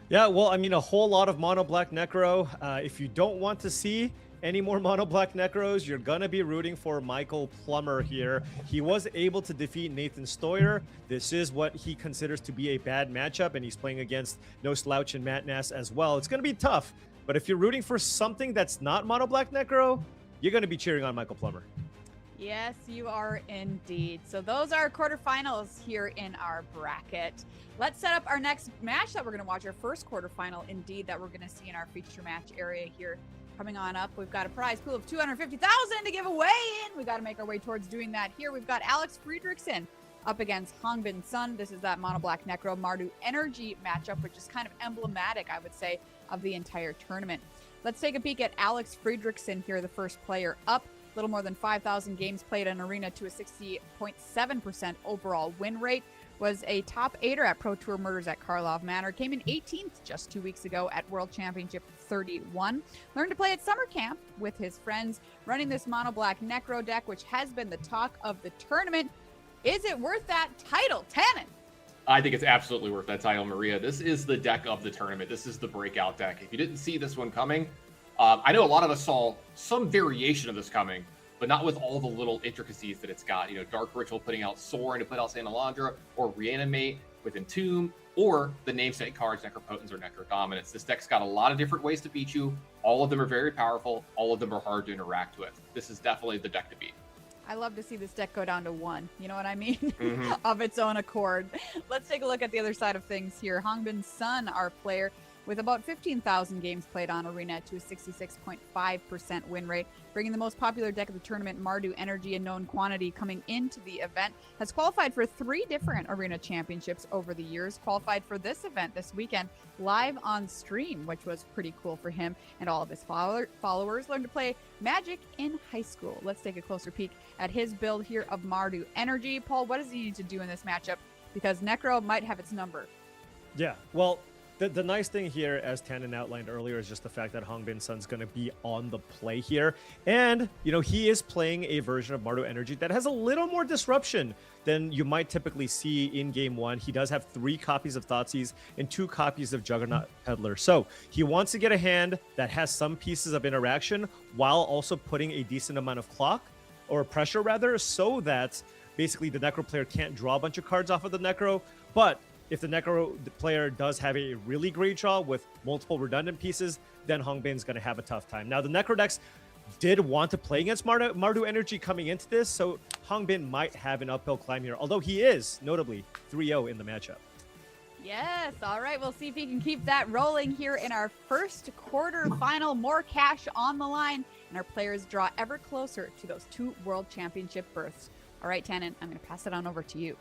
Yeah, well, I mean, a whole lot of Mono Black Necro. If you don't want to see any more Mono Black Necros, you're gonna be rooting for Michael Plummer here. He was able to defeat Nathan Stoyer. This is what he considers to be a bad matchup, and he's playing against no slouch and Matt Nass as well. It's gonna be tough, but if you're rooting for something that's not Mono Black Necro, you're gonna be cheering on Michael Plummer. Yes, you are indeed. So those are quarterfinals here in our bracket. Let's set up our next match that we're going to watch, our first quarterfinal indeed that we're going to see in our feature match area here. Coming on up, we've got a prize pool of $250,000 to give away, and we got to make our way towards doing that here. We've got Alex Friedrichsen up against Hangbin Sun. This is that Mono Black Necro Mardu Energy matchup, which is kind of emblematic, I would say, of the entire tournament. Let's take a peek at Alex Friedrichsen here, the first player up. A little more than 5,000 games played in Arena to a 60.7% overall win rate. Was a top 8er at Pro Tour Murders at Karlov Manor. Came in 18th just 2 weeks ago at World Championship 31. Learned to play at summer camp with his friends, running this Mono Black Necro deck, which has been the talk of the tournament. Is it worth that title, Tannen? I think it's absolutely worth that title, Maria. This is the deck of the tournament. This is the breakout deck. If you didn't see this one coming, I know a lot of us saw some variation of this coming, but not with all the little intricacies that it's got. You know, Dark Ritual putting out Sorin to put out Sandalandra, or Reanimate with Entomb, or the namesake cards, Necropotence or Necrodominance. This deck's got a lot of different ways to beat you. All of them are very powerful. All of them are hard to interact with. This is definitely the deck to beat. I love to see this deck go down to 1. You know what I mean? Of its own accord. Let's take a look at the other side of things here. Hangbin Sun, our player, with about 15,000 games played on Arena to a 66.5% win rate, bringing the most popular deck of the tournament, Mardu Energy, in known quantity coming into the event, has qualified for 3 different Arena Championships over the years, qualified for this event this weekend live on stream, which was pretty cool for him and all of his followers. Learned to play Magic in high school. Let's take a closer peek at his build here of Mardu Energy. Paul, what does he need to do in this matchup? Because Necro might have its number. Yeah, well, the nice thing here, as Tannen outlined earlier, is just the fact that Hangbin Sun's going to be on the play here. And, you know, he is playing a version of Mardu Energy that has a little more disruption than you might typically see in Game 1. He does have 3 copies of Thoughtseize and 2 copies of Juggernaut Peddler. So he wants to get a hand that has some pieces of interaction while also putting a decent amount of clock, or pressure rather, so that basically the Necro player can't draw a bunch of cards off of the Necro. But if the Necro player does have a really great draw with multiple redundant pieces, then Hangbin's going to have a tough time. Now, the Necro decks did want to play against Mardu Energy coming into this, so Hongbin might have an uphill climb here, although he is notably 3-0 in the matchup. Yes, all right, we'll see if he can keep that rolling here in our first quarterfinal. More cash on the line, and our players draw ever closer to those 2 World Championship berths. All right, Tannen, I'm going to pass it on over to you.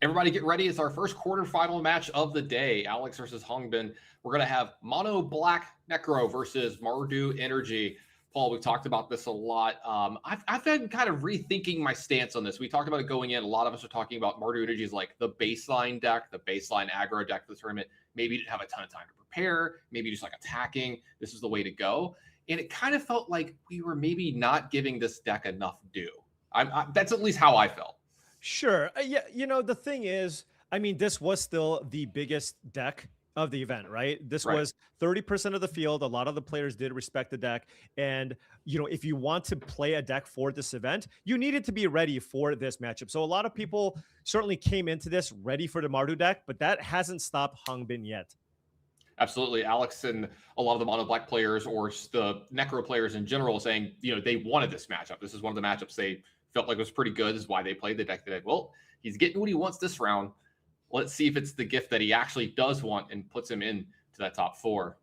Everybody get ready. It's our first quarterfinal match of the day. Alex versus Hongbin. We're going to have Mono Black Necro versus Mardu Energy. Paul, we've talked about this a lot. I've been kind of rethinking my stance on this. We talked about it going in. A lot of us are talking about Mardu Energy as like the baseline deck, the baseline aggro deck for the tournament. Maybe you didn't have a ton of time to prepare. Maybe just like attacking. This is the way to go. And it kind of felt like we were maybe not giving this deck enough due. That's at least how I felt. Sure. Yeah, the thing is, I mean, this was still the biggest deck of the event, right? This was 30% of the field. A lot of the players did respect the deck. And, if you want to play a deck for this event, you needed to be ready for this matchup. So a lot of people certainly came into this ready for the Mardu deck, but that hasn't stopped Hongbin yet. Absolutely. Alex and a lot of the Mono Black players or the Necro players in general saying, they wanted this matchup. This is one of the matchups they felt like was pretty good. This is why they played the deck. They're like, well, he's getting what he wants this round. Let's see if it's the gift that he actually does want and puts him in to that top 4.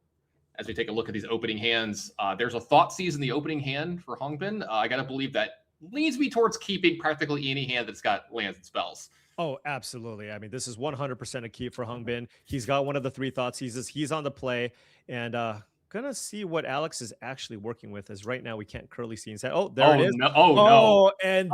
As we take a look at these opening hands, there's a Thoughtseize in the opening hand for Hongbin. I got to believe that leads me towards keeping practically any hand that's got lands and spells. Oh, absolutely. I mean, this is 100% a keep for Hongbin. He's got one of the 3 Thoughtseizes. He's on the play. And gonna see what Alex is actually working with, as right now we can't currently see inside. Oh, there it is. No. No. And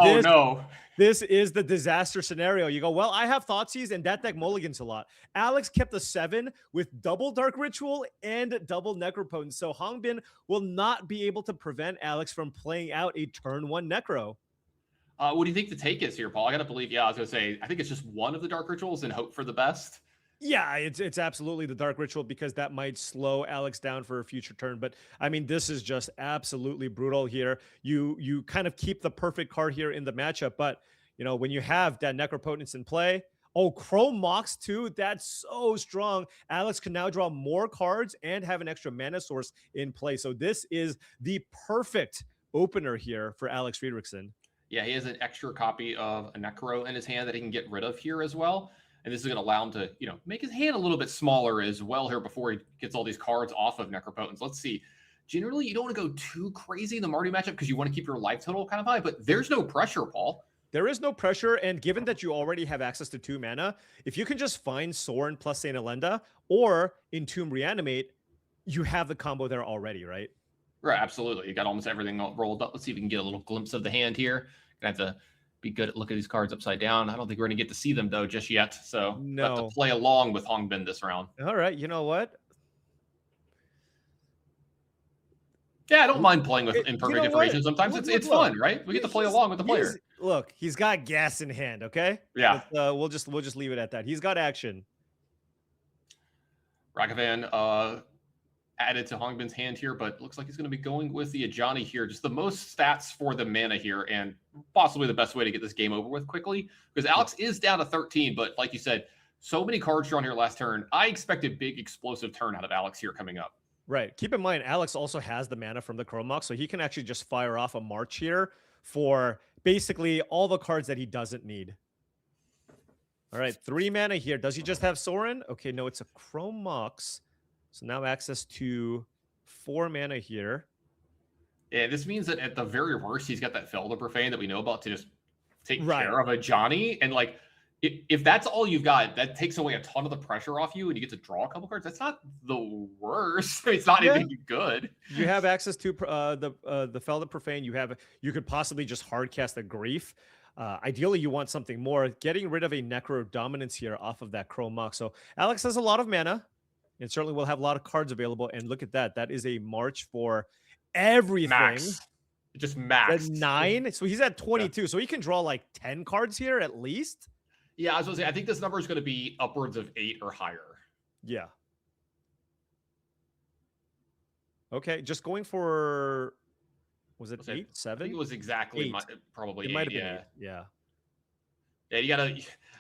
this is the disaster scenario. You go, well, I have Thoughtseize and that deck mulligans a lot. Alex kept a 7 with double Dark Ritual and double Necropotent. So Hongbin will not be able to prevent Alex from playing out a turn 1 Necro. What do you think the take is here, Paul? I gotta believe, I was gonna say, I think it's just one of the Dark Rituals and hope for the best. Yeah, it's absolutely the Dark Ritual because that might slow Alex down for a future turn. But I mean, this is just absolutely brutal here. You kind of keep the perfect card here in the matchup, but when you have that Necropotence in play, Chrome Mox too, that's so strong. Alex can now draw more cards and have an extra mana source in play. So this is the perfect opener here for Alex Friedrichsen. Yeah, he has an extra copy of a Necro in his hand that he can get rid of here as well. And this is going to allow him to, make his hand a little bit smaller as well here before he gets all these cards off of Necropotence. Let's see. Generally, you don't want to go too crazy in the Mardu matchup because you want to keep your life total kind of high, but there's no pressure, Paul. There is no pressure, and given that you already have access to 2 mana, if you can just find Sorin plus Saint Elenda or Entomb Reanimate, you have the combo there already, right? Right, absolutely. You got almost everything rolled up. Let's see if we can get a little glimpse of the hand here. Gonna have to be good at looking at these cards upside down. I don't think we're going to get to see them, though, just yet. So we'll have to play along with Hongbin this round. All right. You know what? Yeah, I don't mind playing with imperfect information sometimes. It's fun, right? We get to play along with the player. Look, he's got gas in hand, okay? Yeah. We'll just leave it at that. He's got action. Ragavan added to Hongbin's hand here, but looks like he's going to be going with the Ajani here. Just the most stats for the mana here, and possibly the best way to get this game over with quickly, because Alex is down to 13, but like you said, so many cards drawn here last turn. I expect a big explosive turn out of Alex here coming up. Right. Keep in mind, Alex also has the mana from the Chrome Mox, so he can actually just fire off a March here for basically all the cards that he doesn't need. All right, 3 mana here. Does he just have Sorin? Okay, no, it's a Chrome Mox. So now access to 4 mana here. Yeah, this means that at the very worst, he's got that Felder Profane that we know about to just take care of a Johnny. And like, if that's all you've got, that takes away a ton of the pressure off you and you get to draw a couple cards. That's not the worst. It's not even good. You have access to the Felder Profane. You could possibly just hard cast a Grief. Ideally, you want something more. Getting rid of a Necro Dominance here off of that Chrome Mox. So Alex has a lot of mana. And certainly will have a lot of cards available. And look at that. That is a March for everything. Max. Just max. 9. So he's at 22. Yeah. So he can draw like 10 cards here at least. Yeah, I was going to say, I think this number is going to be upwards of 8 or higher. Yeah. Okay, just going for, was it 8, 7? I think it was exactly probably 8. It might have been 8. Yeah. Yeah,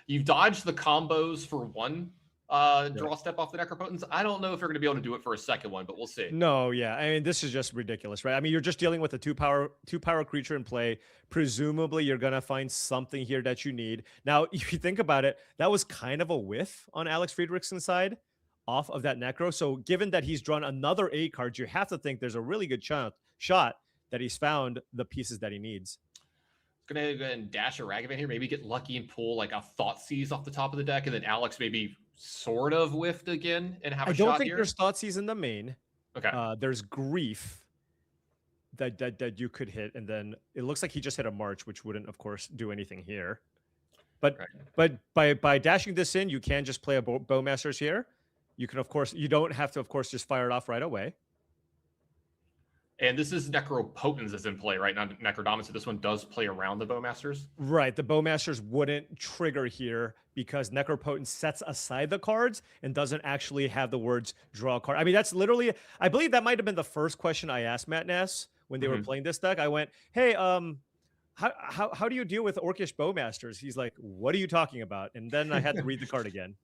you've dodged the combos for 1 draw step off the Necropotence. I don't know if you're going to be able to do it for a second one, but we'll see. No, yeah. I mean, this is just ridiculous, right? I mean, you're just dealing with a two power creature in play. Presumably, you're going to find something here that you need. Now, if you think about it, that was kind of a whiff on Alex Friedrichsen's side off of that Necro. So given that he's drawn another 8 cards, you have to think there's a really good shot that he's found the pieces that he needs. Gonna go ahead and dash a Ragavan here, maybe get lucky and pull like a Thoughtseize off the top of the deck, and then Alex maybe sort of whiffed again and have a shot I don't think here. there's Thoughtseize in the main. Okay. There's Grief that you could hit, and then it looks like he just hit a March, which wouldn't, of course, do anything here. But by dashing this in, you can just play a Bowmasters here. You can, of course, you don't have to, of course, just fire it off right away. And this is Necropotence that's in play, right? Not Necrodominance. So this one does play around the Bowmasters. Right. The Bowmasters wouldn't trigger here because Necropotence sets aside the cards and doesn't actually have the words draw a card. I mean, that's literally, I believe that might have been the first question I asked Matt Ness when they were playing this deck. I went, hey, how do you deal with Orcish Bowmasters? He's like, what are you talking about? And then I had to read the card again.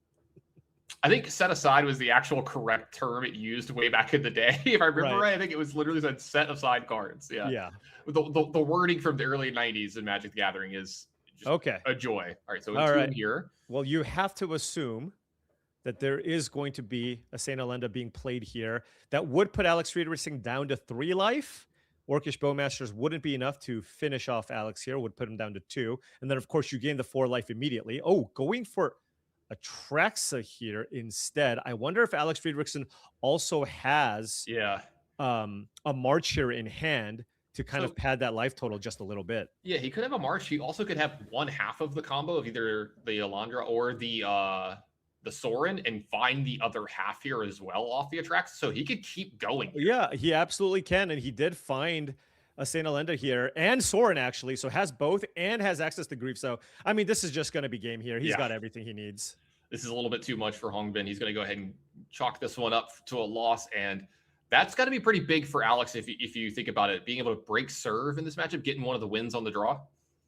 I think set aside was the actual correct term it used way back in the day. If I remember right, I think it was literally said set aside cards. Yeah. Yeah. The wording from the early 90s in Magic the Gathering is just a joy. All right. So in here. Well, you have to assume that there is going to be a Saint Alenda being played here that would put Alex Friedrichsen down to 3 life. Orcish Bowmasters wouldn't be enough to finish off Alex here, would put him down to 2. And then, of course, you gain the 4 life immediately. Oh, going for Atraxa here instead. I wonder if Alex Friedrichsen also has a March here in hand to kind of pad that life total just a little bit. Yeah, he could have a March. He also could have one half of the combo of either the Alondra or the Sorin and find the other half here as well off the Atraxa. So he could keep going. Yeah, he absolutely can. And he did find a Saint Alenda here and Sorin actually, so has both and has access to Grief. So, I mean, this is just going to be game here. He's got everything he needs. This is a little bit too much for Hongbin. He's going to go ahead and chalk this one up to a loss, and that's got to be pretty big for Alex if you think about it. Being able to break serve in this matchup, getting one of the wins on the draw.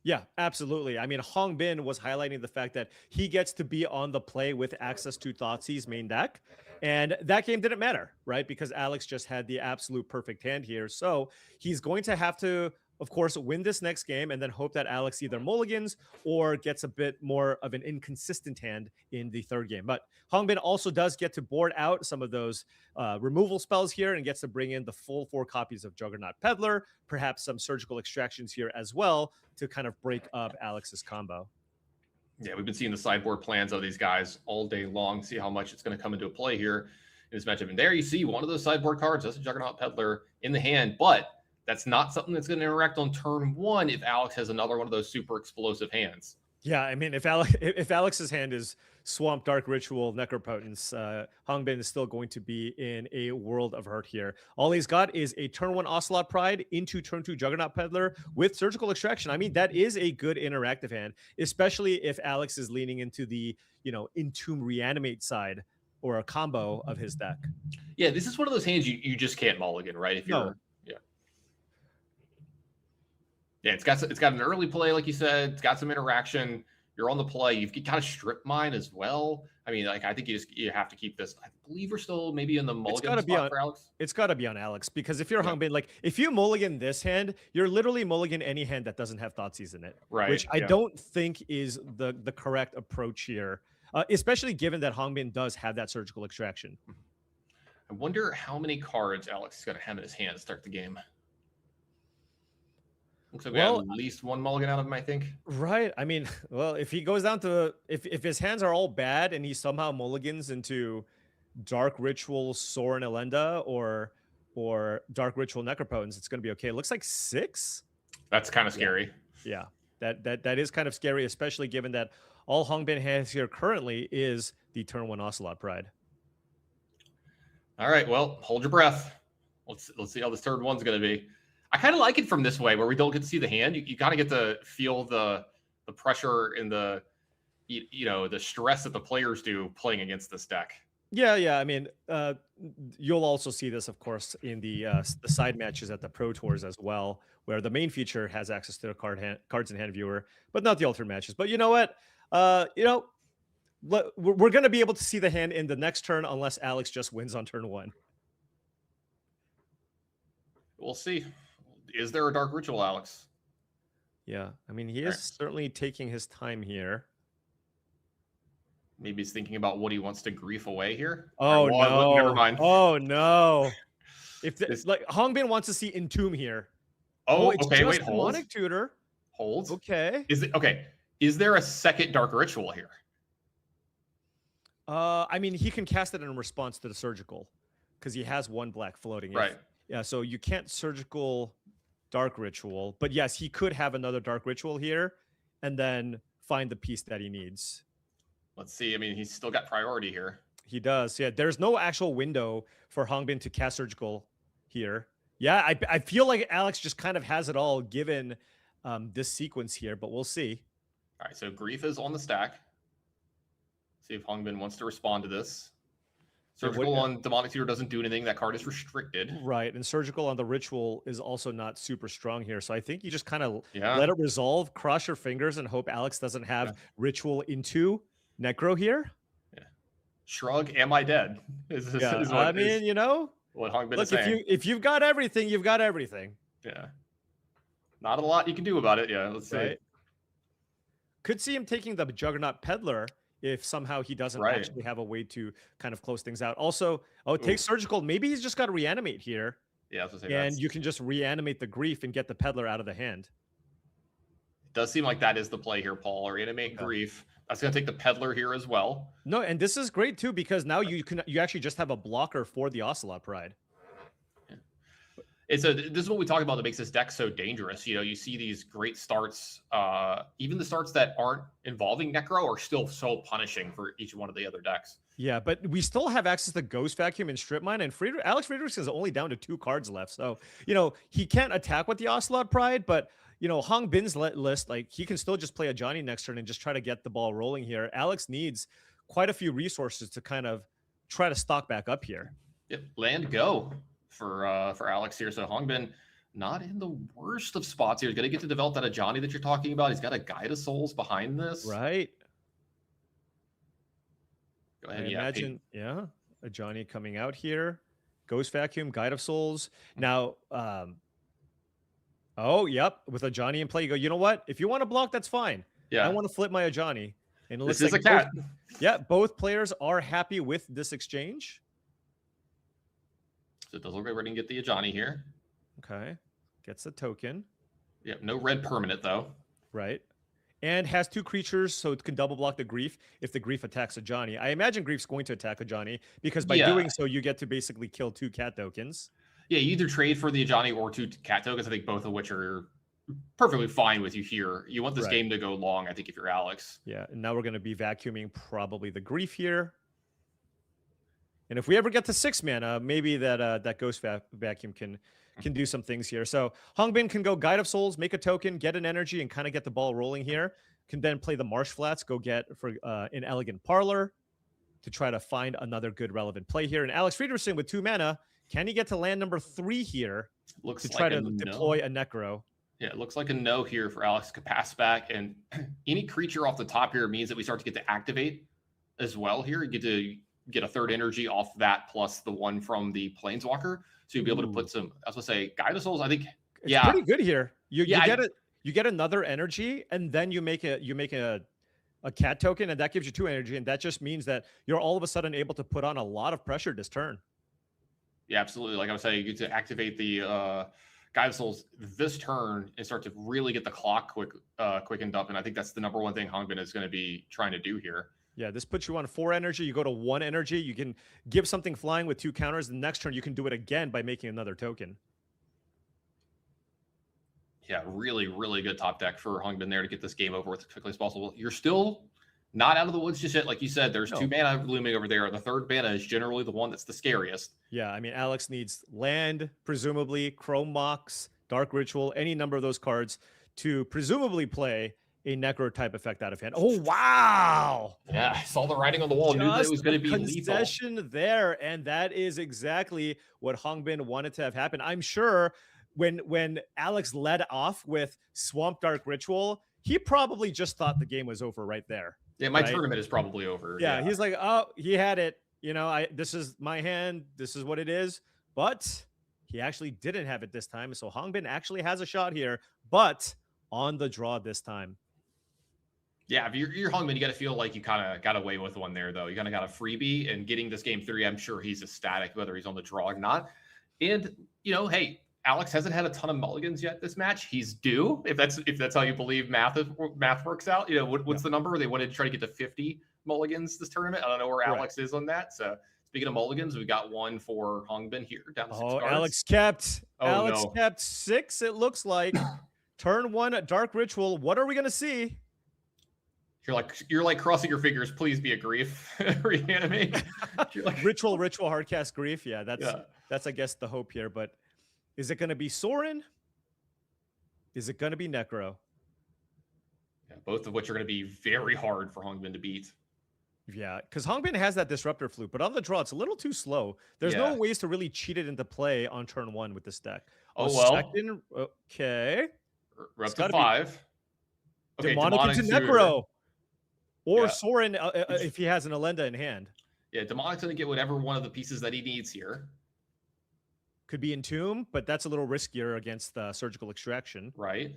Yeah, absolutely. I mean, Hongbin was highlighting the fact that he gets to be on the play with access to Thoughtseize main deck. And that game didn't matter, right? Because Alex just had the absolute perfect hand here. So he's going to have to, of course, win this next game and then hope that Alex either mulligans or gets a bit more of an inconsistent hand in the third game. But Hongbin also does get to board out some of those removal spells here and gets to bring in the full 4 copies of Juggernaut Peddler, perhaps some surgical extractions here as well to kind of break up Alex's combo. Yeah, we've been seeing the sideboard plans of these guys all day long, see how much it's going to come into play here in this matchup. And there you see one of those sideboard cards, that's a Juggernaut Peddler in the hand, but that's not something that's going to interact on turn 1 if Alex has another one of those super explosive hands. Yeah, I mean, if Alex's hand is Swamp, Dark Ritual, Necropotence, Hongbin is still going to be in a world of hurt here. All he's got is a turn 1 Ocelot Pride into turn 2 Juggernaut Peddler with Surgical Extraction. I mean, that is a good interactive hand, especially if Alex is leaning into the, Entomb Reanimate side or a combo of his deck. Yeah, this is one of those hands you just can't mulligan, right? If you're Yeah, it's got an early play, like you said. It's got some interaction. You're on the play. You've kind of strip mine as well. I mean, like I think you have to keep this. I believe we're still maybe in the mulligan spot for Alex. It's got to be on Alex because if you're Hongbin, like if you mulligan this hand, you're literally mulligan any hand that doesn't have Thoughtseize in it, right? Which I don't think is the correct approach here, especially given that Hongbin does have that surgical extraction. I wonder how many cards Alex is going to have in his hand to start the game. Looks like we have at least one mulligan out of him, I think. Right. I mean, well, if he goes down to if his hands are all bad and he somehow mulligans into Dark Ritual, Sorin Alenda, or Dark Ritual Necropotence, it's going to be okay. It looks like 6. That's kind of scary. Yeah. That is kind of scary, especially given that all Hongbin has here currently is the turn 1 Ocelot Pride. All right. Well, hold your breath. Let's see how this third one's going to be. I kind of like it from this way where we don't get to see the hand. You kind of get to feel the pressure and the the stress that the players do playing against this deck. Yeah. I mean, you'll also see this, of course, in the side matches at the Pro Tours as well, where the main feature has access to the cards in hand viewer, but not the alternate matches. But you know what? we're going to be able to see the hand in the next turn unless Alex just wins on turn 1. We'll see. Is there a Dark Ritual, Alex? Yeah, I mean, he is certainly taking his time here. Maybe he's thinking about what he wants to grief away here. Oh, no. Never mind. Oh, no. If like Hongbin wants to see Entomb here. Oh, it's okay. just Wait, hold. Demonic Tutor. Hold. Okay. Is there a second Dark Ritual here? I mean, he can cast it in response to the Surgical because he has 1 black floating. Right. Yeah, so you can't Surgical Dark Ritual. But yes, he could have another Dark Ritual here and then find the piece that he needs. Let's see. I mean, he's still got priority here. He does. Yeah, there's no actual window for Hongbin to cast Surgical here. Yeah, I feel like Alex just kind of has it all given this sequence here, but we'll see. All right, so Grief is on the stack. See if Hongbin wants to respond to this. Surgical on Demonic Tutor doesn't do anything. That card is restricted. Right, and Surgical on the Ritual is also not super strong here. So I think you just kind of let it resolve, cross your fingers, and hope Alex doesn't have Ritual into Necro here. Yeah. Shrug, am I dead? I mean, you know, what Hongbin look, is saying. if you've got everything, you've got everything. Yeah. Not a lot you can do about it. Yeah, let's see. Could see him taking the Juggernaut Peddler if somehow he doesn't actually have a way to kind of close things out. Also, it takes Surgical. Maybe he's just got to reanimate here. Yeah, I was gonna say and you can just reanimate the Grief and get the Peddler out of the hand. It does seem like that is the play here, Paul. Reanimate Grief. That's going to take the Peddler here as well. No, and this is great too because now you actually just have a blocker for the Ocelot Pride. This is what we talk about that makes this deck so dangerous. You know, you see these great starts. Even the starts that aren't involving Necro are still so punishing for each one of the other decks. Yeah, but we still have access to Ghost Vacuum and Strip Mine, and Alex Friedrichs is only down to 2 cards left. So, you know, he can't attack with the Ocelot Pride, but, you know, Hongbin's list, like, he can still just play a Johnny next turn and just try to get the ball rolling here. Alex needs quite a few resources to kind of try to stock back up here. Yep, land go for Alex here. So Hongbin not in the worst of spots here. He's going to get to develop that Ajani that you're talking about. He's got a Guide of Souls behind this. Right. Go ahead. Imagine, a Johnny coming out here. Ghost Vacuum, Guide of Souls. Now, with a Johnny in play, you go, you know what? If you want to block, that's fine. Yeah. I want to flip my Ajani. And it This looks is a cat. Both players are happy with this exchange. So it does look like we're going to get the Ajani here. Okay. Gets the token. Yep, no red permanent, though. Right. And has 2 creatures, so it can double block the Grief if the Grief attacks a Johnny. I imagine Grief's going to attack a Johnny because by doing so, you get to basically kill 2 cat tokens. Yeah, you either trade for the Ajani or 2 cat tokens. I think both of which are perfectly fine with you here. You want this game to go long, I think, if you're Alex. Yeah, and now we're going to be vacuuming probably the Grief here. And if we ever get to 6 mana, maybe that Ghost Vacuum can do some things here. So Hongbin can go Guide of Souls, make a token, get an energy, and kind of get the ball rolling here. Can then play the Marsh Flats, go get for an Elegant Parlor to try to find another good relevant play here. And Alex Friedrichsen with 2 mana, can he get to land number 3 here Looks to like try to deploy a Necro? Yeah, it looks like a no here for Alex to pass back. And any creature off the top here means that we start to get to activate as well here. You get to get a 3rd energy off that plus the 1 from the Planeswalker. So you'll be able to put some, I was going to say, Guide of Souls, I think, It's pretty good here. You get another energy, and then you make a cat token, and that gives you 2 energy, and that just means that you're all of a sudden able to put on a lot of pressure this turn. Yeah, absolutely. Like I was saying, you get to activate the Guide of Souls this turn and start to really get the clock quickened up, and I think that's the number 1 thing Hongbin is going to be trying to do here. Yeah, this puts you on 4 energy. You go to 1 energy. You can give something flying with 2 counters. The next turn, you can do it again by making another token. Yeah, really, really good top deck for Hongbin there to get this game over with as quickly as possible. You're still not out of the woods just yet. Like you said, there's 2 mana looming over there. The 3rd mana is generally the one that's the scariest. Yeah, I mean, Alex needs land, presumably, Chrome Mox, Dark Ritual, any number of those cards to presumably play a Necro type effect out of hand. Oh, wow. Yeah, I saw the writing on the wall. Knew that it was going to be concession lethal. There, and that is exactly what Hongbin wanted to have happen. I'm sure when Alex led off with Swamp Dark Ritual, he probably just thought the game was over right there. Yeah, my right? tournament is probably over. Yeah, he's like, oh, he had it. You know, this is my hand. This is what it is. But he actually didn't have it this time. So Hongbin actually has a shot here, but on the draw this time. Yeah, if you're Hongman, you got to feel like you kind of got away with one there, though. You kind of got a freebie, and getting this game 3, I'm sure he's ecstatic, whether he's on the draw or not. And, you know, hey, Alex hasn't had a ton of mulligans yet this match. He's due, if that's how you believe math works out. You know, what's the number? They wanted to try to get to 50 mulligans this tournament. I don't know where Alex is on that. So speaking of mulligans, we got one for Hongbin here down to 6 cards. Alex kept. Oh, Alex no. kept 6, it looks like. Turn 1, Dark Ritual. What are we going to see? You're like crossing your fingers. Please be a grief. Reanimate. Like, ritual, hardcast grief. Yeah, that's I guess the hope here. But is it going to be Sorin? Is it going to be Necro? Yeah, both of which are going to be very hard for Hongbin to beat. Yeah, because Hongbin has that Disruptor Flute, but on the draw, it's a little too slow. There's no ways to really cheat it into play on turn 1 with this deck. Oh, well. Second, okay. We're up to 5. Okay, Demonic into Necro. Or Sorin if he has an Alenda in hand. Yeah, Demonic's going to get whatever one of the pieces that he needs here. Could be Entomb, but that's a little riskier against Surgical Extraction. Right.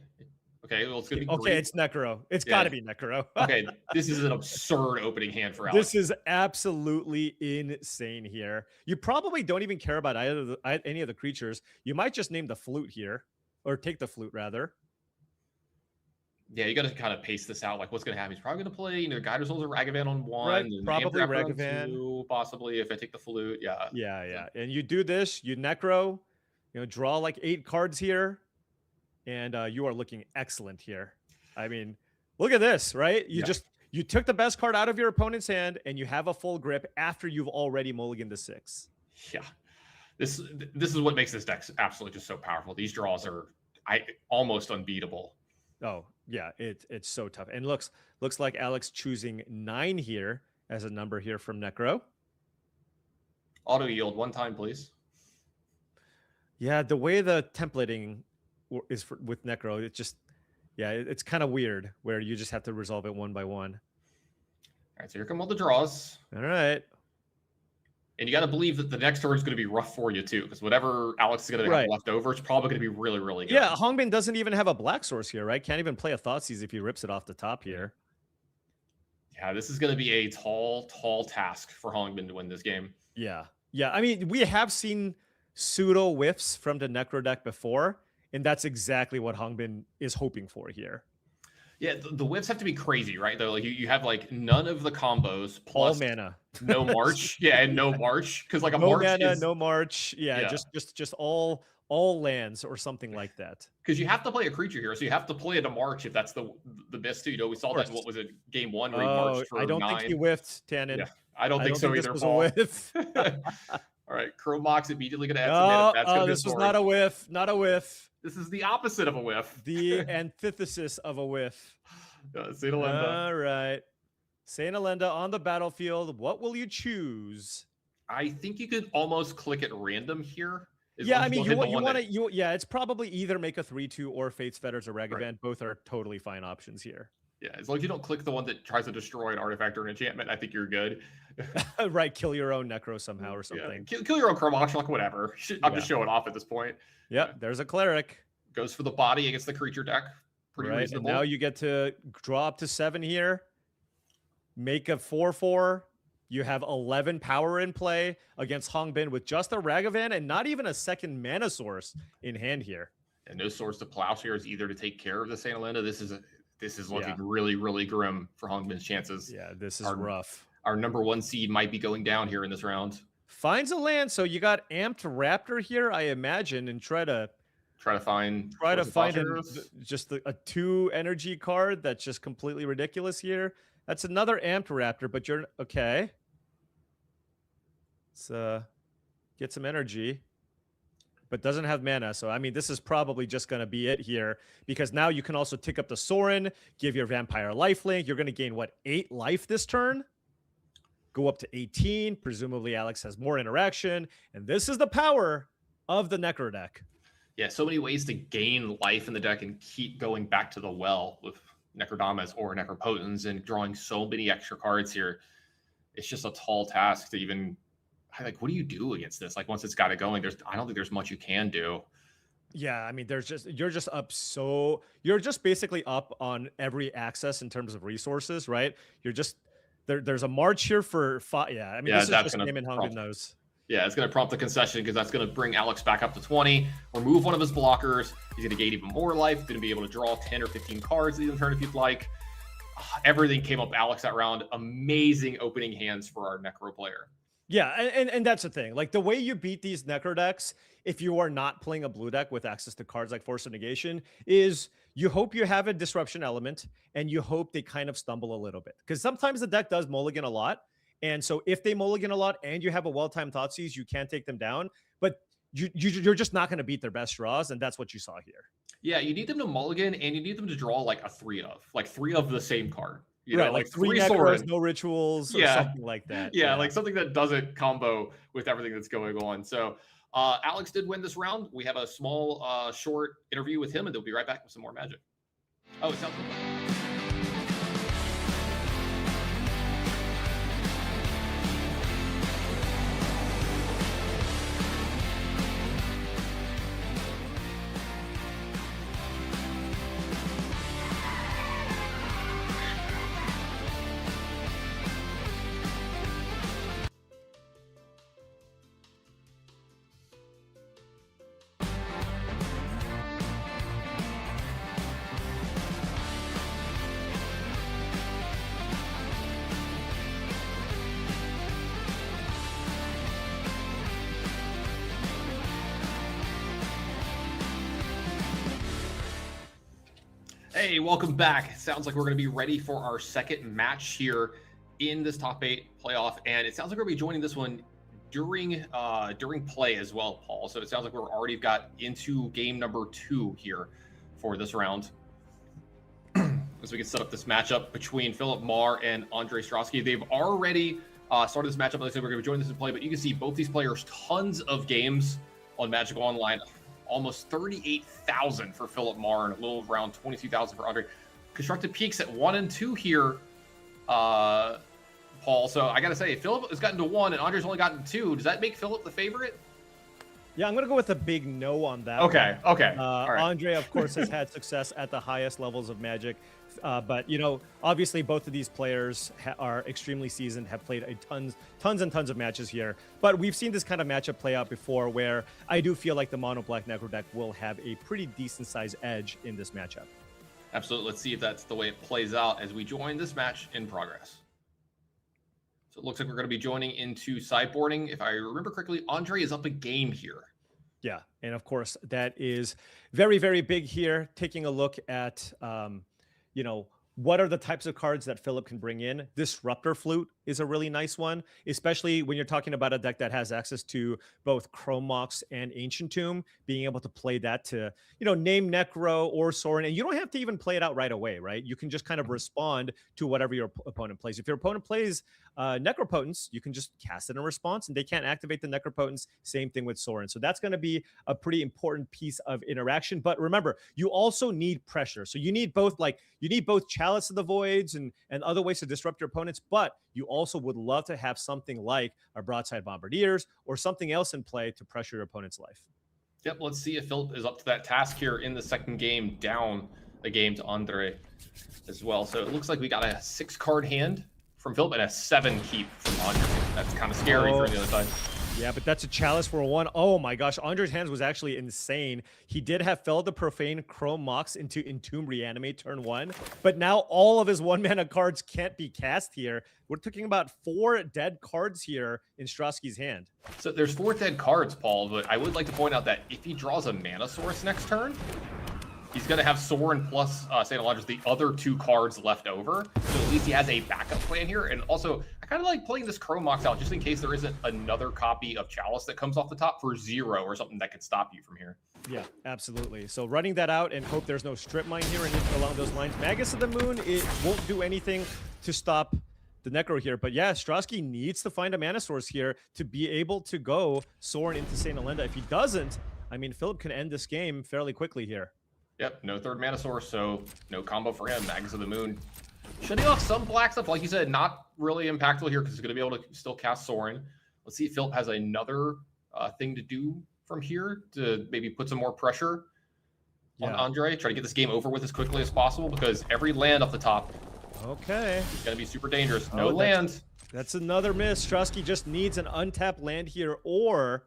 Okay, well, it's going to be Okay, it's Necro. It's got to be Necro. Okay, this is an absurd opening hand for Alex. This is absolutely insane here. You probably don't even care about any of the creatures. You might just name the flute here, or take the flute, rather. Yeah, you got to kind of pace this out. Like, what's going to happen? He's probably going to play, you know, Guider Souls or Ragavan on 1. Right, and probably Amp Raptor on Ragavan. 2, possibly, if I take the flute. Yeah. Yeah. And you do this, you Necro, you know, draw like 8 cards here, and you are looking excellent here. I mean, look at this, right? You took the best card out of your opponent's hand, and you have a full grip after you've already mulliganed the 6. Yeah. This is what makes this deck absolutely just so powerful. These draws are almost unbeatable. Oh, yeah, it's so tough. And looks like Alex choosing 9 here as a number here from Necro. Auto yield 1 time, please. Yeah, the way the templating is with Necro, it's kind of weird where you just have to resolve it 1 by 1. All right, so here come all the draws. All right. And you got to believe that the next turn is going to be rough for you, too, because whatever Alex is going to have left over, it's probably going to be really, really good. Yeah, Hongbin doesn't even have a black source here, right? Can't even play a Thoughtseize if he rips it off the top here. Yeah, this is going to be a tall, tall task for Hongbin to win this game. Yeah. I mean, we have seen pseudo whiffs from the Necro deck before, and that's exactly what Hongbin is hoping for here. Yeah, the whiffs have to be crazy, right? Though, like you have like none of the combos plus all mana, no march, and no march because like a no march mana, is, no march, just all lands or something like that. Because you have to play a creature here, so you have to play it a march if that's the best too. You know, we saw that in, what was it, game 1 where he marched for 9. I don't think he whiffed, Tannen. Yeah, I don't think so either, this Paul. was a whiff. All right, Chromox immediately going to add some mana. That's gonna be this was not a whiff. Not a whiff. This is the opposite of a whiff. The antithesis of a whiff. Saint Alenda. All right. Saint Alenda on the battlefield. What will you choose? I think you could almost click at random here. Yeah, I mean, you want to. Yeah, it's probably either make a 3/2 or Fate's Fetters or Ragavan. Right. Both are totally fine options here. Yeah, as long as you don't click the one that tries to destroy an artifact or an enchantment, I think you're good. Right, kill your own Necro somehow or something. Yeah. Kill your own Chromox, like whatever. I'm just showing off at this point. Yep, there's a Cleric. Goes for the body against the creature deck. Pretty reasonable. And now you get to draw up to 7 here. Make a 4/4. You have 11 power in play against Hongbin with just a Ragavan and not even a second mana source in hand here. And no source to Plowshares either to take care of the Saint Alenda. This is looking really, really grim for Hongbin's chances. Yeah, this is rough. Our number 1 seed might be going down here in this round. Finds a land, so you got Amped Raptor here, I imagine, and try to find just a 2 energy card that's just completely ridiculous here. That's another Amped Raptor, but you're okay. Let's get some energy, but doesn't have mana. So I mean, this is probably just going to be it here, because now you can also tick up the Sorin, give your Vampire lifelink. You're going to gain what, 8 life this turn? Go up to 18. Presumably Alex has more interaction, and this is the power of the Necro deck. Yeah, so many ways to gain life in the deck and keep going back to the well with Necrodamas or Necropotents and drawing so many extra cards here. It's just a tall task to even, like, what do you do against this? Like, once it's got it going, I don't think there's much you can do. Yeah, I mean, you're just up you're just basically up on every axis in terms of resources, right? You're just there's a march here for yeah. I mean, this is just name and hunger knows. Yeah, it's going to prompt the concession because that's going to bring Alex back up to 20, remove one of his blockers. He's going to gain even more life. Going to be able to draw 10 or 15 cards in the turn if you'd like. Everything came up Alex that round. Amazing opening hands for our Necro player. Yeah, and that's the thing. Like, the way you beat these Necro decks, if you are not playing a blue deck with access to cards like Force of Negation, is you hope you have a disruption element and you hope they kind of stumble a little bit. Because sometimes the deck does mulligan a lot. And so if they mulligan a lot and you have a well-timed Thoughtseize, you can take them down. But you're just not going to beat their best draws, and that's what you saw here. Yeah, you need them to mulligan, and you need them to draw like three of the same card. You right, know, like three Necros, no rituals, or something like that. Yeah, like something that doesn't combo with everything that's going on. So Alex did win this round. We have a small, short interview with him, and they'll be right back with some more Magic. Oh, it sounds good. Hey, welcome back. Sounds like we're going to be ready for our second match here in this top 8 playoff, and it sounds like we're going to be joining this one during play as well, Paul. So it sounds like we're already got into game number 2 here for this round. As we can set up this matchup between Philip Marr and Andre Strosky. They've already started this matchup. Like I said, we're going to be joining this in play, but you can see both these players, tons of games on Magic Online. Almost 38,000 for Philip Marr and a little around 22,000 for Andre. Constructed peaks at 1 and 2 here, Paul. So I got to say, Philip has gotten to 1 and Andre's only gotten 2. Does that make Philip the favorite? Yeah, I'm going to go with a big no on that. Okay, one. Okay. All right. Andre, of course, has had success at the highest levels of Magic. But, you know, obviously both of these players are extremely seasoned, have played tons and tons of matches here. But we've seen this kind of matchup play out before where I do feel like the Mono Black Necro deck will have a pretty decent size edge in this matchup. Absolutely. Let's see if that's the way it plays out as we join this match in progress. So it looks like we're going to be joining into sideboarding. If I remember correctly, Andre is up a game here. Yeah, and of course, that is very, very big here. Taking a look at, you know, what are the types of cards that Philip can bring in? Disruptor Flute is a really nice one, especially when you're talking about a deck that has access to both Chrome Mox and Ancient Tomb, being able to play that to, you know, name Necro or Sorin, and you don't have to even play it out right away, right? You can just kind of respond to whatever your opponent plays. If your opponent plays Necropotence, you can just cast it in response, and they can't activate the Necropotence. Same thing with Sorin. So that's going to be a pretty important piece of interaction. But remember, you also need pressure. So you need both, Chalice of the Voids and other ways to disrupt your opponents, but you also would love to have something like our Broadside Bombardiers or something else in play to pressure your opponent's life. Yep, let's see if Philip is up to that task here in the second game, down a game to Andre as well. So it looks like we got a 6-card hand from Philip and a 7 keep from Andre. That's kind of scary for the other side. Yeah, but that's a Chalice for a 1. Oh my gosh, Andre's hands was actually insane. He did have Fell the Profane, Chrome Mox into Entomb Reanimate turn 1, but now all of his 1-mana cards can't be cast here. We're talking about 4 dead cards here in Strosky's hand. So there's 4 dead cards, Paul, but I would like to point out that if he draws a Mana Source next turn, he's going to have Sorin plus St. Elijah's, the other 2 cards left over. So at least he has a backup plan here. And also, I kind of like playing this Chrome Mox out just in case there isn't another copy of Chalice that comes off the top for 0 or something that could stop you from here. Yeah, absolutely. So running that out and hope there's no Strip Mine here or anything along those lines. Magus of the Moon, it won't do anything to stop the Necro here. But yeah, Strosky needs to find a Mana Source here to be able to go Sorin into St. Elenda. If he doesn't, I mean, Philip can end this game fairly quickly here. Yep, no third mana source, so no combo for him. Magus of the Moon. Shutting off some black stuff, like you said, not really impactful here because he's going to be able to still cast Sorin. Let's see if Philip has another thing to do from here to maybe put some more pressure on Andre. Try to get this game over with as quickly as possible because every land off the top Okay. is going to be super dangerous. No Oh, land. That's another miss. Strusky just needs an untapped land here or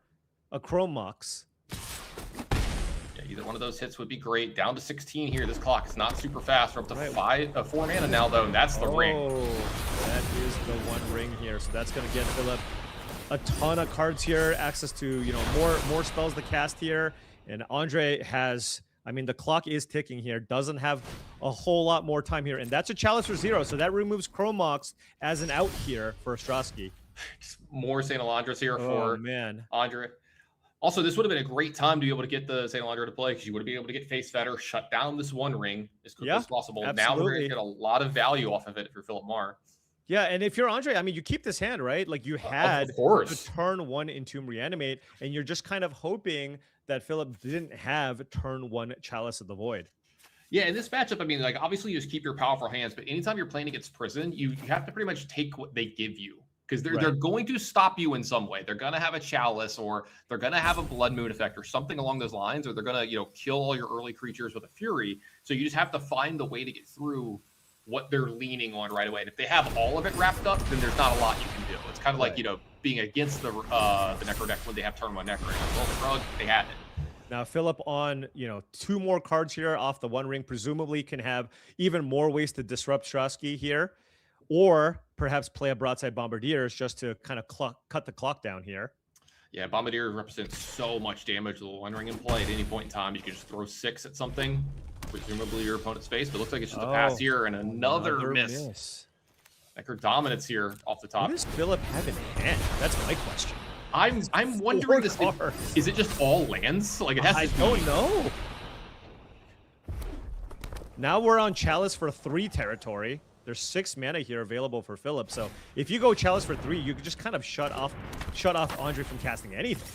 a Chrome Mox. Yeah, either one of those hits would be great. Down to 16 here. This clock is not super fast. We're up to 4 mana now, though, and that's the ring. That is the one ring here. So that's going to get Philip a ton of cards here, access to, you know, more spells to cast here. And Andre has, I mean, the clock is ticking here, doesn't have a whole lot more time here. And that's a chalice for 0. So that removes Chrome Mox as an out here for Ostrowski. Just more St. Alondras here for man. Andre. Also, this would have been a great time to be able to get the St. Alondra to play because you would have been able to get Face Fetter, shut down this one ring as quickly as possible. Now we're going to get a lot of value off of it if you're Philip Marr. Yeah, and if you're Andre, I mean, you keep this hand, right? Like you had the turn 1 Entomb Reanimate, and you're just kind of hoping that Philip didn't have turn 1 Chalice of the Void. Yeah, in this matchup, I mean, like obviously you just keep your powerful hands, but anytime you're playing against Prison, you have to pretty much take what they give you. Because they're going to stop you in some way. They're going to have a Chalice, or they're going to have a Blood Moon effect, or something along those lines, or they're going to, you know, kill all your early creatures with a Fury. So you just have to find the way to get through what they're leaning on right away. And if they have all of it wrapped up, then there's not a lot you can do. It's kind of like, you know, being against the Necro deck when they have turn 1 Necro. Well, the Rug, they had it. Now Philip on, you know, 2 more cards here off the one ring, presumably can have even more ways to disrupt Strasky here. Or perhaps play a Broadside Bombardiers just to kind of cut the clock down here. Yeah, Bombardier represents so much damage with the one ring in play. At any point in time, you can just throw 6 at something, presumably your opponent's face. But it looks like it's just a pass here and another miss. Necro Dominance here off the top. What does Philip have in hand? That's my question. I'm wondering this. Is it just all lands? Like it has. I don't know. Now we're on Chalice for 3 territory. There's 6 mana here available for Philip. So if you go Chalice for 3, you can just kind of shut off Andre from casting anything.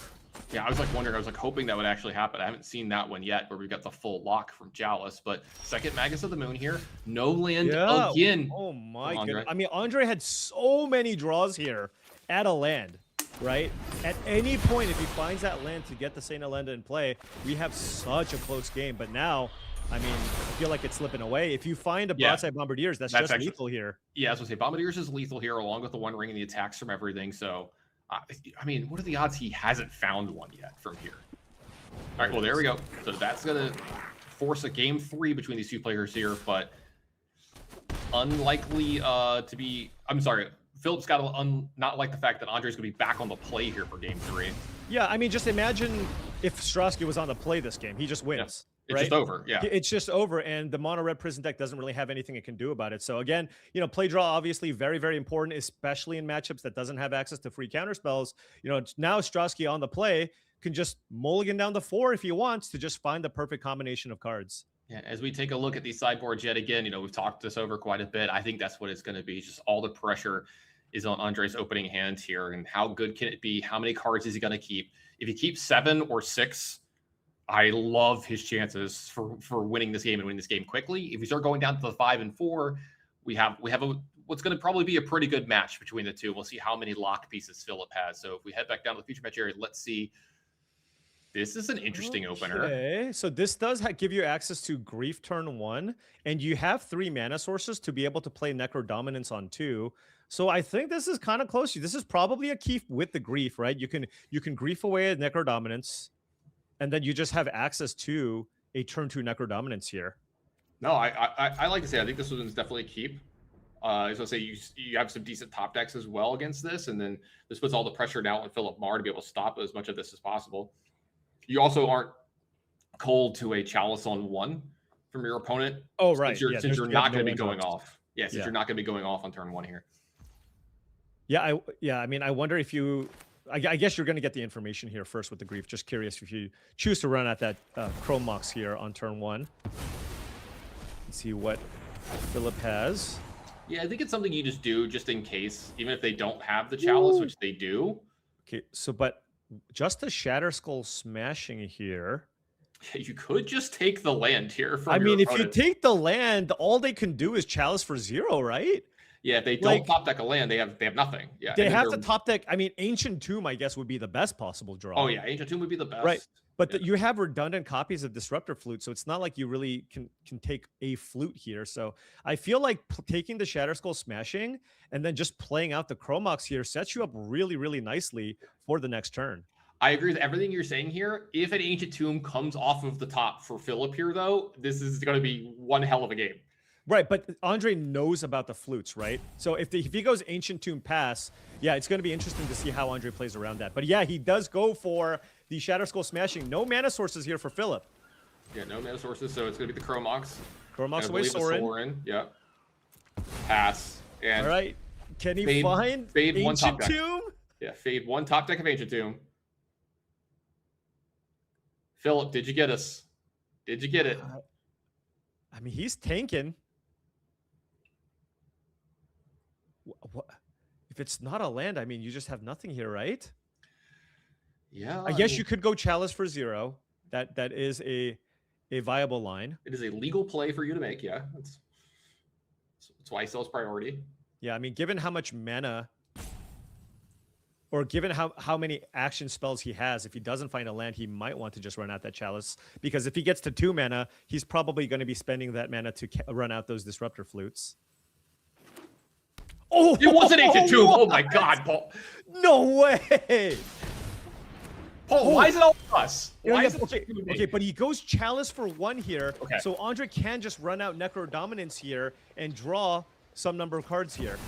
Yeah, I was like wondering, I was like hoping that would actually happen. I haven't seen that one yet where we've got the full lock from Chalice, but second Magus of the Moon here. No land again. Oh my goodness. I mean, Andre had so many draws here at a land, right? At any point, if he finds that land to get the St. Elenda in play, we have such a close game. But now, I mean, I feel like it's slipping away. If you find a Broadside Bombardiers, that's just actually lethal here. Yeah, I was going to say, Bombardiers is lethal here, along with the one ring and the attacks from everything. So, I mean, what are the odds he hasn't found one yet from here? All right, well, there we go. So that's going to force a game 3 between these 2 players here, but unlikely to be... I'm sorry, Philip's got to not like the fact that Andre's going to be back on the play here for game 3. Yeah, I mean, just imagine if Strasky was on the play this game. He just wins. It's just over, yeah. It's just over, and the mono red prison deck doesn't really have anything it can do about it. So again, you know, play draw obviously very, very important, especially in matchups that doesn't have access to free counter spells. You know, now Strasky on the play can just mulligan down the 4 if he wants to just find the perfect combination of cards. Yeah, as we take a look at these sideboards yet again, you know, we've talked this over quite a bit. I think that's what it's going to be. Just all the pressure is on Andre's opening hand here, and how good can it be? How many cards is he going to keep? If he keeps 7 or 6, I love his chances for winning this game and winning this game quickly. If we start going down to the 5 and 4, we have what's going to probably be a pretty good match between the 2. We'll see how many lock pieces Philip has. So if we head back down to the future match area, let's see. This is an interesting opener. Okay, so this does give you access to Grief turn 1, and you have 3 mana sources to be able to play Necro Dominance on 2. So I think this is kind of close. This is probably a key with the Grief, right? You can Grief away at Necro Dominance, and then you just have access to a turn 2 Necro Dominance here. No, I like to say I think this one's definitely a keep. I was gonna say you have some decent top decks as well against this, and then this puts all the pressure now on Philip Marr to be able to stop as much of this as possible. You also aren't cold to a Chalice on 1 from your opponent. Oh, right. Since you're not going to be going off. Yeah, since you're not going to be going off on turn 1 here. Yeah, I mean, I wonder if you... I guess you're going to get the information here first with the Grief. Just curious if you choose to run at that Chrome Mox here on turn 1. Let's see what Philip has. Yeah, I think it's something you just do just in case, even if they don't have the Chalice, which they do. Okay, so but just a Shatter Skull Smashing here. You could just take the land here from I your mean, if you opponent. take the land, all they can do is chalice for 0, right? Yeah, if they don't Like, top deck a land, they have nothing. Yeah, they and then have to they're- top deck. I mean, Ancient Tomb, I guess, would be the best possible draw. Oh yeah, Ancient Tomb would be the best. Right. But you have redundant copies of Disruptor Flute, so it's not like you really can take a flute here. So I feel like taking the Shatter Skull Smashing and then just playing out the Chromox here sets you up really, really nicely for the next turn. I agree with everything you're saying here. If an Ancient Tomb comes off of the top for Philip here, though, this is going to be one hell of a game. Right, but Andre knows about the flutes, right? So if he goes Ancient Tomb pass, yeah, it's going to be interesting to see how Andre plays around that. But yeah, he does go for the Shatter Skull Smashing. No mana sources here for Philip. Yeah, no mana sources, so it's going to be the Chromox. Chromox away Sorin. Yeah. Pass. And all right. Can he find fade one top Ancient deck. Tomb? Yeah, fade one top deck of Ancient Tomb. Philip, did you get us? Did you get it? I mean, he's tanking. What? If it's not a land, I mean, you just have nothing here, right? Yeah. I guess you could go Chalice for 0. That is a viable line. It is a legal play for you to make, yeah. That's why he sells priority. Yeah, I mean, given how much mana, or given how many action spells he has, if he doesn't find a land, he might want to just run out that Chalice. Because if he gets to 2 mana, he's probably going to be spending that mana to run out those Disruptor Flutes. Oh, it was an Ancient Tomb. Oh my God, Paul. No way. Paul, why is it all us? Why is it okay, but he goes Chalice for 1 here. Okay. So Andre can just run out Necro Dominance here and draw some number of cards here.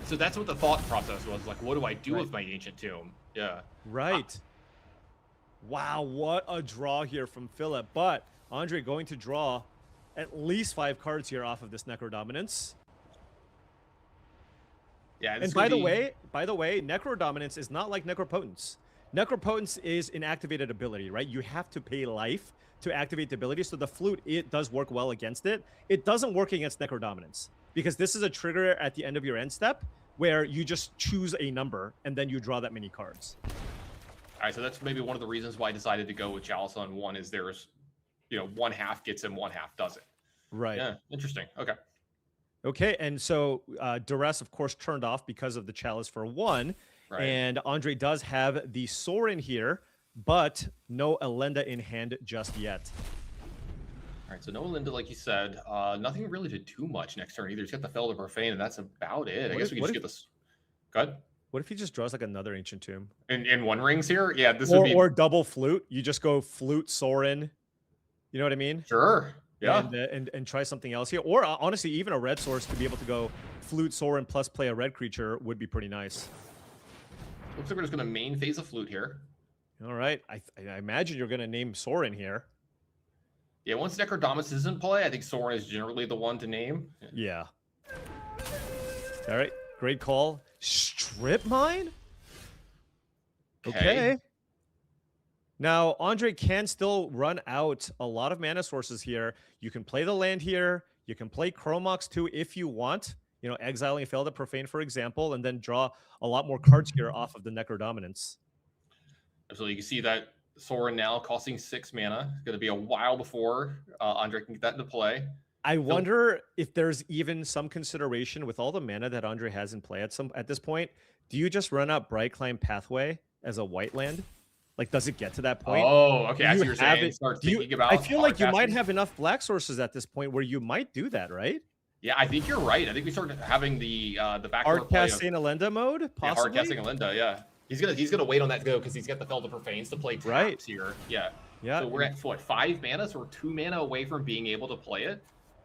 So that's what the thought process was. Like, what do I do with my Ancient Tomb? Yeah. Right. Wow, what a draw here from Philip. But Andre going to draw at least 5 cards here off of this Necro Dominance. Yeah, and by the way, Necro Dominance is not like Necropotence. Necropotence is an activated ability, right? You have to pay life to activate the ability. So the flute, it does work well against it. It doesn't work against Necro Dominance because this is a trigger at the end of your end step where you just choose a number and then you draw that many cards. All right, so that's maybe one of the reasons why I decided to go with Chalice on 1 is there's, one half gets him, one half doesn't. Right. Yeah, interesting. Okay. Okay, and so Duress, of course, turned off because of the Chalice for 1. Right. And Andre does have the Sorin here, but no Elenda in hand just yet. All right, so no Elenda, like you said. Nothing really to do much next turn either. He's got the Felder Profane, and that's about it. I guess we can just get this. Go ahead. What if he just draws like another Ancient Tomb? In 1 rings here? Yeah, this would be... Or double Flute. You just go Flute, Sorin. You know what I mean? Sure. Yeah. And try something else here. Or honestly, even a red source to be able to go Flute, Sorin, plus play a red creature would be pretty nice. Looks like we're just going to main phase a Flute here. All right. I imagine you're going to name Sorin here. Yeah, once Necrodominus is in play, I think Sorin is generally the one to name. Yeah. All right. Great call. Strip Mine? Okay. Now, Andre can still run out a lot of mana sources here. You can play the land here. You can play Chromox too if you want. Exiling Felder Profane, for example, and then draw a lot more cards here off of the Necro Dominance. So you can see that Sorin now costing 6 mana. It's going to be a while before Andre can get that into play. I wonder if there's even some consideration with all the mana that Andre has in play at this point. Do you just run out Bright Climb Pathway as a white land? Like, does it get to that point? Oh, okay. I see what you're saying. Start thinking about I feel like you might have enough black sources at this point where you might do that, right? Yeah, I think you're right. I think we started having the back hard cast Saint Elenda mode, possibly. Yeah, hard casting Elenda. Yeah, he's gonna wait on that to go because he's got the Felder Profanes to play traps here. Yeah. Yeah. So we're at what, 5 mana? So we're 2 mana away from being able to play it.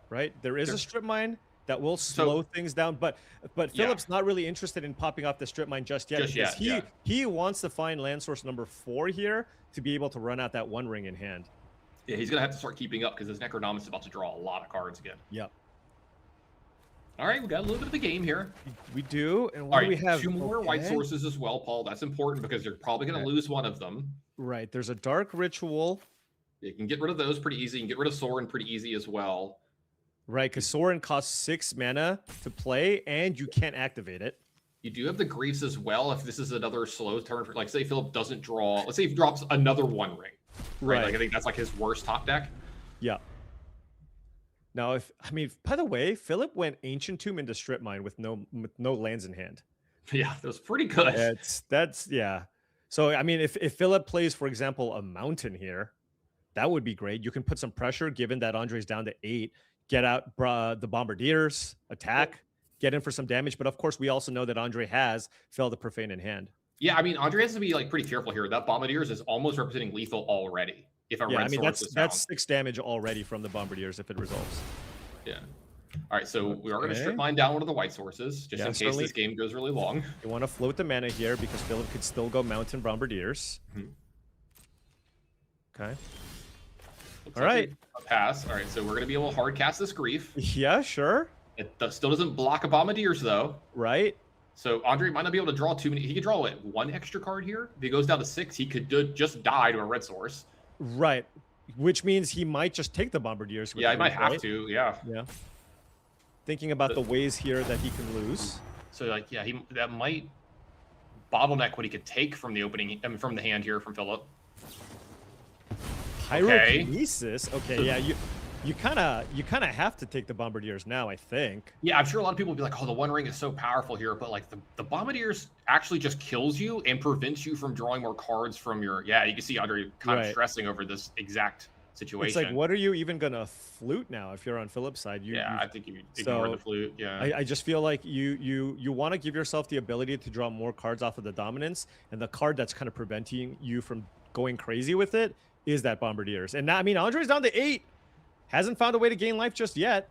Right. There is a strip mine that will slow things down, but Philip's not really interested in popping off the strip mine just yet because he wants to find land source number 4 here to be able to run out that 1 ring in hand. Yeah, he's gonna have to start keeping up because his Necronominus is about to draw a lot of cards again. Yep. All right, we got a little bit of the game here. We do, and what do we have? 2 more white sources as well, Paul. That's important because you're probably going to lose one of them. Right. There's a Dark Ritual. You can get rid of those pretty easy. You can get rid of Sorin pretty easy as well. Right, because Sorin costs 6 mana to play, and you can't activate it. You do have the Griefs as well if this is another slow turn. Like, say Philip doesn't draw. Let's say he drops another 1 ring. right? Right. Like I think that's like his worst top deck. Yeah. Now, by the way, Philip went Ancient Tomb into Strip Mine with no lands in hand. Yeah, that was pretty good. That's yeah. So I mean, if Philip plays, for example, a Mountain here, that would be great. You can put some pressure, given that Andre's down to 8. Get out the Bombardiers, attack, get in for some damage. But of course, we also know that Andre has Fell the Profane in hand. Yeah, I mean, Andre has to be like pretty careful here. That Bombardiers is almost representing lethal already. If a red source is that's 6 damage already from the Bombardiers if it resolves. Yeah. All right, so we are going to strip mine down one of the white sources, just in case this game goes really long. You want to float the mana here because Philip could still go Mountain Bombardiers. Okay. Looks like a pass. All right, so we're going to be able to hard cast this Grief. Yeah, sure. It still doesn't block a Bombardiers, though. Right. So Andre might not be able to draw too many. He could draw, what, 1 extra card here? If he goes down to 6, he could just die to a red source. Right. Which means he might just take the Bombardiers. Yeah, he might have to, yeah. Yeah. Thinking about the ways here that he can lose. So, like, yeah, that might bottleneck what he could take from the opening, from the hand here from Philip. Pyrokinesis. Okay, yeah, you kind of have to take the Bombardiers now, I think. Yeah, I'm sure a lot of people will be like, "Oh, the One Ring is so powerful here," but like the Bombardiers actually just kills you and prevents you from drawing more cards from your. Yeah, you can see Andre kind of stressing over this exact situation. It's like, what are you even gonna flute now if you're on Philip's side? I think you ignore the flute. Yeah, I just feel like you want to give yourself the ability to draw more cards off of the dominance, and the card that's kind of preventing you from going crazy with it is that Bombardiers. And now, I mean, Andre's down to 8. Hasn't found a way to gain life just yet.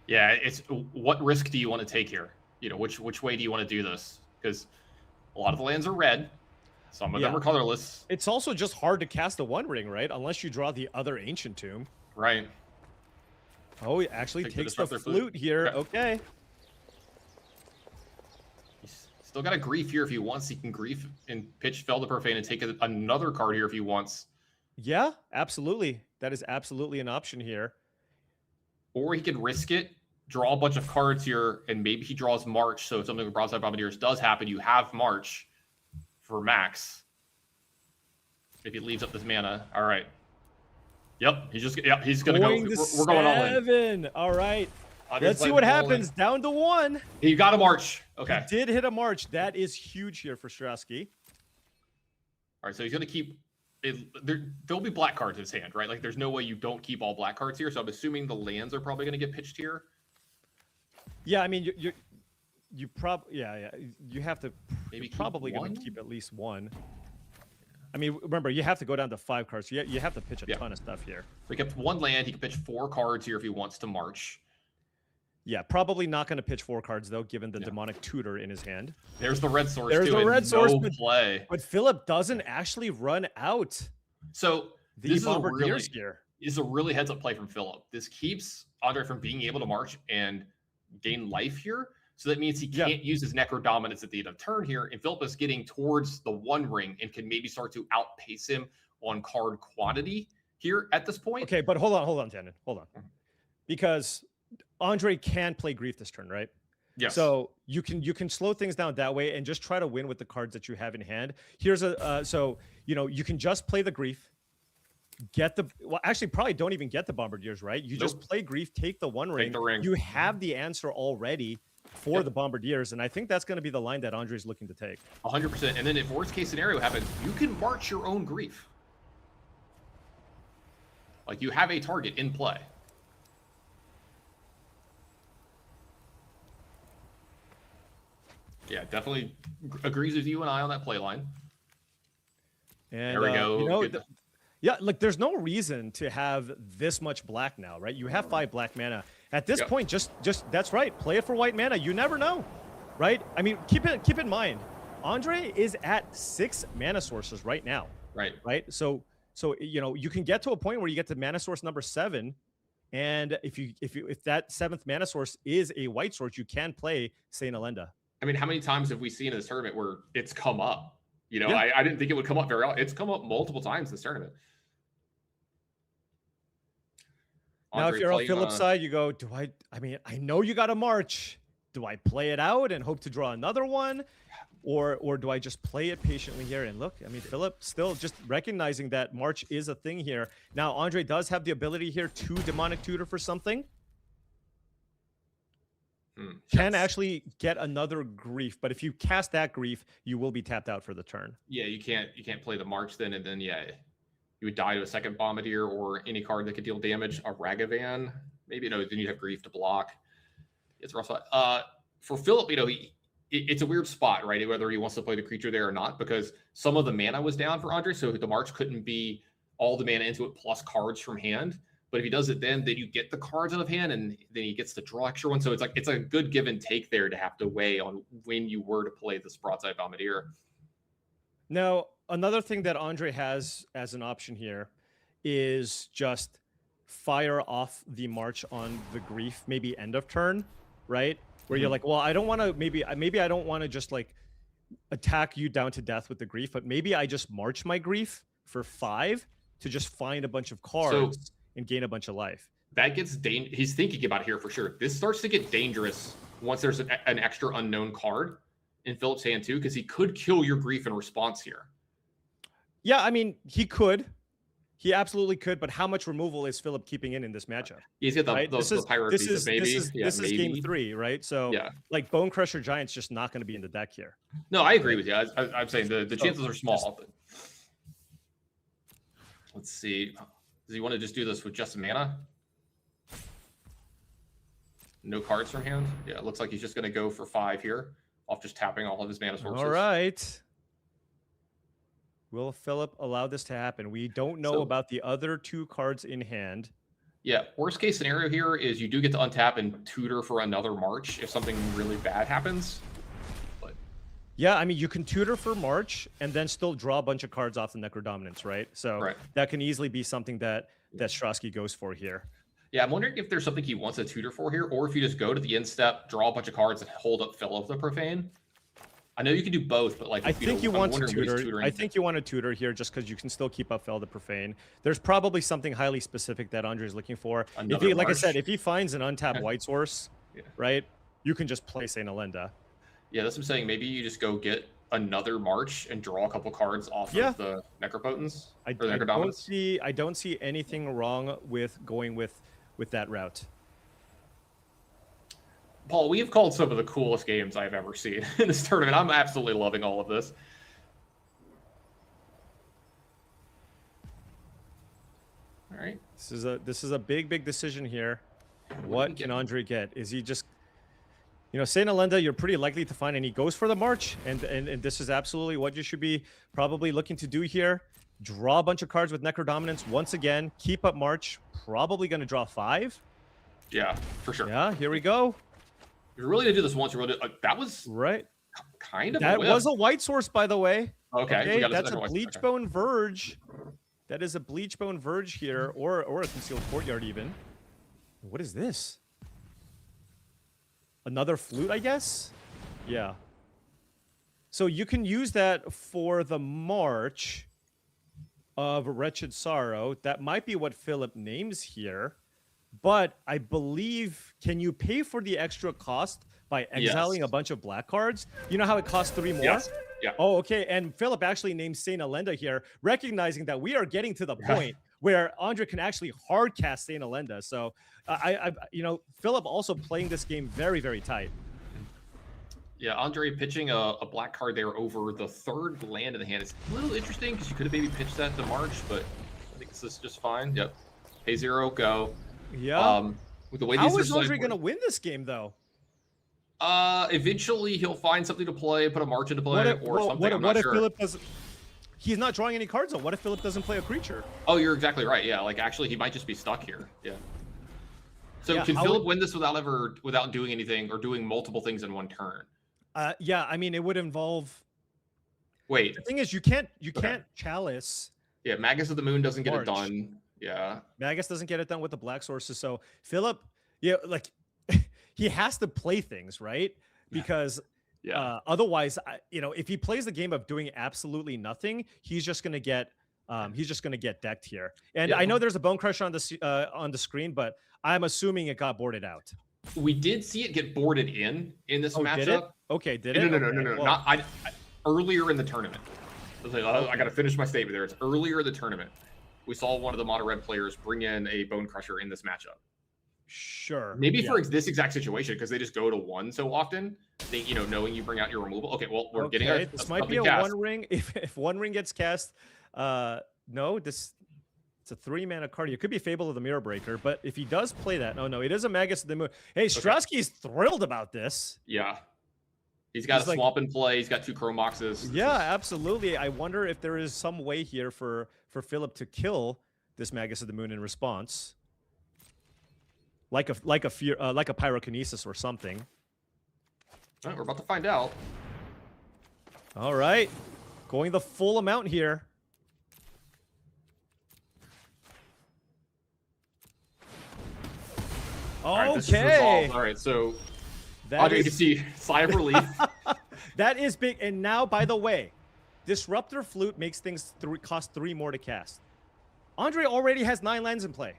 Yeah, it's what risk do you want to take here? You know, which way do you want to do this? Because a lot of the lands are red. Some of them are colorless. It's also just hard to cast the One Ring, right? Unless you draw the other Ancient Tomb. Right. Oh, he actually takes the flute here. Okay. He's still got a Grief here if he wants. He can Grief and pitch Fell the Profane and take another card here if he wants. Yeah, absolutely. That is absolutely an option here. Or he could risk it, draw a bunch of cards here, and maybe he draws March. So if something with Broadside Bombardiers does happen, you have March for max. If he leaves up this mana. All right. Yep, he's gonna go. We're going all in. 7. All right. Let's see what happens. Down to 1. He got a March. Okay. He did hit a March. That is huge here for Strasky. All right, so he's gonna keep. There'll be black cards in his hand, right? Like, there's no way you don't keep all black cards here. So I'm assuming the lands are probably going to get pitched here. Yeah, I mean, you probably you have to. Maybe probably going to keep at least 1. I mean, remember, you have to go down to 5 cards. So you have to pitch a ton of stuff here. So he kept 1 land. He can pitch 4 cards here if he wants to march. Yeah, probably not going to pitch 4 cards though, given the demonic tutor in his hand. There's the red source. There's too, the red source. Play. But Philip doesn't actually run out. So the Bombardiers gear is a really heads up play from Philip. This keeps Andre from being able to march and gain life here. So that means he can't use his Necro Dominance at the end of turn here. And Philip is getting towards the One Ring and can maybe start to outpace him on card quantity here at this point. Okay, but hold on, Tandon. Hold on. Because Andre can play Grief this turn, right? Yes. So you can slow things down that way and just try to win with the cards that you have in hand. Here's so you can just play the Grief, actually probably don't even get the Bombardiers, right? You just play Grief, take the One Ring. Take the ring. You have the answer already for the Bombardiers, and I think that's going to be the line that Andre's looking to take. 100%. And then if worst case scenario happens, you can march your own Grief. Like, you have a target in play. Yeah, definitely agrees with you and I on that play line. And there we go. Yeah, like there's no reason to have this much black now, right? You have 5 black mana. At this point, just that's right. Play it for white mana. You never know, right? I mean, keep in mind, Andre is at 6 mana sources right now. Right. Right. So you can get to a point where you get to mana source number 7, and if that 7th mana source is a white source, you can play Saint Elenda. I mean, how many times have we seen in this tournament where it's come up? I didn't think it would come up very often. It's come up multiple times this tournament. Now, if you're on Philip's side, you go, I mean, I know you got to march. Do I play it out and hope to draw another one? or do I just play it patiently here? And look, I mean, Philip still just recognizing that March is a thing here. Now, Andre does have the ability here to Demonic Tutor for something. Can actually get another Grief, but if you cast that Grief, you will be tapped out for the turn. Yeah, you can't play the March then, and then yeah, you would die to a second Bombardier or any card that could deal damage. A Ragavan, maybe. No, then you have Grief to block. It's a rough spot. For Philip, you know, it's a weird spot, right? Whether he wants to play the creature there or not, because some of the mana was down for Andre, so the March couldn't be all the mana into it plus cards from hand. But if he does it then you get the cards out of hand, and then he gets to draw extra one. So it's like it's a good give and take there to have to weigh on when you were to play this Broadside Bombardier. Now, another thing that Andre has as an option here is just fire off the March on the Grief, maybe end of turn, right? Where you're like, well, I don't want to, maybe I don't want to just like attack you down to death with the Grief, but maybe I just March my Grief for 5 to just find a bunch of cards and gain a bunch of life. That gets he's thinking about here for sure. This starts to get dangerous once there's an extra unknown card in Philip's hand too, because he could kill your Grief in response here. Yeah, I mean, he could. He absolutely could, but how much removal is Philip keeping in this matchup? He's got the, right? the Pyro Visa, maybe. This is game 3, right? So, like, Bone Crusher Giant's just not going to be in the deck here. No, I agree with you. I'm saying the chances are small. But let's see. Does he want to just do this with just mana? No cards from hand? Yeah, it looks like he's just going to go for 5 here, off just tapping all of his mana sources. All right. Will Philip allow this to happen? We don't know about the other 2 cards in hand. Yeah, worst case scenario here is you do get to untap and tutor for another March if something really bad happens. But yeah, I mean, you can tutor for March and then still draw a bunch of cards off the Necrodominance, right? So that can easily be something that Strasky goes for here. Yeah, I'm wondering if there's something he wants to tutor for here, or if you just go to the end step, draw a bunch of cards, and hold up Philip the Profane. I know you can do both, but like I think you want to tutor. I think you want to tutor here just because you can still keep up Fel the Profane. There's probably something highly specific that Andre is looking for. If he, like I said, if he finds an untapped white source, right, you can just play Saint Alenda. Yeah, that's what I'm saying. Maybe you just go get another March and draw a couple cards off of the Necropotence. I don't see anything wrong with going with that route. Paul, we have called some of the coolest games I've ever seen in this tournament. I'm absolutely loving all of this. All right. This is a big decision here. What can Andre get? Is he just, you know, Saint Alenda, you're pretty likely to find, and he goes for the March, and this is absolutely what you should be probably looking to do here. Draw a bunch of cards with Necrodominance once again. Keep up March. Probably going to draw 5. Yeah, for sure. Yeah, here we go. You're really gonna do this once. You're really that was right. Kind of. That was a white source, by the way. Okay, that's a Bleachbone Verge. That is a Bleachbone Verge here, or a Concealed Courtyard even. What is this? Another flute, I guess. Yeah. So you can use that for the March of Wretched Sorrow. That might be what Philip names here. But I believe, can you pay for the extra cost by exiling a bunch of black cards? You know how it costs 3 more? Yes. Yeah. Oh, okay. And Philip actually named Saint Alenda here, recognizing that we are getting to the point where Andre can actually hard cast Saint Alenda. So, Philip also playing this game very, very tight. Yeah, Andre pitching a black card there over the 3rd land in the hand is a little interesting because you could have maybe pitched that to March, but I think this is just fine. Yep. Pay 0, go. Yeah. With the way How is Andre going to win this game, though? Eventually he'll find something to play, put a March into play, something. What if Philip doesn't? He's not drawing any cards, though. What if Philip doesn't play a creature? Oh, you're exactly right. Yeah, like actually, he might just be stuck here. Yeah. So can Philip win this without doing anything or doing multiple things in one turn? Yeah, I mean, it would involve. Wait. The thing is, you can't chalice. Yeah, Magus of the Moon doesn't get it done. Yeah. Magus doesn't get it done with the black sources. So Philip, like he has to play things, right? Because otherwise, if he plays the game of doing absolutely nothing, he's just gonna get decked here. And I know there's a Bone Crusher on the screen, but I'm assuming it got boarded out. We did see it get boarded in this matchup. Did it? Okay, did it? No. Well, Not earlier in the tournament. I was like, I got to finish my statement there. It's earlier in the tournament. We saw one of the mono red players bring in a Bone Crusher in this matchup. Sure. Maybe for this exact situation, because they just go to 1 so often, they, knowing you bring out your removal. Okay, well, we're getting this might be a cast. 1 ring. If 1 ring gets cast, no, it's a 3-mana card. It could be Fable of the Mirror Breaker, but if he does play that, no, it is a Magus of the Moon. Hey, Strasky's thrilled about this. Yeah. He's got a swamp in play. He's got 2 Chrome Boxes. Yeah, absolutely. I wonder if there is some way here for Philip to kill this Magus of the Moon in response, like a pyrokinesis or something. All right, we're about to find out. All right, going the full amount here. Okay. All right, so you can see sigh of relief. That is big. And now, by the way, Disruptor Flute makes things cost 3 more to cast. Andre already has 9 lands in play.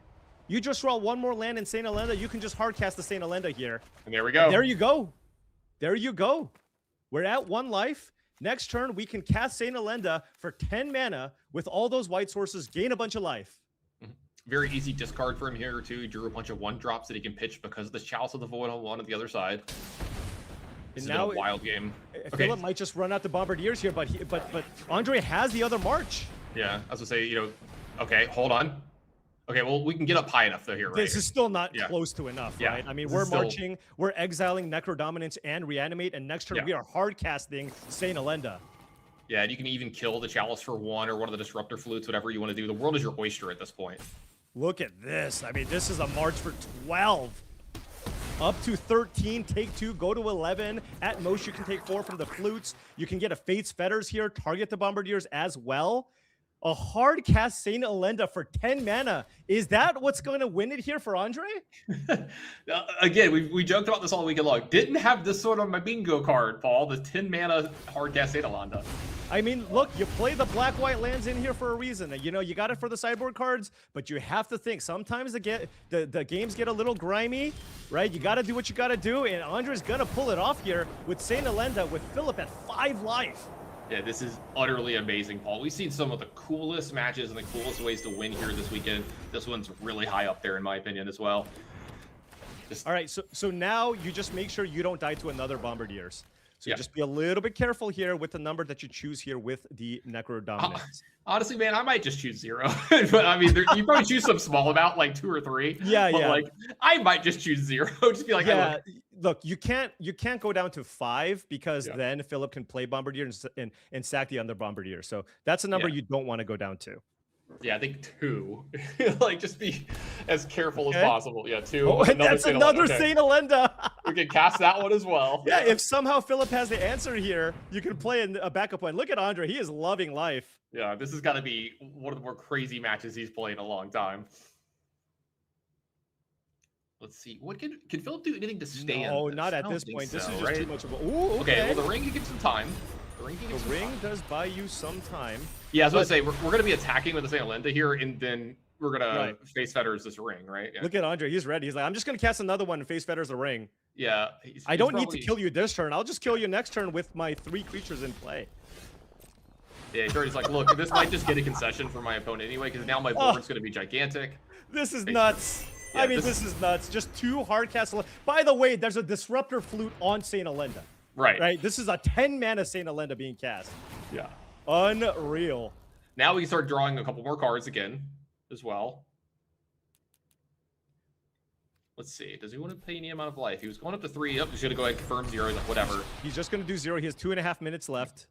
You just draw 1 more land in Saint Elenda, you can just hard cast the Saint Elenda here. And there we go. There you go. There you go. We're at 1 life. Next turn, we can cast Saint Elenda for 10 mana with all those white sources, gain a bunch of life. Very easy discard for him here, too. He drew a bunch of 1-drops that he can pitch because of the Chalice of the Void on 1 on the other side. This is a wild game. Philip might just run out the Bombardiers here, but Andre has the other March. Yeah, I was going to say, okay, hold on. Okay, well, we can get up high enough, though, here, right? This is still not close to enough, Yeah, right? I mean, this we're is still- marching, we're exiling Necro Dominance and Reanimate, and next turn we are hard casting Saint Elenda. Yeah, and you can even kill the Chalice for 1 or one of the Disruptor Flutes, whatever you want to do. The world is your oyster at this point. Look at this. I mean, this is a march for 12. Up to 13, take 2, go to 11. At most, you can take 4 from the Flutes. You can get a Fate's Fetters here, target the Bombardiers as well. A hard cast Saint Elenda for 10 mana. Is that what's going to win it here for Andre? Again, we joked about this all weekend long. Didn't have this sort of my bingo card, Paul. The 10 mana hard cast Saint Elenda. I mean, look, you play the black-white lands in here for a reason. You know, you got it for the sideboard cards, but you have to think. Sometimes the games get a little grimy, right? You got to do what you got to do, and Andre's going to pull it off here with Saint Elenda with Philip at 5 life. Yeah, this is utterly amazing, Paul. We've seen some of the coolest matches and the coolest ways to win here this weekend. This one's really high up there, in my opinion, as well. All right, so now you just make sure you don't die to another Bombardiers. So Yeah. just be a little bit careful here with the number that you choose here with the Necro Dominance. Honestly, man, I might just choose 0. But I mean, you probably choose some small amount, like 2 or 3. Yeah, but yeah. like, I might just choose 0. Just be like, hey, Yeah, look. look, you can't go down to 5 because then Philip can play Bombardier and sack the other Bombardier. So that's a number you don't want to go down to. Yeah, I think 2. Like, just be as careful as Okay. possible. Yeah, 2. Oh, and that's another Saint Elenda. We can cast that one as well. Yeah, if somehow Philip has the answer here, you can play a backup one. Look at Andre; he is loving life. Yeah, this has got to be one of the more crazy matches he's played in a long time. Let's see. What can Philip do anything to stay? No, in not I at don't this think point. This so, is just right? too much of a. Ooh, Okay, well, the ring, you get some time. The ring, The ring does buy you some time. Yeah, I was but going to say, we're going to be attacking with the Saint Elenda here, and then we're going Right. to face Fetters this ring, right? Yeah. Look at Andre; he's ready. He's like, I'm just gonna cast another one and face Fetters the ring. Yeah. I don't need to kill you this turn. I'll just kill you next turn with my 3 creatures in play. Yeah, he's like, look, this might just get a concession for my opponent anyway, because now my board's going to be gigantic. This is nuts. Yeah, I mean, this is nuts. Just 2 hard cast. By the way, there's a Disruptor Flute on Saint Elenda. Right. Right. This is a 10 mana Saint Elenda being cast. Yeah. Unreal. Now we can start drawing a couple more cards again as well. Let's see. Does he want to pay any amount of life? He was going up to 3. He's going to go ahead and confirm 0. He's like, whatever. He's just going to do 0. He has 2.5 minutes left.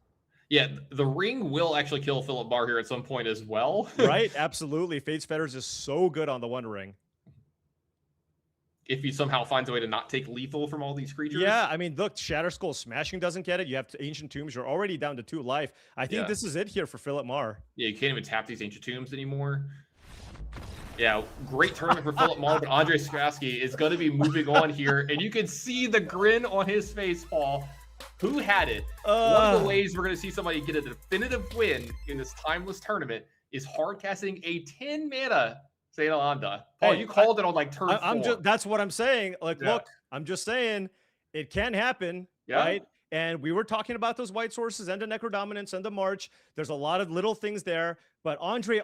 Yeah, the ring will actually kill Philip Barr here at some point as well. Right? Absolutely. Fate's Fetters is so good on the One Ring. If he somehow finds a way to not take lethal from all these creatures. Yeah, I mean, look, Shatter Skull Smashing doesn't get it. You have Ancient Tombs. You're already down to 2 life. I think this is it here for Philip Marr. Yeah, you can't even tap these Ancient Tombs anymore. Yeah, great tournament for Philip Marr, but Andre Strasky is going to be moving on here, and you can see the grin on his face, Paul. Who had it? One of the ways we're going to see somebody get a definitive win in this timeless tournament is hard casting a 10 mana Saint Elenda. Paul, Hey, you called it on like turn 4. That's what I'm saying. Like, Yeah. look, I'm just saying it can happen, right? And we were talking about those white sources and the Necro Dominance and the March. There's a lot of little things there. But Andre,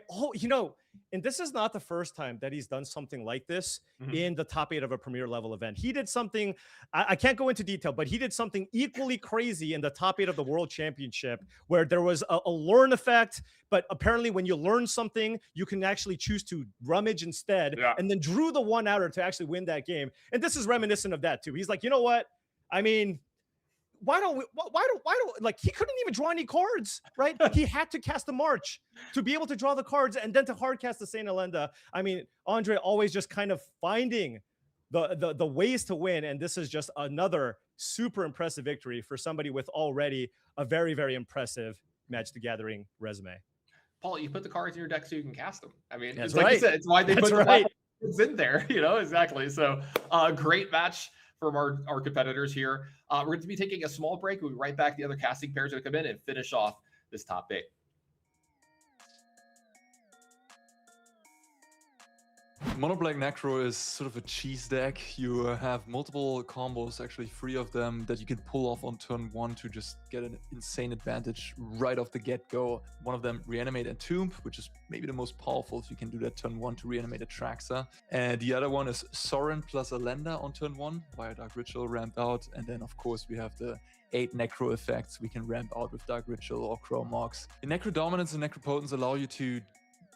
and this is not the first time that he's done something like this in the top 8 of a premier level event. He did something, I can't go into detail, but he did something equally crazy in the top 8 of the World Championship where there was a learn effect. But apparently when you learn something, you can actually choose to rummage instead and then drew the one outer to actually win that game. And this is reminiscent of that too. He's like, you know what? I mean, why don't like, he couldn't even draw any cards, right? He had to cast the March to be able to draw the cards and then to hard cast the Saint Elenda. I mean, Andre always just kind of finding the ways to win. And this is just another super impressive victory for somebody with already a very, very impressive Magic the Gathering resume. Paul, you put the cards in your deck so you can cast them. I mean, That's it's like right. you said, it's why they That's put right. the in there, exactly. So great match from our competitors here. We're going to be taking a small break. We'll be right back. The other casting pairs will come in and finish off this top 8. Mono Black Necro is sort of a cheese deck. You have multiple combos, actually 3 of them, that you can pull off on turn 1 to just get an insane advantage right off the get-go. One of them, Reanimate and Tomb, which is maybe the most powerful if you can do that turn 1 to reanimate Atraxa. And the other one is Sorin plus Elenda on turn 1 via Dark Ritual ramped out. And then, of course, we have the 8 Necro effects we can ramp out with Dark Ritual or Chrome Mox. The Necro Dominance and Necro Potence allow you to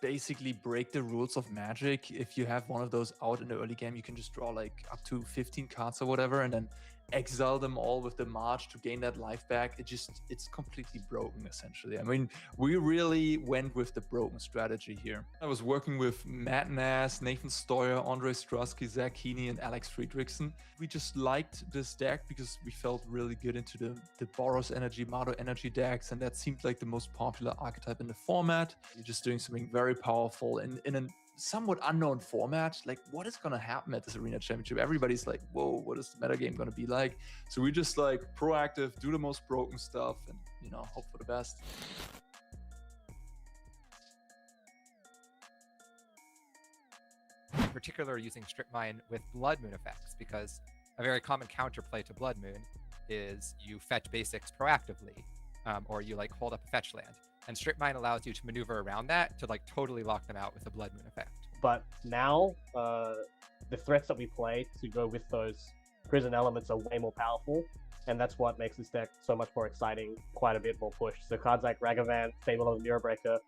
basically break the rules of Magic. If you have one of those out in the early game, you can just draw like up to 15 cards or whatever and then exile them all with the March to gain that life back. It's completely broken, essentially. I mean, we really went with the broken strategy here. I was working with Matt Nass, Nathan Stoyer, Andre Strusky, Zach Heaney, and Alex Friedrichsen. We just liked this deck because we felt really good into the Boros Energy, Mardo Energy decks, and that seemed like the most popular archetype in the format. You're just doing something very powerful in a somewhat unknown format. Like, what is going to happen at this Arena Championship? Everybody's like, whoa, what is the metagame going to be like? So we just like proactive, do the most broken stuff, and hope for the best. In particular, using Strip Mine with Blood Moon effects, because a very common counterplay to Blood Moon is you fetch basics proactively, or you like hold up a fetch land. And Strip Mine allows you to maneuver around that to like totally lock them out with a Blood Moon effect. But now, the threats that we play to go with those prison elements are way more powerful, and that's what makes this deck so much more exciting, quite a bit more pushed. So cards like Ragavan, Fable of the Mirrorbreaker,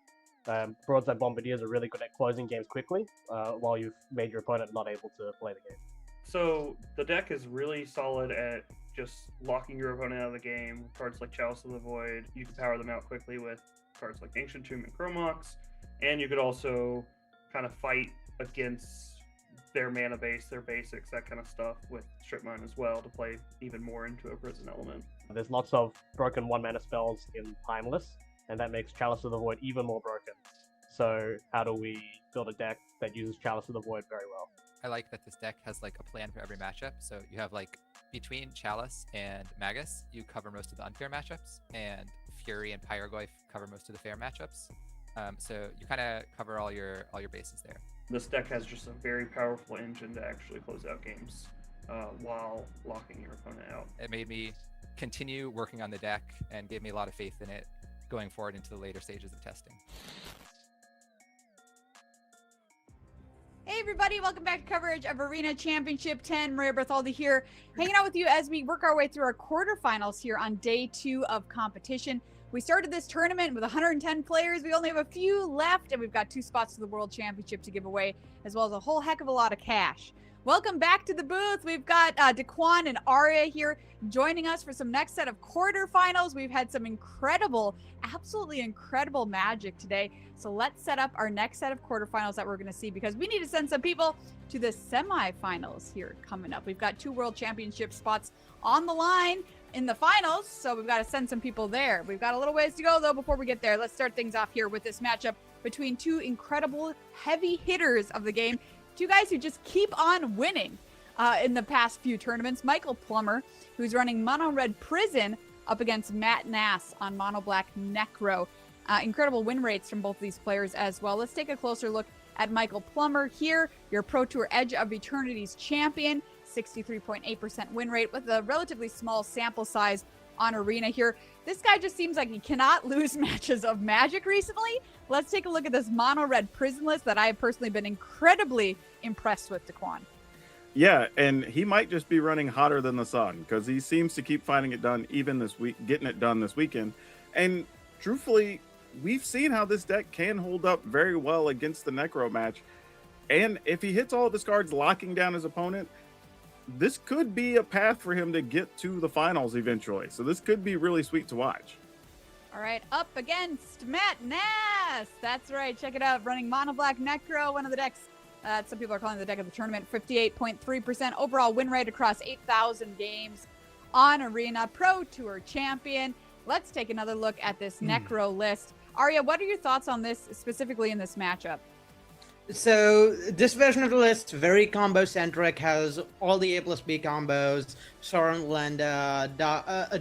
Broadside Bombardiers are really good at closing games quickly, while you've made your opponent not able to play the game. So the deck is really solid at just locking your opponent out of the game. Cards like Chalice of the Void, you can power them out quickly with cards like Ancient Tomb and Chromox, and you could also kind of fight against their mana base, their basics, that kind of stuff with Strip Mine as well to play even more into a prison element. There's lots of broken 1-mana spells in Timeless, and that makes Chalice of the Void even more broken. So how do we build a deck that uses Chalice of the Void very well? I like that this deck has like a plan for every matchup. So you have like between Chalice and Magus, you cover most of the unfair matchups, and Fury and Pyroglyph cover most of the fair matchups. So you kind of cover all your bases there. This deck has just a very powerful engine to actually close out games while locking your opponent out. It made me continue working on the deck and gave me a lot of faith in it going forward into the later stages of testing. Hey everybody, welcome back to coverage of Arena Championship 10. Maria Berthaldi here, hanging out with you as we work our way through our quarterfinals here on day 2 of competition. We started this tournament with 110 players. We only have a few left, and we've got 2 spots to the World Championship to give away, as well as a whole heck of a lot of cash. Welcome back to the booth. We've got Daquan and Aria here joining us for some next set of quarterfinals. We've had some incredible, absolutely incredible Magic today. So let's set up our next set of quarterfinals that we're going to see, because we need to send some people to the semifinals here coming up. We've got 2 World Championship spots on the line in the finals, so we've got to send some people there. We've got a little ways to go, though, before we get there. Let's start things off here with this matchup between 2 incredible heavy hitters of the game. 2 guys who just keep on winning in the past few tournaments. Michael Plummer, who's running Mono Red Prison, up against Matt Nass on Mono Black Necro. Incredible win rates from both of these players as well. Let's take a closer look at Michael Plummer here, your Pro Tour Edge of Eternity's champion. 63.8% win rate with a relatively small sample size on Arena here. This guy just seems like he cannot lose matches of Magic recently. Let's take a look at this mono red prison list that I have personally been incredibly impressed with, Daquan. Yeah, and he might just be running hotter than the sun because he seems to keep finding it done even this week, getting it done this weekend. And truthfully, we've seen how this deck can hold up very well against the Necro match. And if he hits all of his cards locking down his opponent, this could be a path for him to get to the finals eventually. So this could be really sweet to watch. All right, up against Matt Nass. That's right, check it out. Running Mono Black Necro, one of the decks some people are calling the deck of the tournament. 58.3% overall win rate across 8,000 games on Arena. Pro Tour champion. Let's take another look at this Necro list. Arya, what are your thoughts on this, specifically in this matchup? So this version of the list, very combo centric, has all the A plus B combos, Sorin Lenda,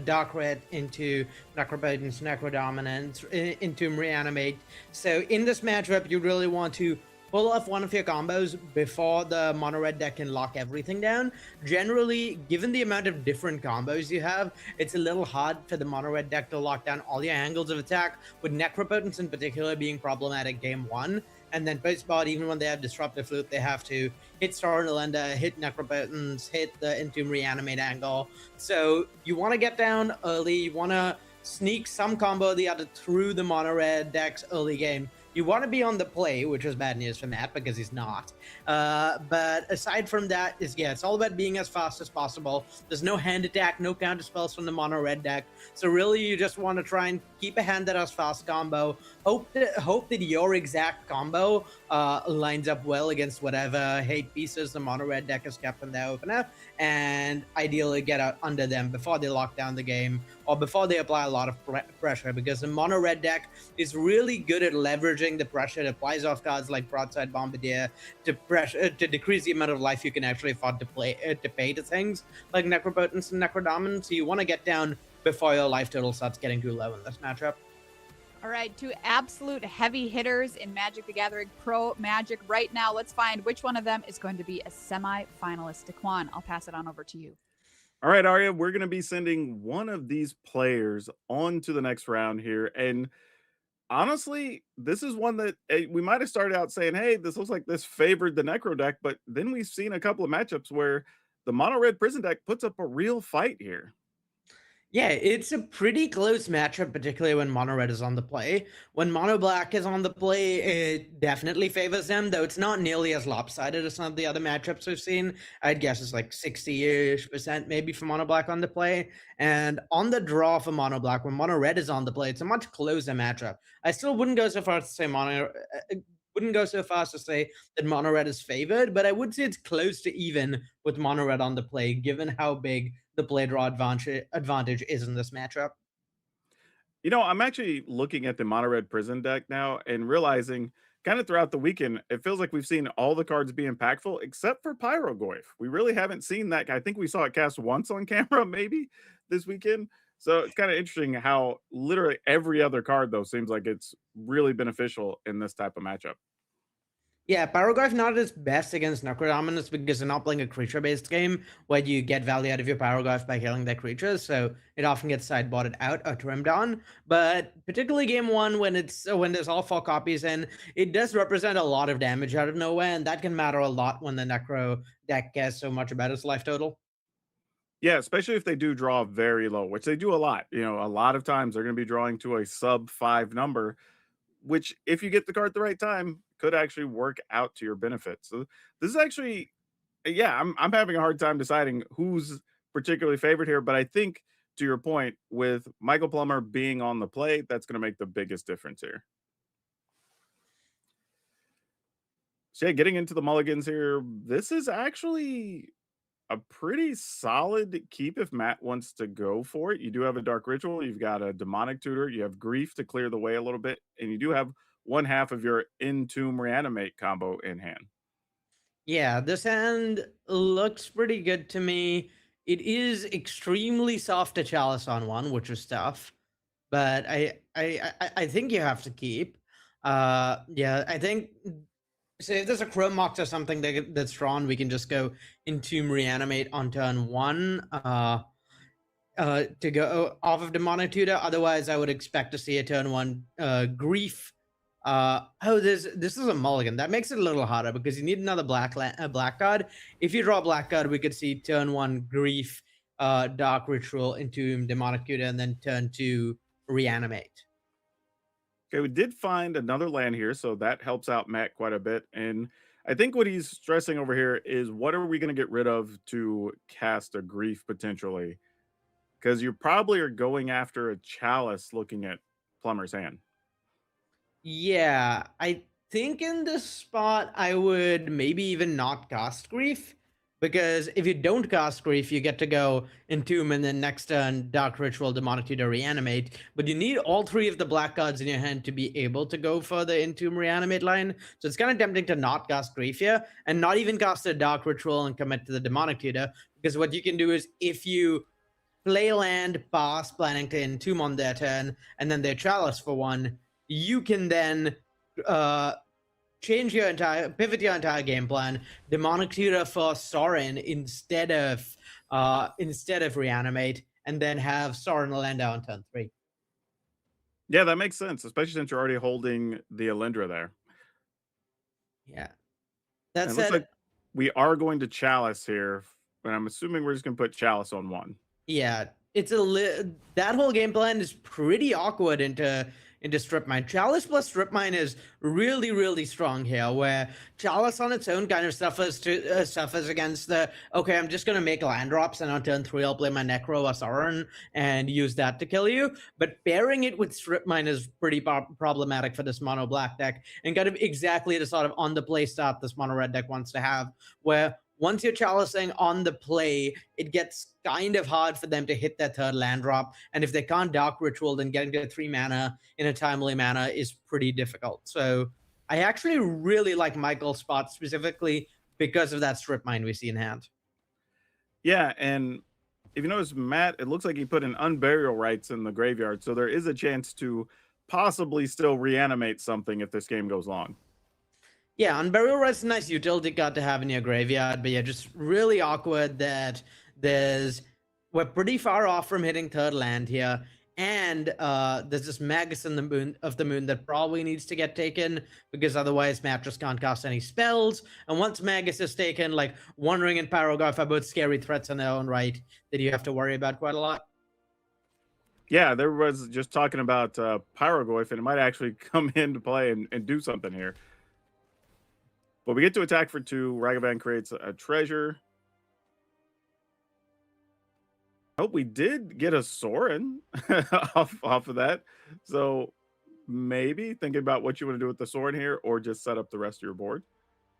Dark Red into Necropotence, Necrodominance, into Reanimate. So in this matchup, you really want to pull off one of your combos before the mono red deck can lock everything down. Generally, given the amount of different combos you have, it's a little hard for the mono red deck to lock down all your angles of attack, with Necropotence in particular being problematic game one. And then post-board, even when they have Disruptive Flute, they have to hit Sorin Lenda, hit Necropotence, hit the Entomb Reanimate angle. So you want to get down early, you want to sneak some combo or the other through the mono red deck's early game. You want to be on the play, which is bad news for Matt because he's not. But aside from that, it's all about being as fast as possible. There's no hand attack, no counter spells from the mono red deck. So really, you just want to try and keep a hand that has fast combo. Hope that your exact combo lines up well against whatever hate pieces the mono red deck has kept in their opener, and ideally get out under them before they lock down the game or before they apply a lot of pressure, because the mono red deck is really good at leveraging the pressure it applies off cards like Broadside Bombardier to decrease the amount of life you can actually afford to pay to things like Necropotence and Necrodominance. So you want to get down before your life total starts getting too low in this matchup. All right, two absolute heavy hitters in Magic the Gathering Pro Magic right now. Let's find which one of them is going to be a semi-finalist. Daquan, I'll pass it on over to you. All right, Arya, we're going to be sending one of these players on to the next round here. And honestly, this is one that we might have started out saying, hey, this looks like this favored the Necro deck, but then we've seen a couple of matchups where the mono red prison deck puts up a real fight here. Yeah, it's a pretty close matchup, particularly when mono red is on the play. When mono black is on the play, it definitely favors them, though it's not nearly as lopsided as some of the other matchups we've seen. I'd guess it's like 60-ish% maybe for mono black on the play. And on the draw for mono black, when mono red is on the play, it's a much closer matchup. I still wouldn't go so far as to say that mono red is favored, but I would say it's close to even with mono red on the play, given how big the play draw advantage is in this matchup. You know, I'm actually looking at the mono red prison deck now and realizing kind of throughout the weekend, it feels like we've seen all the cards be impactful except for Pyrogoyf. We really haven't seen that. I think we saw it cast once on camera maybe this weekend. So it's kind of interesting how literally every other card, though, seems like it's really beneficial in this type of matchup. Yeah, Pyrogoyf not its best against Necrodominance because they're not playing a creature-based game where you get value out of your Pyrogoyf by killing their creatures, so it often gets sideboarded out or trimmed on. But particularly game one, when there's all 4 copies in, it does represent a lot of damage out of nowhere, and that can matter a lot when the Necro deck cares so much about its life total. Yeah, especially if they do draw very low, which they do a lot. You know, a lot of times they're going to be drawing to a sub 5 number, which if you get the card at the right time could actually work out to your benefit. So this is actually, yeah, I'm having a hard time deciding who's particularly favored here, but I think to your point with Michael Plummer being on the play, that's going to make the biggest difference here. So yeah, getting into the mulligans here, this is actually a pretty solid keep if Matt wants to go for it. You do have a Dark Ritual, you've got a Demonic Tutor, you have Grief to clear the way a little bit, and you do have one half of your Entomb Reanimate combo in hand. Yeah, this hand looks pretty good to me. It is extremely soft to Chalice on one, which is tough, but I think you have to keep. Yeah, I think So if there's a Chrome Mox or something that's drawn, we can just go Entomb Reanimate on turn 1 to go off of Demonic Tutor. Otherwise, I would expect to see a turn 1 Grief. This is a mulligan. That makes it a little harder because you need another black card. If you draw a black card, we could see turn 1 Grief, Dark Ritual, Entomb, Demonic Tutor, and then turn 2 Reanimate. Okay, we did find another land here, so that helps out Matt quite a bit. And I think what he's stressing over here is what are we going to get rid of to cast a Grief potentially? Because you probably are going after a Chalice looking at Plumber's Hand. Yeah, I think in this spot, I would maybe even not cast Grief. Because if you don't cast Grief, you get to go Entomb and then next turn Dark Ritual, Demonic Tutor, Reanimate. But you need all 3 of the black cards in your hand to be able to go for the Entomb Reanimate line. So it's kind of tempting to not cast Grief here and not even cast a Dark Ritual and commit to the Demonic Tutor. Because what you can do is if you play land, pass, planning to Entomb on their turn, and then their Chalice for 1, you can then pivot your entire game plan, Demonic Tutor for Sorin instead of Reanimate, and then have Sorin land out on turn 3. Yeah, that makes sense, especially since you're already holding the Alindra there. Yeah. That And it said, looks like we are going to Chalice here, but I'm assuming we're just going to put Chalice on 1. yeah, it's that whole game plan is pretty awkward into Strip Mine. Chalice plus Strip Mine is really, really strong here, where Chalice on its own kind of suffers against the, okay, I'm just going to make land drops, and on turn 3 I'll play my Necro or Sauron and use that to kill you. But pairing it with Strip Mine is pretty problematic for this mono black deck, and kind of exactly the sort of on the play start this mono red deck wants to have, where once you're chalicing on the play, it gets kind of hard for them to hit that 3rd land drop. And if they can't Dark Ritual, then getting to 3 mana in a timely manner is pretty difficult. So I actually really like Michael's spot specifically because of that Strip Mine we see in hand. Yeah, and if you notice, Matt, it looks like he put an Unburial Rites in the graveyard, so there is a chance to possibly still reanimate something if this game goes long. Yeah, Unburial Rites is a nice utility card to have in your graveyard, but yeah, just really awkward that we're pretty far off from hitting 3rd land here, and there's this Magus in the moon that probably needs to get taken, because otherwise Matt just can't cast any spells, and once Magus is taken, like Wandering and Pyroglyph are both scary threats in their own right that you have to worry about quite a lot. Yeah, there was just talking about Pyroglyph, and it might actually come into play and do something here. But we get to attack for 2. Ragavan creates a treasure. Oh, we did get a Sorin off of that. So maybe thinking about what you want to do with the Sorin here, or just set up the rest of your board.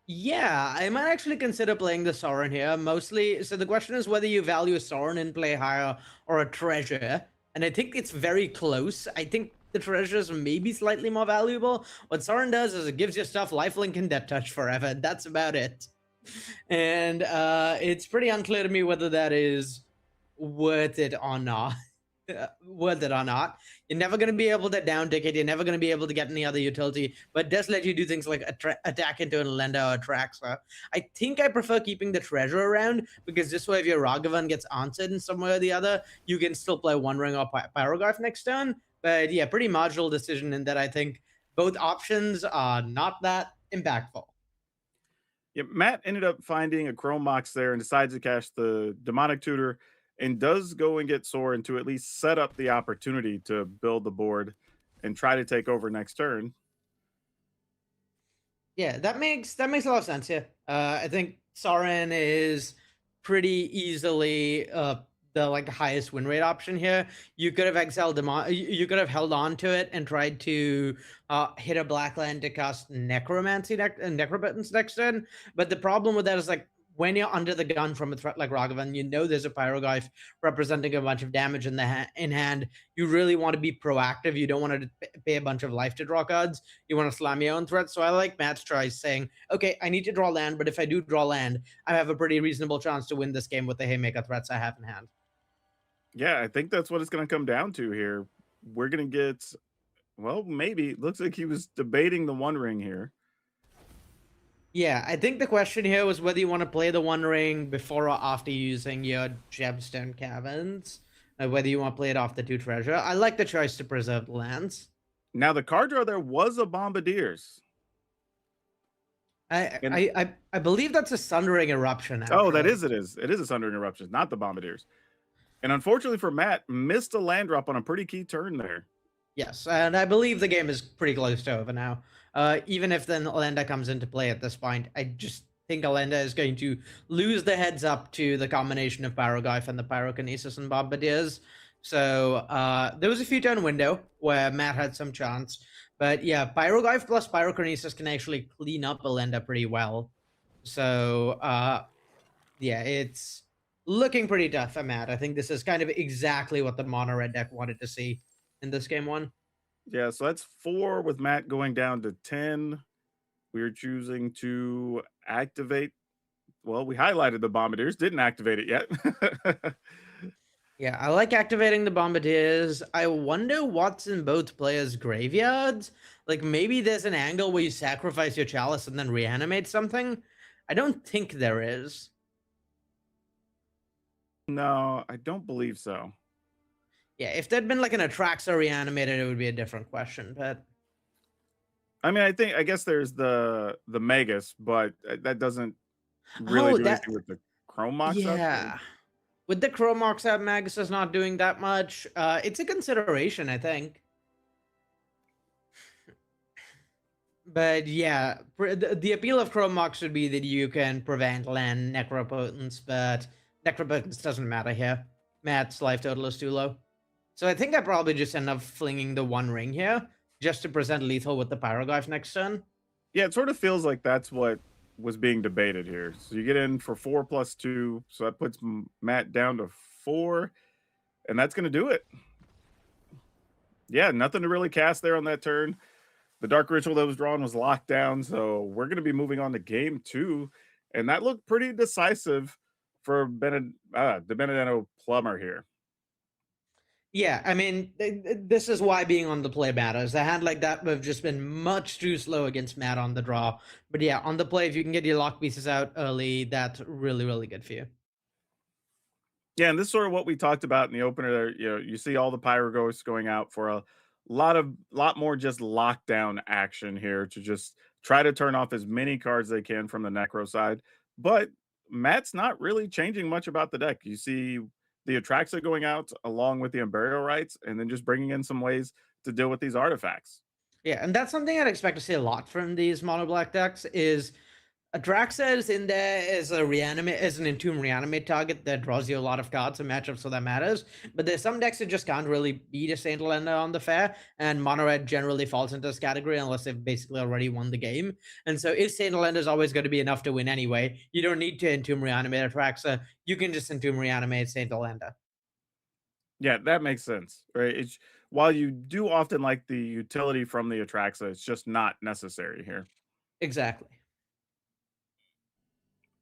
Yeah, I might actually consider playing the Sorin here, mostly. So the question is whether you value a Sorin in play higher or a treasure. And I think it's very close. I think the treasures may be slightly more valuable. What Sorin does is it gives your stuff lifelink and death touch forever. That's about it. And it's pretty unclear to me whether that is worth it or not. You're never going to be able to down ticket. You're never going to be able to get any other utility, but it does let you do things like attack into an Elenda or Traxa. I think I prefer keeping the treasure around, because this way if your Ragavan gets answered in some way or the other, you can still play One Ring or Pyroglyph next turn. But yeah, pretty marginal decision in that I think both options are not that impactful. Yeah, Matt ended up finding a Chrome Mox there and decides to cast the Demonic Tutor, and does go and get Sorin to at least set up the opportunity to build the board and try to take over next turn. Yeah, that makes a lot of sense here. I think Sorin is pretty easily the highest win rate option here. You could have exiled you could have held on to it and tried to hit a black land to cast Necromancy Necrobuttons next turn. But the problem with that is when you're under the gun from a threat like Ragavan, you know there's a Pyroglyph representing a bunch of damage in hand. You really want to be proactive. You don't want to pay a bunch of life to draw cards. You want to slam your own threats. So I like Matt's choice saying, okay, I need to draw land, but if I do draw land, I have a pretty reasonable chance to win this game with the Haymaker threats I have in hand. Yeah, I think that's what it's going to come down to here. We're going to get, well, maybe. Looks like he was debating the One Ring here. Yeah, I think the question here was whether you want to play the One Ring before or after using your Gemstone Caverns, whether you want to play it off the 2 treasure. I like the choice to preserve the lands. Now the card draw there was a Bombardiers. I believe that's a Sundering Eruption. Oh, that actually. is. It is a Sundering Eruption, not the Bombardiers. And unfortunately for Matt, missed a land drop on a pretty key turn there. Yes, and I believe the game is pretty close to over now. Even if then Alenda comes into play at this point, I just think Alenda is going to lose the heads up to the combination of Pyroglyph and the Pyrokinesis and Bombardiers. So there was a few turn window where Matt had some chance. But yeah, Pyroglyph plus Pyrokinesis can actually clean up Alenda pretty well. So yeah, it's looking pretty tough for Matt. I think this is kind of exactly what the mono red deck wanted to see in this game 1. Yeah, so that's 4 with Matt going down to 10. We're choosing to activate. Well, we highlighted the Bombardiers, didn't activate it yet. Yeah, I like activating the Bombardiers. I wonder what's in both players' graveyards. Like, maybe there's an angle where you sacrifice your Chalice and then reanimate something. I don't think there is. No, I don't believe so. Yeah, if there'd been like an Atraxa reanimated, it would be a different question, but... I mean, I guess there's the Magus, but that doesn't really do anything with the Chrome Mox. Yeah. With the Chrome Mox out, Magus is not doing that much. It's a consideration, I think. But yeah, the appeal of Chrome Mox would be that you can prevent land Necropotence, but Necropotence doesn't matter here. Matt's life total is too low. So I think I probably just end up flinging the One Ring here, just to present lethal with the Pyroglyph next turn. Yeah, it sort of feels like that's what was being debated here. So you get in for 4 plus 2, so that puts Matt down to 4, and that's going to do it. Yeah, nothing to really cast there on that turn. The Dark Ritual that was drawn was locked down, so we're going to be moving on to game 2, and that looked pretty decisive for the Benedetto Plumber here. Yeah, I mean, this is why being on the play matters. A hand like that would have just been much too slow against Matt on the draw. But yeah, on the play, if you can get your lock pieces out early, that's really, really good for you. Yeah, and this is sort of what we talked about in the opener there. You know, you see all the Pyro Ghosts going out for a lot more just lockdown action here to just try to turn off as many cards they can from the Necro side. But Matt's not really changing much about the deck. You see the Atraxa going out along with the Unburial Rites, and then just bringing in some ways to deal with these artifacts. Yeah, and that's something I'd expect to see a lot from these mono black decks is Atraxa is in there as an Entomb Reanimate target that draws you a lot of cards and matchups, so that matters. But there's some decks that just can't really beat a Saint Helena on the fair, and mono red generally falls into this category unless they've basically already won the game. And so if Saint Helena is always going to be enough to win anyway, you don't need to Entomb Reanimate Atraxa. You can just Entomb Reanimate Saint Helena. Yeah, that makes sense, right? While you do often like the utility from the Atraxa, it's just not necessary here. Exactly.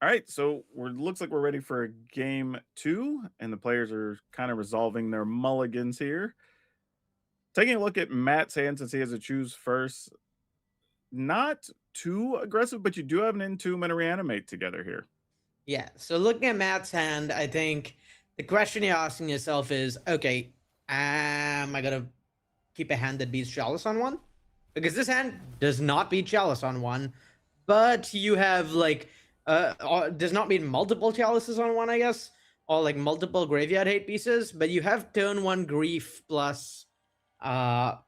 All right, so looks like we're ready for game 2, and the players are kind of resolving their mulligans here. Taking a look at Matt's hand since he has to choose first. Not too aggressive, but you do have an Entomb and a Reanimate together here. Yeah, so looking at Matt's hand, I think the question you're asking yourself is, okay, am I going to keep a hand that beats Chalice on 1? Because this hand does not beat Chalice on 1, but you have like does not mean multiple Chalices on 1, I guess, or like multiple Graveyard Hate pieces, but you have turn 1 Grief plus like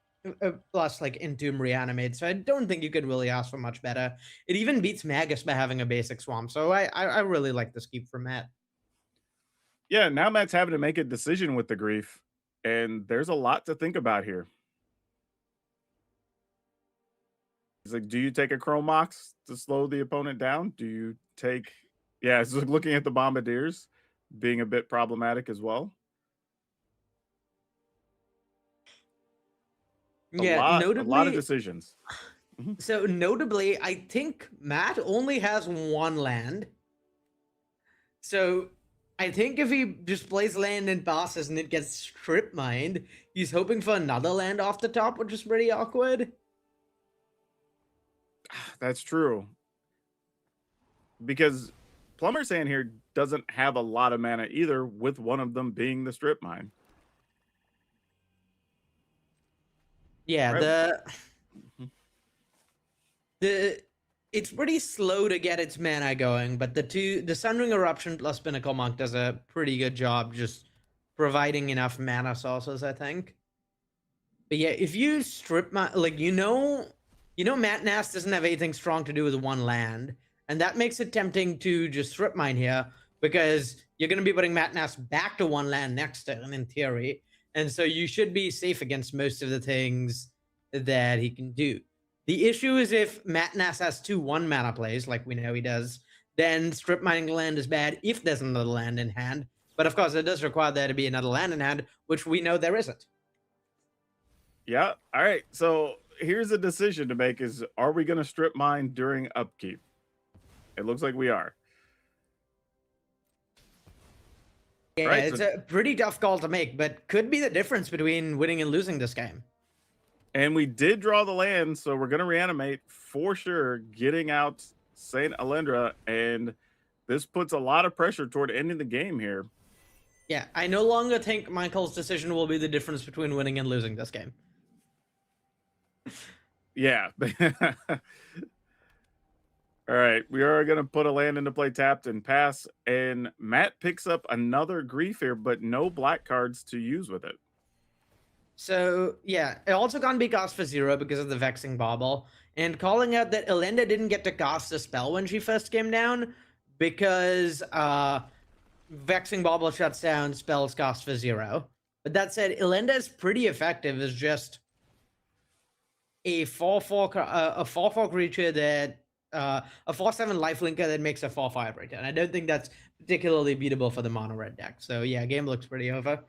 Entomb Reanimate, so I don't think you could really ask for much better. It even beats Magus by having a basic Swamp, so I really like this keep from Matt. Yeah, now Matt's having to make a decision with the Grief, and there's a lot to think about here. He's like, do you take a Chrome Mox to slow the opponent down? Do you take... Yeah, it's looking at the Bombardiers being a bit problematic as well. Notably, a lot of decisions. So notably, I think Matt only has 1 land. So I think if he just plays land and passes and it gets strip mined, he's hoping for another land off the top, which is pretty awkward. That's true. because Plumber's hand here doesn't have a lot of mana either, with one of them being the strip mine. Yeah, Right. it's pretty slow to get its mana going, but the Sunring Eruption plus Pinnacle Monk does a pretty good job just providing enough mana sources, I think. But yeah, if you strip mine, like Matt Nass doesn't have anything strong to do with one land, and that makes it tempting to just strip mine here because you're going to be putting Matt Nass back to one land next turn in theory, and so you should be safe against most of the things that he can do. The issue is if Matt Nass has 2 1-mana plays, like we know he does, then strip mining land is bad if there's another land in hand. But of course, it does require there to be another land in hand, which we know there isn't. Yeah. All right. So here's a decision to make: are we going to strip mine during upkeep? It looks like we are. Yeah, Right, it's so- a pretty tough call to make, but could be the difference between winning and losing this game. And we did draw the land, so we're going to reanimate for sure, getting out St. Alendra, and this puts a lot of pressure toward ending the game here. Yeah, I no longer think Michael's decision will be the difference between winning and losing this game. Yeah. All right, we are going to put a land into play tapped and pass, and Matt picks up another grief here, but no black cards to use with it. So, yeah, it also can't be cast for 0 because of the Vexing Bauble. And calling out that Elenda didn't get to cast a spell when she first came down because Vexing Bauble shuts down spells cast for 0. But that said, Elenda is pretty effective as just a 4/4 creature that a 4/7 lifelinker that makes a 4/5 right, and I don't think that's particularly beatable for the mono red deck. So yeah, game looks pretty over.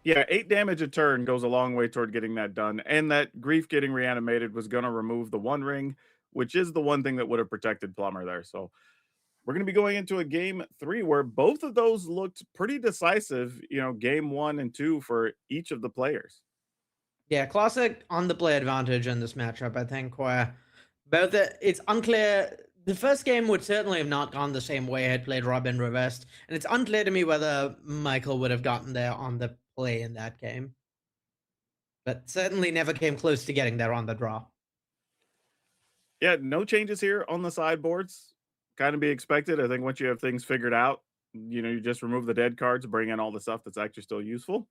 Yeah, 8 damage a turn goes a long way toward getting that done, and that grief getting reanimated was going to remove the One Ring, which is the one thing that would have protected Plumber there. So we're going to be going into a game 3 where both of those looked pretty decisive, game 1 and 2 for each of the players. Yeah, classic on the play advantage in this matchup, I think, where it's unclear. The first game would certainly have not gone the same way had played Robin reversed, and it's unclear to me whether Michael would have gotten there on the play in that game. But certainly never came close to getting there on the draw. Yeah, no changes here on the sideboards. Kind of be expected. I think once you have things figured out, you just remove the dead cards, bring in all the stuff that's actually still useful.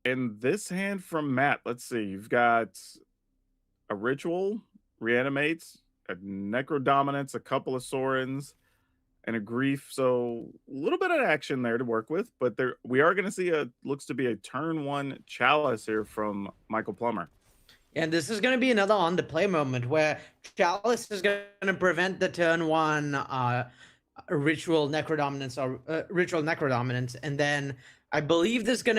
In this hand from Matt, let's see, you've got a Ritual, Reanimates, a Necrodominance, a couple of Sorins, and a Grief. So a little bit of action there to work with, but we are going to see looks to be a turn 1 Chalice here from Michael Plummer. And this is going to be another on the play moment where Chalice is going to prevent the turn 1 Ritual Necrodominance or Ritual Necrodominance, and then I believe this turn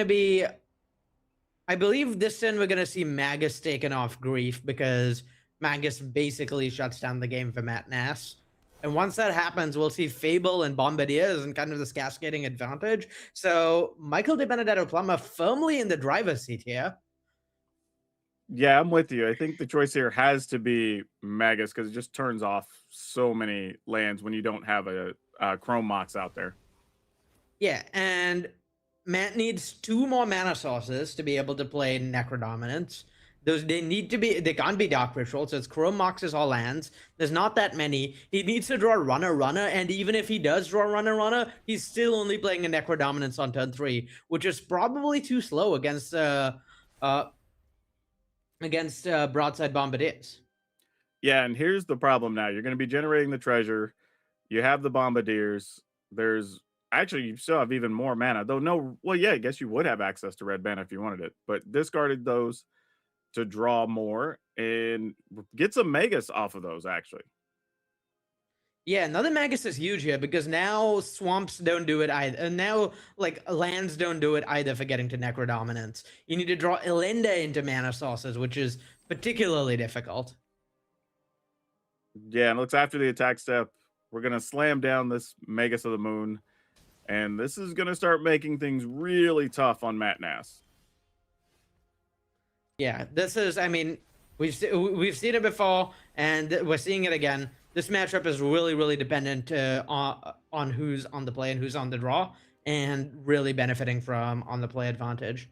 we're going to see Magus taken off Grief because Magus basically shuts down the game for Matt Nass. And once that happens, we'll see Fable and Bombardiers and kind of this cascading advantage. So Michael De Benedetto Plummer firmly in the driver's seat here. Yeah, I'm with you. I think the choice here has to be Magus because it just turns off so many lands when you don't have a Chrome Mox out there. Yeah, and Matt needs 2 more mana sources to be able to play Necrodominance. They can't be Dark Ritual, so it's Chrome Moxes all lands. There's not that many. He needs to draw Runner, and even if he does draw Runner, he's still only playing a Necrodominance on turn 3, which is probably too slow against Broadside Bombardiers. Yeah, and here's the problem now. You're going to be generating the treasure. You have the Bombardiers. You still have even more mana. I guess you would have access to red mana if you wanted it, but discarded those to draw more and get some Magus off of those, actually. Yeah, another Magus is huge here because now swamps don't do it either. And now, lands don't do it either for getting to Necrodominance. You need to draw Elenda into mana sources, which is particularly difficult. Yeah, and it looks after the attack step. We're going to slam down this Magus of the Moon. And this is going to start making things really tough on Matt Nass. Yeah, this is, We've seen it before, and we're seeing it again. This matchup is really, really dependent on who's on the play and who's on the draw, and really benefiting from on the play advantage.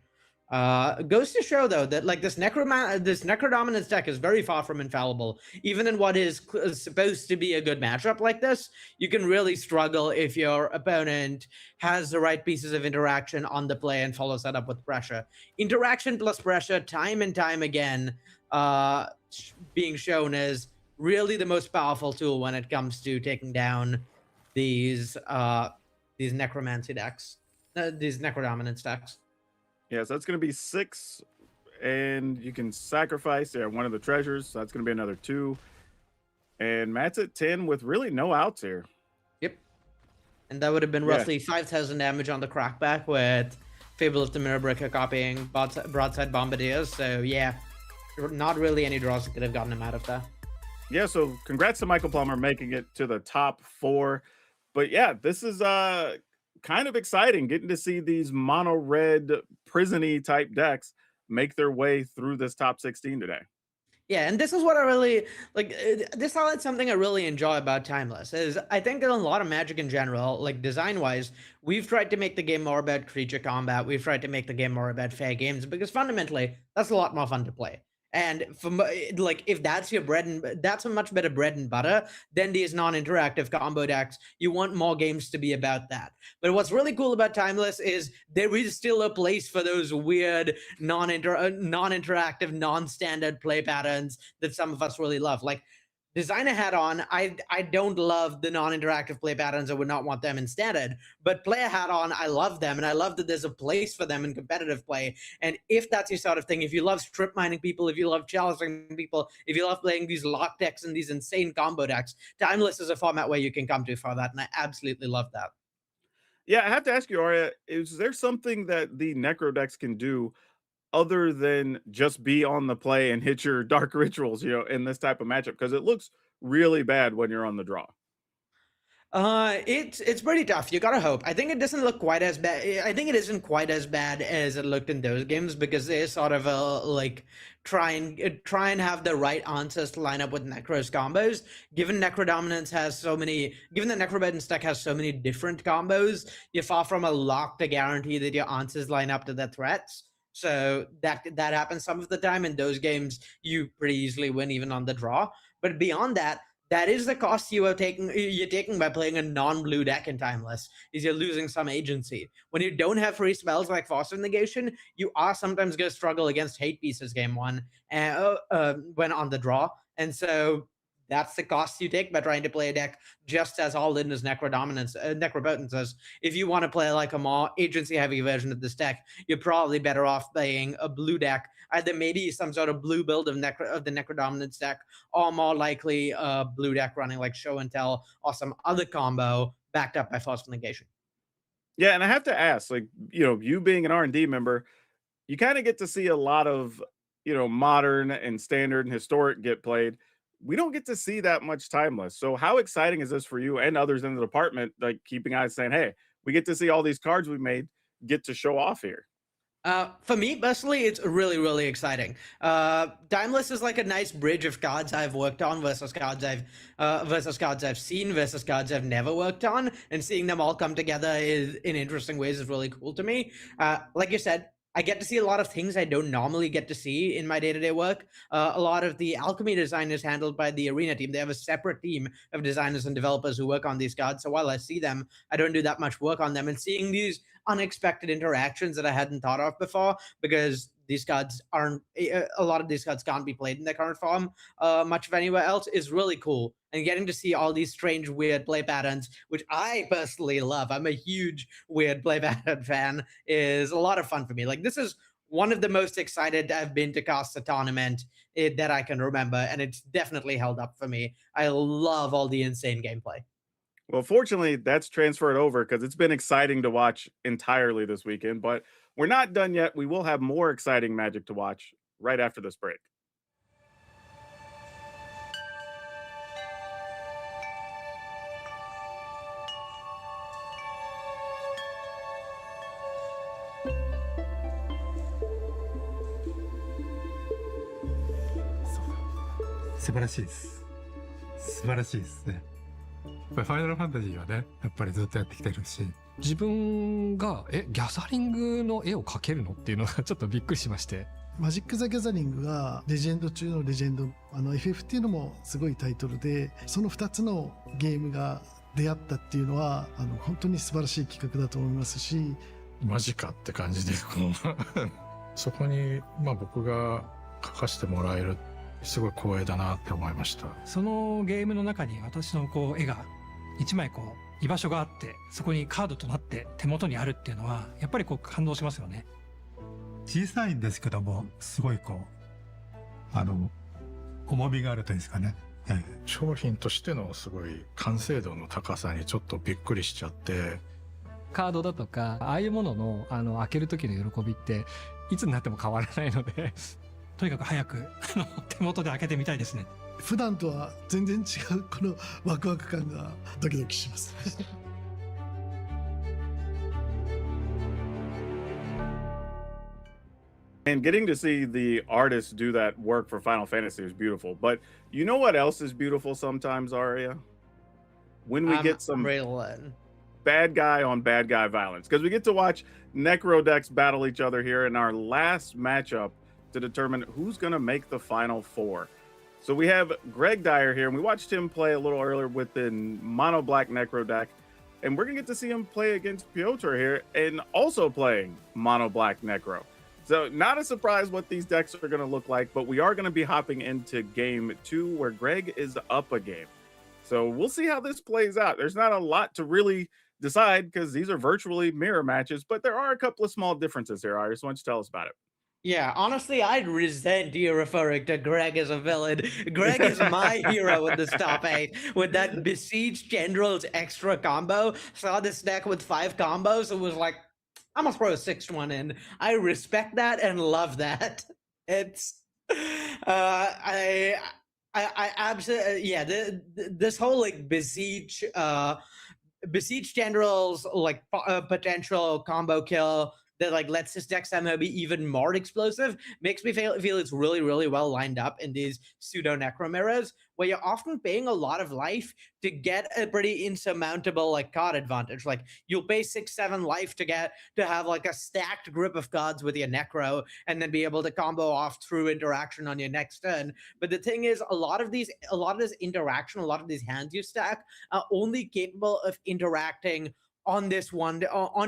Goes to show though that like this Necrodominance deck is very far from infallible. Even in what is supposed to be a good matchup like this, you can really struggle if your opponent has the right pieces of interaction on the play and follows that up with pressure. Interaction plus pressure, time and time again, being shown as really the most powerful tool when it comes to taking down these necromancy decks, these Necrodominance decks. Yeah, so that's going to be 6, and you can sacrifice one of the treasures. So that's going to be another 2. And Matt's at 10 with really no outs here. Yep. And that would have been roughly 5,000 damage on the crackback with Fable of the Mirrorbreaker copying Broadside Bombardiers. So yeah, not really any draws that could have gotten him out of that. Yeah, so congrats to Michael Plummer making it to the top 4. But yeah, this is kind of exciting getting to see these mono red prison-y type decks make their way through this top 16 today. Yeah, and this is what I really like. This highlights something I really enjoy about Timeless. Is I think that a lot of Magic in general, like design-wise, we've tried to make the game more about creature combat. We've tried to make the game more about fair games because fundamentally, that's a lot more fun to play. And for like, if that's your that's a much better bread and butter than these non-interactive combo decks. You want more games to be about that. But what's really cool about Timeless is there is still a place for those weird non-interactive, non-standard play patterns that some of us really love. Like Designer hat on, I don't love the non-interactive play patterns. I would not want them in standard, but player hat on, I love them, and I love that there's a place for them in competitive play. And if that's your sort of thing, if you love strip mining people, if you love challenging people, if you love playing these lock decks and these insane combo decks, Timeless is a format where you can come to for that, and I absolutely love that. Yeah, I have to ask you, Arya, is there something that the Necro decks can do other than just be on the play and hit your dark rituals, in this type of matchup? Because it looks really bad when you're on the draw. It's pretty tough. You gotta hope. I think it doesn't look quite as bad. I think it isn't quite as bad as it looked in those games because they sort of like try and have the right answers to line up with Necro's combos. Given that Necroman's deck has so many different combos, you're far from a lock to guarantee that your answers line up to the threats. So that happens some of the time. In those games, you pretty easily win even on the draw. But beyond that, that is the cost you're taking by playing a non-blue deck in Timeless, is you're losing some agency. When you don't have free spells like Force of Negation, you are sometimes going to struggle against hate pieces game one when on the draw. And so that's the cost you take by trying to play a deck just as all in as Necropotence says. If you want to play like a more agency-heavy version of this deck, you're probably better off playing a blue deck, either maybe some sort of blue build of the Necrodominance deck, or more likely a blue deck running like Show and Tell or some other combo backed up by Force of Negation. Yeah, and I have to ask, like, you being an R&D member, you kind of get to see a lot of, modern and standard and historic get played. We don't get to see that much Timeless. So how exciting is this for you and others in the department, like keeping eyes saying, hey, we get to see all these cards we made get to show off here? For me, personally, it's really, really exciting. Timeless is like a nice bridge of cards I've worked on versus cards I've seen versus cards I've never worked on, and seeing them all come together in interesting ways is really cool to me. Like you said, I get to see a lot of things I don't normally get to see in my day-to-day work. A lot of the alchemy design is handled by the Arena team. They have a separate team of designers and developers who work on these cards. So while I see them, I don't do that much work on them. And seeing these unexpected interactions that I hadn't thought of before, because these cards a lot of these cards can't be played in their current form much of anywhere else, is really cool. And getting to see all these strange, weird play patterns, which I personally love, I'm a huge weird play pattern fan, is a lot of fun for me. Like, this is one of the most excited I've been to cast a tournament that I can remember, and it's definitely held up for me. I love all the insane gameplay. Well, fortunately, that's transferred over because it's been exciting to watch entirely this weekend, but we're not done yet. We will have more exciting Magic to watch right after this break. So 素晴らしいです。素晴らしいですね。やっぱりファイナルファンタジーはね、やっぱりずっとやってきてるし、自分がギャザリングの絵を描けるのっていうのがちょっとびっくりしまして。マジック・ザ・ギャザリングがレジェンド中のレジェンド、FF っていうのもすごいタイトルで、その2つのゲームが出会ったっていうのは本当に素晴らしい企画だと思いますし、マジかって感じでそこに僕が描かせてもらえる、すごい光栄だなって思いました。そのゲームの中に私の絵が1枚居場所があって、そこにカードとなって手元にあるっていうのはやっぱり感動しますよね。小さいんですけども、すごい重みがあるというんですかね。商品としてのすごい完成度の高さにちょっとびっくりしちゃって。カードだとか、ああいうものの開ける時の喜びっていつになっても変わらないのでとにかく早く手元で開けてみたいですね。普段とは全然違うこのワクワク感がドキドキしますAnd getting to see the artists do that work for Final Fantasy is beautiful. But you know what else is beautiful sometimes, Arya? When we get some bad guy on bad guy violence. Because we get to watch Necro decks battle each other here in our last matchup to determine who's going to make the Final Four. So we have Greg Dyer here, and we watched him play a little earlier with the Mono Black Necro deck. And we're going to get to see him play against Piotr here and also playing Mono Black Necro. So not a surprise what these decks are going to look like, but we are going to be hopping into game 2 where Greg is up a game. So we'll see how this plays out. There's not a lot to really decide because these are virtually mirror matches, but there are a couple of small differences here. Iris, why don't you tell us about it? Yeah, honestly, I'd resent you referring to Greg as a villain. Greg is my hero in this top 8 with that Besieged General's extra combo. Saw this deck with 5 combos and was like, I'm gonna throw a 6th one in. I respect that and love that. It's I absolutely, yeah, this whole Besiege General's potential combo kill that lets this deck somehow be even more explosive makes me feel it's really, really well lined up in these pseudo necro mirrors where you're often paying a lot of life to get a pretty insurmountable card advantage. You'll pay 6-7 life to have a stacked grip of cards with your necro and then be able to combo off through interaction on your next turn. But the thing is, a lot of this interaction, a lot of these hands you stack are only capable of interacting on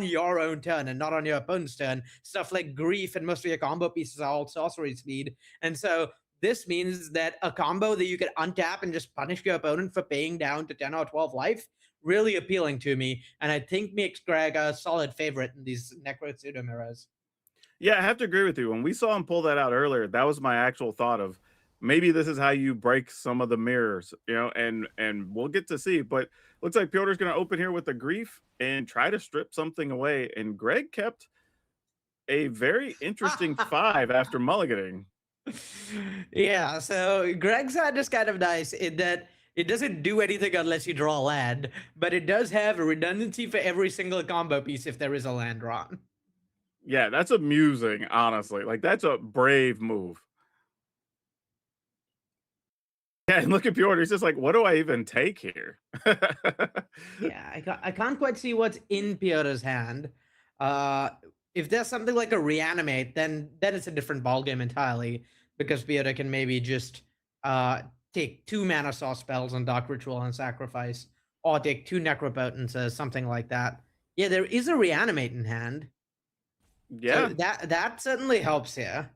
your own turn and not on your opponent's turn. Stuff like Grief and most of your combo pieces are all sorcery speed. And so this means that a combo that you could untap and just punish your opponent for paying down to 10 or 12 life, really appealing to me. And I think makes Greg a solid favorite in these Necro Pseudo Mirrors. Yeah, I have to agree with you. When we saw him pull that out earlier, that was my actual thought of maybe this is how you break some of the mirrors, and we'll get to see. But looks like Piotr's going to open here with the Grief and try to strip something away. And Greg kept a very interesting 5 after mulliganing. Yeah, so Greg's hand is kind of nice in that it doesn't do anything unless you draw land, but it does have a redundancy for every single combo piece if there is a land drawn. Yeah, that's amusing, honestly. That's a brave move. Yeah, and look at Piotr. He's just like, what do I even take here? Yeah, I can't quite see what's in Piotr's hand. If there's something like a Reanimate, then it's a different ballgame entirely, because Piotr can maybe just take 2 Mana Source spells on Dark Ritual and Sacrifice, or take 2 Necropotences, something like that. Yeah, there is a Reanimate in hand. Yeah. So that certainly helps here.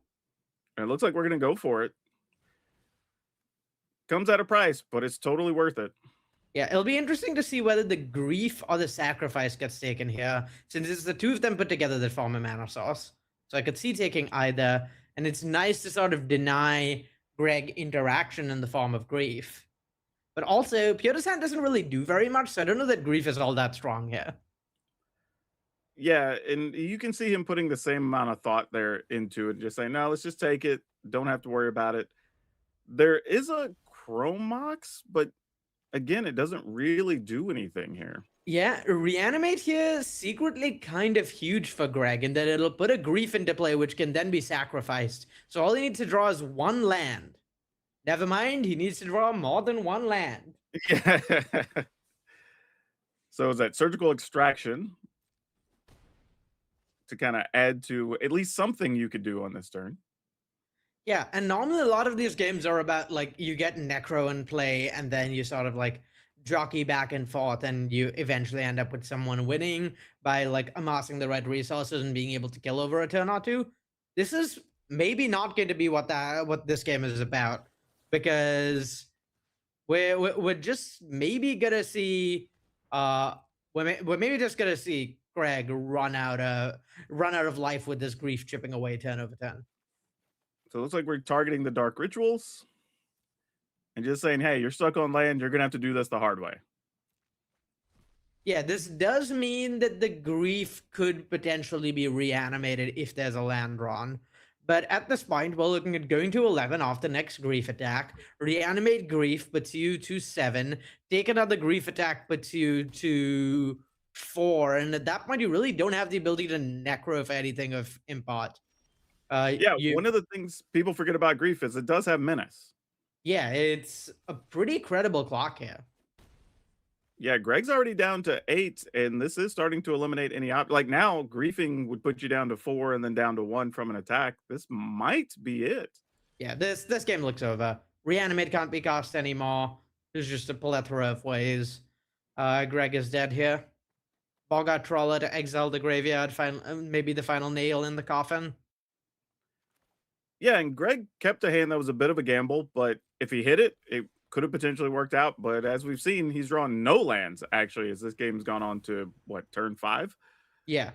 And it looks like we're going to go for it. Comes at a price, but it's totally worth it. Yeah, it'll be interesting to see whether the Grief or the Sacrifice gets taken here, since it's the 2 of them put together that form a Mana Source. So I could see taking either, and it's nice to sort of deny Greg interaction in the form of Grief. But also, Piotr's hand doesn't really do very much, so I don't know that Grief is all that strong here. Yeah, and you can see him putting the same amount of thought there into it, just saying, no, let's just take it. Don't have to worry about it. There is a Chromox, but again, it doesn't really do anything here. Yeah, Reanimate here is secretly kind of huge for Greg in that it'll put a Grief into play, which can then be sacrificed. So all he needs to draw is 1 land. Never mind, he needs to draw more than one land. Yeah. So is that surgical extraction to kind of add to at least something you could do on this turn. Yeah, and normally a lot of these games are about like you get Necro in play and then you sort of like jockey back and forth and you eventually end up with someone winning by like amassing the right resources and being able to kill over a turn or two. This is maybe not going to be what this game is about, because we're just maybe gonna see we're maybe just gonna see Greg run out of life with this grief chipping away turn over turn. So it looks like we're targeting the dark rituals and just saying, hey, you're stuck on land. You're going to have to do this the hard way. Yeah, this does mean that the grief could potentially be reanimated if there's a land drawn. But at this point, we're looking at going to 11 off the next grief attack, reanimate grief, puts you to 7, take another grief attack, puts you to 4, and at that point, you really don't have the ability to necro for anything of import. One of the things people forget about grief is it does have menace. Yeah, it's a pretty credible clock here. Yeah, Greg's already down to 8, and this is starting to eliminate any like now, griefing would put you down to 4 and then down to 1 from an attack. This might be it. Yeah, this game looks over. Reanimate can't be cast anymore. There's just a plethora of ways. Greg is dead here. Bogart Troller to exile the graveyard, maybe the final nail in the coffin. Yeah, and Greg kept a hand that was a bit of a gamble, but if he hit it, it could have potentially worked out. But as we've seen, he's drawn no lands, actually, as this game's gone on to, what, turn 5? Yeah.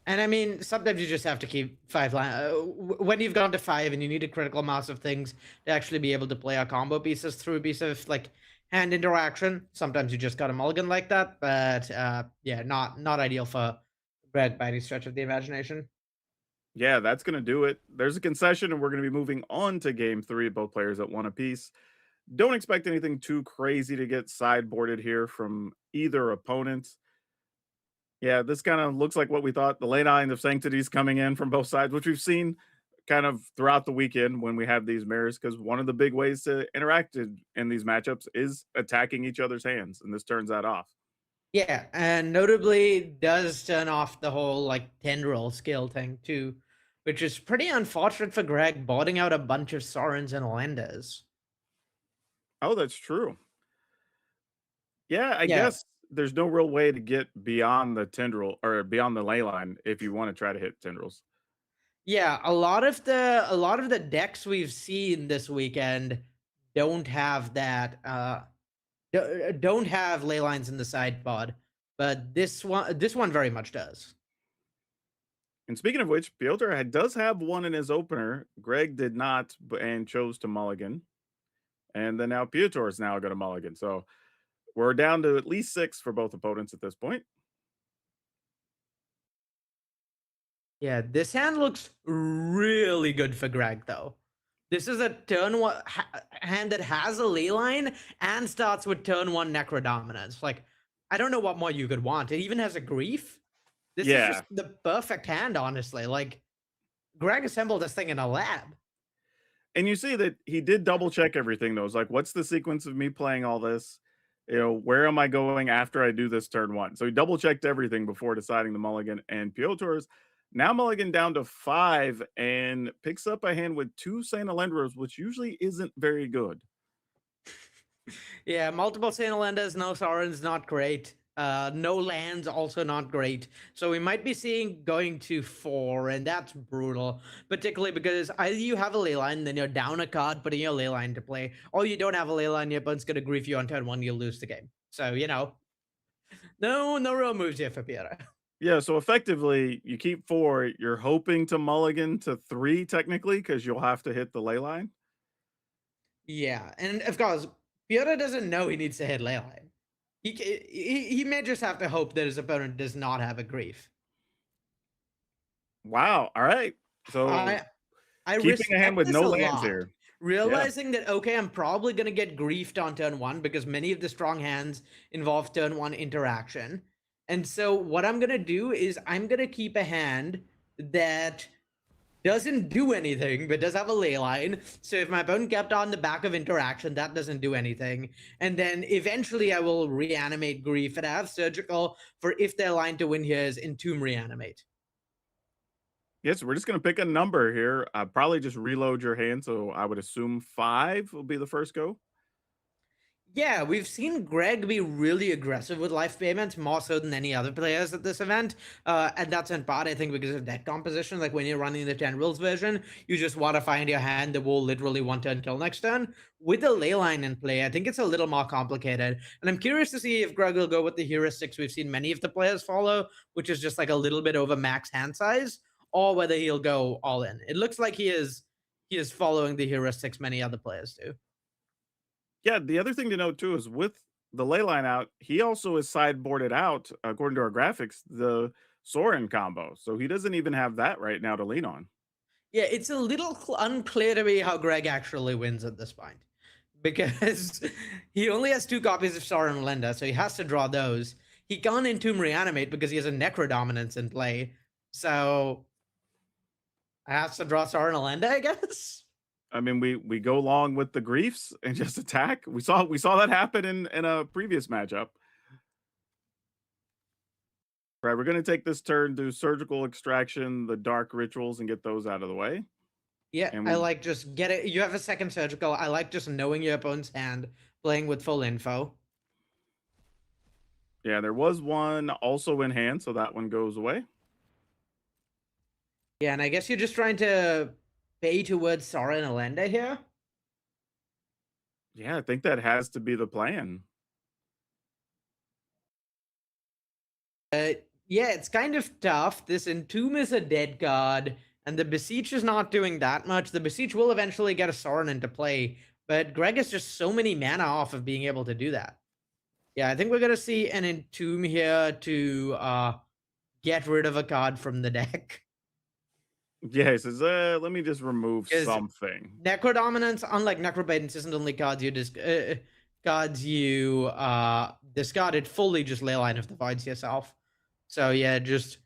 And I mean, sometimes you just have to keep 5 lands. When you've gone to 5 and you need a critical mass of things to actually be able to play our combo pieces through a piece of, like, hand interaction, sometimes you just got a mulligan like that. But, yeah, not ideal for Greg by any stretch of the imagination. Yeah, that's going to do it. There's a concession, and we're going to be moving on to game 3, both players at 1 apiece. Don't expect anything too crazy to get sideboarded here from either opponent. Yeah, this kind of looks like what we thought. The late nine of sanctities coming in from both sides, which we've seen kind of throughout the weekend when we have these mirrors, because one of the big ways to interact in these matchups is attacking each other's hands, and this turns that off. Yeah, and notably does turn off the whole like tendril skill thing too, which is pretty unfortunate for Greg, boarding out a bunch of Sorens and Lenders. Oh, that's true. Yeah, I guess there's no real way to get beyond the tendril or beyond the ley line if you want to try to hit tendrils. Yeah, a lot of the decks we've seen this weekend don't have that don't have ley lines in the sideboard, but this one very much does. And speaking of which, Piotr does have one in his opener. Greg did not, and chose to mulligan. And then now Piotr is now going to mulligan. So we're down to at least 6 for both opponents at this point. Yeah, this hand looks really good for Greg, though. This is a turn 1 hand that has a ley line and starts with turn 1 Necro Dominance. Like, I don't know what more you could want. It even has a grief. This is just the perfect hand, honestly. Like, Greg assembled this thing in a lab. And you see that he did double check everything, though. It's like, what's the sequence of me playing all this? You know, where am I going after I do this turn 1? So he double checked everything before deciding the mulligan. And Piotr's now mulligan down to 5 and picks up a hand with 2 Saint Alendros, which usually isn't very good. Yeah, multiple Saint Alendros, no Sorens, not great. No lands, also not great. So we might be seeing going to 4, and that's brutal. Particularly because either you have a ley line, then you're down a card, putting your ley line to play, or you don't have a ley line, your opponent's going to grief you on turn 1, you'll lose the game. So, you know, no real moves here for Piotr. Yeah, so effectively, you keep 4. You're hoping to mulligan to 3, technically, because you'll have to hit the ley line. Yeah, and of course, Piotr doesn't know he needs to hit ley line. He may just have to hope that his opponent does not have a grief. Wow. All right. So I keeping a hand with no lands lot. here. Realizing that, okay, I'm probably going to get griefed on turn 1 because many of the strong hands involve turn 1 interaction. And so what I'm going to do is I'm going to keep a hand that doesn't do anything, but does have a ley line. So if my opponent kept on the back of interaction, that doesn't do anything. And then eventually I will reanimate Grief, and I have Surgical for if their line to win here is Entomb Reanimate. Yes, we're just going to pick a number here. Probably just reload your hand. So I would assume 5 will be the first go. Yeah, we've seen Greg be really aggressive with life payments, more so than any other players at this event. And that's in part, I think, because of deck composition. Like when you're running the 10 rules version, you just want to find your hand that will literally one turn kill next turn. With the ley line in play, I think it's a little more complicated. And I'm curious to see if Greg will go with the heuristics we've seen many of the players follow, which is just like a little bit over max hand size, or whether he'll go all in. It looks like he is following the heuristics many other players do. Yeah, the other thing to note too is with the ley line out, he also is sideboarded out, according to our graphics, the Sorin combo. So he doesn't even have that right now to lean on. Yeah, it's a little unclear to me how Greg actually wins at this point. Because he only has 2 copies of Sorin Linda, so he has to draw those. He can't Entomb Reanimate because he has a Necro Dominance in play. So I have to draw Sorin Linda, I guess. I mean, we go along with the griefs and just attack. We saw that happen in a previous matchup. Right, we're going to take this turn, do surgical extraction, the dark rituals, and get those out of the way. Yeah, And I like just get it. You have a second surgical. I like just knowing your opponent's hand, playing with full info. Yeah, there was one also in hand, so that one goes away. Yeah, and I guess you're just trying to pay towards Sorin Alenda here. Yeah, I think that has to be the plan. Yeah, it's kind of tough. This Entomb is a dead card, and the Beseech is not doing that much. The Beseech will eventually get a Sorin into play, but Greg has just so many mana off of being able to do that. Yeah, I think we're going to see an Entomb here to get rid of a card from the deck. Yeah, he says, let me just remove something. Necrodominance, unlike Necrobatance, isn't only cards you discard. It fully just Leyline of the Voids yourself. So yeah, just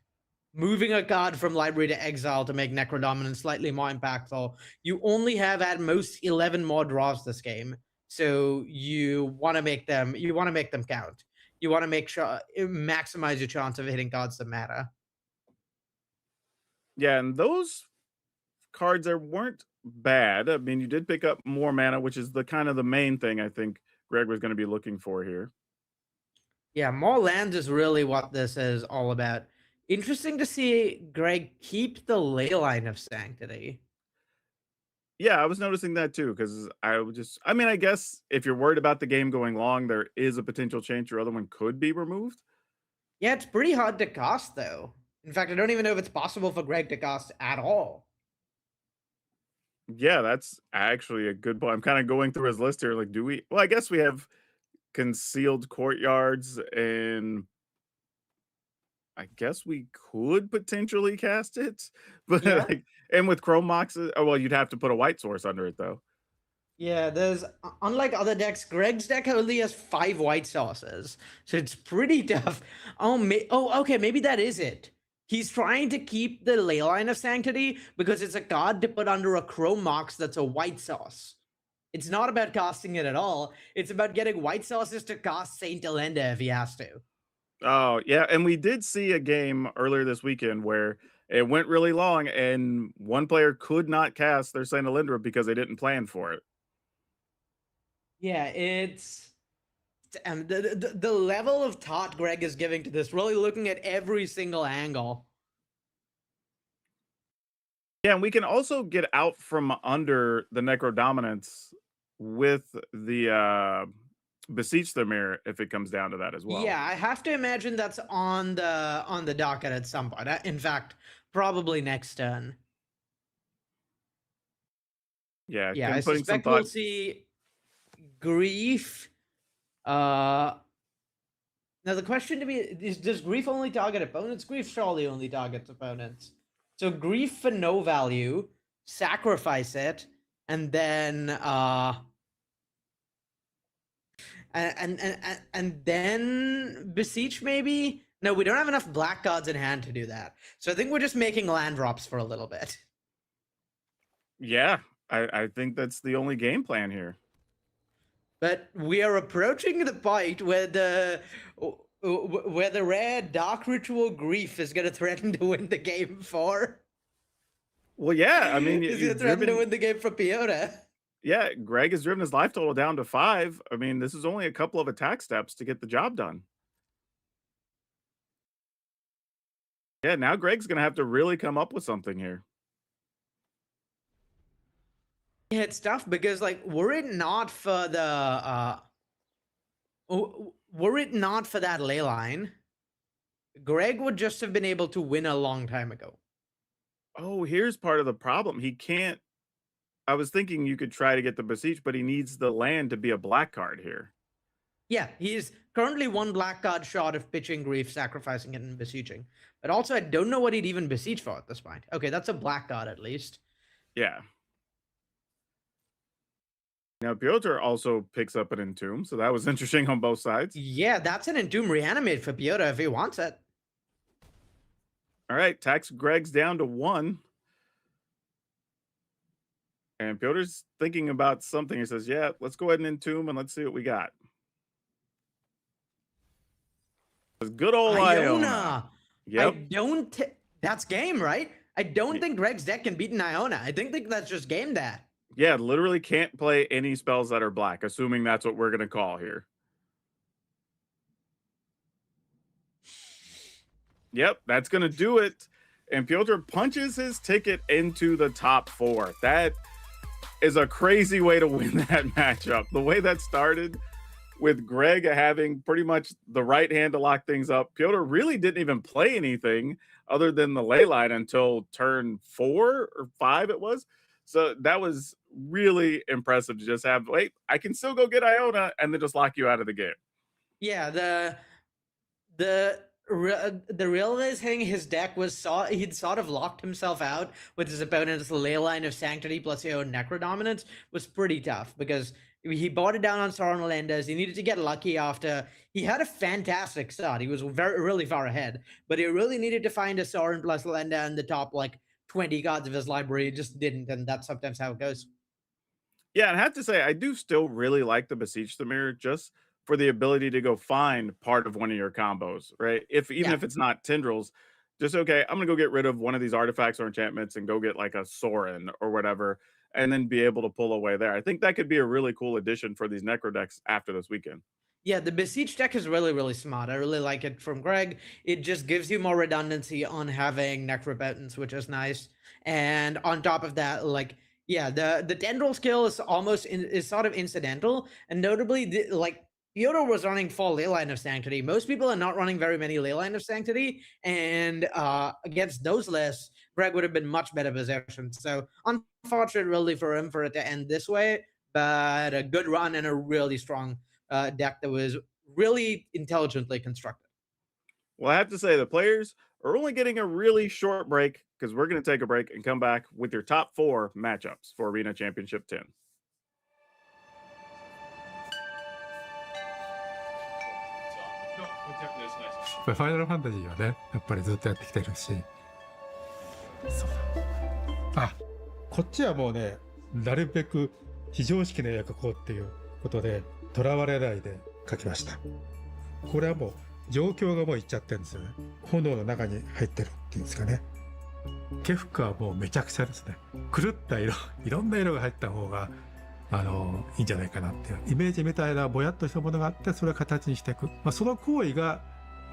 moving a card from library to exile to make Necrodominance slightly more impactful. You only have at most 11 more draws this game, so you want to make them count. You want to make sure maximize your chance of hitting cards that matter. Yeah, and those cards weren't bad. I mean, you did pick up more mana, which is the kind of the main thing I think Greg was going to be looking for here. Yeah, more lands is really what this is all about. Interesting to see Greg keep the Leyline of Sanctity. Yeah, I was noticing that too, because I mean, I guess if you're worried about the game going long, there is a potential chance your other one could be removed. Yeah, it's pretty hard to cast, though. In fact, I don't even know if it's possible for Greg to cast at all. Yeah, that's actually a good point. I'm kind of going through his list here. Like, well, I guess we have concealed courtyards, and I guess we could potentially cast it. But Yeah. and with Chrome Mox, well, you'd have to put a white source under it though. Yeah, there's unlike other decks, Greg's deck only has 5 white sources, so it's pretty tough. Okay, maybe that is it. He's trying to keep the Leyline of Sanctity because it's a card to put under a Chrome Mox that's a white source. It's not about casting it at all. It's about getting white sources to cast Saint Elenda if he has to. Oh yeah, and we did see a game earlier this weekend where it went really long, and one player could not cast their Saint Elendra because they didn't plan for it. Yeah, it's the level of thought Greg is giving to this, really looking at every single angle. Yeah, and we can also get out from under the Necro Dominance with the Beseech the Mirror if it comes down to that as well. Yeah, I have to imagine that's on the docket at some point. In fact, probably next turn. Yeah, Yeah, I suspect we'll see Grief. Now the question to me is, does Grief only target opponents? Grief surely only targets opponents. So Grief for no value, sacrifice it, and then and then Beseech maybe? No, we don't have enough black cards in hand to do that. So I think we're just making land drops for a little bit. Yeah, I think that's the only game plan here. But we are approaching the point where the rare Dark Ritual Grief is going to threaten to win the game for. Well, yeah, I mean, He's you've going to threaten to driven. win the game for Piotr. Yeah, Greg has driven his life total down to 5. I mean, this is only a couple of attack steps to get the job done. Yeah, now Greg's gonna have to really come up with something here. Yeah, it's tough because, like, were it not for that ley line, Greg would just have been able to win a long time ago. Oh, here's part of the problem. He can't. I was thinking you could try to get the beseech, but he needs the land to be a black card here. Yeah, he's currently one black card short of pitching Grief, sacrificing it, and beseeching. But also, I don't know what he'd even beseech for at this point. Okay, that's a black card at least. Yeah. Now, Piotr also picks up an Entomb, so that was interesting on both sides. Yeah, that's an Entomb Reanimate for Piotr if he wants it. All right, tax Greg's down to 1. And Piotr's thinking about something. He says, yeah, let's go ahead and Entomb and let's see what we got. Good old Iona. Yep. That's game, right? I don't think Greg's deck can beat an Iona. I think that's just game that. Yeah, literally can't play any spells that are black, assuming that's what we're going to call here. Yep, that's going to do it. And Piotr punches his ticket into the top 4. That is a crazy way to win that matchup. The way that started with Greg having pretty much the right hand to lock things up. Piotr really didn't even play anything other than the ley line until turn 4 or 5 it was. So that was really impressive to just have, wait, I can still go get Iona and then just lock you out of the game. Yeah, the realizing his deck was he'd sort of locked himself out with his opponent's ley line of Sanctity plus his own Necro Dominance was pretty tough because he bought it down on Sauron Lenders. He needed to get lucky after he had a fantastic start. He was really far ahead, but he really needed to find a Sauron plus Lenda in the top like 20 cards of his library. He just didn't, and that's sometimes how it goes. Yeah, and I have to say, I do still really like the Beseech the Mirror just for the ability to go find part of one of your combos, right? Even if it's not Tendrils, just okay, I'm gonna go get rid of one of these artifacts or enchantments and go get like a Sorin or whatever, and then be able to pull away there. I think that could be a really cool addition for these Necro decks after this weekend. Yeah, the Beseech deck is really smart. I really like it from Greg. It just gives you more redundancy on having Necropotence, which is nice. And on top of that, like, yeah, the Tendril skill is sort of incidental. And notably, like, Piotr was running full Leyline of Sanctity. Most people are not running very many Leyline of Sanctity. And against those lists, Greg would have been much better positioned. So unfortunate really for him for it to end this way, but a good run and a really strong deck that was really intelligently constructed. Well, I have to say the players are only getting a really short break because we're going to take a break and come back with your top 4 matchups for Arena Championship 10.ファイナルファンタジーはね、やっぱりずっとやってきてるし。そうだ。あ、こっちはもうね、なるべく非常識の絵を描こうっていうことで、とらわれないで描きました。これはもう状況がもういっちゃってるんですよね。炎の中に入ってるっていうんですかね。ケフカはもうめちゃくちゃですね。狂った色、いろんな色が入った方がいいんじゃないかなっていうイメージみたいなぼやっとしたものがあって、それを形にしていく。その行為が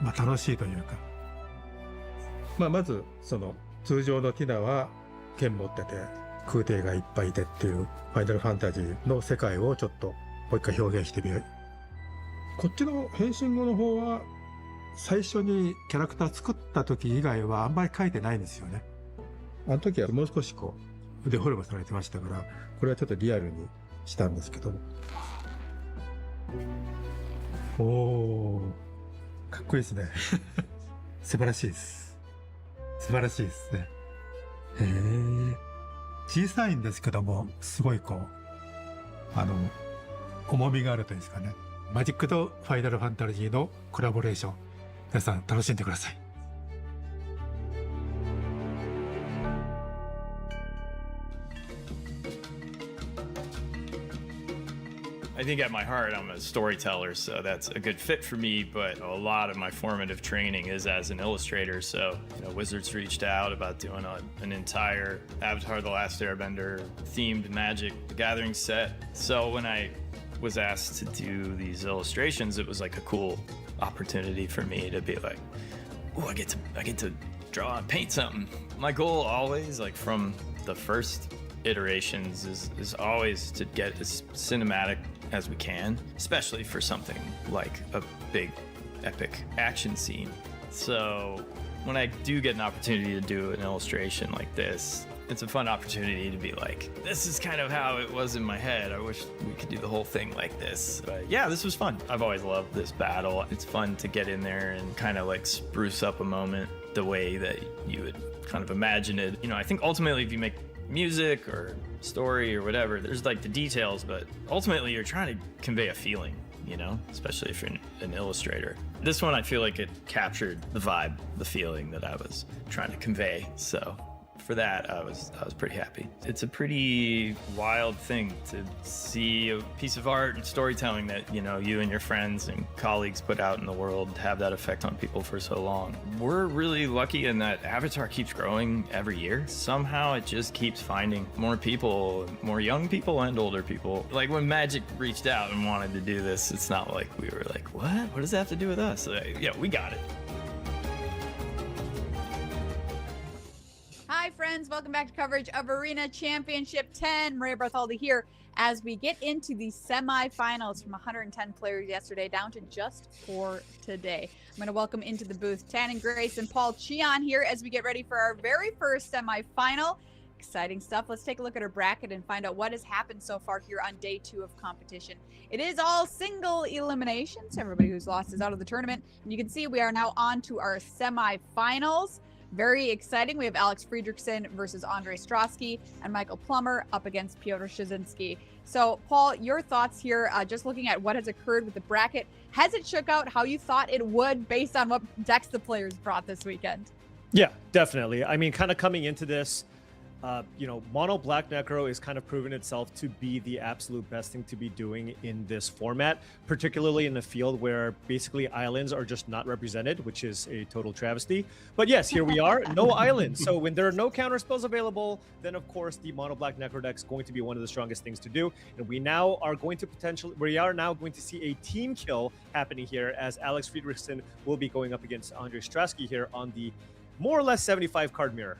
楽しいというか。まずその通常のティナは剣持ってて空挺がいっぱいいてっていうファイナルファンタジーの世界をちょっともう一回表現してみる。こっちの変身後の方は最初にキャラクター作った時以外はあんまり書いてないんですよね。あの時はもう少しこう腕フォルムされてましたから、これはちょっとリアルにしたんですけども。おー、かっこいいですね。素晴らしいです。素晴らしいですね。へえ。小さいんですけども、すごいこう、重みがあるというんですかね。マジックとファイナルファンタジーのコラボレーション。皆さん楽しんでください。I think at my heart, I'm a storyteller, so that's a good fit for me, but a lot of my formative training is as an illustrator. So, Wizards reached out about doing an entire Avatar: The Last Airbender themed Magic the Gathering set. So when I was asked to do these illustrations, it was like a cool opportunity for me to be like, oh, I get to draw and paint something. My goal always, like from the first iterations, is always to get as cinematic as we can, especially for something like a big epic action scene. So when I do get an opportunity to do an illustration like this, it's a fun opportunity to be like, this is kind of how it was in my head. I wish we could do the whole thing like this. But yeah, this was fun. I've always loved this battle. It's fun to get in there and kind of like spruce up a moment the way that you would kind of imagine it. I think ultimately if you make music or story or whatever, there's like the details, but ultimately you're trying to convey a feeling, especially if you're an illustrator. This one, I feel like it captured the vibe, the feeling that I was trying to convey. So for that, I was pretty happy. It's a pretty wild thing to see a piece of art and storytelling that, you and your friends and colleagues put out in the world have that effect on people for so long. We're really lucky in that Avatar keeps growing every year. Somehow it just keeps finding more people, more young people and older people. Like when Magic reached out and wanted to do this, it's not like we were like, what? What does that have to do with us? Yeah, we got it. Hi, friends. Welcome back to coverage of Arena Championship 10. Maria Bartholdi here as we get into the semifinals from 110 players yesterday down to just 4 today. I'm going to welcome into the booth Tannen Grace and Paul Cheon here as we get ready for our very first semifinal. Exciting stuff. Let's take a look at our bracket and find out what has happened so far here on day 2 of competition. It is all single eliminations. Everybody who's lost is out of the tournament. And you can see we are now on to our semifinals. Very exciting. We have Alex Friedrichsen versus Andre Strosky and Michael Plummer up against Piotr Szynski. So, Paul, your thoughts here, just looking at what has occurred with the bracket. Has it shook out how you thought it would based on what decks the players brought this weekend? Yeah, definitely. I mean, kind of coming into this, Mono Black Necro is kind of proven itself to be the absolute best thing to be doing in this format, particularly in a field where basically islands are just not represented, which is a total travesty. But yes, here we are, no islands. So when there are no counter spells available, then of course the Mono Black Necro deck is going to be one of the strongest things to do. And we are now going to see a team kill happening here as Alex Friedrichsen will be going up against Andre Strasky here on the more or less 75 card mirror.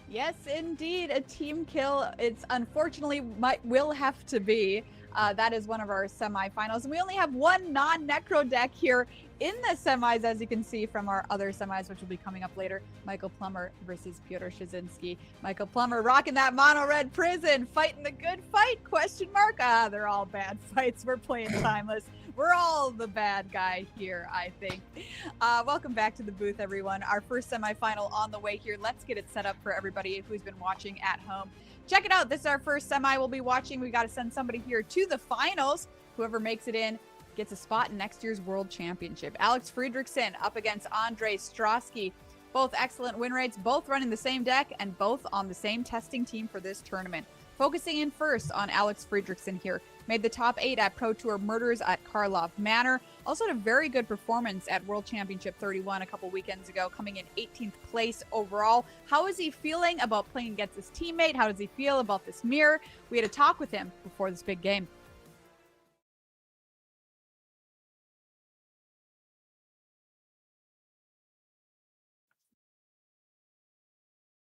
Yes, indeed, a team kill. It's unfortunately will have to be. That is one of our semifinals. And we only have one non-Necro deck here in the semis, as you can see from our other semis, which will be coming up later. Michael Plummer versus Piotr Szynski. Michael Plummer rocking that mono-red prison, fighting the good fight, question mark. They're all bad fights. We're playing Timeless. We're all the bad guy here, I think. Welcome back to the booth, everyone. Our first semifinal on the way here. Let's get it set up for everybody who's been watching at home. Check it out. This is our first semi we'll be watching. We got to send somebody here to the finals. Whoever makes it in gets a spot in next year's World Championship. Alex Friedrichsen up against Andre Strosky. Both excellent win rates, both running the same deck, and both on the same testing team for this tournament. Focusing in first on Alex Friedrichsen here. Made the top 8 at Pro Tour Murders at Karlov Manor. Also had a very good performance at World Championship 31 a couple weekends ago, coming in 18th place overall. How is he feeling about playing against his teammate? How does he feel about this mirror? We had a talk with him before this big game.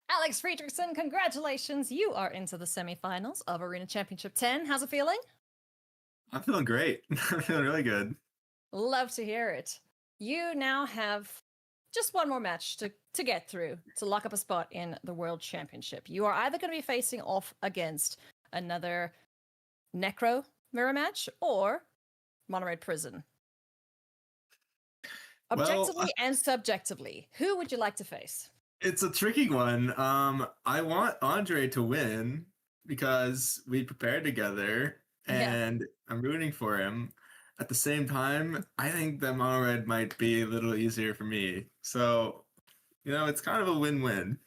Alex Friedrichsen, congratulations. You are into the semifinals of Arena Championship 10. How's it feeling? I'm feeling great. I'm feeling really good. Love to hear it. You now have just one more match to get through to lock up a spot in the World Championship. You are either going to be facing off against another Necro mirror match or Mono-Red Prison. Objectively and subjectively, who would you like to face? It's a tricky one. I want Andre to win because we prepared together and I'm rooting for him. At the same time, I think that Mono Red might be a little easier for me. So, it's kind of a win-win.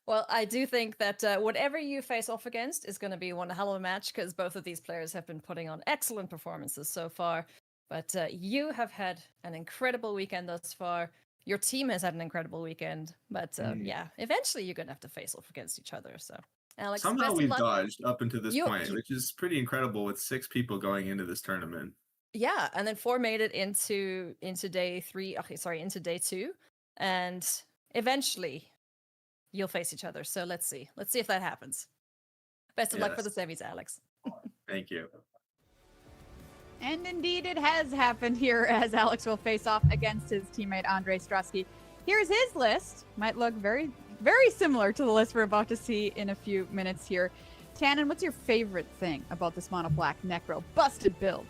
Well, I do think that whatever you face off against is going to be one hell of a match because both of these players have been putting on excellent performances so far. But you have had an incredible weekend thus far. Your team has had an incredible weekend. But yeah, eventually you're going to have to face off against each other. So, Alex, Somehow best of we've luck. dodged up until this You- point, which is pretty incredible with 6 people going into this tournament. Yeah, and then 4 made it into day 3. Okay, sorry, into day 2, and eventually you'll face each other. So let's see if that happens. Best of luck for the semis, Alex. Thank you. And indeed, it has happened here as Alex will face off against his teammate Andre Strosky. Here's his list. Might look very, very similar to the list we're about to see in a few minutes here. Tannen, what's your favorite thing about this mono black Necro busted build?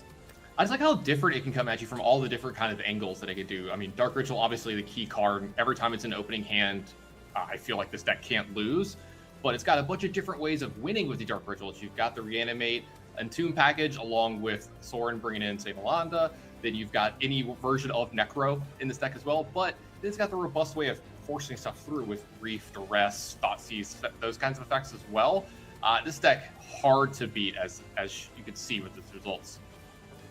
I just like how different it can come at you from all the different kind of angles that it can do. I mean, Dark Ritual, obviously the key card. Every time it's an opening hand, I feel like this deck can't lose. But it's got a bunch of different ways of winning with the Dark Rituals. You've got the Reanimate and Tomb package, along with Soren bringing in, say, Melanda. Then you've got any version of Necro in this deck as well. But then it's got the robust way of forcing stuff through with Grief, Duress, Thoughtseize, those kinds of effects as well. This deck, hard to beat, as you can see with its results.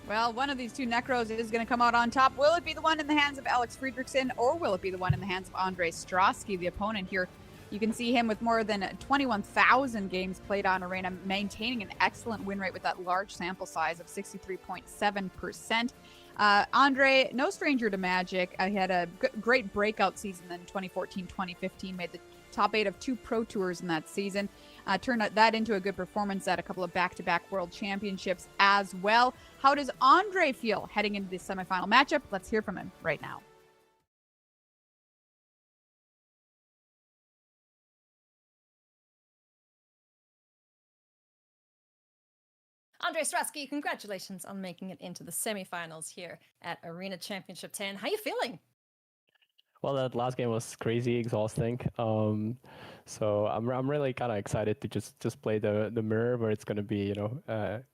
Well, one of these 2 Necros is going to come out on top. Will it be the one in the hands of Alex Friedrichsen, or will it be the one in the hands of Andre Strosky, the opponent here? You can see him with more than 21,000 games played on Arena, maintaining an excellent win rate with that large sample size of 63.7%. Andre, no stranger to Magic. He had a great breakout season in 2014-2015, made the top 8 of 2 Pro Tours in that season. Turned that into a good performance at a couple of back-to-back World Championships as well. How does Andre feel heading into the semifinal matchup? Let's hear from him right now. Andre Strosky, congratulations on making it into the semifinals here at Arena Championship 10. How you feeling? Well, that last game was crazy exhausting. So I'm really kind of excited to just play the mirror where it's gonna be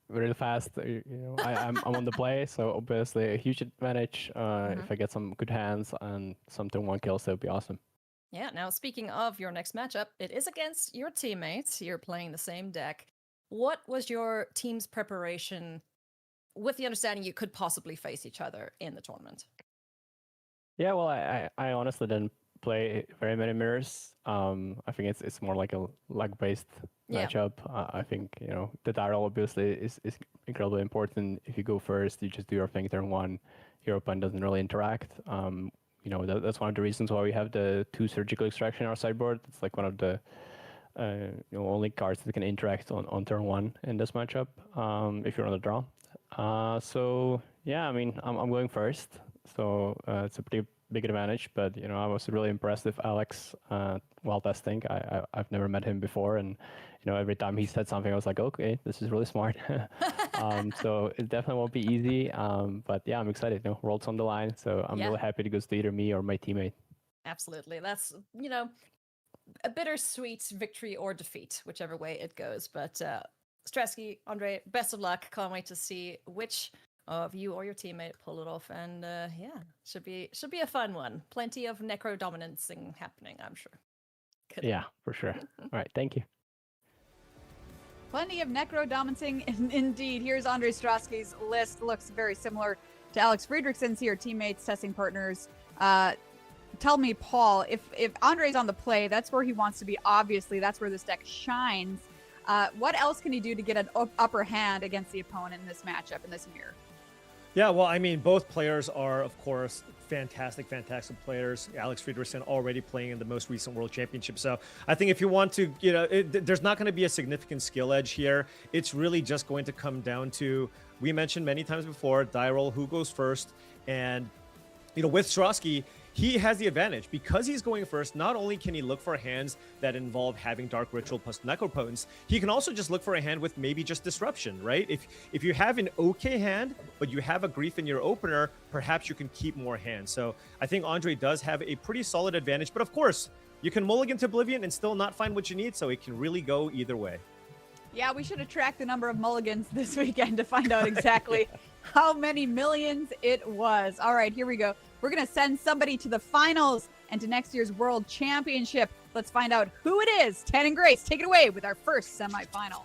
really fast. I'm on the play, so obviously a huge advantage. If I get some good hands and some turn 1 kills, that would be awesome. Yeah. Now, speaking of your next matchup, it is against your teammates. You're playing the same deck. What was your team's preparation with the understanding you could possibly face each other in the tournament? Yeah, well, I honestly didn't play very many mirrors. I think it's more like a luck-based matchup. I think the die roll obviously is incredibly important. If you go first, you just do your thing turn 1. Your opponent doesn't really interact. That's one of the reasons why we have the 2 surgical extraction in our sideboard. It's like one of the only cards that can interact on turn 1 in this matchup. If you're on the draw. So yeah, I mean I'm going first. So it's a pretty big advantage, but I was really impressed with Alex while testing. I've never met him before, and every time he said something, I was like, okay, this is really smart. So it definitely won't be easy, but yeah, I'm excited. World's on the line, so I'm really happy to go to either me or my teammate. Absolutely, that's a bittersweet victory or defeat, whichever way it goes. But Strosky, Andre, best of luck. Can't wait to see which of you or your teammate pull it off, and yeah, should be a fun one. Plenty of necro dominancing happening, I'm sure. Good. Yeah, for sure. All right, thank you. Plenty of necro dominancing indeed. Here's Andre Strosky's list. Looks very similar to Alex Friedrichsen's here, teammates, testing partners. Tell me, Paul, if Andre's on the play, that's where he wants to be. Obviously, that's where this deck shines. What else can he do to get an upper hand against the opponent in this matchup, in this mirror? Yeah, well, I mean, both players are, of course, fantastic players. Alex Friedrichsen already playing in the most recent World Championship. So I think if you want to, there's not going to be a significant skill edge here. It's really just going to come down to, we mentioned many times before, die roll, who goes first. And, with Strosky, he has the advantage because he's going first. Not only can he look for hands that involve having Dark Ritual plus Necropotence, he can also just look for a hand with maybe just Disruption, right? If you have an okay hand, but you have a Grief in your opener, perhaps you can keep more hands. So I think Andre does have a pretty solid advantage, but of course, you can mulligan to Oblivion and still not find what you need, so it can really go either way. Yeah, we should have tracked the number of mulligans this weekend to find out exactly how many millions it was. All right, here we go. We're going to send somebody to the finals and to next year's World Championship. Let's find out who it is. Tan and Grace, take it away with our first semifinal.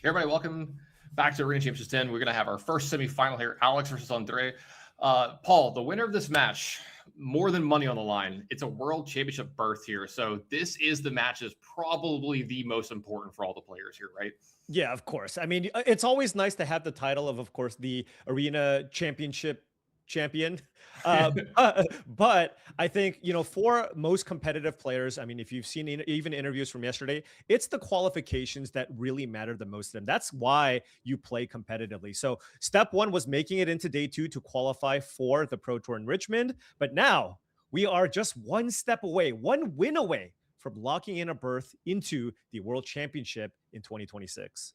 Hey everybody, welcome back to Arena Championship 10. We're going to have our first semifinal here, Alex versus Andre. Paul, the winner of this match, more than money on the line. It's a world championship berth here. So this is the match that's probably the most important for all the players here, right? Yeah, of course. I mean, it's always nice to have the title of course, the Arena Championship champion. But I think, you know, for most competitive players, I mean, if you've seen even interviews from yesterday, it's the qualifications that really matter the most to them. That's why you play competitively. So step one was making it into day 2 to qualify for the Pro Tour in Richmond. But now we are just one step away, one win away from locking in a berth into the World Championship in 2026.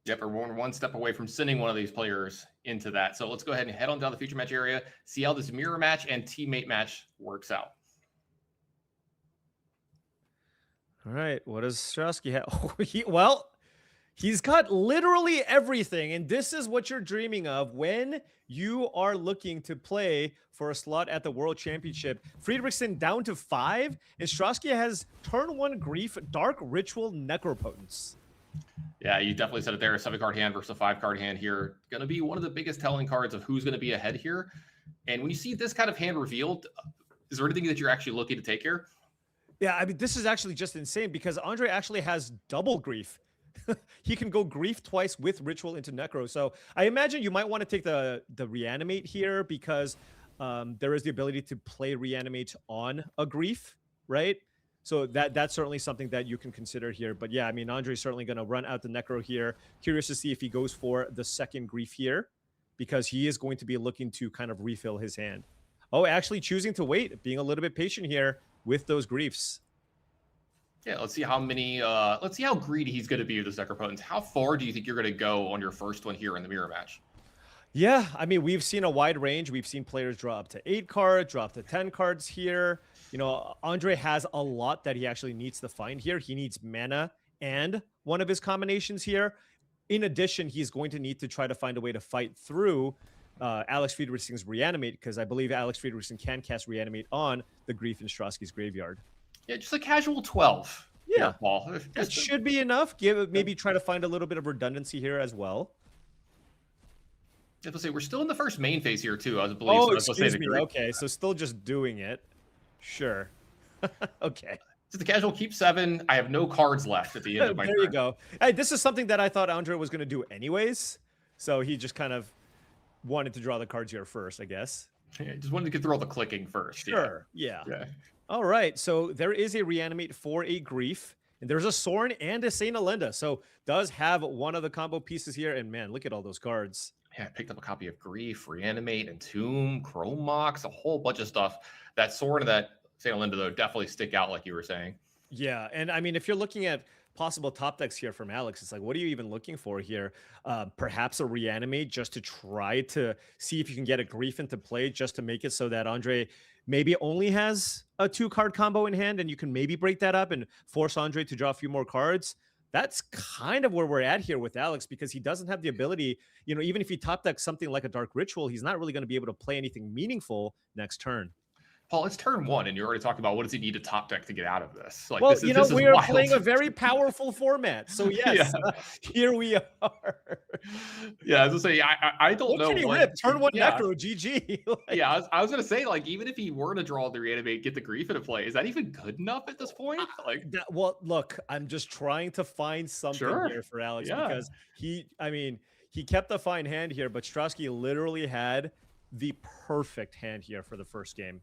Yep, we're one step away from sending one of these players into that. So let's go ahead and head on down the feature match area, see how this mirror match and teammate match works out. All right, what does Strasky have? Oh, he's got literally everything, and this is what you're dreaming of when you are looking to play for a slot at the World Championship. Friedrichsen down to 5, and Strasky has turn 1 Grief, Dark Ritual, Necropotence. Yeah, you definitely said it there. A 7-card hand versus a 5-card hand here. Going to be one of the biggest telling cards of who's going to be ahead here. And when you see this kind of hand revealed, is there anything that you're actually looking to take here? Yeah, I mean, this is actually just insane because Andre actually has double Grief. He can go Grief twice with Ritual into Necro. So I imagine you might want to take the Reanimate here because there is the ability to play Reanimate on a Grief, right? So that's certainly something that you can consider here. But yeah, I mean, Andre's certainly going to run out the Necro here. Curious to see if he goes for the second Grief here because he is going to be looking to kind of refill his hand. Oh, actually choosing to wait, being a little bit patient here with those Griefs. Yeah, let's see how many, let's see how greedy he's going to be with the Necropotence. How far do you think you're going to go on your first one here in the mirror match? Yeah, I mean, we've seen a wide range. We've seen players draw up to 8 cards, drop to 10 cards here. You know, Andre has a lot that he actually needs to find here. He needs mana and one of his combinations here. In addition, he's going to need to try to find a way to fight through Alex Friedrichsen's Reanimate, because I believe Alex Friedrichsen can cast Reanimate on the Grief in Strasky's graveyard. Yeah, just a casual 12. Yeah, Paul. That should be enough. Maybe try to find a little bit of redundancy here as well. Let's say we're still in the first main phase here too. Oh, excuse me. Okay, so still just doing it. Sure. Okay. Just a casual keep 7. I have no cards left at the end of my turn. There you go. Hey, this is something that I thought Andre was going to do anyways. So he just kind of wanted to draw the cards here first, I guess. Yeah, just wanted to get through all the clicking first. Sure. Yeah. All right. So there is a Reanimate for a Grief. And there's a Sorin and a Saint Alenda. So does have one of the combo pieces here. And man, look at all those cards. Yeah, I picked up a copy of Grief, Reanimate, Entomb, Chrome Mox, a whole bunch of stuff. That Sorin and that Saint Alenda, though, definitely stick out like you were saying. Yeah, and I mean, if you're looking at possible top decks here from Alex, it's like, what are you even looking for here? Perhaps a Reanimate just to try to see if you can get a Grief into play just to make it so that Andre maybe only has a 2-card combo in hand and you can maybe break that up and force Andre to draw a few more cards. That's kind of where we're at here with Alex because he doesn't have the ability, you know, even if he top decks something like a Dark Ritual, he's not really going to be able to play anything meaningful next turn. Paul, it's turn 1, and you're already talking about what does he need to top deck to get out of this? Like, well, this is, you know, we are wild. playing a very powerful format. So, yes, here we are. Yeah, I was going to say, I don't know. Rip. Turn 1 Necro, GG. Yeah, I was going to say, like, even if he were to draw the Reanimate, get the Grief into play, is that even good enough at this point? Like, well, look, I'm just trying to find something here for Alex because he kept a fine hand here, but Strasky literally had the perfect hand here for the first game.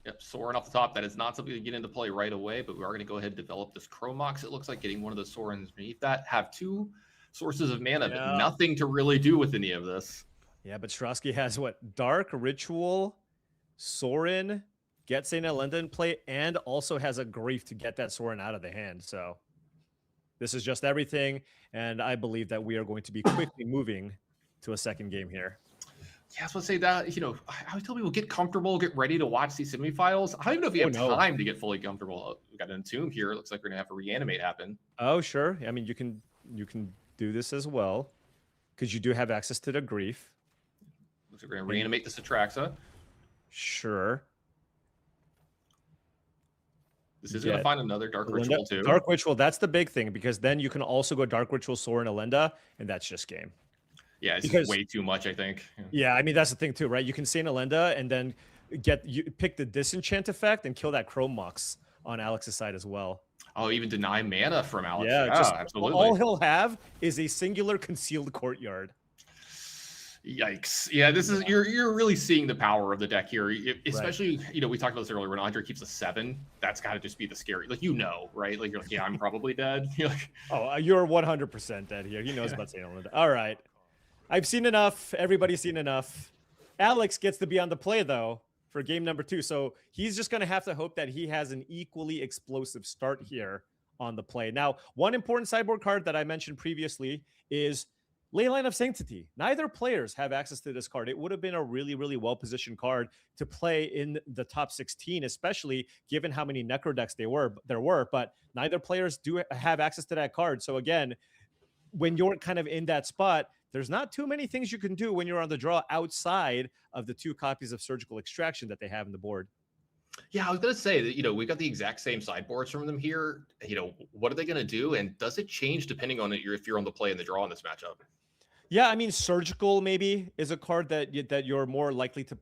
Yep, Sorin off the top. That is not something to get into play right away, but we are going to go ahead and develop this Chromox. It looks like getting one of the Sorins beneath that. Have 2 sources of mana, but nothing to really do with any of this. Yeah, but Strasky has what? Dark Ritual, Sorin, get Saint Alenda in play, and also has a Grief to get that Sorin out of the hand. So this is just everything, and I believe that we are going to be quickly moving to a second game here. Yeah, I was going to say that, you know, I always tell people get comfortable, get ready to watch these semifinals. I don't even know if you have time to get fully comfortable. We got an Entomb here. It looks like we're going to have a Reanimate happen. Oh, sure. I mean, you can do this as well because you do have access to the Grief. Looks like we're going to Reanimate the Citraxa. Sure. This is going to find another Dark Elenda, Ritual too. Dark Ritual, that's the big thing, because then you can also go Dark Ritual, Sorin, Elenda, and that's just game. Yeah, it's just way too much, I think. Yeah, I mean, that's the thing too, right? You can Saint Elenda and then pick the disenchant effect and kill that Chrome Mox on Alex's side as well. Oh, even deny mana from Alex. Yeah, just, absolutely. All he'll have is a singular concealed courtyard. Yikes. Yeah, this is you're really seeing the power of the deck here. Especially, you know, we talked about this earlier, when Andre keeps a 7, that's got to just be the scary, like, you know, right? Like, you're like, yeah, I'm probably dead. You're like, oh, you're 100% dead here. He knows about Saint Elenda. All right. I've seen enough. Everybody's seen enough. Alex gets to be on the play, though, for game number 2. So he's just going to have to hope that he has an equally explosive start here on the play. Now, one important sideboard card that I mentioned previously is Leyline of Sanctity. Neither players have access to this card. It would have been a really, really well-positioned card to play in the top 16, especially given how many Necro decks there were, but neither players do have access to that card. So again, when you're kind of in that spot, there's not too many things you can do when you're on the draw outside of the 2 copies of Surgical Extraction that they have in the board. Yeah, I was going to say that, you know, we got the exact same sideboards from them here. You know, what are they going to do? And does it change depending on if you're on the play and the draw in this matchup? Yeah, I mean, Surgical maybe is a card that you're more likely to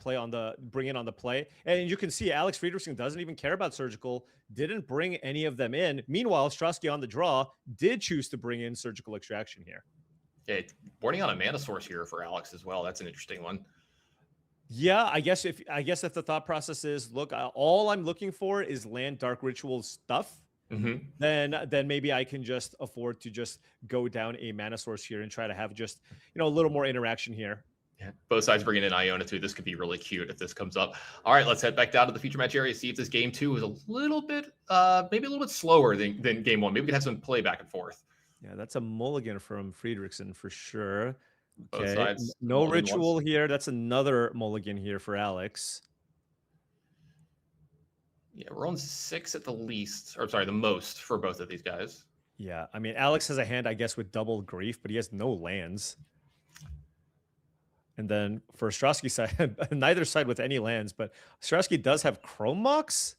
bring in on the play. And you can see Alex Friedrichsen doesn't even care about Surgical, didn't bring any of them in. Meanwhile, Strasky on the draw did choose to bring in Surgical Extraction here. Yeah, boarding on a mana source here for Alex as well. That's an interesting one. Yeah, I guess if the thought process is, look, all I'm looking for is land Dark Ritual stuff, then maybe I can just afford to just go down a mana source here and try to have just, you know, a little more interaction here. Yeah, both sides bringing in Iona too. This could be really cute if this comes up. All right, let's head back down to the feature match area, see if this game 2 is a little bit, maybe a little bit slower than game 1. Maybe we can have some play back and forth. Yeah, that's a mulligan from Friedrichsen for sure. Both sides, no ritual here. That's another mulligan here for Alex. Yeah, we're on 6 at the least, or sorry, the most for both of these guys. Yeah, I mean, Alex has a hand, I guess, with double grief, but he has no lands. And then for Strasky's side, neither side with any lands, but Strasky does have Chrome Mox,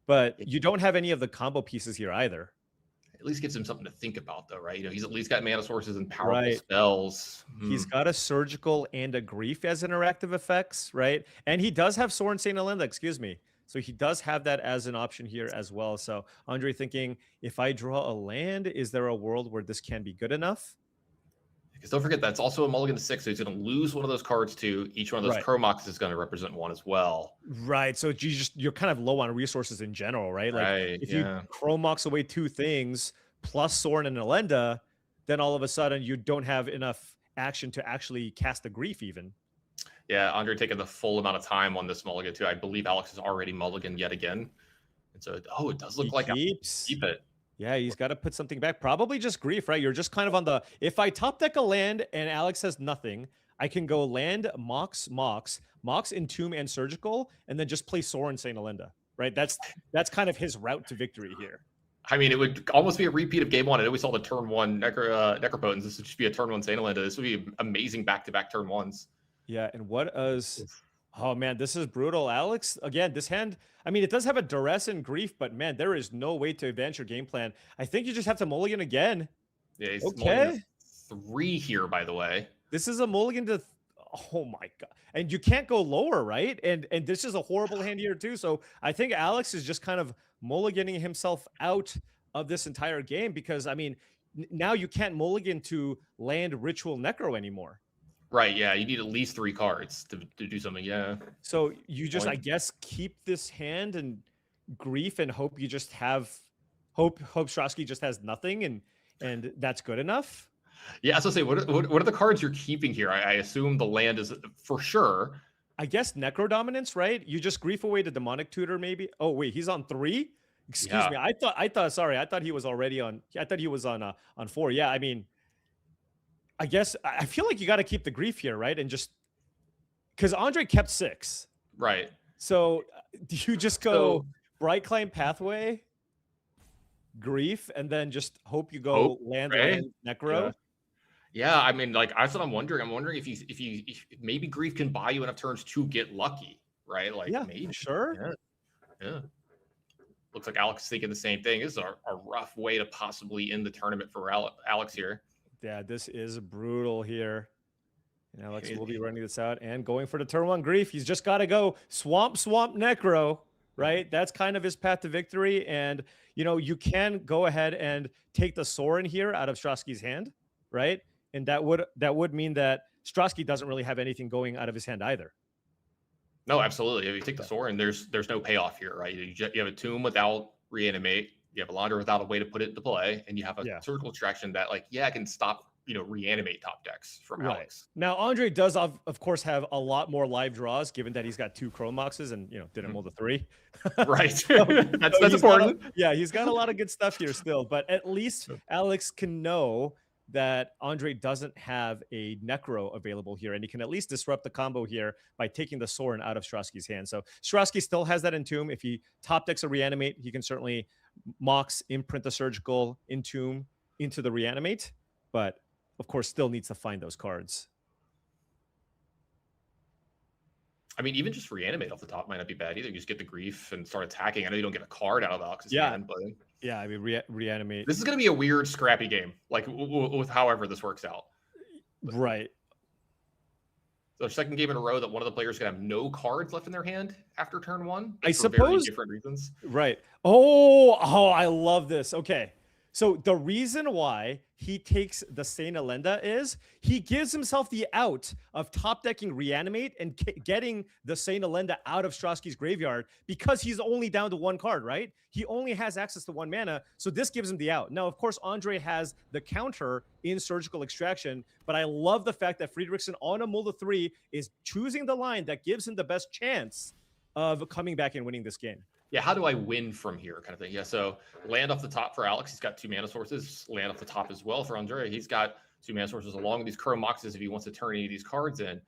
but you don't have any of the combo pieces here either. At least gives him something to think about, though, right? You know, he's at least got mana sources and powerful spells. He's got a Surgical and a Grief as interactive effects, right? And he does have Sorin Saint Elenda, excuse me. So he does have that as an option here as well. So Andre thinking, if I draw a land, is there a world where this can be good enough? Because don't forget, that's also a mulligan to 6, so he's going to lose one of those cards too. Each one of those Chrome Mox is going to represent 1 as well. Right. So you're kind of low on resources in general, right? Like if you Chrome Mox away 2 things plus Sorin and Elenda, then all of a sudden you don't have enough action to actually cast the Grief even. Yeah, Andre taking the full amount of time on this mulligan too. I believe Alex is already mulligan yet again. And so, it does look like keep it. Yeah, he's got to put something back. Probably just Grief, right? You're just kind of on the, if I top deck a land and Alex has nothing, I can go land, Mox, Entomb, and Surgical, and then just play Sorin Saint Elenda, right? That's kind of his route to victory here. I mean, it would almost be a repeat of game 1. I know we saw the turn 1 Necropotence. This would just be a turn 1 Saint Elenda. This would be amazing back-to-back turn 1s. Yeah, and what is... Oh, man, this is brutal. Alex, again, this hand, I mean, it does have a Duress and Grief, but, man, there is no way to advance your game plan. I think you just have to mulligan again. Yeah, he's mulligan to 3 here, by the way. This is a mulligan to... Oh, my God. And you can't go lower, right? And this is a horrible hand here, too. So I think Alex is just kind of mulliganing himself out of this entire game because, I mean, now you can't mulligan to land Ritual Necro anymore. Right, yeah, you need at least 3 cards to do something, yeah. So you just, I guess, keep this hand and Grief and hope you just have, hope Strasky just has nothing and that's good enough? Yeah, I was gonna say, what are the cards you're keeping here? I assume the land is for sure. I guess Necro Dominance, right? You just Grief away to Demonic Tutor, maybe? Oh, wait, he's on 3? Excuse me, I thought he was already on, I thought he was on 4. Yeah, I mean, I guess I feel like you got to keep the Grief here, right? And just because Andre kept 6, right? So do you just go Bright Climb Pathway, Grief, and then just hope you go land Necro? Yeah, I mean, like that's what I'm wondering. I'm wondering if maybe Grief can buy you enough turns to get lucky, right? Like maybe sure. Yeah. looks like Alex is thinking the same thing. This is a rough way to possibly end the tournament for Alex here. Yeah, this is brutal here. And Alex will be running this out and going for the turn 1 grief. He's just got to go swamp Necro, right? That's kind of his path to victory. And, you know, you can go ahead and take the Sorin here out of Strasky's hand, right? And that would mean that Strasky doesn't really have anything going out of his hand either. No, absolutely. If you take the Sorin, there's no payoff here, right? You have a Tomb without Reanimate, you have a Launder without a way to put it into play, and you have a Surgical Extraction that, like, I can stop, you know, Reanimate top decks from Alex. Now, Andre does, of course, have a lot more live draws, given that he's got 2 Chrome Moxes and, you know, didn't roll the 3. Right. So that's important. He's got a lot of good stuff here still, but at least Alex can know that Andre doesn't have a Necro available here, and he can at least disrupt the combo here by taking the Sorin out of Strasky's hand. So Strasky still has that Entomb. If he top decks a Reanimate, he can certainly Mox, imprint the Surgical, Entomb into the Reanimate, but of course still needs to find those cards. I mean, even just Reanimate off the top might not be bad either. You just get the grief and start attacking. I know you don't get a card out of Alex's hand, but yeah, I mean, Reanimate. This is going to be a weird, scrappy game, like with however this works out. Right. So second game in a row that one of the players is going to have no cards left in their hand after turn 1. I for very suppose different reasons. Right. Oh, I love this. Okay. So the reason why he takes the Saint Elenda is he gives himself the out of top decking Reanimate and getting the Saint Elenda out of Strasky's graveyard because he's only down to 1 card, right? He only has access to 1 mana. So this gives him the out. Now, of course, Andre has the counter in Surgical Extraction, but I love the fact that Friedrichsen on a Mulda 3 is choosing the line that gives him the best chance of coming back and winning this game. Yeah, how do I win from here kind of thing? Yeah, so land off the top for Alex. He's got 2 mana sources. Land off the top as well for Andre. He's got 2 mana sources along with these Chrome Moxes if he wants to turn any of these cards in.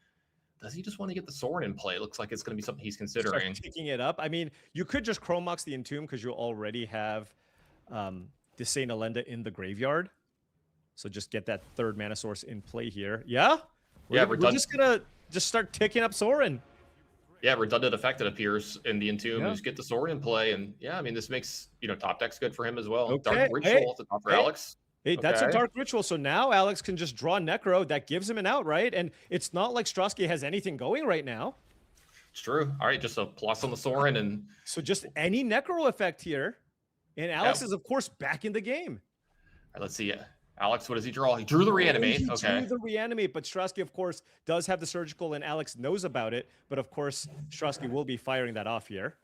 Does he just want to get the Sorin in play? It looks like it's going to be something he's considering. Start picking it up. I mean, you could just Chrome Mox the Entomb because you already have the Saint Elenda in the graveyard. So just get that 3rd mana source in play here. Yeah? We're just going to start ticking up Sorin. Yeah, redundant effect, it appears, in the Entomb. You just get the Sorin in play, and yeah, I mean, this makes, you know, top decks good for him as well. Okay. Dark Ritual at the top for Alex. Hey, that's a Dark Ritual. So now Alex can just draw Necro. That gives him an out, right? And it's not like Strasky has anything going right now. It's true. All right, just a plus on the Sorin. And so just any Necro effect here. And Alex is, of course, back in the game. All right, let's see. Alex, what does he draw? He drew the Reanimate. He drew the Reanimate, but Strasky, of course, does have the Surgical, and Alex knows about it. But, of course, Strasky will be firing that off here.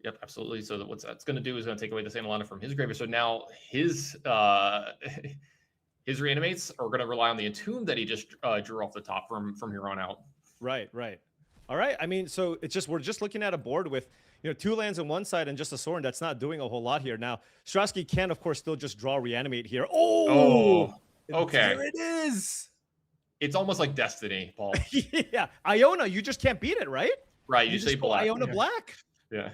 Yep, absolutely. So what that's going to do is going to take away the Saint Elenda from his graveyard. So now his Reanimates are going to rely on the Entomb that he just drew off the top from here on out. Right. All right. I mean, so it's just we're just looking at a board with, you know, 2 lands on one side and just a Sorin that's not doing a whole lot here. Now, Strasky can, of course, still just draw Reanimate here. Oh, okay. There it is. It's almost like Destiny, Paul. Yeah. Iona, you just can't beat it, right? Right. You say black. Iona Black. Yeah.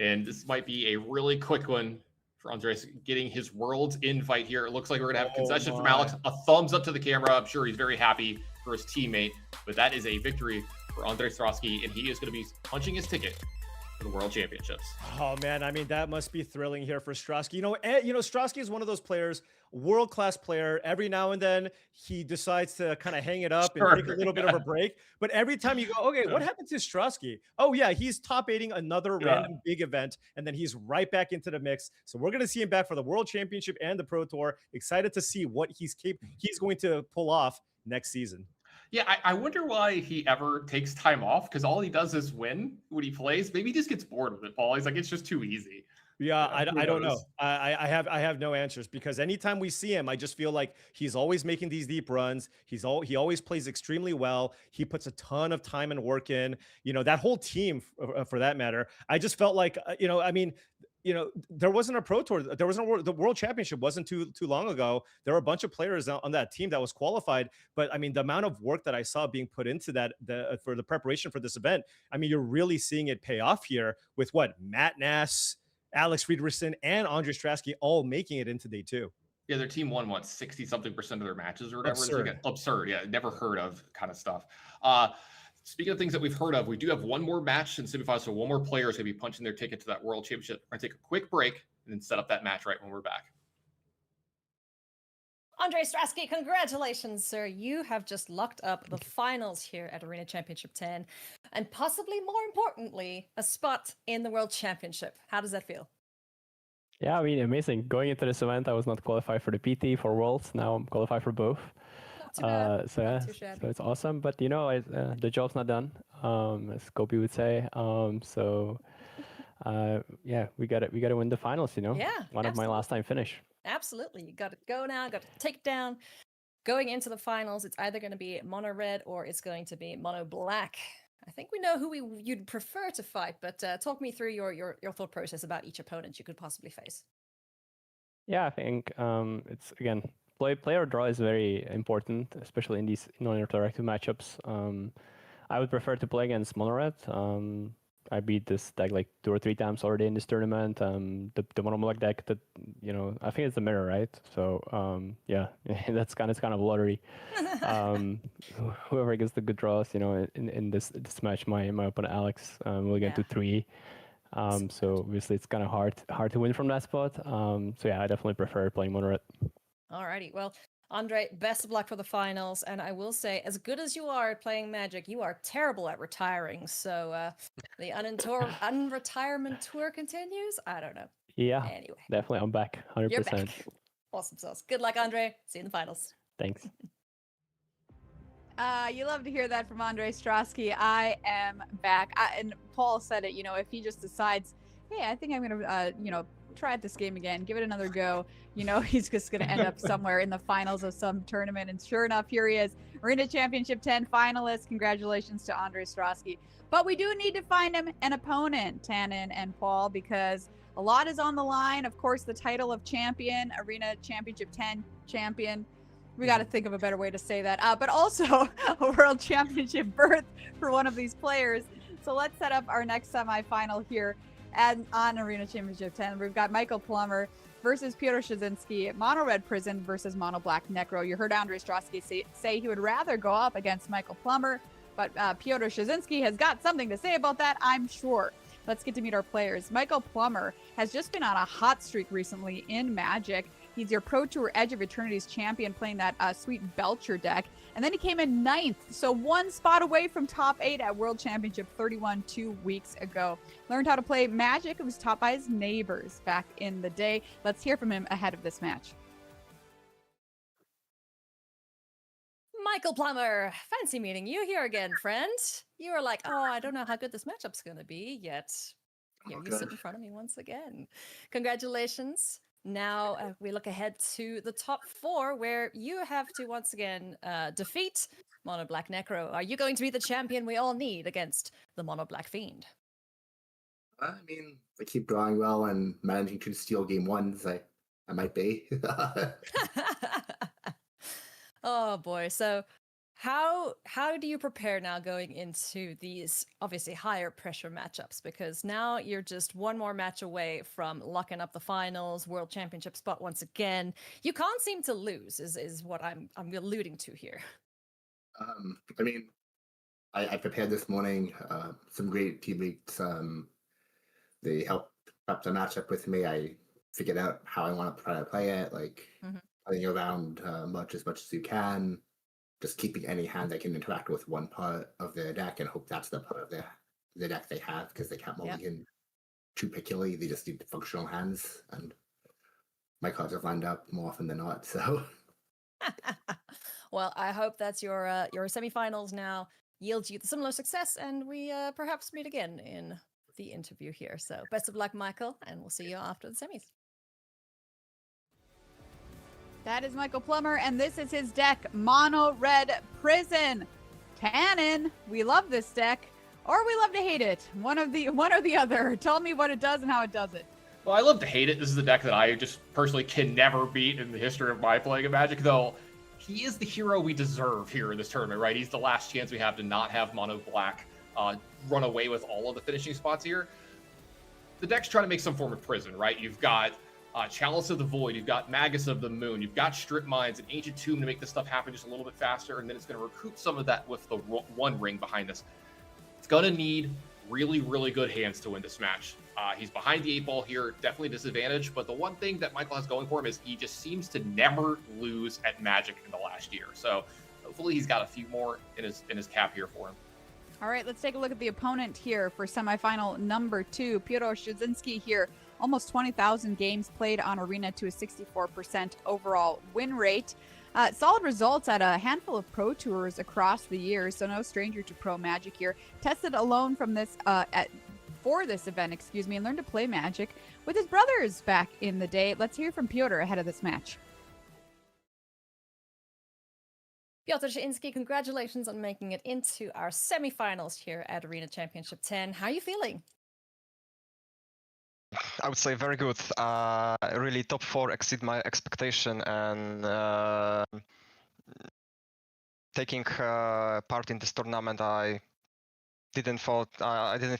And this might be a really quick one for Andres getting his World's Invite here. It looks like we're going to have a concession from Alex. A thumbs up to the camera. I'm sure he's very happy for his teammate, but that is a victory for Andrei Strasky, and he is going to be punching his ticket for the World Championships. Oh man, I mean that must be thrilling here for Strasky. You know, Strasky is one of those players, world-class player. Every now and then he decides to kind of hang it up and take a little bit of a break. But every time you go, okay, what happened to Strasky? Oh yeah, he's top 8ing another random big event, and then he's right back into the mix. So we're going to see him back for the World Championship and the Pro Tour. Excited to see what he's going to pull off next season. Yeah, I wonder why he ever takes time off, because all he does is win when he plays. Maybe he just gets bored with it, Paul. He's like, it's just too easy. Yeah, I don't know. I have no answers, because anytime we see him, I just feel like he's always making these deep runs. He always plays extremely well. He puts a ton of time and work in. You know, that whole team, for that matter. I just felt like, there wasn't a Pro Tour. There wasn't the World Championship wasn't too long ago. There were a bunch of players on that team that was qualified. But I mean, the amount of work that I saw being put into that for the preparation for this event, I mean, you're really seeing it pay off here with what Matt Nass, Alex Friedrichsen, and Andre Strasky all making it into day 2. Yeah, their team won 60-something% of their matches or whatever. Absurd. It's like absurd. Yeah, never heard of kind of stuff. speaking of things that we've heard of, we do have one more match in semifinals, so one more player is going to be punching their ticket to that World Championship. We're going to take a quick break and then set up that match right when we're back. Andre Strasky, congratulations, sir. You have just locked up the finals here at Arena Championship 10, and possibly more importantly, a spot in the World Championship. How does that feel? Yeah, I mean, amazing. Going into this event, I was not qualified for the PT, for Worlds. Now I'm qualified for both. Not too bad. So yeah, so it's awesome. But you know, the job's not done, as Kobe would say. Yeah, we got to win the finals. You know, Yeah, one of my last time finish. Absolutely. You got to go now, got to take it down. Going into the finals, it's either going to be mono red or it's going to be mono black. I think we know who you'd prefer to fight, but talk me through your thought process about each opponent you could possibly face. Yeah, I think it's, again, player draw is very important, especially in these non-interactive matchups. I would prefer to play against mono red. I beat this deck like 2 or 3 times already in this tournament. The mono black deck that, you know, I think it's the mirror, right? So yeah, that's kind of lottery. Whoever gets the good draws, you know, in this match, my opponent Alex will get to 3. So obviously it's kind of hard to win from that spot. So yeah, I definitely prefer playing mono red. Alrighty, well, Andre, best of luck for the finals, and I will say, as good as you are at playing Magic, you are terrible at retiring, so the unretirement tour continues? I don't know. Yeah, anyway. Definitely, I'm back, 100%. You're back. Awesome sauce. Good luck, Andre. See you in the finals. Thanks. You love to hear that from Andre Strasky. I am back. And Paul said it, you know, if he just decides, hey, I think I'm going to, you know, try out this game again, give it another go, you know, he's just going to end up somewhere in the finals of some tournament. And sure enough, here he is, Arena Championship 10 finalist. Congratulations to Andre Strasky. But we do need to find him an opponent, Tannen and Paul, because a lot is on the line. Of course, the title of champion, Arena Championship 10 champion. We got to think of a better way to say that. But also a World Championship berth for one of these players. So let's set up our next semifinal here on Arena Championship 10. We've got Michael Plummer versus Piotr Shazinski, Mono Red Prison versus Mono Black Necro. You heard Andre Strasky say he would rather go up against Michael Plummer, but Piotr Shazinski has got something to say about that, I'm sure. Let's get to meet our players. Michael Plummer has just been on a hot streak recently in Magic. He's your Pro Tour Edge of Eternity's champion, playing that sweet Belcher deck. And then he came in 9th, so 1 spot away from top 8 at World Championship 31 2 weeks ago. Learned how to play Magic. It was taught by his neighbors back in the day. Let's hear from him ahead of this match. Michael Plummer, fancy meeting you here again, friend. You were like, oh, I don't know how good this matchup's going to be, yet here you sit in front of me once again. Congratulations. Now we look ahead to the top 4, where you have to once again defeat Mono Black Necro. Are you going to be the champion we all need against the Mono Black Fiend? I mean, I keep drawing well and managing to steal game 1s. I might be. Oh boy. So how do you prepare now going into these obviously higher pressure matchups? Because now you're just one more match away from locking up the finals, World Championship spot once again. You can't seem to lose is what I'm alluding to here. I mean, I prepared this morning. Some great teammates. They helped prep the matchup with me. I figured out how I want to try to play it, like playing around as much as you can. Just keeping any hand that can interact with one part of their deck and hope that's the part of the deck they have, because they can't mulligan too particularly. They just need functional hands, and my cards have lined up more often than not. So, well, I hope that's your semifinals now yields you similar success, and we perhaps meet again in the interview here. So, best of luck, Michael, and we'll see you after the semis. That is Michael Plummer, and this is his deck, Mono Red Prison. Tannen, we love this deck, or we love to hate it. One or the other. Tell me what it does and how it does it. Well, I love to hate it. This is a deck that I just personally can never beat in the history of my playing of Magic, though he is the hero we deserve here in this tournament, right? He's the last chance we have to not have Mono Black run away with all of the finishing spots here. The deck's trying to make some form of prison, right? You've got Chalice of the Void, you've got Magus of the Moon, you've got Strip Mines and Ancient Tomb to make this stuff happen just a little bit faster, and then it's going to recoup some of that with the one ring behind this. gonna need really, really good hands to win this match. He's behind the 8 ball here, definitely a disadvantage, but the one thing that Michael has going for him is he just seems to never lose at Magic in the last year. So hopefully he's got a few more in his cap here for him. All right, let's take a look at the opponent here for semifinal number 2. Pyotr Szczynski here, almost 20,000 games played on Arena to a 64% overall win rate. Solid results at a handful of pro tours across the years, so no stranger to pro Magic here. Tested alone from this for this event, and learned to play Magic with his brothers back in the day. Let's hear from Pyotr ahead of this match. Pyotr Szczynski, congratulations on making it into our semifinals here at Arena Championship 10. How are you feeling? I would say very good. Really, top 4 exceed my expectation, and taking part in this tournament, I didn't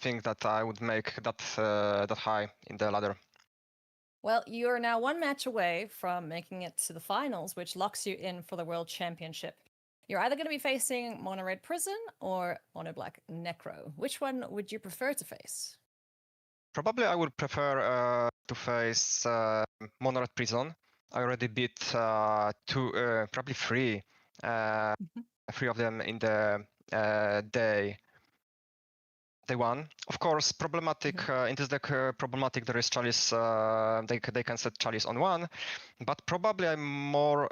think that I would make that high in the ladder. Well, you are now 1 match away from making it to the finals, which locks you in for the World Championship. You're either going to be facing Mono Red Prison or Mono Black Necro. Which one would you prefer to face? Probably I would prefer to face Mono Red Prison. I already beat 2, probably 3, 3 of them in the day 1. Of course, problematic in this deck. Problematic. There is Chalice. They can set Chalice on 1, but probably I'm more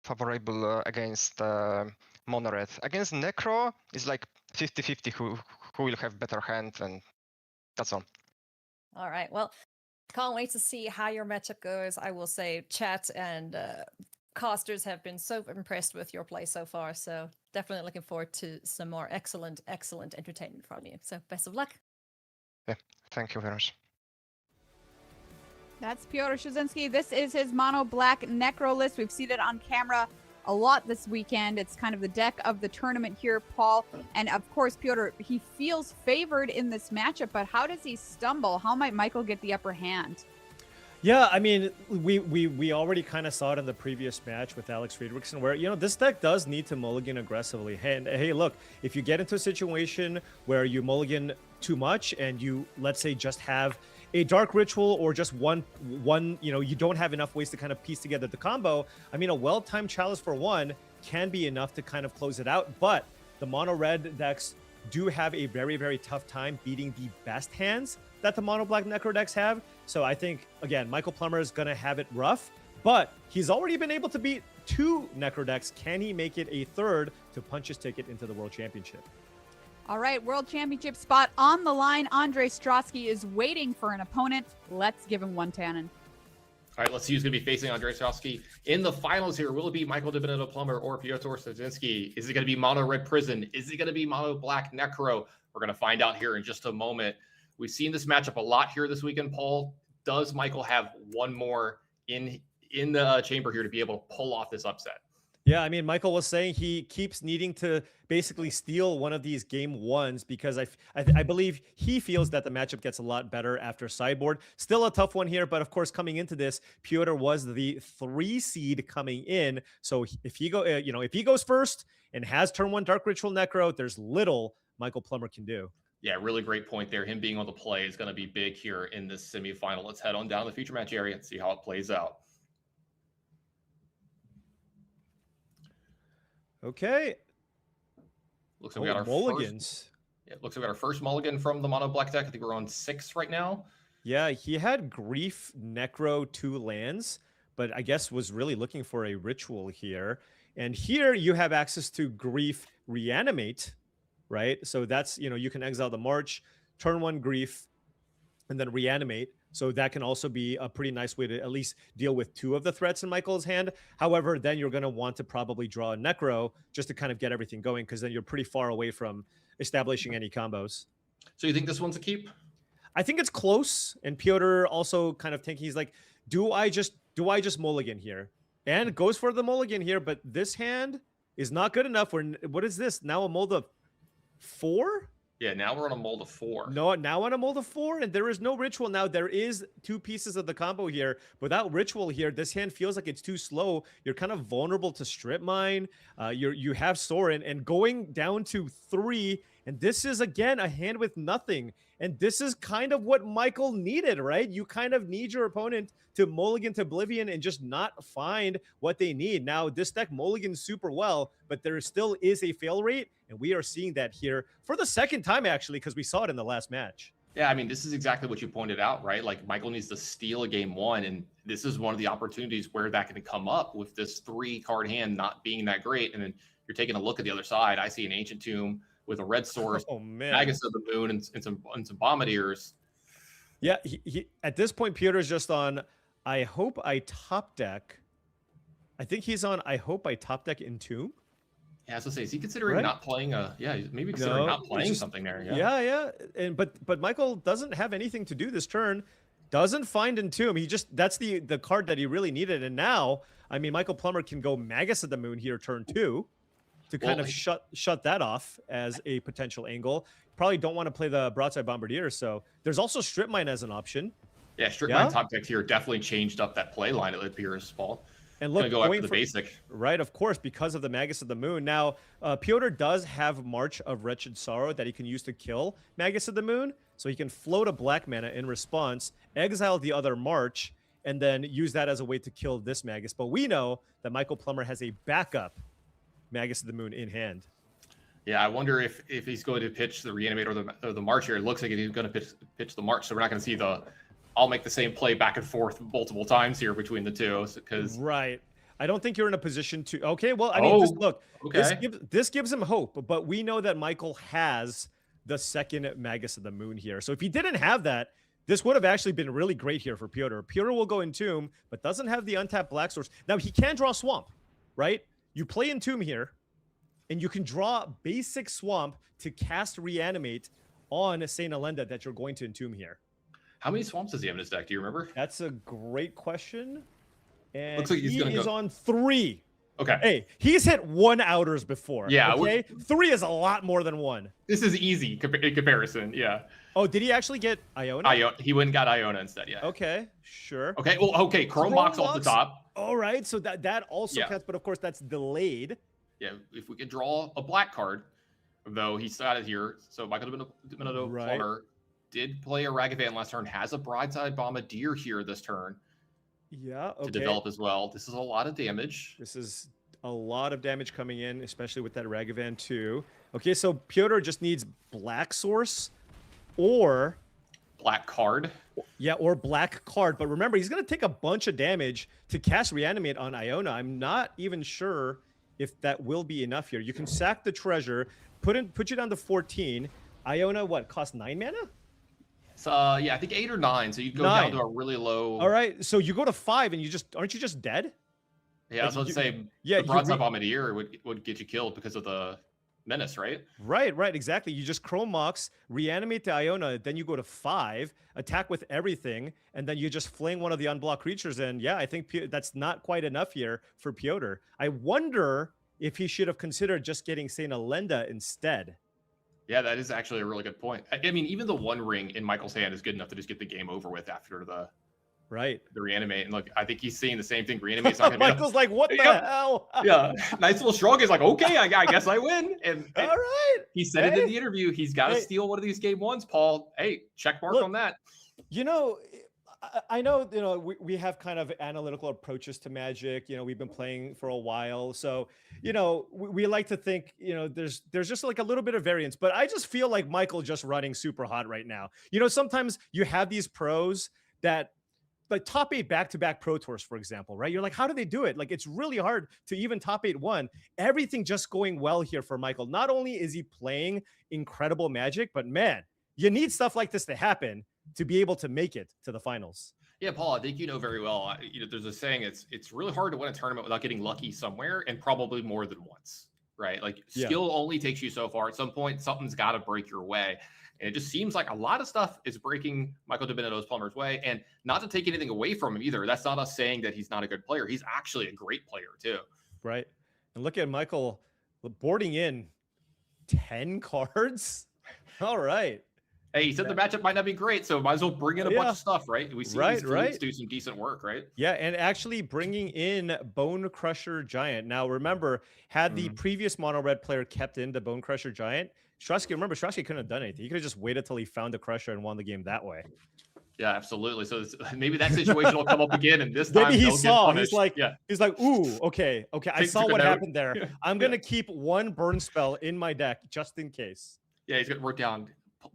favorable against Mono Red. Against Necro, it's like 50-50 who will have better hand, and that's all. All right. Well, can't wait to see how your matchup goes. I will say, chat and casters have been so impressed with your play so far. So definitely looking forward to some more excellent entertainment from you. So best of luck. Yeah, thank you very much. That's Pyotr Szczynski. This is his Mono Black Necro list. We've seen it on camera a lot this weekend. It's kind of the deck of the tournament here, Paul. And of course, Pyotr, he feels favored in this matchup, but how does he stumble? How might Michael get the upper hand? Yeah, I mean, we already kind of saw it in the previous match with Alex Friedrichsen, where, you know, this deck does need to mulligan aggressively. And hey, look, if you get into a situation where you mulligan too much and you, let's say, just have a Dark Ritual or just one, you know, you don't have enough ways to kind of piece together the combo. I mean, a well-timed Chalice for 1 can be enough to kind of close it out, but the mono red decks do have a very, very tough time beating the best hands that the mono black Necro decks have. So I think, again, Michael Plummer is going to have it rough, but he's already been able to beat 2 Necro decks. Can he make it a 3rd to punch his ticket into the World Championship? All right, World Championship spot on the line. Andre Strosky is waiting for an opponent. Let's give him one, Tannen. All right, let's see who's going to be facing Andre Strosky in the finals here. Will it be Michael DiBenedetto Plummer or Pyotr Szczynski? Is it going to be Mono Red Prison? Is it going to be Mono Black Necro? We're going to find out here in just a moment. We've seen this matchup a lot here this weekend, Paul. Does Michael have one more in the chamber here to be able to pull off this upset? Yeah, I mean, Michael was saying he keeps needing to basically steal one of these game 1s because I believe he feels that the matchup gets a lot better after sideboard. Still a tough one here, but of course, coming into this, Pyotr was the 3 seed coming in. So if he if he goes first and has turn 1 Dark Ritual Necro, there's little Michael Plummer can do. Yeah, really great point there. Him being able to play is going to be big here in this semifinal. Let's head on down to the feature match area and see how it plays out. Okay. Looks like we got our mulligans. Looks like we got our first mulligan from the mono black deck. I think we're on 6 right now. Yeah, he had Grief, Necro, 2 lands, but I guess was really looking for a ritual here. And here you have access to Grief Reanimate, right? So that's, you can exile the March, turn 1 Grief, and then Reanimate. So that can also be a pretty nice way to at least deal with 2 of the threats in Michael's hand. However, then you're going to want to probably draw a Necro just to kind of get everything going, because then you're pretty far away from establishing any combos. So you think this one's a keep? I think it's close. And Pyotr also kind of thinking, he's like, do I just mulligan here? And goes for the mulligan here, but this hand is not good enough. What is this? Now a mold of 4? Yeah, now we're on a mold of 4. No, now on a mold of 4, and there is no ritual. Now there is 2 pieces of the combo here. Without ritual here, this hand feels like it's too slow. You're kind of vulnerable to strip mine. You have Sorin, and going down to 3 And this is, again, a hand with nothing. And this is kind of what Michael needed, right? You kind of need your opponent to mulligan to Oblivion and just not find what they need. Now, this deck mulligans super well, but there still is a fail rate. And we are seeing that here for the second time, actually, because we saw it in the last match. Yeah, I mean, this is exactly what you pointed out, right? Like, Michael needs to steal a game one, and this is one of the opportunities where that can come up with this 3-card hand not being that great. And then you're taking a look at the other side. I see an Ancient Tomb with a red source, Magus of the Moon, and some Bombardiers. Yeah, he at this point, Peter's just on, I hope I top deck. I think he's on, I hope I top deck Entomb. Yeah, I was gonna say, is he considering not playing maybe considering not playing something there? Yeah. And but Michael doesn't have anything to do this turn. Doesn't find Entomb. He just, that's the card that he really needed. And now, I mean, Michael Plummer can go Magus of the Moon here turn 2 to kind of shut that off as a potential angle. Probably don't want to play the Broadside Bombardier. So there's also Strip Mine as an option. Yeah, Strip Mine top deck here definitely changed up that play line, it appears, Paul. And look, go after the basic. Right, of course, because of the Magus of the Moon. Now, Piotr does have March of Wretched Sorrow that he can use to kill Magus of the Moon. So he can float a black mana in response, exile the other March, and then use that as a way to kill this Magus. But we know that Michael Plummer has a backup Magus of the Moon in hand. Yeah, I wonder if he's going to pitch the Reanimate or the March here. It looks like he's going to pitch the March, so we're not going to see the I'll make the same play back and forth multiple times here between the two. Because right, I don't think you're in a position to. Okay, well, I mean, this gives him hope, but we know that Michael has the second Magus of the Moon here. So if he didn't have that, this would have actually been really great here for Piotr. Piotr will go Entomb, but doesn't have the untapped Black Source. Now he can draw Swamp, right? You play Entomb here, and you can draw basic Swamp to cast Reanimate on Saint Alenda that you're going to Entomb here. How many Swamps does he have in his deck? Do you remember? That's a great question. And looks like he's on 3. Okay. Hey, he's hit 1 outers before. Yeah. Okay. 3 is a lot more than 1. This is easy in comparison. Yeah. Oh, did he actually get Iona? He went and got Iona instead. Yeah. Okay. Sure. Okay. Well, okay. Chrome Box off the top. All right. So that also counts, but of course that's delayed. Yeah. If we could draw a black card, though, he started here. So Michael Domenico Plummer did play a Ragavan last turn. Has a Broadside Bombardier here this turn. Yeah, okay. To develop as well. This is a lot of damage. This is a lot of damage coming in, especially with that Ragavan too. Okay, so Piotr just needs Black Source or Black Card. Yeah, or Black Card. But remember, he's going to take a bunch of damage to cast Reanimate on Iona. I'm not even sure if that will be enough here. You can sack the treasure, put you down to 14. Iona, what, cost 9 mana? So yeah, I think 8 or 9. So you go down to a really low. All right, so you go to 5, and aren't you just dead? Yeah, I was about to say the Broadside Bombardier would get you killed because of the menace, right? Right, exactly. You just Chrome Mox, reanimate the Iona, then you go to 5, attack with everything, and then you just fling one of the unblocked creatures. And yeah, I think that's not quite enough here for Piotr. I wonder if he should have considered just getting Saint Alenda instead. Yeah, that is actually a really good point. I mean, even the One Ring in Michael's hand is good enough to just get the game over with after the reanimate. And look, I think he's saying the same thing. Reanimate's not gonna Michael's like, what the hell? Yeah, nice little shrug. He's like, okay, I guess I win. And all right, he said it in the interview. He's got to steal one of these game ones, Paul. Hey, check mark on that. You know, I know, you know, we have kind of analytical approaches to Magic. You know, we've been playing for a while. So, you know, we like to think, you know, there's just like a little bit of variance. But I just feel like Michael just running super hot right now. You know, sometimes you have these pros that, like top 8 back-to-back Pro Tours, for example, right? You're like, how do they do it? Like, it's really hard to even top 8 1. Everything just going well here for Michael. Not only is he playing incredible Magic, but man, you need stuff like this to happen to be able to make it to the finals. Yeah, Paul, I think you know very well. You know, there's a saying, it's really hard to win a tournament without getting lucky somewhere, and probably more than once, right? Like skill only takes you so far. At some point, something's got to break your way. And it just seems like a lot of stuff is breaking Michael Domenico's Plummer's way. And not to take anything away from him either. That's not us saying that he's not a good player. He's actually a great player too. Right. And look at Michael boarding in 10 cards. All right. Hey, he said the matchup might not be great, so might as well bring in a bunch of stuff, right? We see these fleets do some decent work, right? Yeah, and actually bringing in Bone Crusher Giant. Now, remember, had the previous mono red player kept in the Bone Crusher Giant, Strasky, remember, Strasky couldn't have done anything. He could have just waited till he found the Crusher and won the game that way. Yeah, absolutely. So maybe that situation will come up again, and this time Maybe he they'll get saw. punished. He's like, ooh, okay. I Took saw a what note. happened there. I'm gonna keep one burn spell in my deck just in case. Yeah, he's gonna wrote down,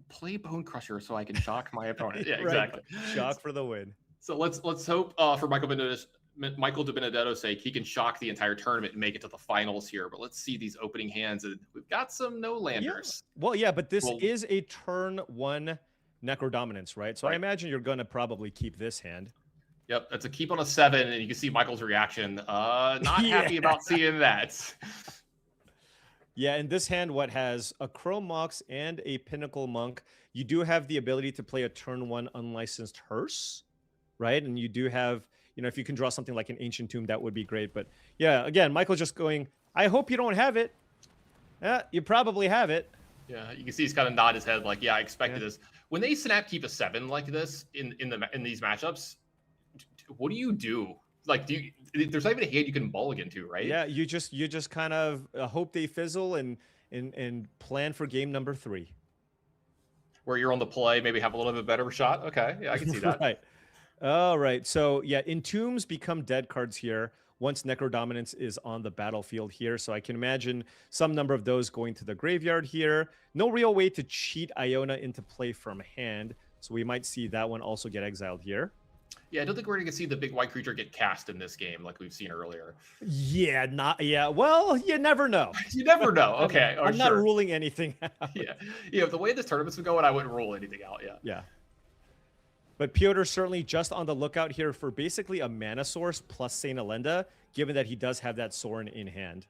play Bone Crusher so I can shock my opponent. Yeah, Right. exactly. Shock for the win. So let's hope for Michael De Benedetto's sake, he can shock the entire tournament and make it to the finals here. But let's see these opening hands. And we've got some no-landers. Yeah. Well, yeah, but this is a turn 1 Necro Dominance, right? So I imagine you're going to probably keep this hand. Yep, that's a keep on a 7, and you can see Michael's reaction. Not happy about seeing that. Yeah, in this hand, what has a Chrome Mox and a Pinnacle Monk, you do have the ability to play a turn 1 unlicensed Hearse, right? And you do have, if you can draw something like an Ancient Tomb, that would be great. But yeah, again, Michael's just going, I hope you don't have it. Yeah, you probably have it. Yeah, you can see he's kind of nod his head like, yeah, I expected this. When they snap keep a 7 like this in these matchups, what do you do? Like, there's not even a hand you can mulligan to, right? Yeah, you just kind of hope they fizzle and plan for game number 3. Where you're on the play, maybe have a little bit better of a shot. Okay, yeah, I can see that. Right. All right. So yeah, Entombs become dead cards here once Necro Dominance is on the battlefield here. So I can imagine some number of those going to the graveyard here. No real way to cheat Iona into play from hand. So we might see that one also get exiled here. Yeah, I don't think we're going to see the big white creature get cast in this game like we've seen earlier. Yeah, well, you never know. You never know. Okay. I'm not ruling anything out. Yeah, the way this tournament's been going, I wouldn't rule anything out. Yeah. But Piotr certainly just on the lookout here for basically a mana source plus Saint Alenda, given that he does have that Sorin in hand.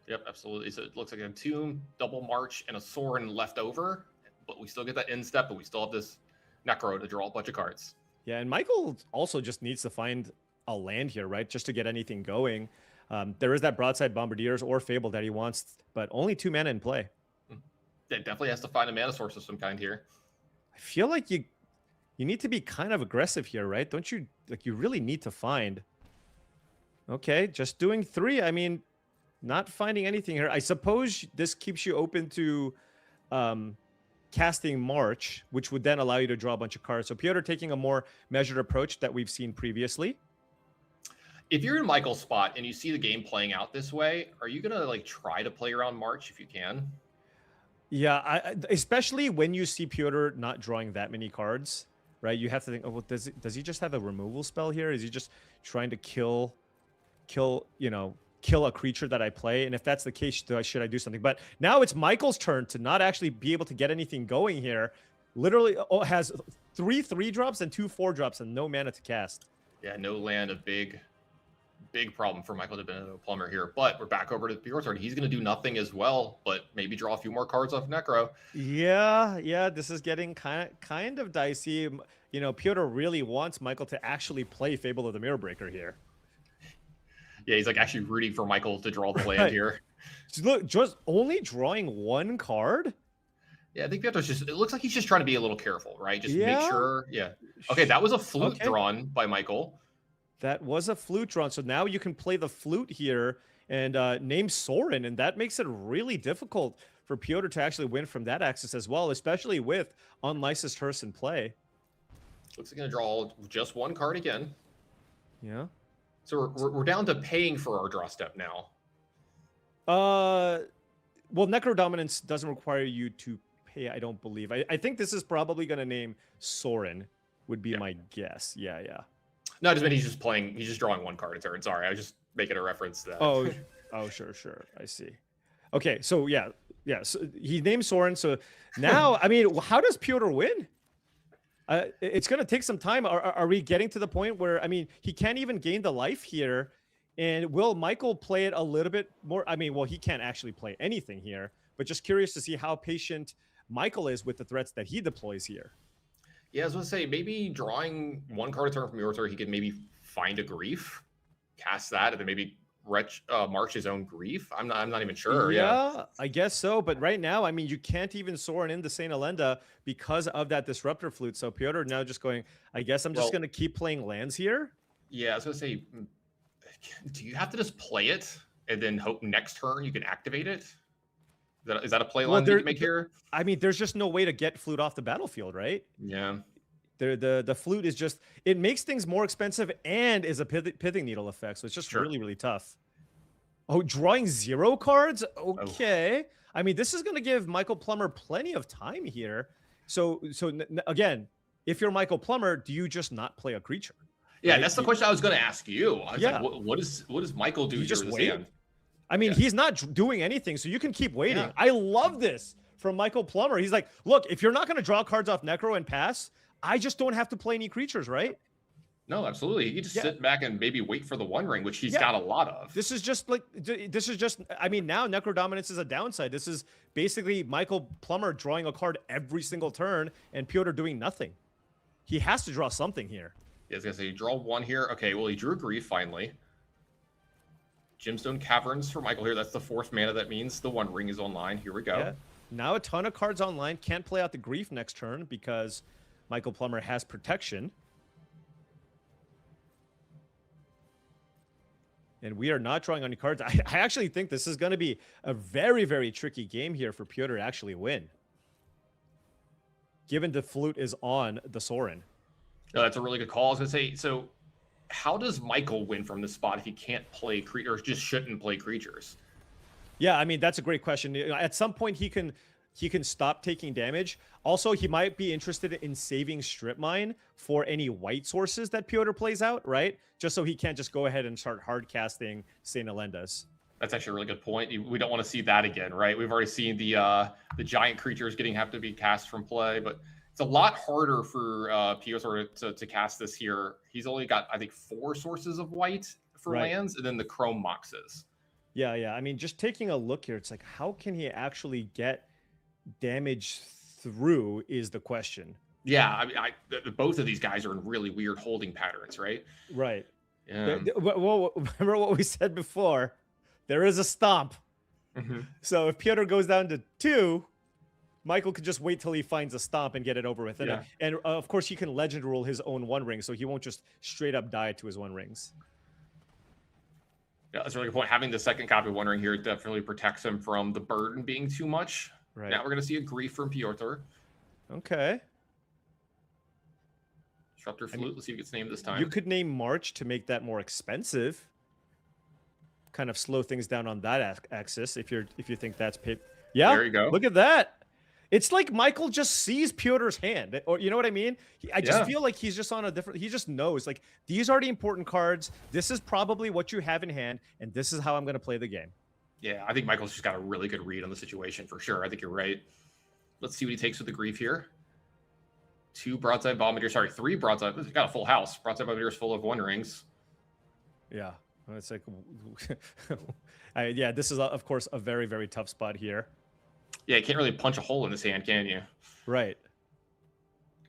Yep, absolutely. So it looks like a Tomb, Double March, and a Sorin left over, but we still get that end step, but we still have this Necro to draw a bunch of cards. Yeah, and Michael also just needs to find a land here, right? Just to get anything going. There is that Broadside Bombardiers or Fable that he wants, but only 2 mana in play. Yeah, definitely has to find a mana source of some kind here. I feel like you need to be kind of aggressive here, right? Don't you? Like, you really need to find. Okay, just doing 3. I mean, not finding anything here. I suppose this keeps you open to casting March, which would then allow you to draw a bunch of cards. So Piotr taking a more measured approach that we've seen previously. If you're in Michael's spot and you see the game playing out this way, are you gonna like try to play around March if you can? Yeah, especially when you see Piotr not drawing that many cards, right? You have to think, oh, well, does he just have a removal spell here? Is he just trying to kill a creature that I play? And if that's the case, should I do something? But now it's Michael's turn to not actually be able to get anything going here. Literally has 3 3-drops and 2 4-drops and no mana to cast. Yeah, no land, a big problem for Michael De Benedetto Plumber here. But we're back over to Piotr's turn. He's going to do nothing as well, but maybe draw a few more cards off Necro. Yeah, this is getting kind of dicey. Piotr really wants Michael to actually play Fable of the Mirror Breaker here. Yeah, he's like actually rooting for Michael to draw the land here. Look, just only drawing 1 card? Yeah, I think Piotr's it looks like he's just trying to be a little careful, right? Just make sure. Yeah. Okay, that was a flute drawn by Michael. That was a flute drawn. So now you can play the flute here and name Sorin, and that makes it really difficult for Piotr to actually win from that axis as well, especially with unlicensed Hearse in play. Looks like going to draw just 1 card again. Yeah. So we're down to paying for our draw step now. Well, Necro Dominance doesn't require you to pay, I don't believe. I think this is probably going to name Sorin, would be my guess. Yeah. No, it just meant he's just drawing 1 card a turn. Sorry, I was just making a reference to that. Oh, sure. I see. Okay, so yeah. So he named Sorin. So now, I mean, how does Piotr win? It's going to take some time. Are we getting to the point where, I mean, he can't even gain the life here? And will Michael play it a little bit more? I mean, well, he can't actually play anything here, but just curious to see how patient Michael is with the threats that he deploys here. Yeah, I was going to say, maybe drawing 1 card a turn from your turn, he could maybe find a Grief, cast that, and then maybe march his own Grief. I'm not even sure. Yeah, I guess so. But right now, I mean, you can't even Sorin into Saint Alenda because of that Disruptor Flute. So Piotr now just going, I guess I'm just going to keep playing lands here. Yeah, I was going to say, do you have to just play it and then hope next turn you can activate it? Is that a play line that you can make here? I mean, there's just no way to get Flute off the battlefield, right? Yeah. The Flute is just, it makes things more expensive and is a pithing needle effect. So it's just really, really tough. Oh, drawing 0 cards? Okay. I mean, this is going to give Michael Plummer plenty of time here. So again, if you're Michael Plummer, do you just not play a creature? Yeah, right? That's the question I was going to ask you. I was Yeah. like, what does Michael do You here just with his wait. hand? I mean, he's not doing anything, so you can keep waiting. Yeah. I love this from Michael Plummer. He's like, look, if you're not going to draw cards off Necro and pass, I just don't have to play any creatures, right? No, absolutely. You just sit back and maybe wait for the One Ring, which he's got a lot of. This is just, I mean, now Necro Dominance is a downside. This is basically Michael Plummer drawing a card every single turn and Pyotr doing nothing. He has to draw something here. Yeah, I was going to say, you draw 1 here. Okay, well, he drew a Grief finally. Gemstone Caverns for Michael here. That's the 4th mana. That means the One Ring is online. Here we go. Yeah. Now a ton of cards online. Can't play out the Grief next turn because Michael Plummer has protection. And we are not drawing any cards. I actually think this is going to be a very, very tricky game here for Pyotr to actually win. Given the Flute is on the Sorin. No, that's a really good call. I was going to say, so how does Michael win from this spot if he can't play creatures, or just shouldn't play creatures? Yeah, I mean, that's a great question. At some point, he can stop taking damage. Also, he might be interested in saving Strip Mine for any white sources that Pyotr plays out, right? Just so he can't just go ahead and start hard casting St. Elenda's. That's actually a really good point. We don't want to see that again, right? We've already seen the giant creatures have to be cast from play, but it's a lot harder for Pyotr to cast this here. He's only got, I think, 4 sources of white for lands, and then the Chrome Moxes. Yeah. I mean, just taking a look here, it's like, how can he actually get damage through is the question. Yeah, I mean, both of these guys are in really weird holding patterns, right? Right. Yeah. Well, remember what we said before? There is a stomp. Mm-hmm. So if Pyotr goes down to 2, Michael could just wait till he finds a stomp and get it over with. And of course, he can legend rule his own One Ring, so he won't just straight up die to his One Rings. Yeah, that's a really good point. Having the second copy of One Ring here definitely protects him from the burden being too much. Right. Now we're going to see a Grief from Pyotr. Okay. Disruptor Flute. Let's see if it gets named this time. You could name March to make that more expensive. Kind of slow things down on that axis if you think that's Yeah. There you go. Look at that. It's like Michael just sees Pyotr's hand, or you know what I mean? I just feel like he's just on a different. He just knows, like, these are the important cards. This is probably what you have in hand, and this is how I'm going to play the game. Yeah, I think Michael's just got a really good read on the situation for sure. I think you're right. Let's see what he takes with the Grief here. 2 Broadside Bombardiers. Sorry, 3 Broadside. He's got a full house. Broadside Bombardiers full of One Rings. Yeah, it's like, yeah. This is of course a very, very tough spot here. Yeah, you can't really punch a hole in this hand, can you? Right.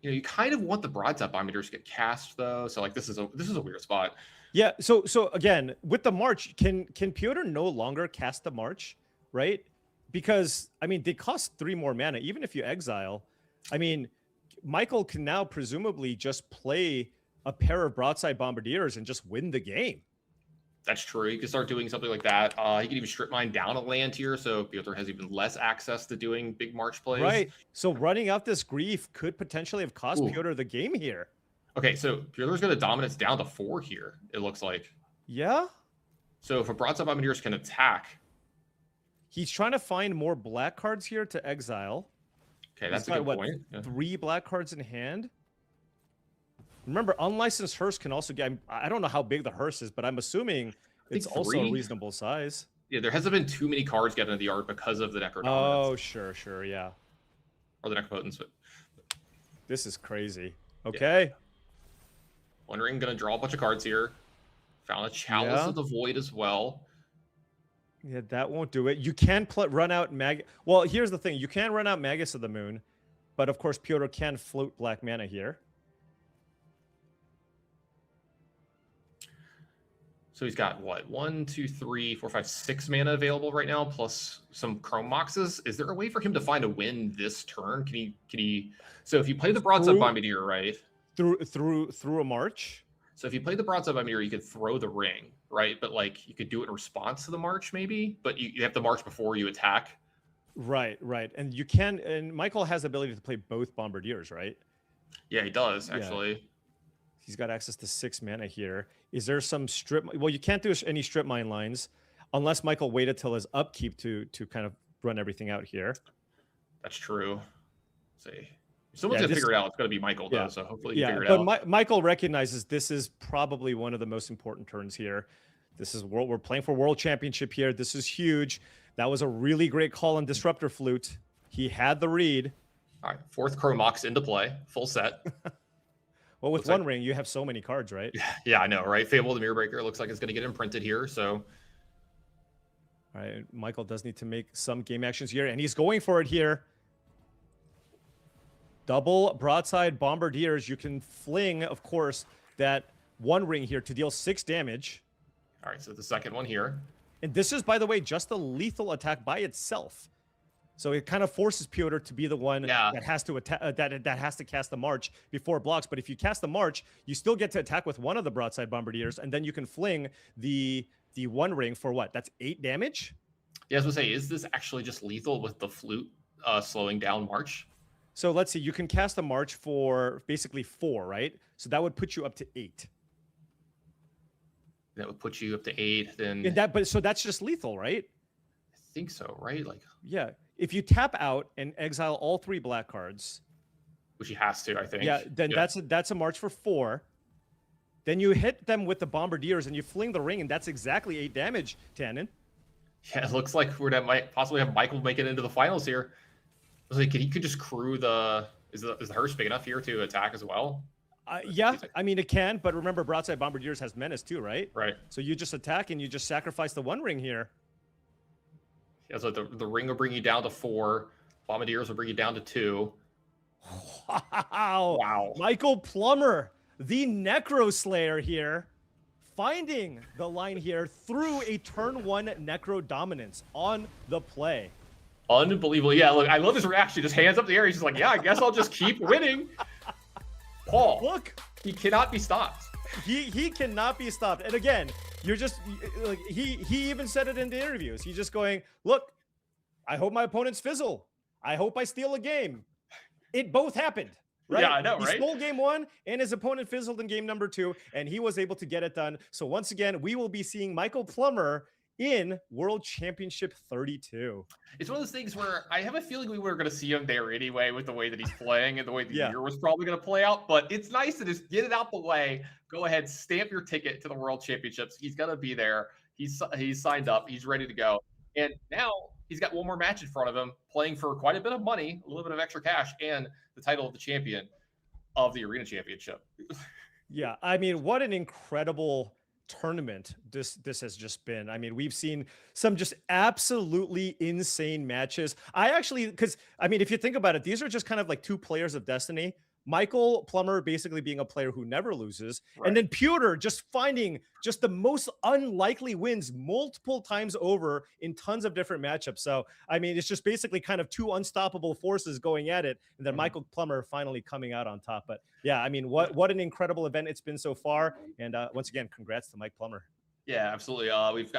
You know, you kind of want the Broadside Bombardiers to get cast though. So like this is a weird spot. Yeah. So again, with the March, can Pyotr no longer cast the March, right? Because I mean, they cost 3 more mana. Even if you exile, I mean, Michael can now presumably just play a pair of Broadside Bombardiers and just win the game. That's true. You can start doing something like that. He can even strip mine down a land here, so Pyotr has even less access to doing big March plays. Right. So running out this Grief could potentially have cost Pyotr the game here. Okay, so Pyotr's going to dominance down to 4 here, it looks like. Yeah? So if a Broadside Bombardiers can attack... He's trying to find more black cards here to exile. Okay, that's a good point. Yeah. 3 black cards in hand? Remember, unlicensed hearse can also get... I don't know how big the hearse is, but I'm assuming it's also a reasonable size. Yeah, there hasn't been too many cards getting into the art because of the Necro Dominance. Oh, sure, yeah. Or the Necropotence, but... This is crazy. Okay. Yeah. One Ring going to draw a bunch of cards here. Found a Chalice of the Void as well. Yeah, that won't do it. You can run out Well, here's the thing. You can run out Magus of the Moon, but of course, Pyotr can float black mana here. So he's got what? 1, 2, 3, 4, 5, 6 mana available right now, plus some Chrome Moxes. Is there a way for him to find a win this turn? Can he? So if you play the Broadside Bombardier, right? Through a March. So if you play the Broadside Bombardier, you could throw the ring, right? But like you could do it in response to the March, maybe. But you have to March before you attack. Right, right. And you can, and Michael has the ability to play both Bombardiers, right? Yeah, he does, Yeah. actually. He's got access to 6 mana here. Is there some strip? Well, you can't do any strip mine lines unless Michael waited till his upkeep to kind of run everything out here. That's true. Let's see. Someone's gonna figure it out. It's gonna be Michael, though, so hopefully he figure it out. But Michael recognizes this is probably one of the most important turns here. This is we're playing for World Championship here. This is huge. That was a really great call on Disruptor Flute. He had the read. All right, 4th Chromox into play, full set. Well, with One Ring, you have so many cards, right? Yeah, I know, right? Fable the Mirror Breaker looks like it's going to get imprinted here, so... All right, Michael does need to make some game actions here, and he's going for it here. Double Broadside Bombardiers. You can fling, of course, that One Ring here to deal 6 damage. All right, so the second one here. And this is, by the way, just a lethal attack by itself. So it kind of forces Piotr to be the one that has to attack, that has to cast the March before it blocks. But if you cast the March, you still get to attack with one of the Broadside Bombardiers, and then you can fling the One Ring for what? That's 8 damage? Yeah, I was going to say, is this actually just lethal with the Flute slowing down March? So let's see, you can cast a March for basically 4, right? So that would put you up to 8. That would put you up to 8, then... But so that's just lethal, right? I think so, right? Like, yeah. If you tap out and exile all 3 black cards, which he has to, I think. Yeah, then that's a March for 4. Then you hit them with the Bombardiers and you fling the ring, and that's exactly 8 damage, Tannen. Yeah, it looks like we're might possibly have Michael make it into the finals here. I was like, he could just crew the... Is the Hearse big enough here to attack as well? Yeah, I mean, it can, but remember, Broadside Bombardiers has Menace too, right? Right. So you just attack and you just sacrifice the One Ring here. Yeah, so the ring will bring you down to 4. Bombardiers will bring you down to 2. Wow. Michael Plummer, the Necro Slayer here, finding the line here through a turn 1 Necro dominance on the play. Unbelievable. Yeah, look, I love his reaction. Just hands up in the air. He's just like, yeah, I guess I'll just keep winning. Paul, look, he cannot be stopped. He cannot be stopped. And again, you're just like he even said it in the interviews. He's just going, look, I hope my opponents fizzle. I hope I steal a game. It both happened. Right? Yeah, I know, right? He stole game 1 and his opponent fizzled in game number 2, and he was able to get it done. So once again, we will be seeing Michael Plummer in World Championship 32. It's one of those things where I have a feeling we were going to see him there anyway with the way that he's playing and the way the year was probably going to play out. But it's nice to just get it out the way. Go ahead, stamp your ticket to the World Championships. He's going to be there. He's signed up. He's ready to go. And now he's got one more match in front of him, playing for quite a bit of money, a little bit of extra cash, and the title of the champion of the Arena Championship. Yeah, I mean, what an incredible tournament this has just been. I mean, we've seen some just absolutely insane matches. Because I mean, if you think about it, these are just kind of like 2 players of destiny. Michael Plummer basically being a player who never loses, and then Piotr just finding just the most unlikely wins multiple times over in tons of different matchups. So I mean, it's just basically kind of 2 unstoppable forces going at it, and then Michael Plummer finally coming out on top. But yeah, I mean, what an incredible event it's been so far, and once again, congrats to Mike Plummer. Yeah, absolutely.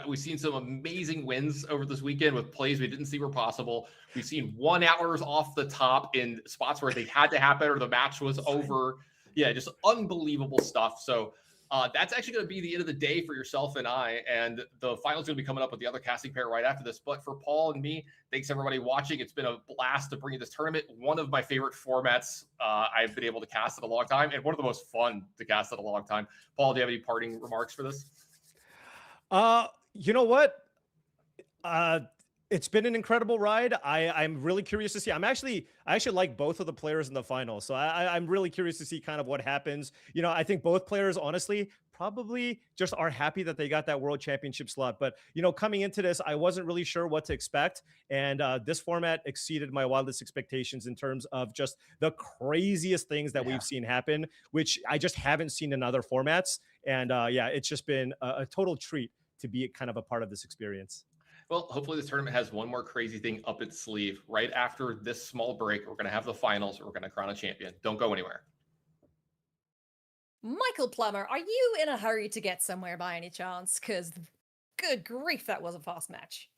We've seen some amazing wins over this weekend with plays we didn't see were possible. We've seen 1 hours off the top in spots where they had to happen or the match was over. Yeah, just unbelievable stuff. So that's actually going to be the end of the day for yourself and I. And the final's going to be coming up with the other casting pair right after this. But for Paul and me, thanks everybody watching. It's been a blast to bring you this tournament. One of my favorite formats I've been able to cast in a long time, and one of the most fun to cast in a long time. Paul, do you have any parting remarks for this? You know what? It's been an incredible ride. I'm really curious to see. I actually like both of the players in the final. So I'm really curious to see kind of what happens. You know, I think both players, honestly, probably just are happy that they got that World Championship slot. But, you know, coming into this, I wasn't really sure what to expect. And this format exceeded my wildest expectations in terms of just the craziest things that we've seen happen, which I just haven't seen in other formats. And yeah, it's just been a total treat to be kind of a part of this experience. Well, hopefully this tournament has one more crazy thing up its sleeve. Right after this small break, we're going to have the finals. We're going to crown a champion. Don't go anywhere. Michael Plummer, are you in a hurry to get somewhere by any chance? Because good grief, that was a fast match.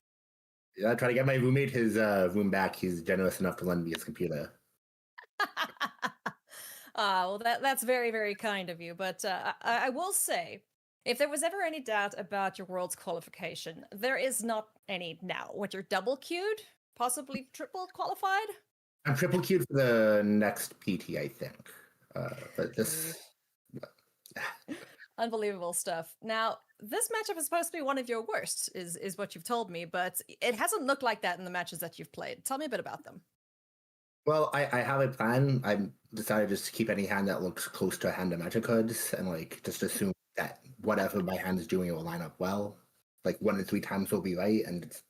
Yeah, I try to get my roommate his room back. He's generous enough to lend me his computer. Well, that's very, very kind of you. But I will say, if there was ever any doubt about your world's qualification, there is not any now. What, you're double queued? Possibly triple qualified? I'm triple queued for the next PT, I think. But this... Unbelievable stuff. Now, this matchup is supposed to be one of your worst, is what you've told me, but it hasn't looked like that in the matches that you've played. Tell me a bit about them. Well, I have a plan. I decided just to keep any hand that looks close to a hand of magic cards and like just assume that whatever my hand is doing, it will line up well. Like 1 in 3 times will be right, and it's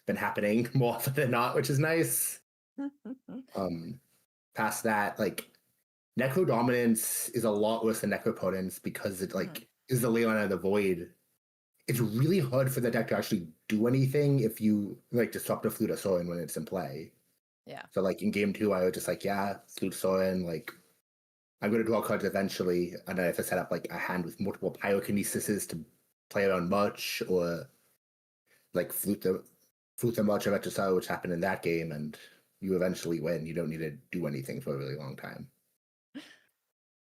been happening more often than not, which is nice. Past that, like Necro Dominance is a lot worse than Necropotence because it like is the Leon of the Void. It's really hard for the deck to actually do anything if you like disrupt a Flute or Sorin when it's in play. Yeah. So like in game 2, I was just like, yeah, Flute Sorin, like I'm going to draw cards eventually, and I have to set up like a hand with multiple Pyrokinesises to play around much, or like flute the March of Retrosar, which happened in that game, and you eventually win. You don't need to do anything for a really long time.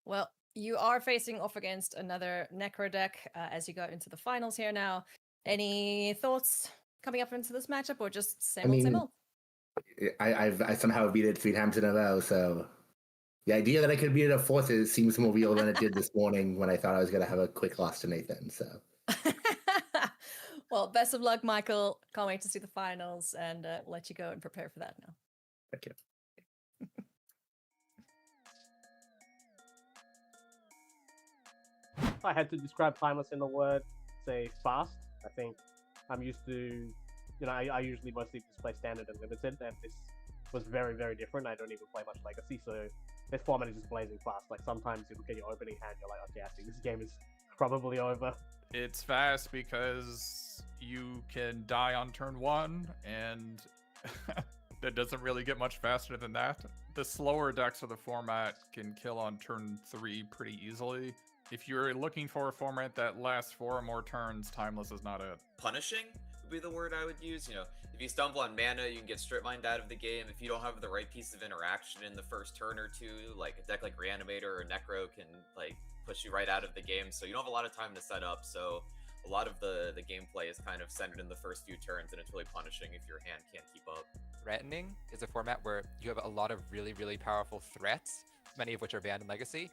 Well, you are facing off against another Necro deck as you go into the finals here now. Any thoughts coming up into this matchup, or just same old? I somehow beat it 3 times in a row, so the idea that I could beat it a 4th seems more real than it did this morning when I thought I was going to have a quick loss to Nathan. So, well, best of luck, Michael. Can't wait to see the finals, and let you go and prepare for that now. Thank you. If I had to describe Timeless in a word, say fast. I think I'm used to, I usually mostly just play standard and limited, and this was very, very different. I don't even play much Legacy, so this format is just blazing fast. Like sometimes you look at your opening hand, you're like, okay, I think this game is probably over. It's fast because you can die on turn 1, and it doesn't really get much faster than that. The slower decks of the format can kill on turn 3 pretty easily. If you're looking for a format that lasts 4 or more turns, Timeless is not it. Punishing would be the word I would use. If you stumble on mana, you can get strip mined out of the game. If you don't have the right piece of interaction in the first turn or two, like a deck like Reanimator or Necro can like push you right out of the game. So you don't have a lot of time to set up. So a lot of the gameplay is kind of centered in the first few turns, and it's really punishing if your hand can't keep up. Threatening is a format where you have a lot of really, really powerful threats, many of which are banned in Legacy.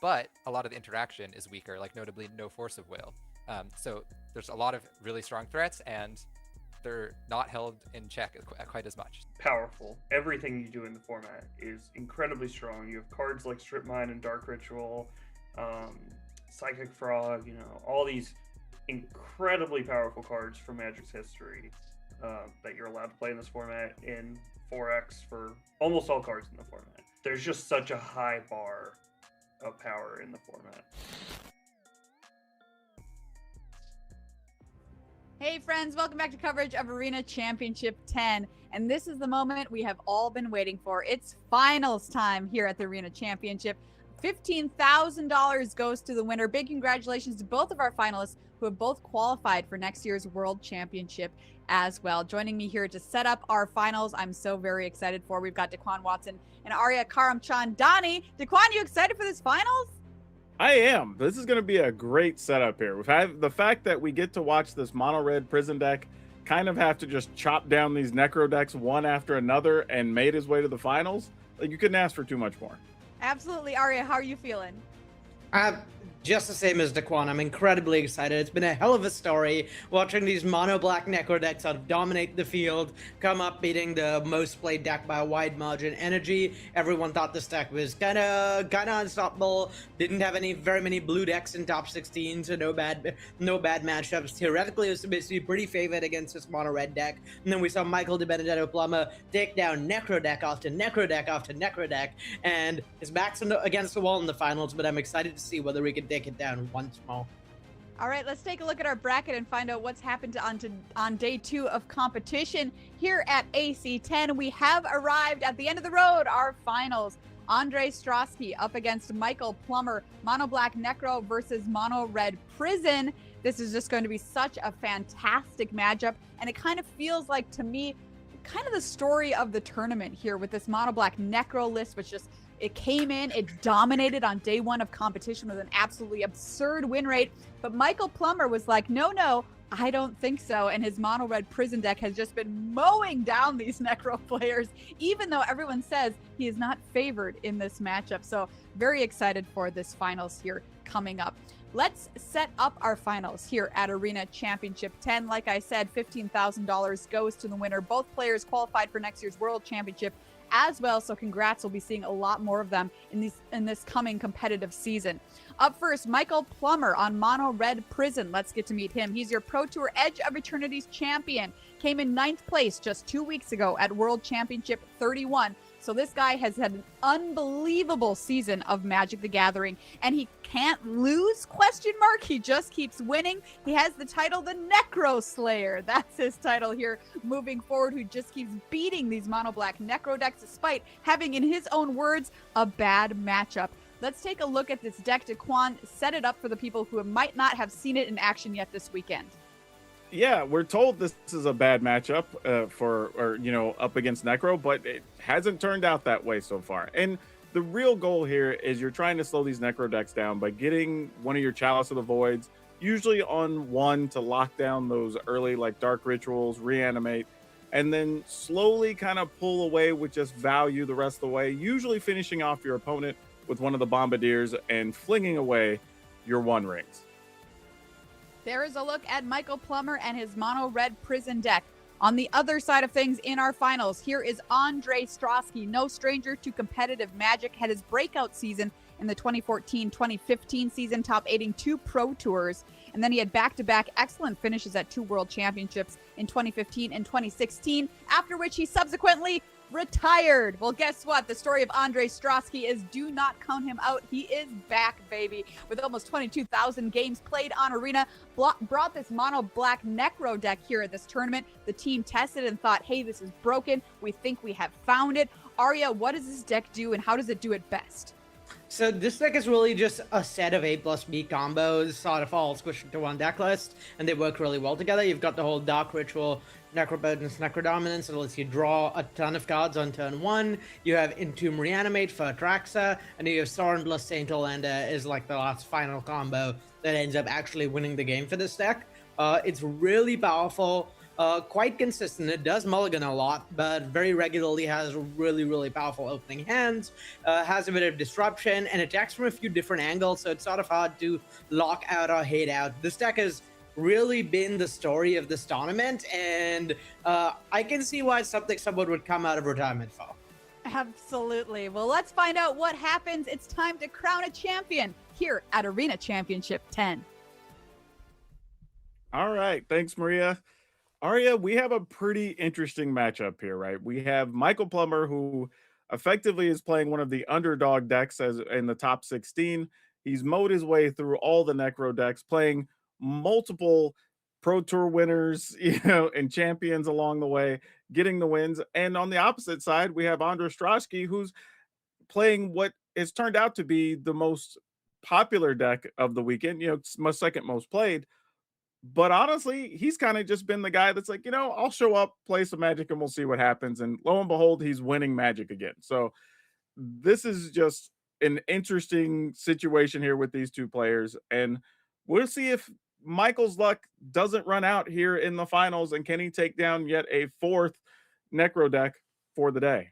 But a lot of the interaction is weaker, like notably no Force of Will. So there's a lot of really strong threats, and they're not held in check quite as much. Powerful. Everything you do in the format is incredibly strong. You have cards like Strip Mine and Dark Ritual, Psychic Frog, all these incredibly powerful cards from Magic's history that you're allowed to play in this format in 4X for almost all cards in the format. There's just such a high bar of power in the format. Hey friends, welcome back to coverage of Arena Championship 10. And this is the moment we have all been waiting for. It's finals time here at the Arena Championship. $15,000 goes to the winner. Big congratulations to both of our finalists who have both qualified for next year's World Championship as well. Joining me here to set up our finals, I'm so very excited for. We've got Daquan Watson and Arya Karamchandani. Daquan, you excited for this finals? I am. This is going to be a great setup here. We've had the fact that we get to watch this mono red prison deck kind of have to just chop down these necro decks one after another and made his way to the finals. Like, you couldn't ask for too much more. Absolutely. Arya, how are you feeling? Just the same as Daquan. I'm incredibly excited. It's been a hell of a story watching these mono-black Necro decks sort of dominate the field, come up beating the most played deck by a wide margin. Energy, everyone thought this deck was kinda unstoppable. Didn't have very many blue decks in top 16, so no bad matchups. Theoretically, it was supposed to be pretty favored against this mono-red deck. And then we saw Michael DiBenedetto-Plummer take down Necro deck after Necro deck after Necro deck, and his back's against the wall in the finals, but I'm excited to see whether we can take it down once more. All right, let's take a look at our bracket and find out what's happened on day 2 of competition here at AC10. We have arrived at the end of the road, our finals. Andre Strosky up against Michael Plummer, Mono Black Necro versus Mono Red Prison. This is just going to be such a fantastic matchup, and it kind of feels like, to me, kind of the story of the tournament here with this mono black Necro list, which just, it came in, it dominated on day one of competition with an absolutely absurd win rate. But Michael Plummer was like, no, I don't think so. And his mono red prison deck has just been mowing down these Necro players, even though everyone says he is not favored in this matchup. So very excited for this finals here coming up. Let's set up our finals here at Arena Championship 10. Like I said, $15,000 goes to the winner. Both players qualified for next year's World Championship as well, so congrats. We'll be seeing a lot more of them in this coming competitive season. Up first, Michael Plummer on Mono Red Prison. Let's get to meet him. He's your Pro Tour Edge of Eternity's champion. Came in 9th place just 2 weeks ago at World Championship 31. So this guy has had an unbelievable season of Magic the Gathering, and he can't lose, ? He just keeps winning. He has the title, the Necro Slayer. That's his title here moving forward, who just keeps beating these mono black Necro decks despite having, in his own words, a bad matchup. Let's take a look at this deck. Daquan, set it up for the people who might not have seen it in action yet this weekend. Yeah, we're told this is a bad matchup up against Necro, but it hasn't turned out that way so far. And the real goal here is you're trying to slow these Necro decks down by getting one of your Chalice of the Voids, usually on one, to lock down those early like Dark Rituals, Reanimate, and then slowly kind of pull away with just value the rest of the way, usually finishing off your opponent with one of the Bombardiers and flinging away your One Rings. There is a look at Michael Plummer and his mono red prison deck. On the other side of things in our finals, here is Andre Strosky, no stranger to competitive Magic, had his breakout season in the 2014-2015 season, top 8ing 2 Pro Tours. And then he had back-to-back excellent finishes at 2 World Championships in 2015 and 2016, after which he subsequently retired. Well, guess what? The story of Andre Strosky is do not count him out. He is back, baby. With almost 22,000 games played on Arena, brought this mono black Necro deck here at this tournament. The team tested and thought, hey, this is broken. We think we have found it. Arya, what does this deck do and how does it do it best? So this deck is really just a set of A+B combos, sort of all squished into one deck list, and they work really well together. You've got the whole Dark Ritual, Necropotence, Necrodominance. It lets you draw a ton of cards on turn 1. You have Entomb Reanimate for Atraxa, and you have Sorin plus Saint Olander is like the last final combo that ends up actually winning the game for this deck. It's really powerful. Quite consistent. It does mulligan a lot, but very regularly has really, really powerful opening hands, has a bit of disruption, and attacks from a few different angles, so it's sort of hard to lock out or hate out. This deck has really been the story of this tournament, and I can see why someone would come out of retirement for. Absolutely. Well, let's find out what happens. It's time to crown a champion here at Arena Championship 10. All right. Thanks, Maria. Arya, we have a pretty interesting matchup here, right? We have Michael Plummer, who effectively is playing one of the underdog decks as in the top 16. He's mowed his way through all the Necro decks, playing multiple Pro Tour winners, and champions along the way, getting the wins. And on the opposite side, we have Andre Strosky, who's playing what has turned out to be the most popular deck of the weekend, second most played. But honestly, he's kind of just been the guy that's like, I'll show up, play some Magic, and we'll see what happens. And lo and behold, he's winning Magic again. So this is just an interesting situation here with these two players. And we'll see if Michael's luck doesn't run out here in the finals, and can he take down yet a 4th Necro deck for the day?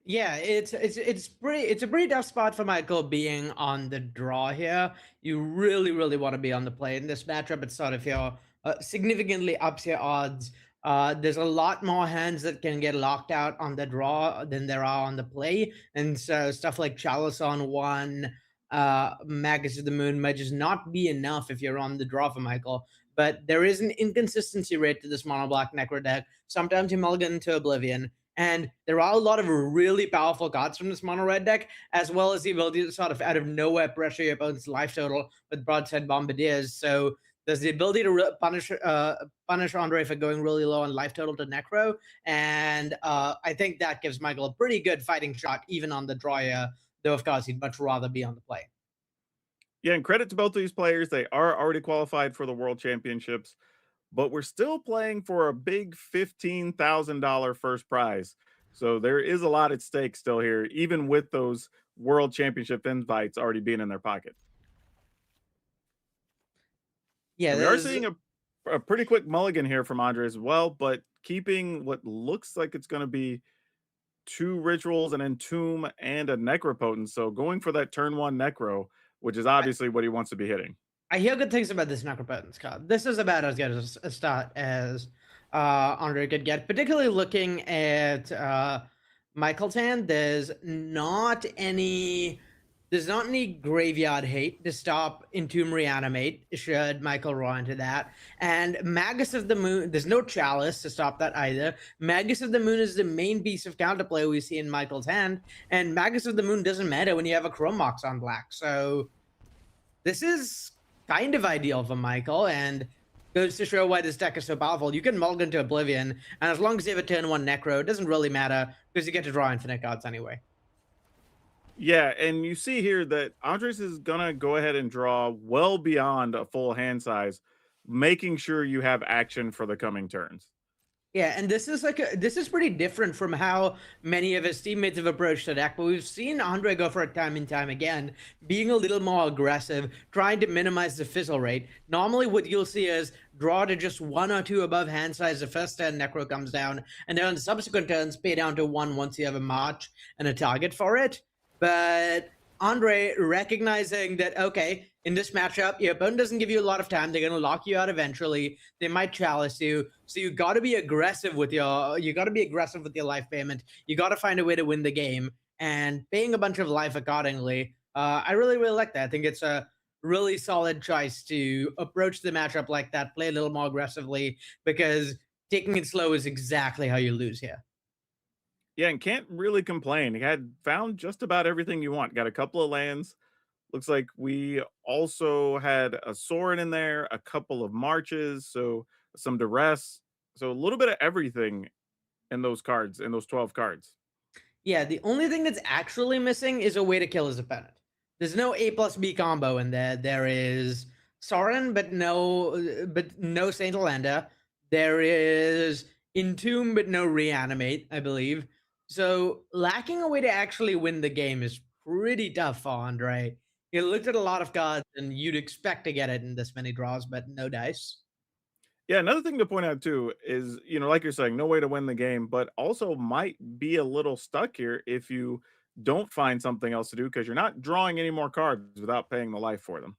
Yeah, it's a pretty tough spot for Michael being on the draw here. You really, really want to be on the play in this matchup. It's sort of your significantly ups your odds. There's a lot more hands that can get locked out on the draw than there are on the play, and so stuff like Chalice on 1, Magus of the Moon might just not be enough if you're on the draw for Michael. But there is an inconsistency rate to this mono black Necro deck. Sometimes you mulligan into Oblivion. And there are a lot of really powerful cards from this mono red deck, as well as the ability to sort of out of nowhere pressure your opponent's life total with Broadside Bombardiers. So there's the ability to punish Andre for going really low on life total to Necro. And I think that gives Michael a pretty good fighting shot, even on the draw here, though of course he'd much rather be on the play. Yeah, and credit to both of these players. They are already qualified for the World Championships, but we're still playing for a big $15,000 first prize. So there is a lot at stake still here, even with those World Championship invites already being in their pocket. Yeah, And we are there's seeing a pretty quick mulligan here from Andre as well, but keeping what looks like it's going to be 2 rituals, an entomb, and a necropotent. So going for that turn 1 necro, which is obviously what he wants to be hitting. I hear good things about this Necropotence card. This is about as good as a start as Andre could get, particularly looking at Michael's hand. There's not any graveyard hate to stop Entomb Reanimate, should Michael roll into that. And Magus of the Moon, there's no Chalice to stop that either. Magus of the Moon is the main piece of counterplay we see in Michael's hand, and Magus of the Moon doesn't matter when you have a Chrome Mox on black. So this is kind of ideal for Michael, and goes to show why this deck is so powerful. You can mulligan to Oblivion, and as long as you have a turn 1 Necro, it doesn't really matter because you get to draw infinite cards anyway. Yeah, and you see here that Andres is gonna go ahead and draw well beyond a full hand size, making sure you have action for the coming turns. Yeah, and this is pretty different from how many of his teammates have approached the deck, but we've seen Andre go for it time and time again, being a little more aggressive, trying to minimize the fizzle rate. Normally what you'll see is draw to just 1 or 2 above hand size the first turn Necro comes down, and then on the subsequent turns pay down to 1 once you have a march and a target for it. But Andre recognizing that, okay, in this matchup, your opponent doesn't give you a lot of time. They're going to lock you out eventually. They might chalice you. So you got to be aggressive with your life payment. You got to find a way to win the game, and paying a bunch of life accordingly. I really, really like that. I think it's a really solid choice to approach the matchup like that, play a little more aggressively, because taking it slow is exactly how you lose here. Yeah, and can't really complain. He had found just about everything you want. Got a couple of lands. Looks like we also had a Sorin in there, a couple of marches, so some duress. So a little bit of everything in those cards, in those 12 cards. Yeah, the only thing that's actually missing is a way to kill his opponent. There's no A plus B combo in there. There is Sorin, but no Saint Alenda. There is Entomb, but no Reanimate, I believe. So lacking a way to actually win the game is pretty tough for Andre. You looked at a lot of cards, and you'd expect to get it in this many draws, but no dice. Yeah, another thing to point out too is, like you're saying, no way to win the game, but also might be a little stuck here if you don't find something else to do because you're not drawing any more cards without paying the life for them.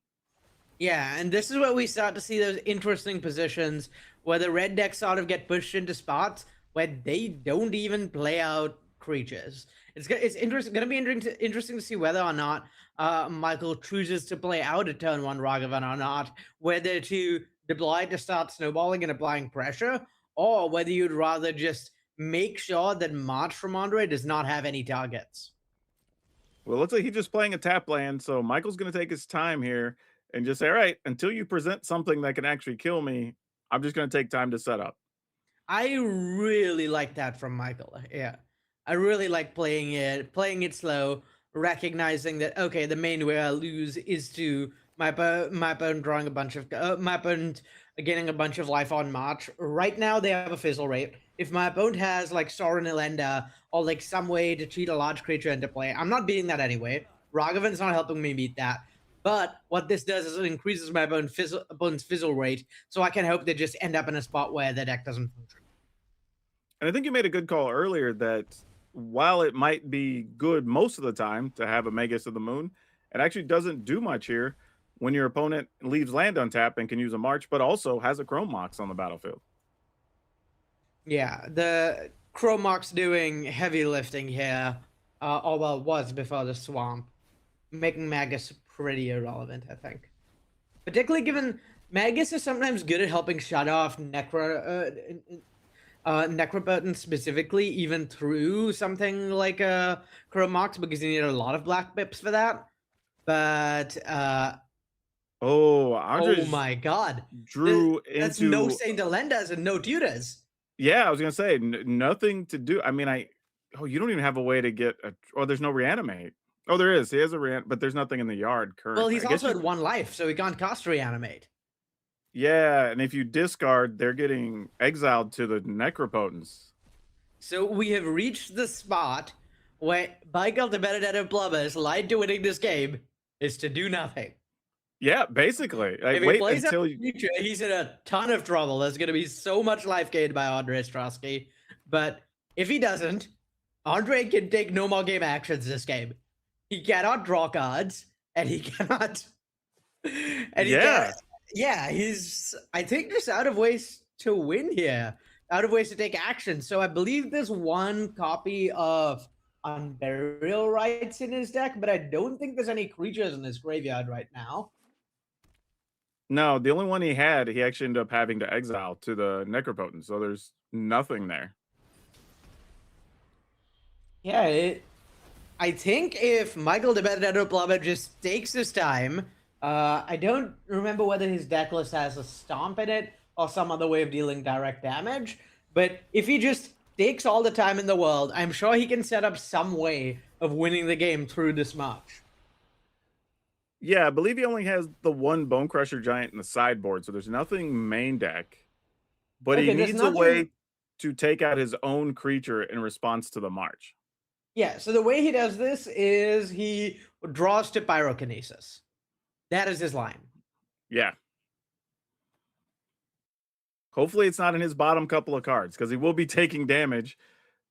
Yeah, and this is where we start to see those interesting positions where the red decks sort of get pushed into spots where they don't even play out creatures. It's going to be interesting to see whether or not Michael chooses to play out a turn 1 Ragavan or not, whether to deploy to start snowballing and applying pressure, or whether you'd rather just make sure that March from Andre does not have any targets. Well, it looks like he's just playing a tap land, so Michael's going to take his time here and just say, all right, until you present something that can actually kill me, I'm just going to take time to set up. I really like that from Michael. Yeah. I really like playing it slow, recognizing that, okay, the main way I lose is to my opponent drawing a bunch of my opponent getting a bunch of life on March. Right now they have a fizzle rate. If my opponent has like Sorin Elenda or like some way to cheat a large creature into play, I'm not beating that anyway. Ragavan's not helping me beat that. But what this does is it increases my opponent's fizzle rate, so I can hope they just end up in a spot where the deck doesn't function. And I think you made a good call earlier that while it might be good most of the time to have a Magus of the Moon, it actually doesn't do much here when your opponent leaves land untap and can use a March, but also has a Chrome Mox on the battlefield. Yeah, the Chrome Mox doing heavy lifting here, was before the swamp, making Magus pretty irrelevant, I think. Particularly given Magus is sometimes good at helping shut off Necropotent specifically, even through something like a Chrome Mox, because you need a lot of black pips for that. But oh my god, that's no Saint Alendas and no Tutas. Yeah, I was gonna say nothing to do. I mean, you don't even have a way to get there's no reanimate. Oh, there is. He has a but there's nothing in the yard currently. Well, he's I guess also at 1 life, so he can't cast reanimate. Yeah, and if you discard, they're getting exiled to the Necropotence. So we have reached the spot where Michael the Benedetto Plumber's line to winning this game is to do nothing. Yeah, basically. Like, If he wait plays until out you. the future, he's in a ton of trouble. There's going to be so much life gained by Andre Strasky. But if he doesn't, Andre can take no more game actions this game. He cannot draw cards, and he cannot. And he can't. Yeah, he's, I think, just out of ways to win here, out of ways to take action. So I believe there's one copy of Unburial Rites in his deck, but I don't think there's any creatures in his graveyard right now. No, the only one he had, he actually ended up having to exile to the Necropotence. So there's nothing there. Yeah, I think if Michael de Benedetto Plumber just takes his time, I don't remember whether his deck list has a stomp in it or some other way of dealing direct damage, but if he just takes all the time in the world, I'm sure he can set up some way of winning the game through this march. Yeah, I believe he only has the one Bone Crusher Giant in the sideboard, so there's nothing main deck. But he needs a way to take out his own creature in response to the march. Yeah, so the way he does this is he draws to Pyrokinesis. That is his line. Yeah. Hopefully it's not in his bottom couple of cards, because he will be taking damage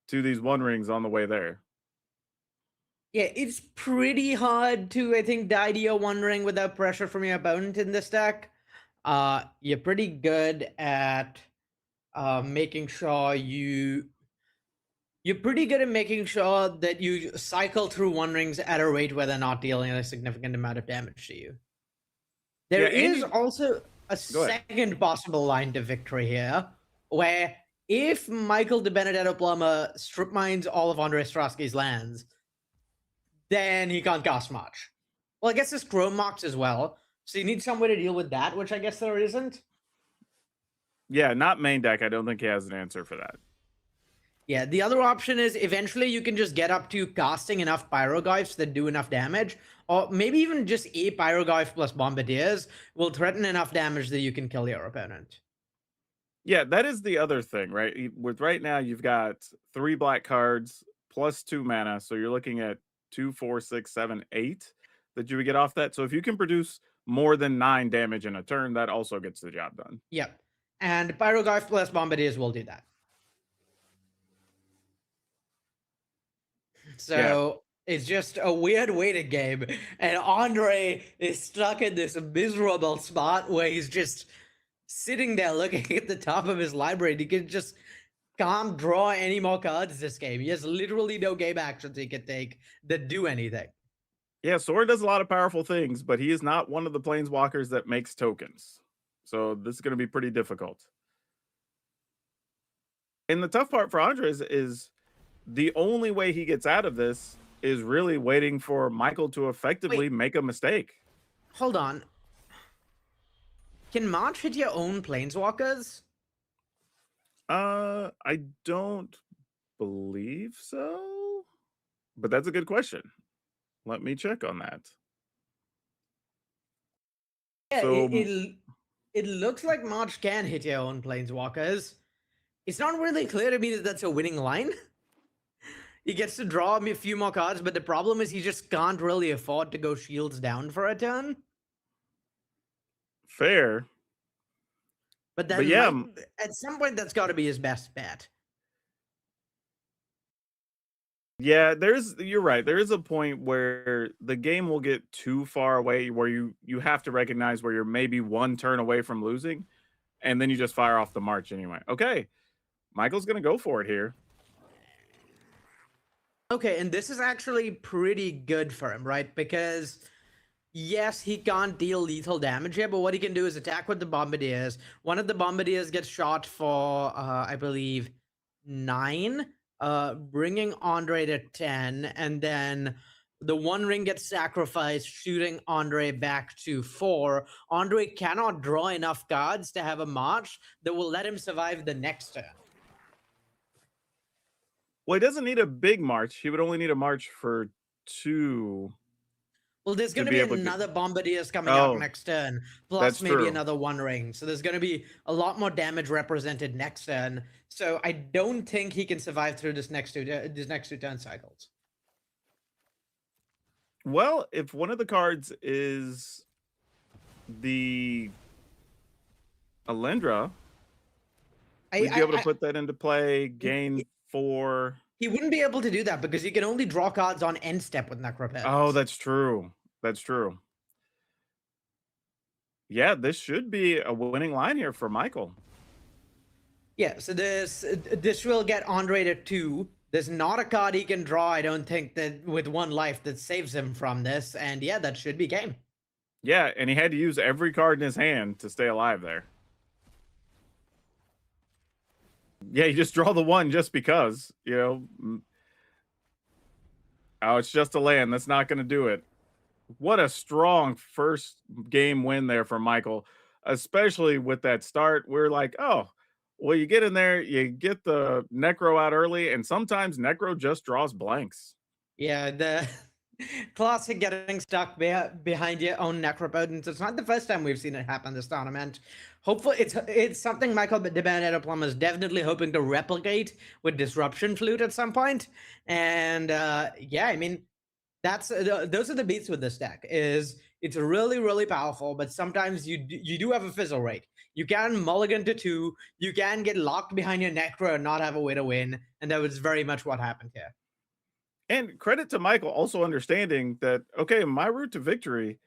to these One Rings on the way there. Yeah, it's pretty hard to, I think, die to your One Ring without pressure from your opponent in this deck. You're pretty good at making sure you're pretty good at making sure that you cycle through One Rings at a rate where they're not dealing a significant amount of damage to you. There is also a second possible line to victory here, where if Michael de Benedetto Plumber strip mines all of Andre Strasky's lands, then he can't cast much. Well, I guess there's Chrome Mox as well, so you need some way to deal with that, which I guess there isn't. Yeah, not main deck. I don't think he has an answer for that. Yeah, the other option is eventually you can just get up to casting enough Pyroglyphs that do enough damage, or maybe even just a Pyroglyph plus Bombardiers will threaten enough damage that you can kill your opponent. Yeah, that is the other thing, right? With right now, you've got 3 black cards plus 2 mana, so you're looking at 2, 4, 6, 7, 8 that you would get off that. So if you can produce more than 9 damage in a turn, that also gets the job done. Yep, and Pyroglyph plus Bombardiers will do that. So it's just a weird waiting game, and Andre is stuck in this miserable spot where he's just sitting there looking at the top of his library. He just can't draw any more cards this game. He has literally no game actions he can take that do anything. Yeah, Sora does a lot of powerful things, but he is not one of the planeswalkers that makes tokens. So this is going to be pretty difficult. And the tough part for Andres is the only way he gets out of this is really waiting for Michael to effectively make a mistake. Hold on. Can March hit your own planeswalkers? I don't believe so. But that's a good question. Let me check on that. Yeah, So, it looks like March can hit your own planeswalkers. It's not really clear to me that that's a winning line. He gets to draw a few more cards, but the problem is he just can't really afford to go shields down for a turn. Fair. But that yeah, at some point, that's got to be his best bet. Yeah, you're right. There is a point where the game will get too far away where you have to recognize where you're maybe one turn away from losing, and then you just fire off the march anyway. Okay, Michael's going to go for it here. Okay, and this is actually pretty good for him, right? Because yes, he can't deal lethal damage here, but what he can do is attack with the Bombardiers. One of the Bombardiers gets shot for, I believe, 9, bringing Andre to 10, and then the One Ring gets sacrificed, shooting Andre back to 4. Andre cannot draw enough cards to have a march that will let him survive the next turn. Well, he doesn't need a big march. He would only need a march for 2. Well, there's to going to be be able to get- another Bombardiers coming out Oh, next turn, plus that's maybe true. another One Ring. So there's going to be a lot more damage represented next turn. So I don't think he can survive through this next two turn cycles. Well, if one of the cards is the Alendra, we'd be able to put that into play, gain 4. He wouldn't be able to do that because he can only draw cards on end step with Necropets. Oh, that's true. That's true. Yeah, this should be a winning line here for Michael. Yeah, so this will get Andre to 2. There's not a card he can draw, I don't think, that with 1 life that saves him from this. And yeah, that should be game. Yeah, and he had to use every card in his hand to stay alive there. Yeah, you just draw the 1 just because, you know. Oh, it's just a land. That's not going to do it. What a strong first game win there for Michael, especially with that start. We're like, oh, well, you get in there, you get the Necro out early, and sometimes Necro just draws blanks. Yeah, the classic getting stuck behind your own Necropotence. It's not the first time we've seen it happen this tournament. Hopefully, it's something Michael de Benedetto Plum is definitely hoping to replicate with Disruption Flute at some point. And yeah, I mean, those are the beats with this deck. It's really, really powerful, but sometimes you do have a fizzle rate. You can mulligan to 2. You can get locked behind your Necro and not have a way to win, and that was very much what happened here. And credit to Michael also understanding that, okay, my route to victory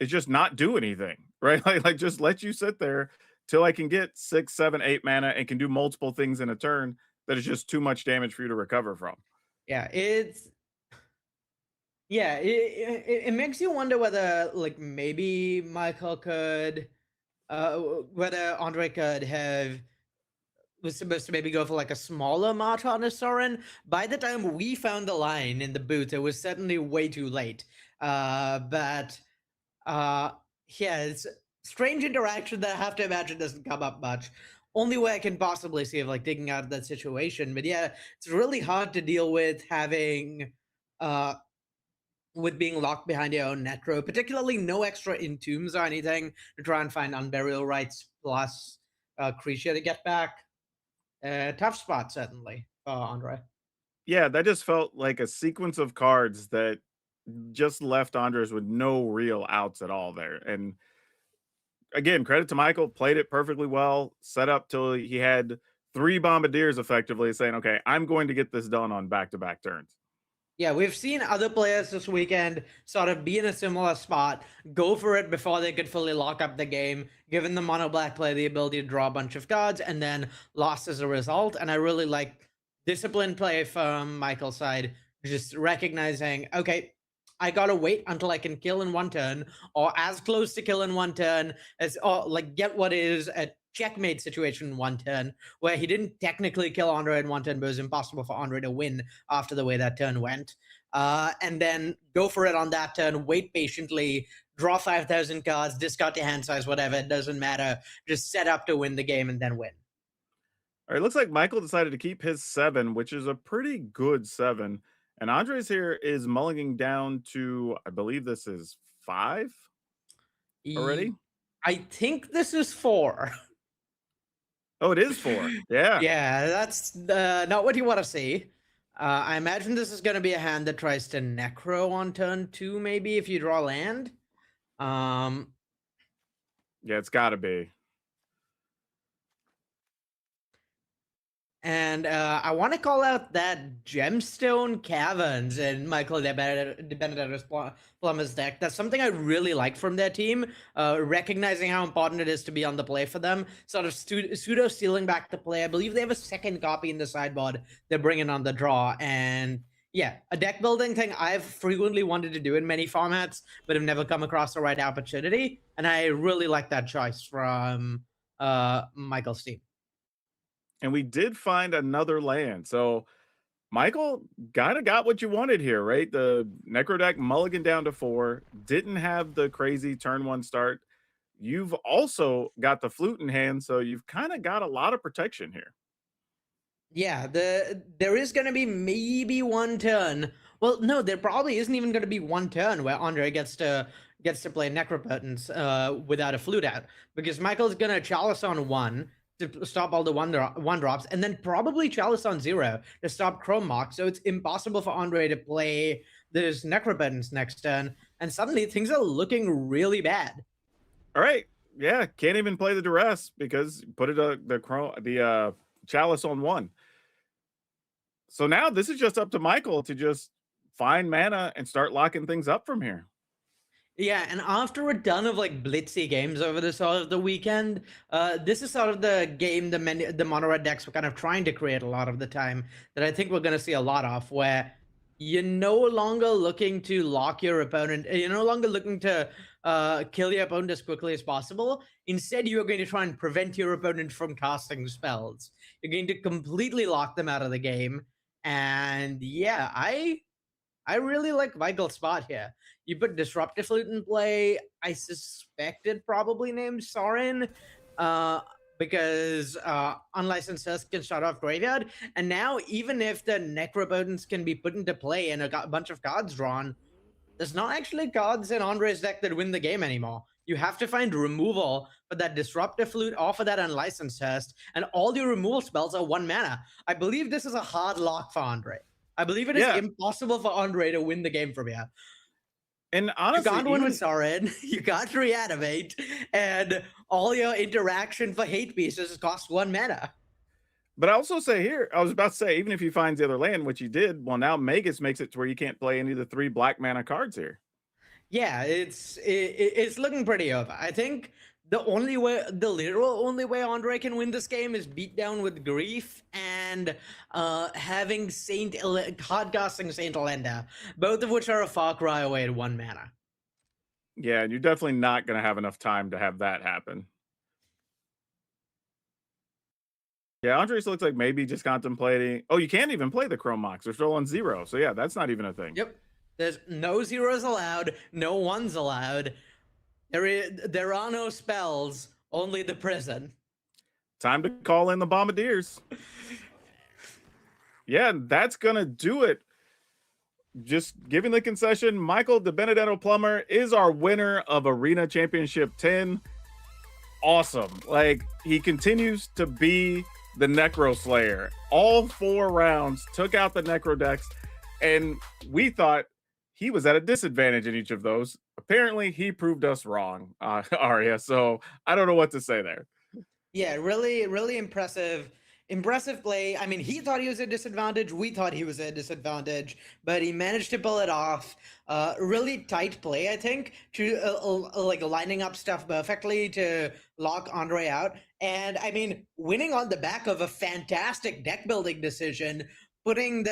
is just not do anything, right? Like just let you sit there till I can get 6, 7, 8 mana and can do multiple things in a turn that is just too much damage for you to recover from. Yeah, it makes you wonder whether, like, maybe Michael could, whether Andre was supposed to maybe go for like a smaller March on a Sorin. By the time we found the line in the booth, it was certainly way too late. But yeah, it's strange interaction that I have to imagine doesn't come up much. Only way I can possibly see of like digging out of that situation. But yeah, it's really hard to deal with having with being locked behind your own Necro, particularly no extra Entombs or anything to try and find Unburial Rights plus Creature to get back. Tough spot, certainly, Andre. Yeah, that just felt like a sequence of cards that just left Andres with no real outs at all there. And again, credit to Michael, played it perfectly well, set up till he had 3 Bombardiers effectively saying, okay, I'm going to get this done on back-to-back turns. Yeah, we've seen other players this weekend sort of be in a similar spot, go for it before they could fully lock up the game, given the mono black player the ability to draw a bunch of cards, and then lost as a result. And I really like disciplined play from Michael's side, just recognizing, okay, I gotta wait until I can kill in 1 turn, or as close to kill in 1 turn as, or like get what is a checkmate situation in 1 turn, where he didn't technically kill Andre in 1 turn, but it was impossible for Andre to win after the way that turn went. And then go for it on that turn, wait patiently, draw 5,000 cards, discard to hand size, whatever, it doesn't matter. Just set up to win the game and then win. All right, looks like Michael decided to keep his 7, which is a pretty good 7. And Andres here is mulling down to, I believe this is 5 already? I think this is 4. Oh, it is 4. Yeah. Yeah, that's not what you want to see. I imagine this is going to be a hand that tries to Necro on turn 2, maybe, if you draw land. Yeah, it's got to be. And I want to call out that Gemstone Caverns in Michael de Benedetto's Plumber's deck. That's something I really like from their team, recognizing how important it is to be on the play for them. Sort of pseudo stealing back the play. I believe they have a 2nd copy in the sideboard they're bringing on the draw. And yeah, a deck building thing I've frequently wanted to do in many formats, but have never come across the right opportunity. And I really like that choice from Michael's team. And we did find another land. So Michael kind of got what you wanted here, right? The Necro deck mulligan down to 4, didn't have the crazy turn 1 start. You've also got the flute in hand, so you've kind of got a lot of protection here. Yeah, there is going to be maybe 1 turn Well, no, there probably isn't even going to be one turn where Andre gets to play Necropotence without a flute out, because Michael's going to Chalice on 1 to stop all the one drops, and then probably Chalice on 0 to stop Chrome Mock. So it's impossible for Andre to play this Necropotence next turn, and suddenly things are looking really bad. All right, yeah, can't even play the duress because put it the Chalice on 1. So now this is just up to Michael to just find mana and start locking things up from here. Yeah, and after a ton of like blitzy games over the sort of the weekend, this is sort of the game the mono red decks were kind of trying to create a lot of the time that I think we're going to see a lot of, where you're no longer looking to lock your opponent. You're no longer looking to kill your opponent as quickly as possible. Instead, you're going to try and prevent your opponent from casting spells. You're going to completely lock them out of the game. And yeah, I really like Michael's spot here. You put Disruptive Flute in play. I suspect it probably named Sorin, because Unlicensed Husk can start off Graveyard. And now, even if the Necropotence can be put into play and a bunch of cards drawn, there's not actually cards in Andre's deck that win the game anymore. You have to find removal for that Disruptive Flute or for that Unlicensed Husk, and all your removal spells are 1 mana. I believe this is a hard lock for Andre. I believe it is impossible for Andre to win the game from here. And honestly, you can't win with Sorin, you can't reanimate, and all your interaction for hate pieces cost 1 mana. But I also say here, I was about to say, even if he finds the other land, which he did, well, now Magus makes it to where you can't play any of the 3 black mana cards here. Yeah, it's looking pretty over. I think the literal only way Andre can win this game is beat down with Grief and having hardcasting Saint Elenda, both of which are a far cry away to 1 mana. Yeah, and you're definitely not going to have enough time to have that happen. Yeah, Andres looks like maybe just contemplating. Oh, you can't even play the Chrome Mox. They're still on 0. So yeah, that's not even a thing. Yep. There's no 0s allowed, no 1s allowed. There are no spells, only the prison. Time to call in the Bombardiers. Yeah, that's going to do it. Just giving the concession, Michael De Benedetto Plummer is our winner of Arena Championship 10. Awesome. Like, he continues to be the Necro Slayer. All 4 rounds took out the Necro decks, and we thought he was at a disadvantage in each of those. Apparently, he proved us wrong, Arya. So I don't know what to say there. Yeah, really, really impressive play. I mean, he thought he was at a disadvantage. We thought he was at a disadvantage, but he managed to pull it off. Really tight play, I think, to like lining up stuff perfectly to lock Andre out. And I mean, winning on the back of a fantastic deck building decision, putting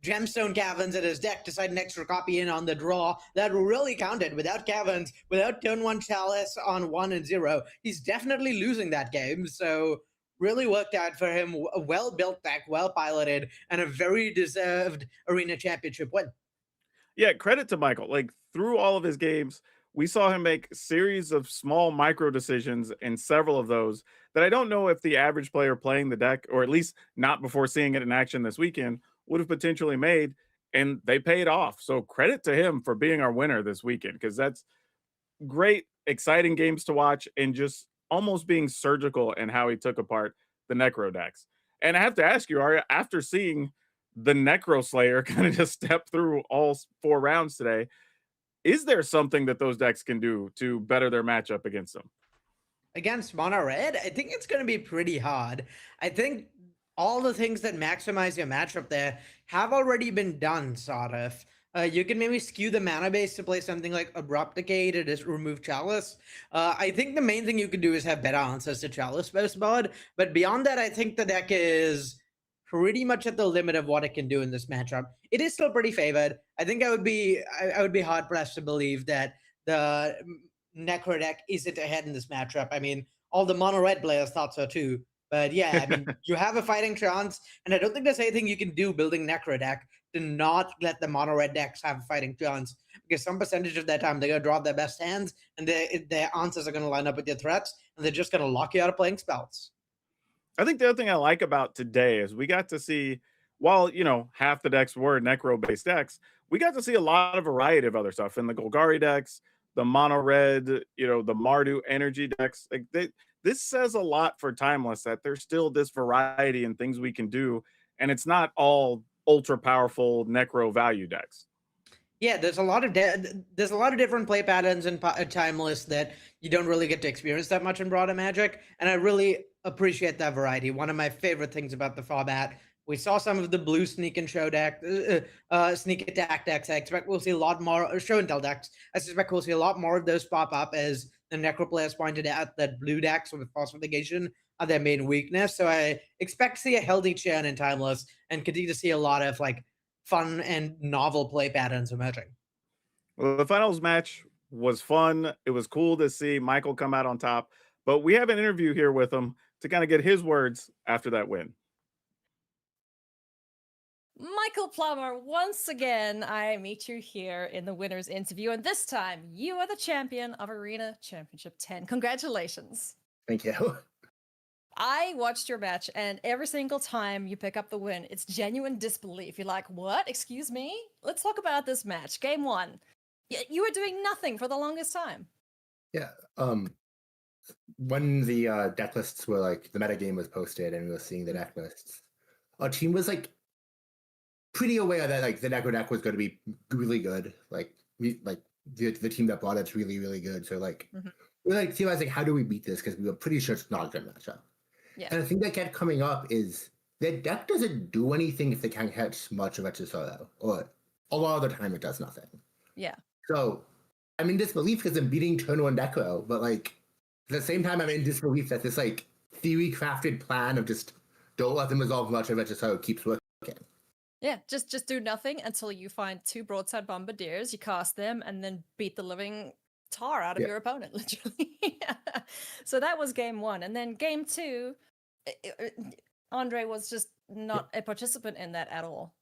Gemstone Caverns in his deck, decide an extra copy in on the draw. That really counted. Without Caverns, without turn 1 Chalice on 1 and 0, he's definitely losing that game. So really worked out for him. A well-built deck, well-piloted, and a very deserved Arena Championship win. Yeah, credit to Michael. Like, through all of his games, we saw him make series of small micro decisions in several of those that I don't know if the average player playing the deck, or at least not before seeing it in action this weekend, would have potentially made, and they paid off. So credit to him for being our winner this weekend, because that's great, exciting games to watch, and just almost being surgical in how he took apart the Necro decks. And I have to ask you, Arya, after seeing the Necro Slayer kind of just step through all 4 rounds today, is there something that those decks can do to better their matchup against them? Against Mono Red, I think it's going to be pretty hard. I think all the things that maximize your matchup there have already been done, sort of. You can maybe skew the mana base to play something like Abrupt Decay to just remove Chalice. I think the main thing you can do is have better answers to Chalice post-board. But beyond that, I think the deck is pretty much at the limit of what it can do in this matchup. It is still pretty favored. I think I would be hard-pressed to believe that the Necro deck isn't ahead in this matchup. I mean, all the mono-red players thought so too. But yeah, I mean, you have a fighting chance, and I don't think there's anything you can do building Necro deck to not let the mono-red decks have a fighting chance, because some percentage of their time they're going to draw their best hands, and their answers are going to line up with your threats, and they're just going to lock you out of playing spells. I think the other thing I like about today is we got to see while, half the decks were Necro-based decks, we got to see a lot of variety of other stuff in the Golgari decks, the mono red, the Mardu energy decks. Like this says a lot for Timeless that there's still this variety and things we can do, and it's not all ultra powerful Necro value decks. Yeah, there's a lot of different play patterns in Timeless that you don't really get to experience that much in Broader Magic, and I really appreciate that variety. One of my favorite things about the format. We saw some of the blue sneak and show deck, sneak attack decks. I expect we'll see a lot more show and tell decks. I suspect we'll see a lot more of those pop up, as the Necro players pointed out that blue decks with falsification are their main weakness. So I expect to see a healthy churn in Timeless and continue to see a lot of fun and novel play patterns emerging. Well, the finals match was fun. It was cool to see Michael come out on top, but we have an interview here with him to kind of get his words after that win. Michael Plummer, once again, I meet you here in the winner's interview, and this time you are the champion of Arena Championship 10. Congratulations. Thank you. I watched your match, and every single time you pick up the win, it's genuine disbelief. You're like, what? Excuse me? Let's talk about this match. Game 1. You were doing nothing for the longest time. Yeah. When the deck lists were the metagame was posted and we were seeing the deck lists, our team was pretty aware that the Necro deck was going to be really good. The team that brought it's really, really good. So we're theorizing, how do we beat this? Because we were pretty sure it's not a good matchup. Yeah. And the thing that kept coming up is their deck doesn't do anything if they can't catch much of it to solo, or a lot of the time it does nothing. Yeah. So I'm in disbelief because I'm beating turn 1 Necro, but at the same time I'm in disbelief that this theory crafted plan of just don't let them resolve much of it to solo keeps working. Yeah, just do nothing until you find 2 broadside bombardiers, you cast them, and then beat the living tar out of your opponent, literally. So that was game 1. And then game 2, Andre was just not a participant in that at all.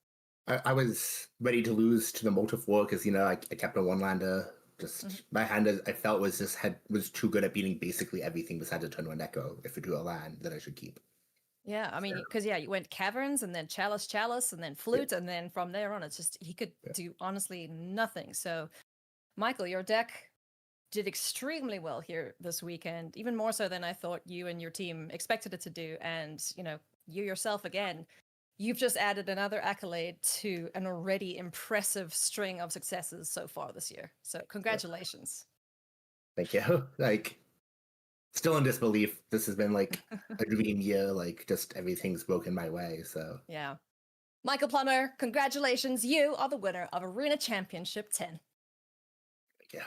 I was ready to lose to the Multi-4 because, I kept a one-lander. My hand, I felt, was too good at beating basically everything besides a turn 1 Necro. If it drew a land that I should keep. Yeah, I mean, because you went Caverns and then Chalice, and then Flute, and then from there on, it's just, he could do honestly nothing. So, Michael, your deck did extremely well here this weekend, even more so than I thought you and your team expected it to do. And, you yourself, again, you've just added another accolade to an already impressive string of successes so far this year. So, congratulations. Thank you. Still in disbelief. This has been a dream year. Just everything's broken my way. So yeah, Michael Plummer, congratulations! You are the winner of Arena Championship 10. Thank you.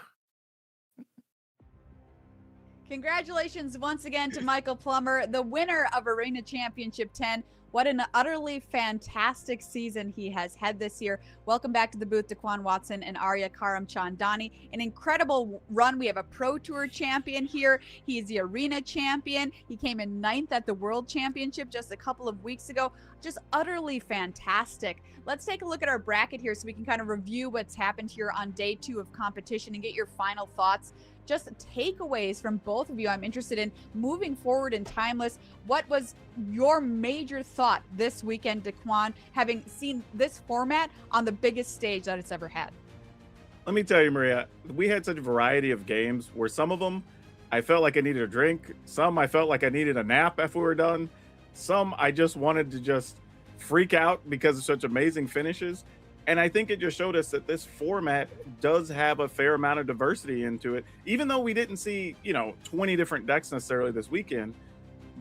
Congratulations once again to Michael Plummer, the winner of Arena Championship 10. What an utterly fantastic season he has had this year. Welcome back to the booth, Daquan Watson and Arya Karamchandani. An incredible run. We have a Pro Tour champion here. He is the Arena champion. He came in 9th at the World Championship just a couple of weeks ago. Just utterly fantastic. Let's take a look at our bracket here so we can kind of review what's happened here on day 2 of competition and get your final thoughts. Just takeaways from both of you. I'm interested in moving forward in Timeless. What was your major thought this weekend, Daquan, having seen this format on the biggest stage that it's ever had? Let me tell you, Maria, we had such a variety of games where some of them I felt like I needed a drink. Some I felt like I needed a nap after we were done. Some I just wanted to just freak out because of such amazing finishes. And I think it just showed us that this format does have a fair amount of diversity into it. Even though we didn't see, 20 different decks necessarily this weekend,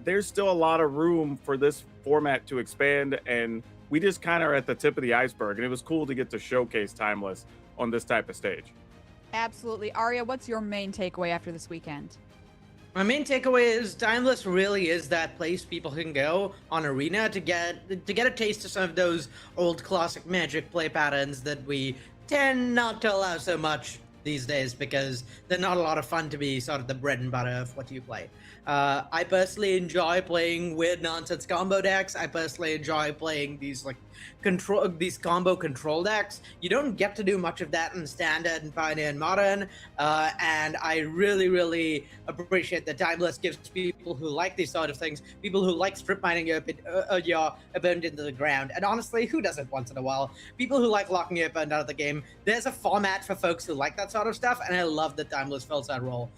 there's still a lot of room for this format to expand. And we just kind of are at the tip of the iceberg. And it was cool to get to showcase Timeless on this type of stage. Absolutely. Arya, what's your main takeaway after this weekend? My main takeaway is Timeless really is that place people can go on Arena to get a taste of some of those old classic Magic play patterns that we tend not to allow so much these days because they're not a lot of fun to be sort of the bread and butter of what you play. I personally enjoy playing weird nonsense combo decks. I personally enjoy playing these combo control decks. You don't get to do much of that in Standard and Pioneer and Modern, and I really appreciate that Timeless gives people who like these sort of things, people who like strip mining your opponent into the ground, and honestly, who doesn't once in a while? People who like locking your opponent out of the game. There's a format for folks who like that sort of stuff, and I love that Timeless fills that role.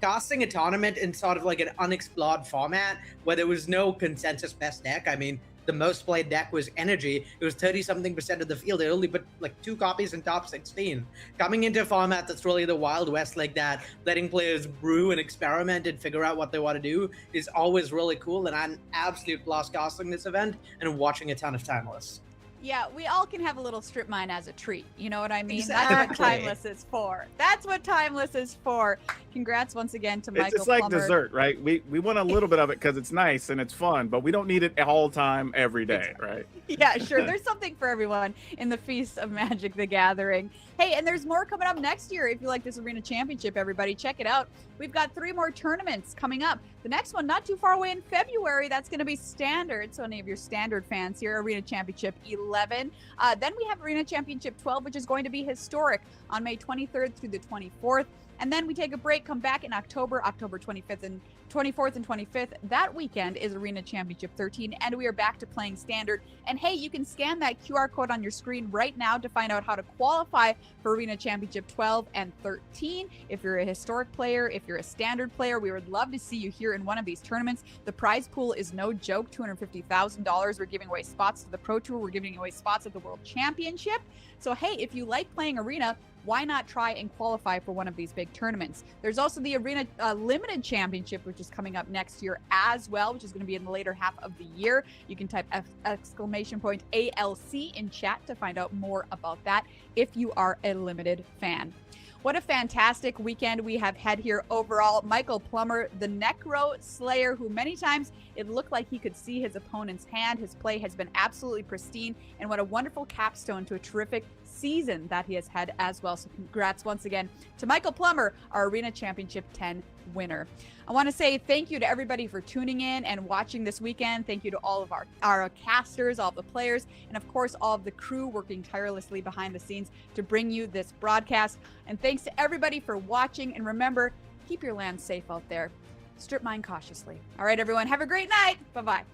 Casting a tournament in sort of like an unexplored format where there was no consensus best deck. I mean, the most played deck was Energy. It was 30-something% of the field. It only put like 2 copies in top 16. Coming into a format that's really the Wild West like that, letting players brew and experiment and figure out what they want to do is always really cool. And I'm an absolute blast casting this event and watching a ton of Timeless. Yeah, we all can have a little strip mine as a treat. You know what I mean? Exactly. That's what Timeless is for. That's what Timeless is for. Congrats once again to Michael It's like Plummer. dessert, right? We want a little bit of it because it's nice and it's fun, but we don't need it all the time every day, right? Yeah, sure. There's something for everyone in the Feast of Magic the Gathering. Hey, and there's more coming up next year. If you like this Arena Championship, everybody, check it out. We've got 3 more tournaments coming up. The next one not too far away in February. That's going to be Standard. So any of your Standard fans here, Arena Championship 11. Then we have Arena Championship 12, which is going to be historic on May 23rd through the 24th. And then we take a break, come back in October 25th and 24th and 25th. That weekend is Arena Championship 13, and we are back to playing Standard. And hey, you can scan that QR code on your screen right now to find out how to qualify for Arena Championship 12 and 13. If you're a historic player, if you're a Standard player, we would love to see you here in one of these tournaments. The prize pool is no joke, $250,000. We're giving away spots to the Pro Tour. We're giving away spots at the World Championship. So hey, if you like playing Arena, why not try and qualify for one of these big tournaments? There's also the Arena Limited Championship, which is coming up next year as well, which is going to be in the later half of the year. You can type !ALC in chat to find out more about that if you are a Limited fan. What a fantastic weekend we have had here overall. Michael Plummer, the Necro Slayer, who many times it looked like he could see his opponent's hand. His play has been absolutely pristine, and what a wonderful capstone to a terrific season that he has had as well. So congrats once again to Michael Plummer, our Arena Championship 10 winner. I want to say thank you to everybody for tuning in and watching this weekend. Thank you to all of our casters, all of the players, and of course all of the crew working tirelessly behind the scenes to bring you this broadcast. And thanks to everybody for watching, and remember, keep your land safe out there. Strip mine cautiously. All right, everyone, have a great night. Bye-bye.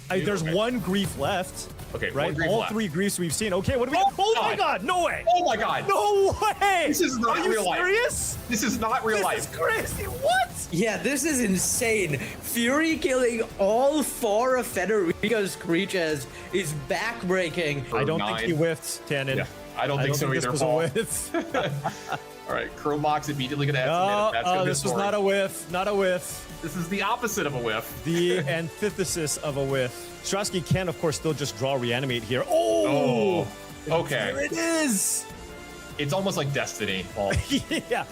There's one grief left. Okay, right? one grief All left. 3 griefs we've seen. Okay, what do we got? Oh my god, no way! Oh my god! No way! This is not Are you real life. serious? This is not real life. This is crazy. What? Yeah, this is insane. Fury killing all 4 of Federico's creatures is backbreaking. I don't think he whiffed, Tannen. Yeah, I don't think so this either, was Paul. a whiff. All right, Chromox immediately going to add some mana. That's gonna be this was story. not a whiff. Not a whiff. This is the opposite of a whiff. The antithesis of a whiff. Strasky can, of course, still just draw Reanimate here. Oh! Okay. There it is! It's almost like Destiny, Paul. Yeah.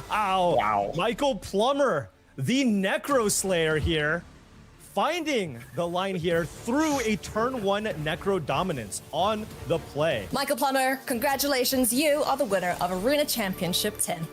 Wow. Michael Plummer, the Necro Slayer here, finding the line here through a turn 1 Necro dominance on the play. Michael Plummer, congratulations. You are the winner of Arena Championship 10.